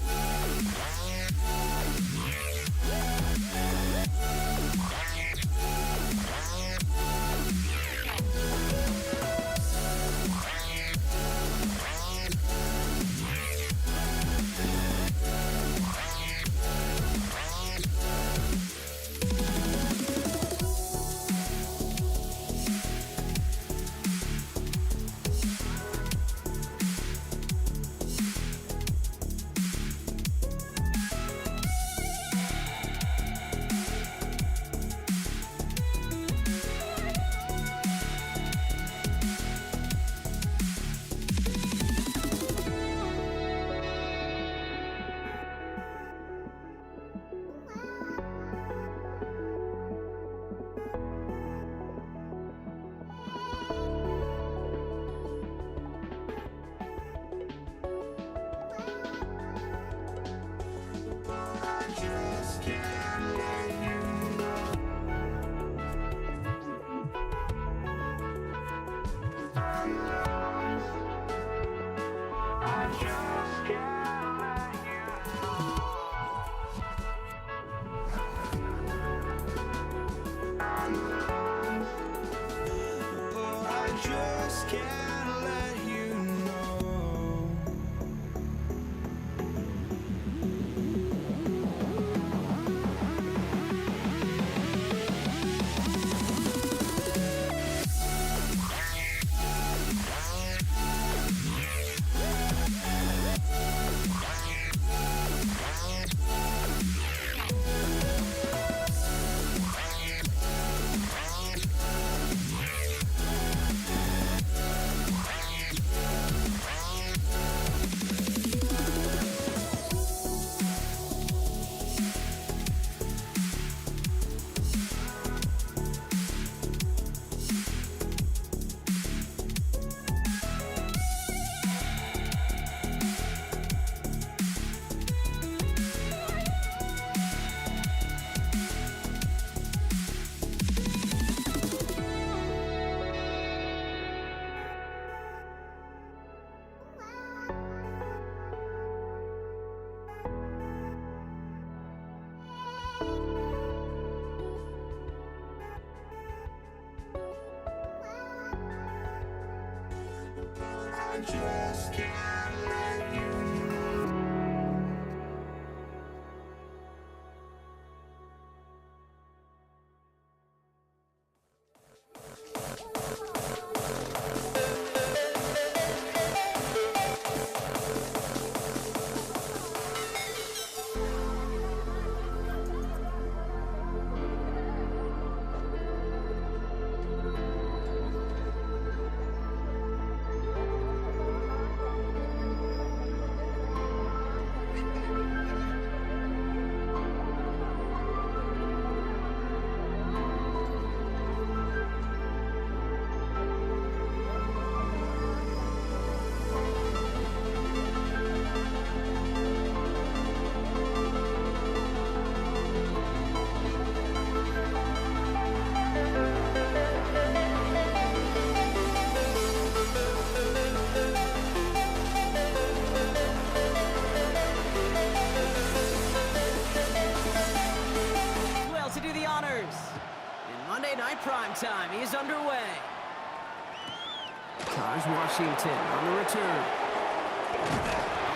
Speaker 3: Taj Washington on the return.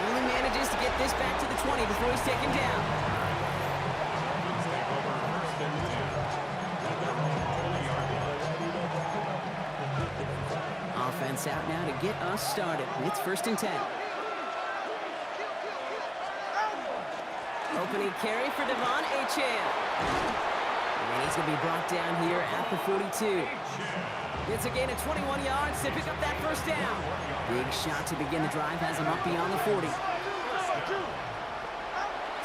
Speaker 3: Only manages to get this back to the 20 before he's taken down.
Speaker 2: Dolphins take over first and 10 at their own 20-yard line.
Speaker 3: Offense out now to get us started. It's first and 10. Opening carry for Devon Achane. And he's going to be brought down here at the 42. It's a gain of 21 yards to pick up that first down. Big shot to begin the drive has him up beyond the 40.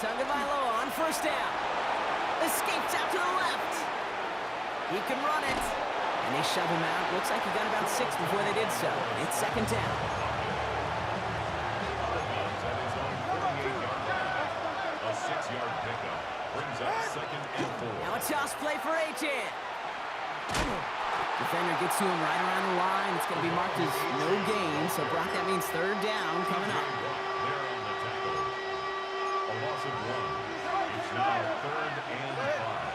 Speaker 3: Tagovailoa on first down. Escapes out to the left. He can run it. And they shove him out. Looks like he got about 6 before they did so. It's second down.
Speaker 2: A 6-yard pickup brings up second and 4.
Speaker 3: Now a toss play for Achane. Defender gets to him right around the line. It's going to be marked as no gain. So, Brock, that means third down coming up.
Speaker 2: There on the tackle. A loss of 1. It's now third and 5.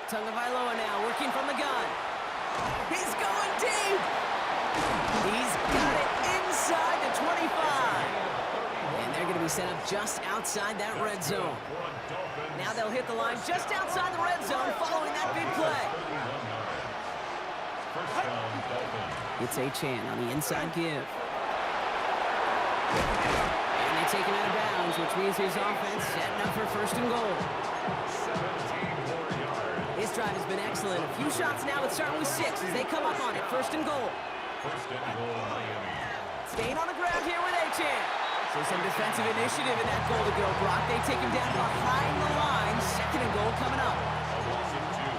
Speaker 3: Tagovailoa now working from the gun. He's going deep. He's got it inside the 25. And they're going to be set up just outside that red zone. Now they'll hit the line just outside the red zone following that big play.
Speaker 2: First down, Dolphins.
Speaker 3: It's Achane on the inside give. And they take him out of bounds, which means his offense setting up for first and goal.
Speaker 2: 17 more yards.
Speaker 3: His drive has been excellent. A few shots now, it's starting with 6 as they come up on it. First and goal.
Speaker 2: First and goal, Miami.
Speaker 3: Staying on the ground here with Achane. So some defensive initiative in that goal to go, Brock. They take him down behind the line. Second and goal coming up.
Speaker 2: A loss of 2.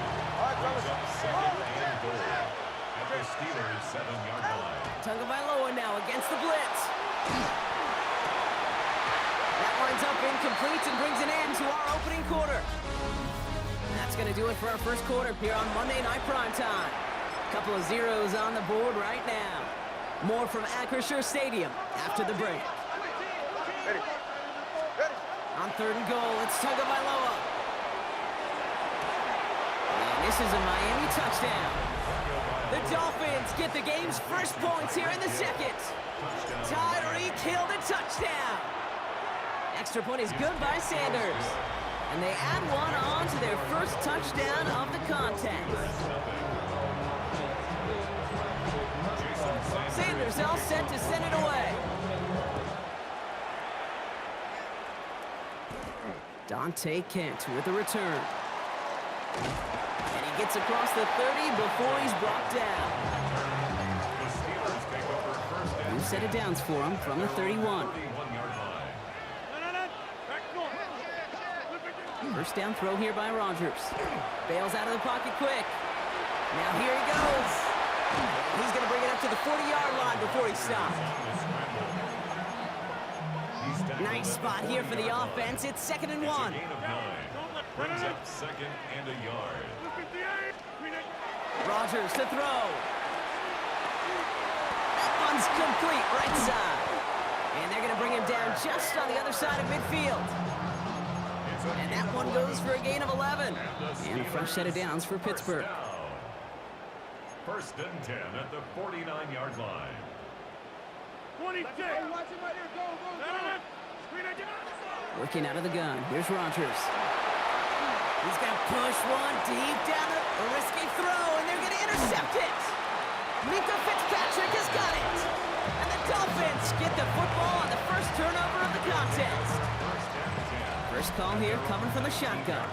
Speaker 2: Brings up second and goal at the Steelers' 7-yard line.
Speaker 3: Tagovailoa now against the blitz. That winds up incomplete and brings an end to our opening quarter. That's going to do it for our first quarter here on Monday Night Primetime. A couple of zeros on the board right now. More from Acrisure Stadium after the break. On third and goal, it's Tagovailoa. And this is a Miami touchdown. The Dolphins get the game's first points here in the second. Tyreek Hill the touchdown. Extra point is good by Sanders. And they add one on to their first touchdown of the contest. Sanders all set to send it away. Dante Kent with the return. And he gets across the 30 before he's brought down.
Speaker 2: The Steelers take over first and
Speaker 3: New set of downs for him from the 31.
Speaker 2: 31-yard line.
Speaker 3: First down throw here by Rodgers. Bails out of the pocket quick. Now here he goes. He's going to bring it up to the 40-yard line before he's stopped. Nice spot here for the offense. It's second and 1.
Speaker 2: Gain of 9. Brings up second and a yard.
Speaker 3: Rodgers to throw. That one's complete right side. And they're going to bring him down just on the other side of midfield. And that one goes for a gain of 11. And a fresh set of downs for Pittsburgh.
Speaker 2: First and 10 at the 49-yard line.
Speaker 8: 22.
Speaker 3: Working out of the gun. Here's Rodgers. He's going to push one deep down the risky throw, and they're going to intercept it. Minka Fitzpatrick has got it. And the Dolphins get the football on the first turnover of the contest. First call here coming from the shotgun.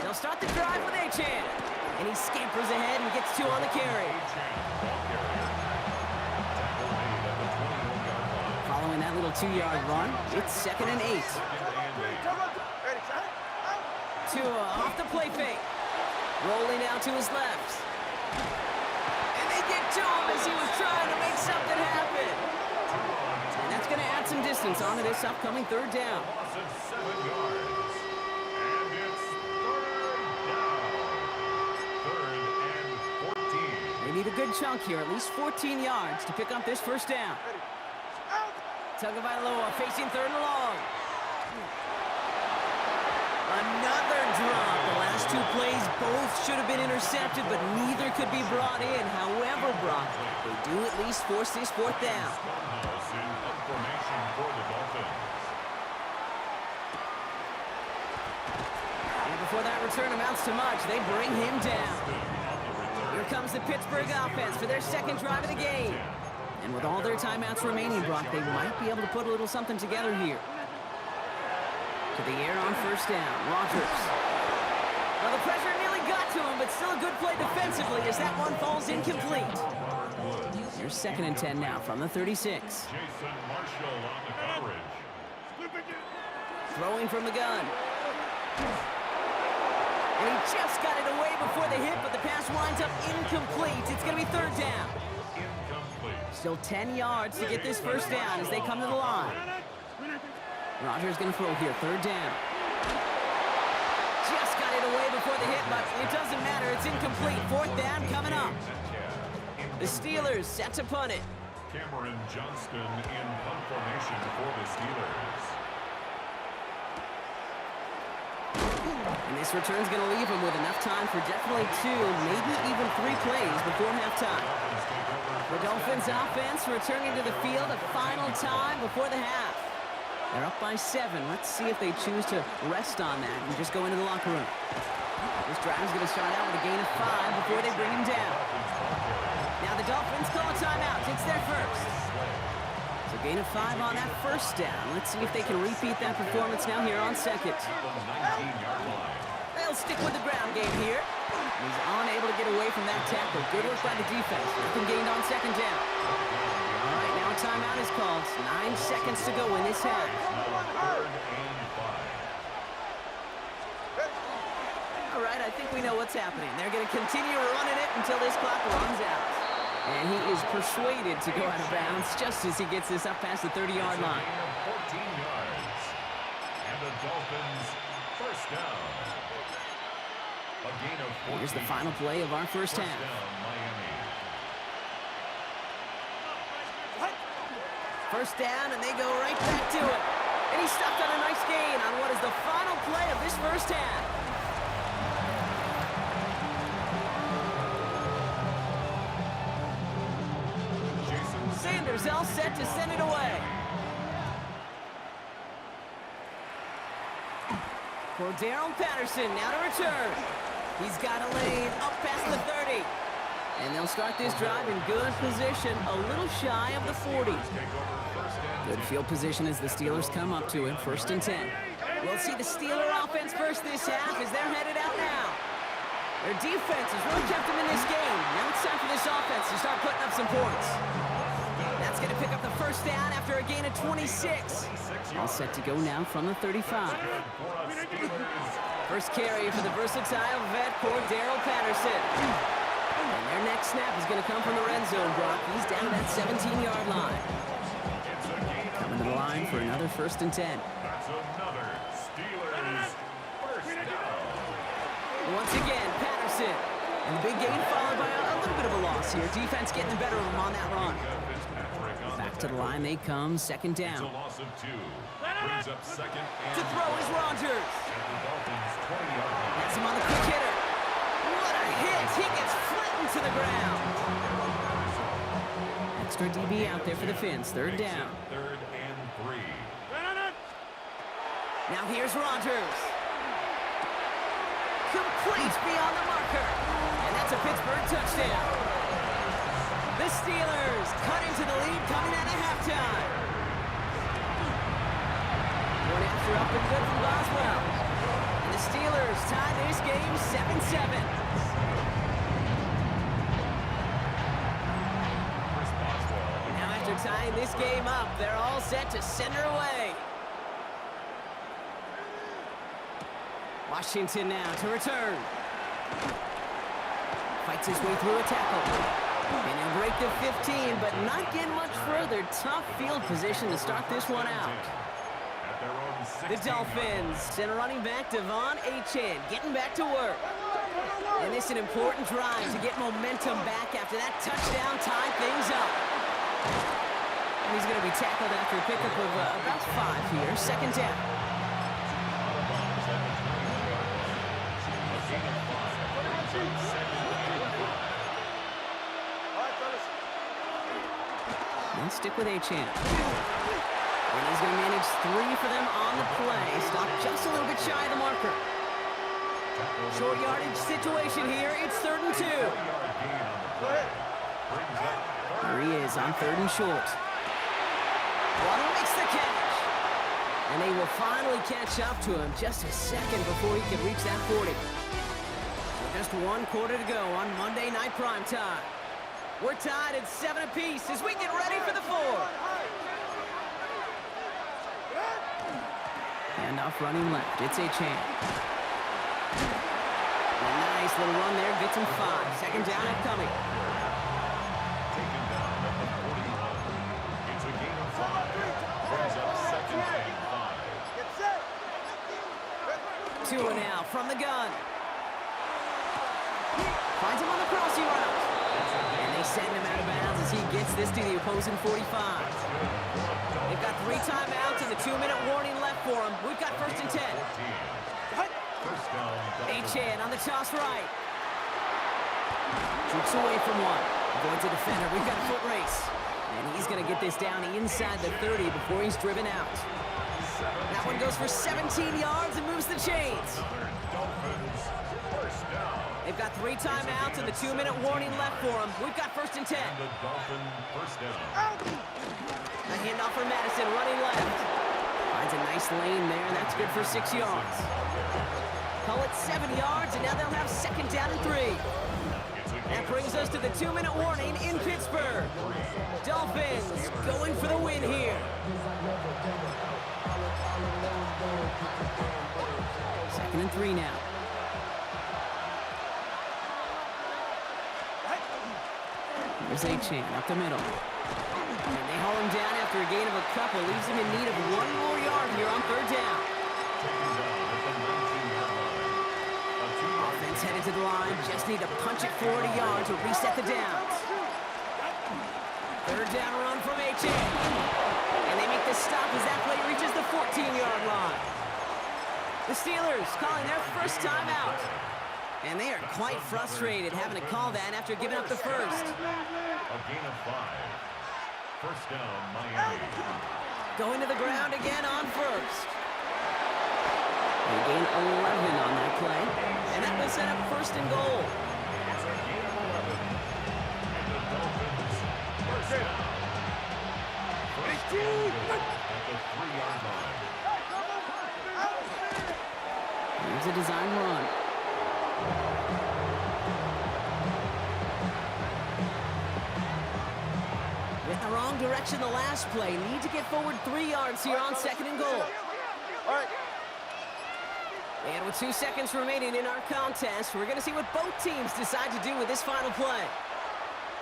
Speaker 3: They'll start the drive with Achane. And he scampers ahead and gets 2 on the carry. Following that little 2-yard run, it's second and 8. Tua off the play fake. Rolling out to his left. And they get to him as he was trying to make something happen. And that's going to add some distance onto this upcoming third down.
Speaker 2: Loss of 7 yards. And it's third down. Third and 14.
Speaker 3: They need a good chunk here, at least 14 yards to pick up this first down. Tagovailoa facing third and long. two plays, both should have been intercepted, but neither could be brought in. However, Brock, they do at least force this fourth down.
Speaker 2: Funhouse in up formation for the Dolphins.
Speaker 3: And before that return amounts to much, they bring him down. Here comes the Pittsburgh offense for their second drive of the game. And with all their timeouts remaining, Brock, they might be able to put a little something together here. To the air on first down, Rodgers. Well, the pressure nearly got to him, but still a good play defensively as that one falls incomplete. Here's 2nd and 10 now from the 36.
Speaker 2: Jason Marshall on the coverage.
Speaker 3: Throwing from the gun. And he just got it away before the hit, but the pass winds up incomplete. It's going to be 3rd down.
Speaker 2: Incomplete.
Speaker 3: Still 10 yards to get this first down as they come to the line. Rodgers going to throw here, 3rd down. Just got it away before the hit, but it doesn't matter. It's incomplete. 4th down coming up. The Steelers set to punt it.
Speaker 2: Cameron Johnston in punt formation for the Steelers.
Speaker 3: And this return's going to leave him with enough time for definitely 2, maybe even 3 plays before halftime. The Dolphins offense returning to the field a final time before the half. They're up by 7. Let's see if they choose to rest on that and just go into the locker room. This drive's going to start out with a gain of 5 before they bring him down. Now the Dolphins call a timeout. It's their first. So gain of 5 on that first down. Let's see if they can repeat that performance now here on 2nd. They'll stick with the ground game here. He's unable to get away from that tackle. Good work by the defense. Nothing gained on 2nd down. All right, now a timeout is called. 9 seconds to go in this half. All right, I think we know what's happening. They're going to continue running it until this clock runs out. And he is persuaded to go out of bounds just as he gets this up past the 30-yard line.
Speaker 2: 14 yards. And the Dolphins first down. A gain of 14.
Speaker 3: Here's the final play of our first half.
Speaker 2: Down, Miami.
Speaker 3: First down, and they go right back to it. And he stuck on a nice gain on what is the final play of this first half. Sanders all set to send it away. Cordarrelle Patterson now to return. He's got a lane up past the 30. And they'll start this drive in good position, a little shy of the 40. Good field position as the Steelers come up to it, 1st and 10. We'll see the Steeler offense first this half as they're headed out now. Their defense has really kept them in this game. Now it's time for this offense to start putting up some points. That's going to pick up the first down after a gain of 26. All set to go now from the 35. First carry for the versatile vet, Cordarrelle Patterson. And their next snap is going to come from the red zone, Brock. He's down at that 17-yard line. Coming to the line for another 1st and 10.
Speaker 2: That's another Steelers first down.
Speaker 3: Once again, Patterson. And the big gain followed by a little bit of a loss here. Defense getting the better of him on that run. Back to the line they come, 2nd
Speaker 2: It's a
Speaker 3: down.
Speaker 2: loss of 2. Brings up 2nd and
Speaker 3: To throw is Rodgers.
Speaker 2: at the Dolphins 20-yard line.
Speaker 3: That's him on the quick hitter. What a hit! He gets flattened to the ground. Extra DB out there for the Finns. 3rd down.
Speaker 2: 3rd and 3.
Speaker 3: Now here's Rodgers. Complete beyond the marker. And that's a Pittsburgh touchdown. The Steelers cut into the lead coming out of halftime. One after up and good from Boswell. And the Steelers tie this game 7-7. Now after tying this game up, they're all set to send her away. Washington now to return. Fights his way through a tackle. And he'll break the 15, but not get much further. Tough field position to start this one out.
Speaker 2: At their own
Speaker 3: The
Speaker 2: 16
Speaker 3: Dolphins send a running back, Devon Achane, getting back to work. And this is an important drive to get momentum back after that touchdown tied things up. And he's going to be tackled after a pickup of about 5 here. 2nd down.
Speaker 2: A gain of
Speaker 3: They'll stick with Achane. And he's going to manage 3 for them on the play. Stopped just a little bit shy of the marker. Short yardage situation here. It's 3rd and 2. There he is on 3rd and short. Waddle makes the catch. And they will finally catch up to him just a second before he can reach that 40. So just 1 quarter to go on Monday Night Primetime. We're tied at 7 apiece as we get ready for the 4th. Handoff running left. It's Achane. A nice little run there. Gets him 5. 2nd down upcoming.
Speaker 2: Taken down at the 41. It's a gain of 5. Brings up 2nd and 5.
Speaker 3: 2 and out from the gun. Finds him on the crossing route. And they send him out of bounds as he gets this to the opposing 45. They've got 3 timeouts and the 2-minute warning left for them. We've got 1st and 10.
Speaker 2: First down.
Speaker 3: Achane on the toss right. Shoots away from one. Avoids a defender. We've got a foot race. And he's going to get this down inside the 30 before he's driven out. That one goes for 17 yards and moves the chains.
Speaker 2: Dolphins. First down.
Speaker 3: They've got 3 timeouts and the 2-minute warning left for them. We've got 1st and 10.
Speaker 2: The Dolphin first down.
Speaker 3: A handoff for Madison, running left. Finds a nice lane there, and that's good for 6 yards. Call it 7 yards, and now they'll have 2nd down and 3. That brings us to the 2-minute warning in Pittsburgh. Dolphins going for the win here. 2nd and 3 now. Here's Achane up the middle. And they haul him down after a gain of a couple. Leaves him in need of 1 more yard here on 3rd down. Offense headed to the line. Just need to punch it 40 yards to reset the downs. 3rd down run from Achane. And they make the stop as that play reaches the 14-yard line. The Steelers calling their first timeout. And they are quite frustrated having to call that after giving up the first.
Speaker 2: A gain of 5. First down, Miami.
Speaker 3: Going to the ground again on 1st. They gain 11 on that play. And that will set up 1st and goal.
Speaker 2: It's a gain of 11. And the Dolphins first down. First and goal at the 3-yard line.
Speaker 3: Here's a design run. Went the wrong direction the last play. Need to get forward 3 yards here on 2nd and goal. And with 2 seconds remaining in our contest, we're going to see what both teams decide to do with this final play.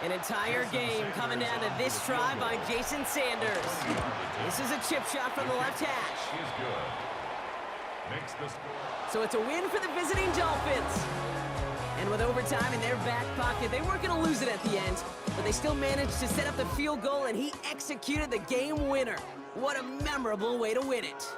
Speaker 3: An entire game coming down to this try by Jason Sanders. This is a chip shot from the left hash.
Speaker 2: Is good. Makes the score.
Speaker 3: So it's a win for the visiting Dolphins. And with overtime in their back pocket, they weren't going to lose it at the end, but they still managed to set up the field goal, and he executed the game winner. What a memorable way to win it.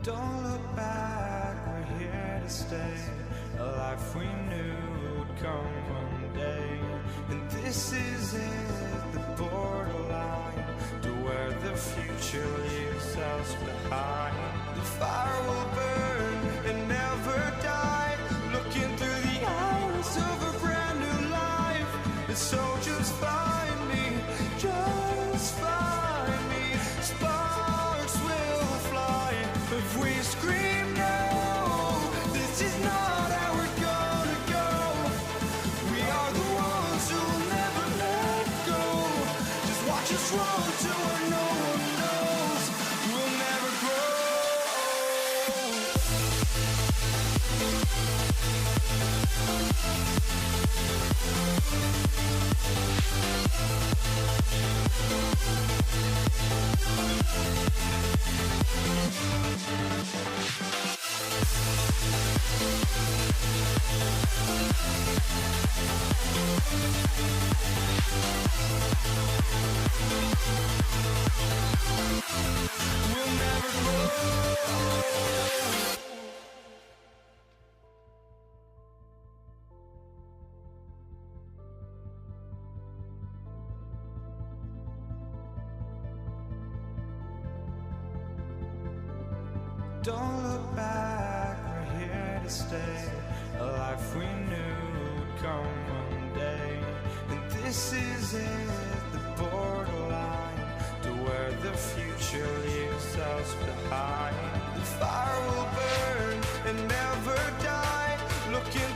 Speaker 1: Don't look back, we're here to stay. A life we knew would come one day. And this is it, the borderline to where the future leaves us behind. The fire will burn and never die. Looking through the eyes of a brand new life. And so just find me, just find me. Sparks will fly if we scream no. This is not how we're gonna go. We are the ones who will never let go. Just watch us run to where no one knows. We'll never grow. We'll never grow. Don't look back, we're here to stay. A life we knew would come one day. And this is it, the borderline to where the future leaves us behind. The fire will burn and never die. Looking